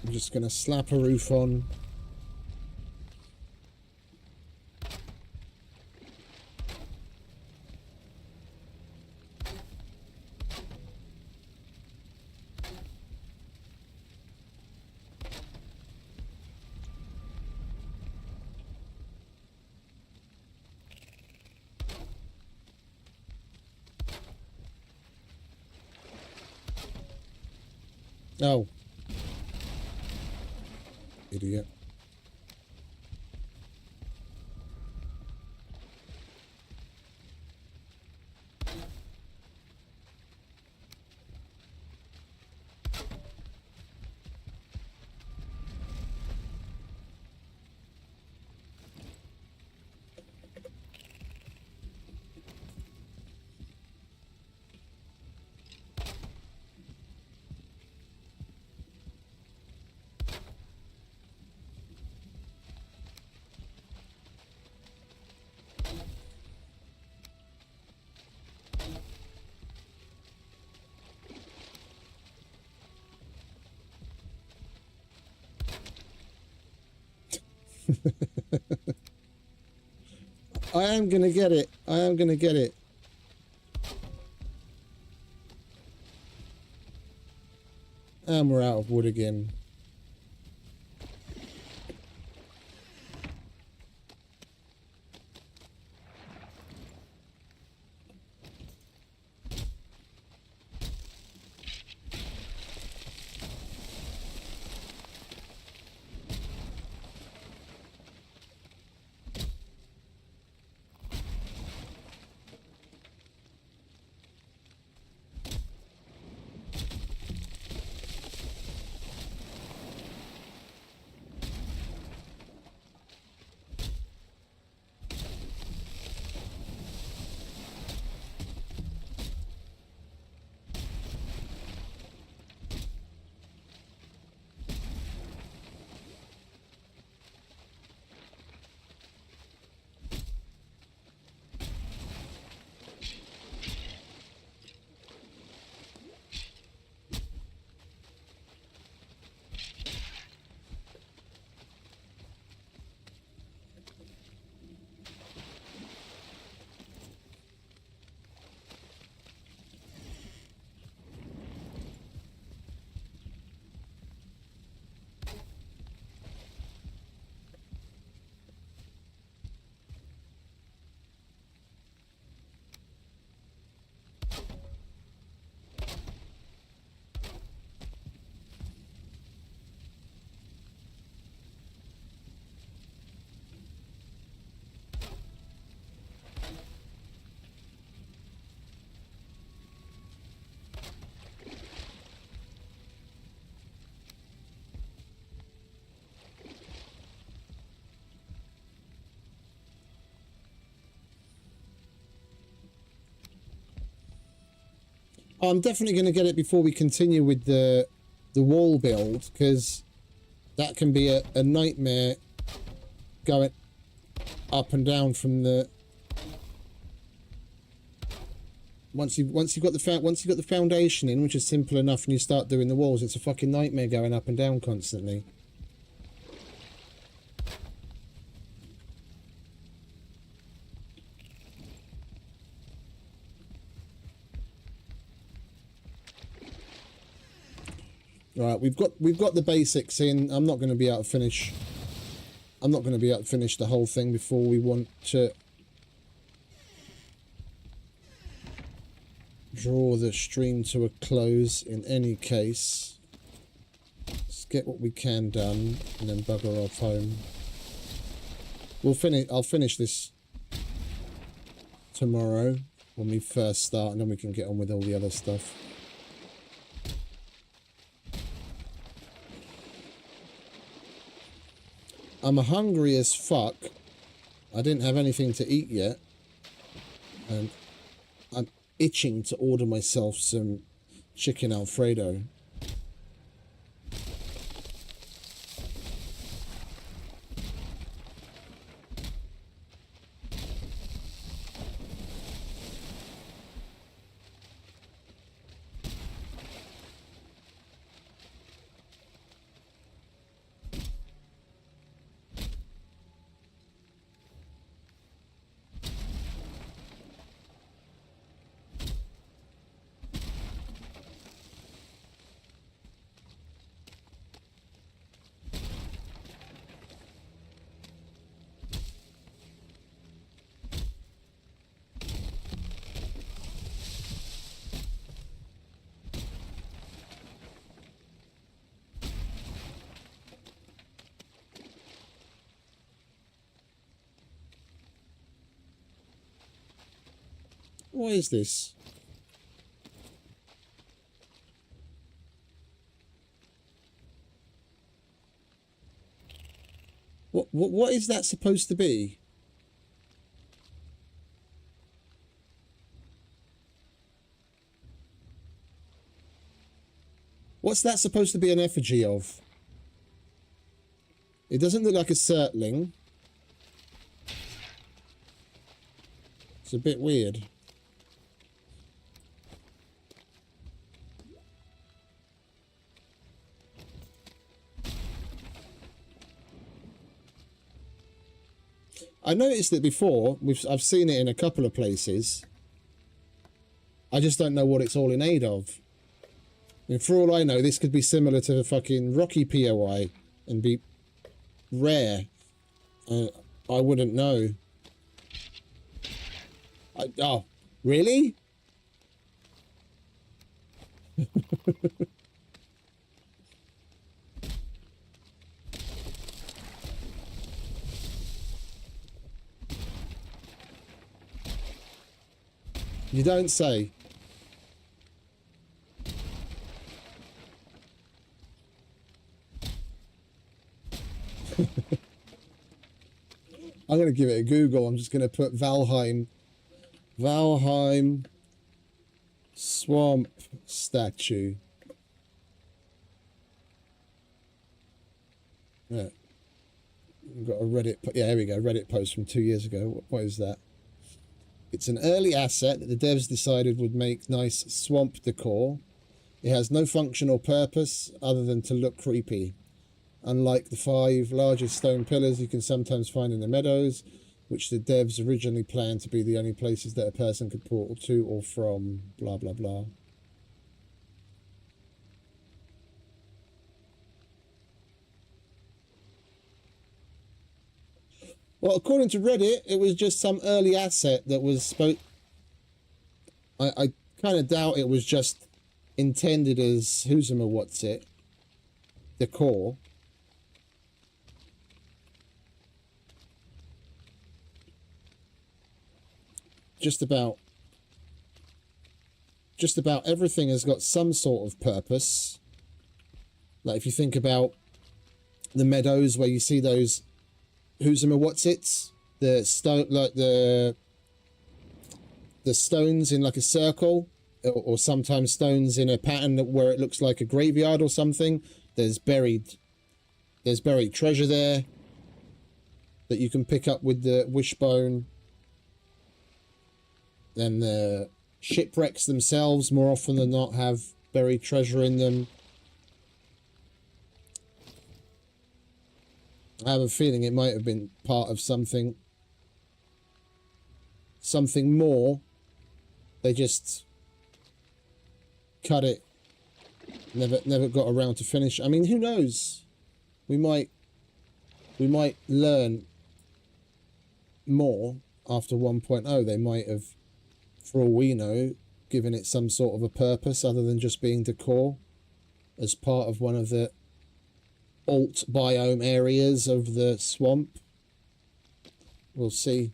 I'm just going to slap a roof on. Oh. Idiot. I am going to get it. I am going to get it. And we're out of wood again. I'm definitely going to get it before we continue with the wall build, because that can be a nightmare going up and down from the... Once you've got the foundation in, which is simple enough, and you start doing the walls, it's a fucking nightmare going up and down constantly. Right, we've got the basics in. I'm not going to be able to finish. I'm not going to be able to finish the whole thing before we want to draw the stream to a close. In any case, let's get what we can done and then bugger off home. We'll finish. I'll finish this tomorrow when we first start, and then we can get on with all the other stuff. I'm hungry as fuck. I didn't have anything to eat yet, and I'm itching to order myself some chicken Alfredo. What is this? What is that supposed to be? What's that supposed to be an effigy of? It doesn't look like a circling. It's a bit weird. I noticed it before. I've seen it in a couple of places. I just don't know what it's all in aid of. And for all I know, this could be similar to the fucking Rocky POI and be rare. I wouldn't know. Oh, really? You don't say. I'm going to give it a Google. I'm just going to put Valheim swamp statue. Yeah. We've got a Reddit. Yeah, here we go. Reddit post from 2 years ago. What is that? It's an early asset that the devs decided would make nice swamp decor. It has no function or purpose other than to look creepy. Unlike the 5 largest stone pillars you can sometimes find in the meadows, which the devs originally planned to be the only places that a person could portal to or from, blah, blah, blah. Well, according to Reddit, it was just some early asset that was supposed... I kind of doubt it was just intended as what's it decor. Just about everything has got some sort of purpose. Like if you think about the meadows where you see those what's-its, the stone, like the stones in like a circle, or sometimes stones in a pattern where it looks like a graveyard or something. There's buried treasure there that you can pick up with the wishbone. Then the shipwrecks themselves, more often than not, have buried treasure in them. I have a feeling it might have been part of something more. They just cut it. Never got around to finish. I mean, who knows? We might learn more after 1.0. They might have, for all we know, given it some sort of a purpose other than just being decor as part of one of the alt biome areas of the swamp. We'll see.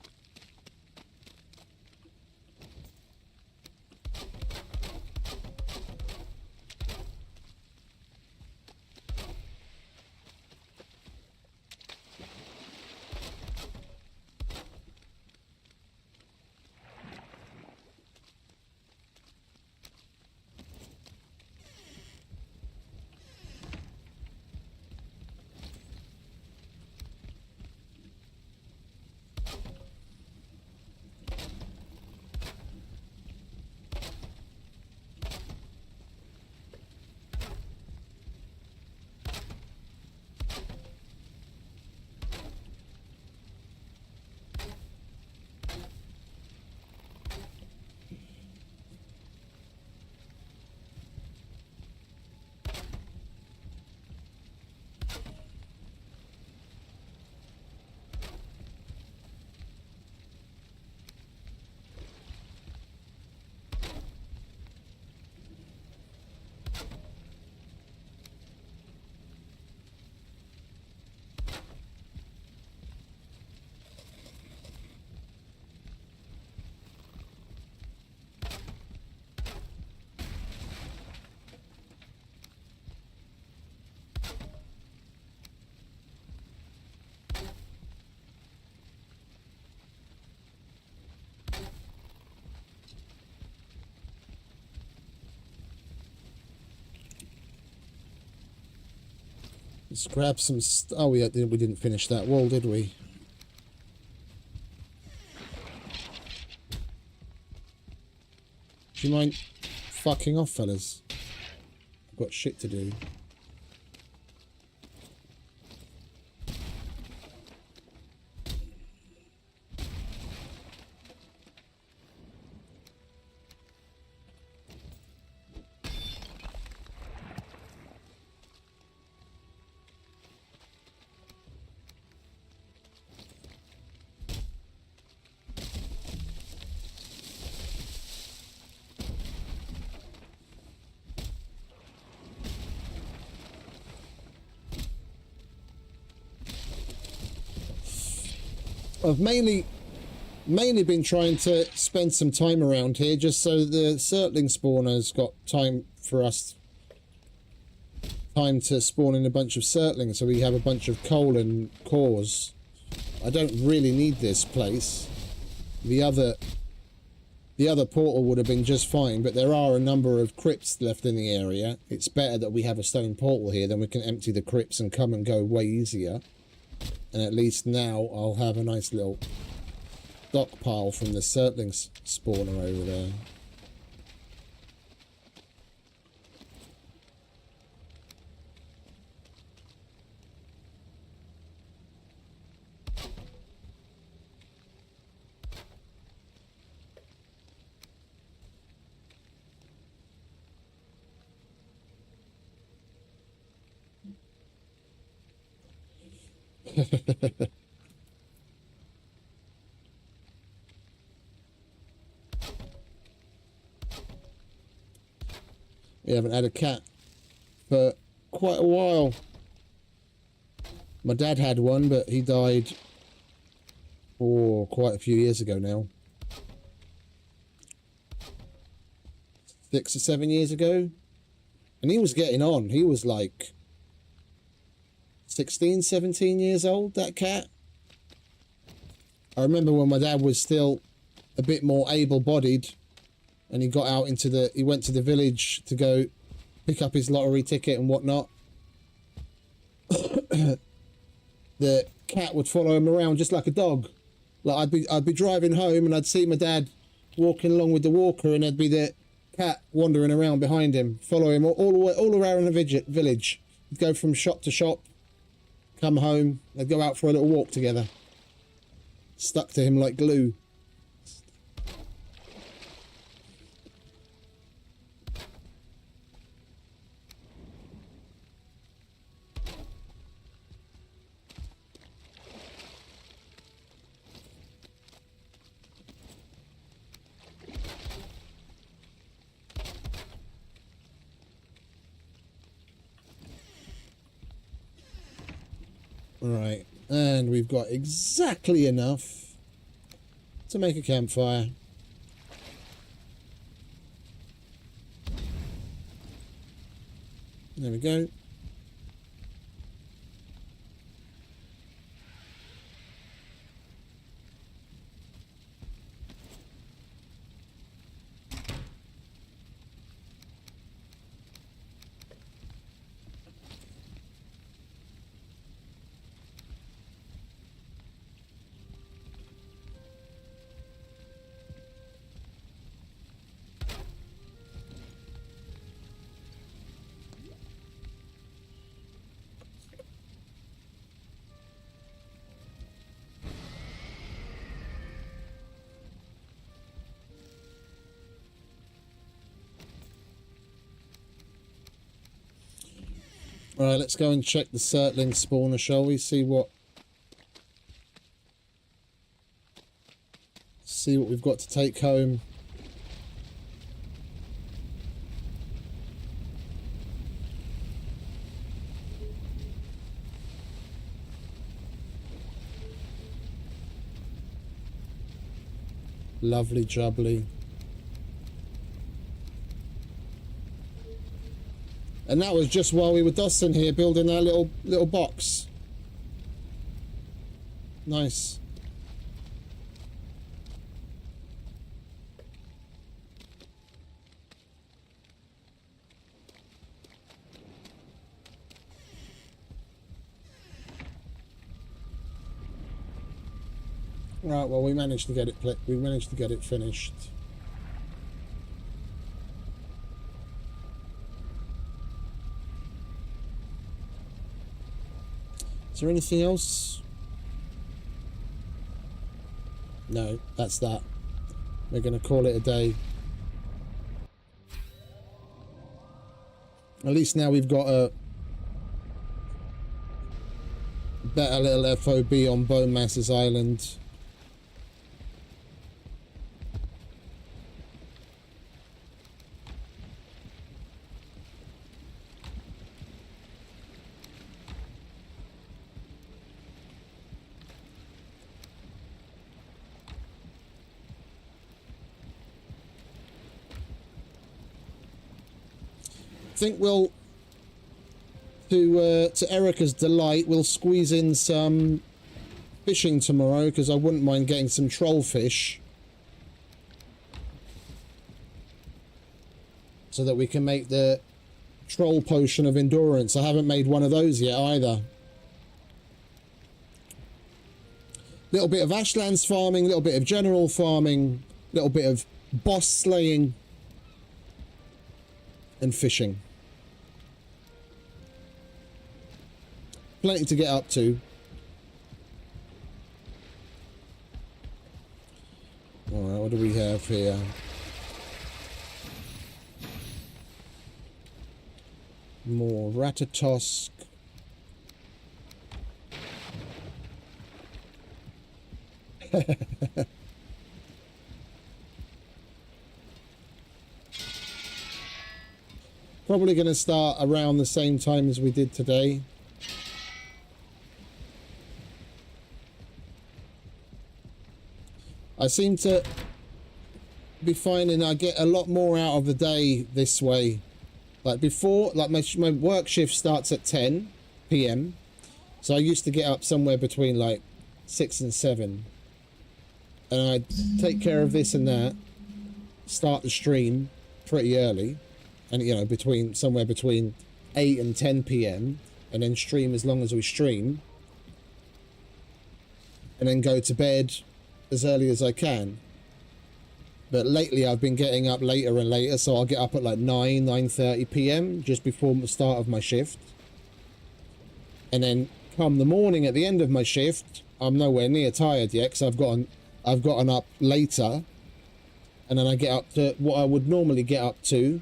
Let's grab some oh, we didn't finish that wall, did we? Do you mind fucking off, fellas? I've got shit to do. I've mainly been trying to spend some time around here just so the Surtling spawner's got time to spawn in a bunch of Surtlings, so we have a bunch of coal and cores. I don't really need this place. The other portal would have been just fine, but there are a number of crypts left in the area. It's better that we have a stone portal here, then we can empty the crypts and come and go way easier. And at least now I'll have a nice little stockpile from the Surtling spawner over there. We haven't had a cat for quite a while. My dad had one, but he died quite a few years ago now. 6 or 7 years ago. And he was getting on. He was like 16, 17 years old, that cat. I remember when my dad was still a bit more able-bodied and he got out into the... He went to the village to go pick up his lottery ticket and whatnot. The cat would follow him around just like a dog. Like I'd be driving home and I'd see my dad walking along with the walker, and there'd be the cat wandering around behind him, follow him all around the village. He'd go from shop to shop, come home, they'd go out for a little walk together. Stuck to him like glue. Right, and we've got exactly enough to make a campfire. There we go. Alright, let's go and check the Surtling spawner, shall we? See what we've got to take home. Lovely jubbly. And that was just while we were dusting here, building our little box. Nice. Right, well, we managed to get it finished. Is there anything else? No, that's that. We're going to call it a day. At least now we've got a better little FOB on Bone Masses Island. I think we'll, to Erica's delight, we'll squeeze in some fishing tomorrow, because I wouldn't mind getting some troll fish, so that we can make the troll potion of endurance. I haven't made one of those yet either. Little bit of Ashlands farming, little bit of general farming, little bit of boss slaying, and fishing. Plenty to get up to. Alright, what do we have here? More Ratatosk. Probably going to start around the same time as we did today. I seem to be finding I get a lot more out of the day this way. Like before, like my work shift starts at 10 PM. So I used to get up somewhere between like 6 and 7. And I'd take care of this and that. start the stream pretty early, and you know, somewhere between 8 and 10 p.m. and then stream as long as we stream, and then go to bed as early as I can. But lately I've been getting up later and later, so I'll get up at like 9:30 p.m. just before the start of my shift, and then come the morning at the end of my shift, I'm nowhere near tired yet because I've gotten up later, and then I get up to what I would normally get up to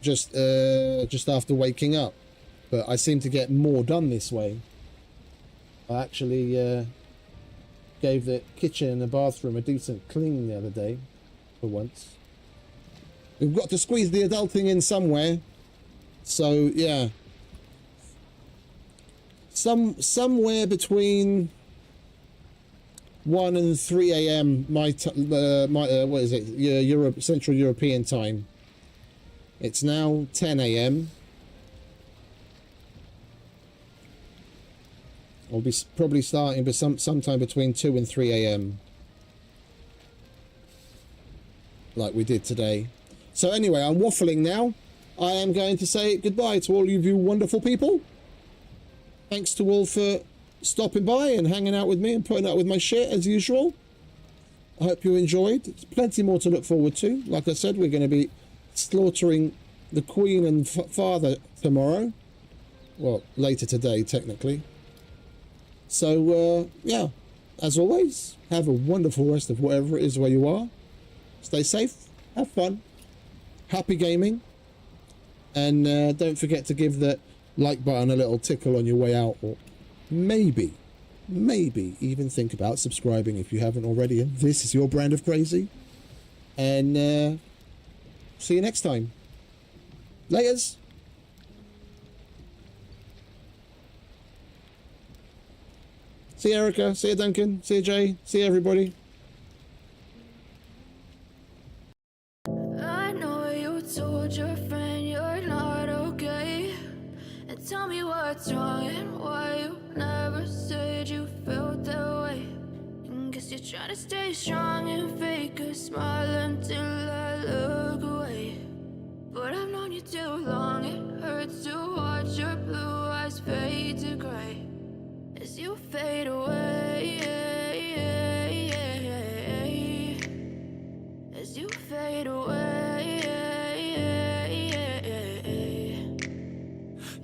just after waking up. But I seem to get more done this way. I actually gave the kitchen and the bathroom a decent clean the other day, for once. We've got to squeeze the adulting in somewhere, so yeah. Somewhere between 1 and 3 a.m. what is it? Central European time. It's now 10 a.m. I'll be probably starting with sometime between 2 and 3 a.m. like we did today. So anyway, I'm waffling now. I am going to say goodbye to all of you wonderful people. Thanks to all for stopping by and hanging out with me and putting up with my shit as usual. I hope you enjoyed. There's plenty more to look forward to. Like I said, we're going to be slaughtering the Queen and Father tomorrow. Well, later today, technically. So, yeah, as always, have a wonderful rest of whatever it is where you are. Stay safe, have fun, happy gaming, and don't forget to give that like button a little tickle on your way out, or maybe even think about subscribing if you haven't already, and this is your brand of crazy. And see you next time. Laters. See you, Erica. See you, Duncan. See you, Jay. See you, everybody. I know you told your friend you're not okay, and tell me what's wrong and why you never said you felt that way. And guess you're trying to stay strong and fake a smile until I look away. But I've known you too long, it hurts to watch your blue eyes fade to gray as you fade away, as you fade away.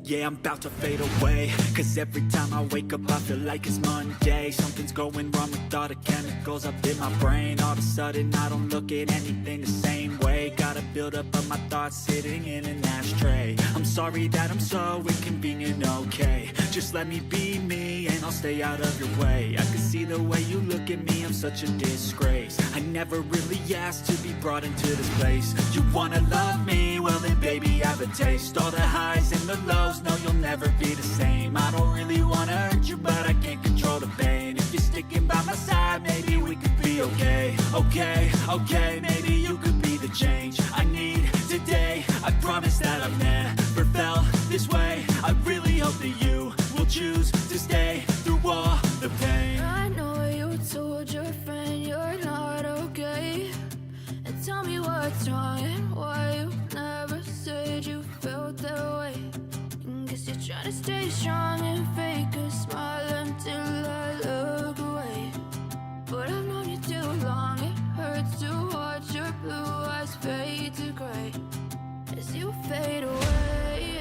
Yeah, I'm about to fade away, cause every time I wake up I feel like it's Monday. Something's going wrong with all the chemicals up in my brain. All of a sudden I don't look at anything the same way. Gotta build up of my thoughts sitting in an ashtray. I'm sorry that I'm so inconvenient, okay. Just let me be me and I'll stay out of your way. I can see the way you look at me, I'm such a disgrace. I never really asked to be brought into this place. You wanna love me? Well then baby have a taste. All the highs and the lows, no you'll never be the same. I don't really wanna hurt you but I can't control the pain. If you're sticking by my side maybe we could be okay. Okay, maybe you could be the change I need today. I promise that I've never felt this way. I really hope that you will choose to stay through all the pain. I know you told your friend you're not okay, and tell me what's wrong and why you never said you felt that way. And guess you're trying to stay strong and fake a smile until I look away. But I've known you too long, it hurts to watch your blue eyes fade to gray as you fade away,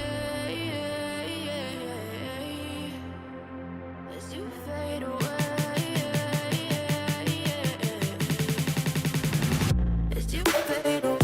as you fade away, as you fade away. As you fade away.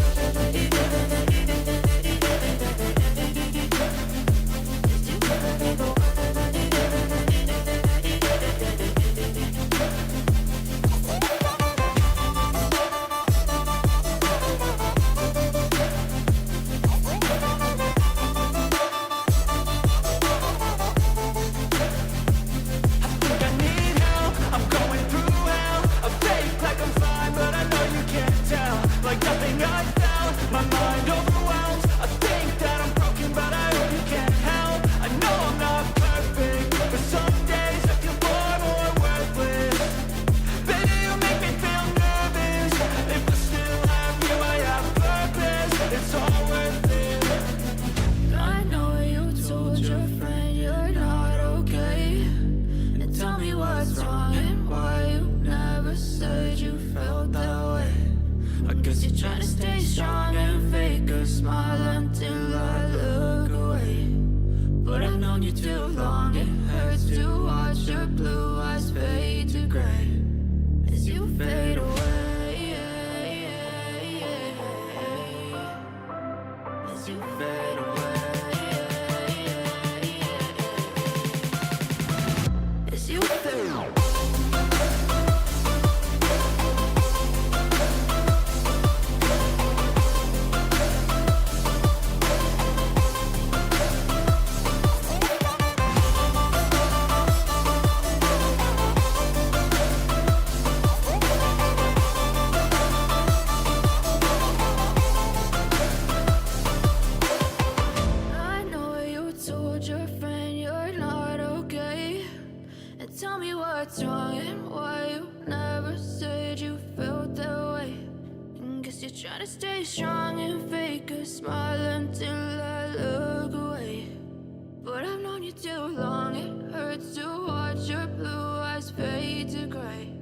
I guess you're trying to stay strong and fake a smile until I look away. But I've known you too long, it hurts to watch your blue eyes fade to gray as you fade away. As you fade away. As you fade away. I know you told your friend you're not okay. And tell me what's wrong and why you never said you felt that way. And guess you're trying to stay strong and fake a smile until I look away. But I've known you too long, it hurts to watch your blue eyes fade to gray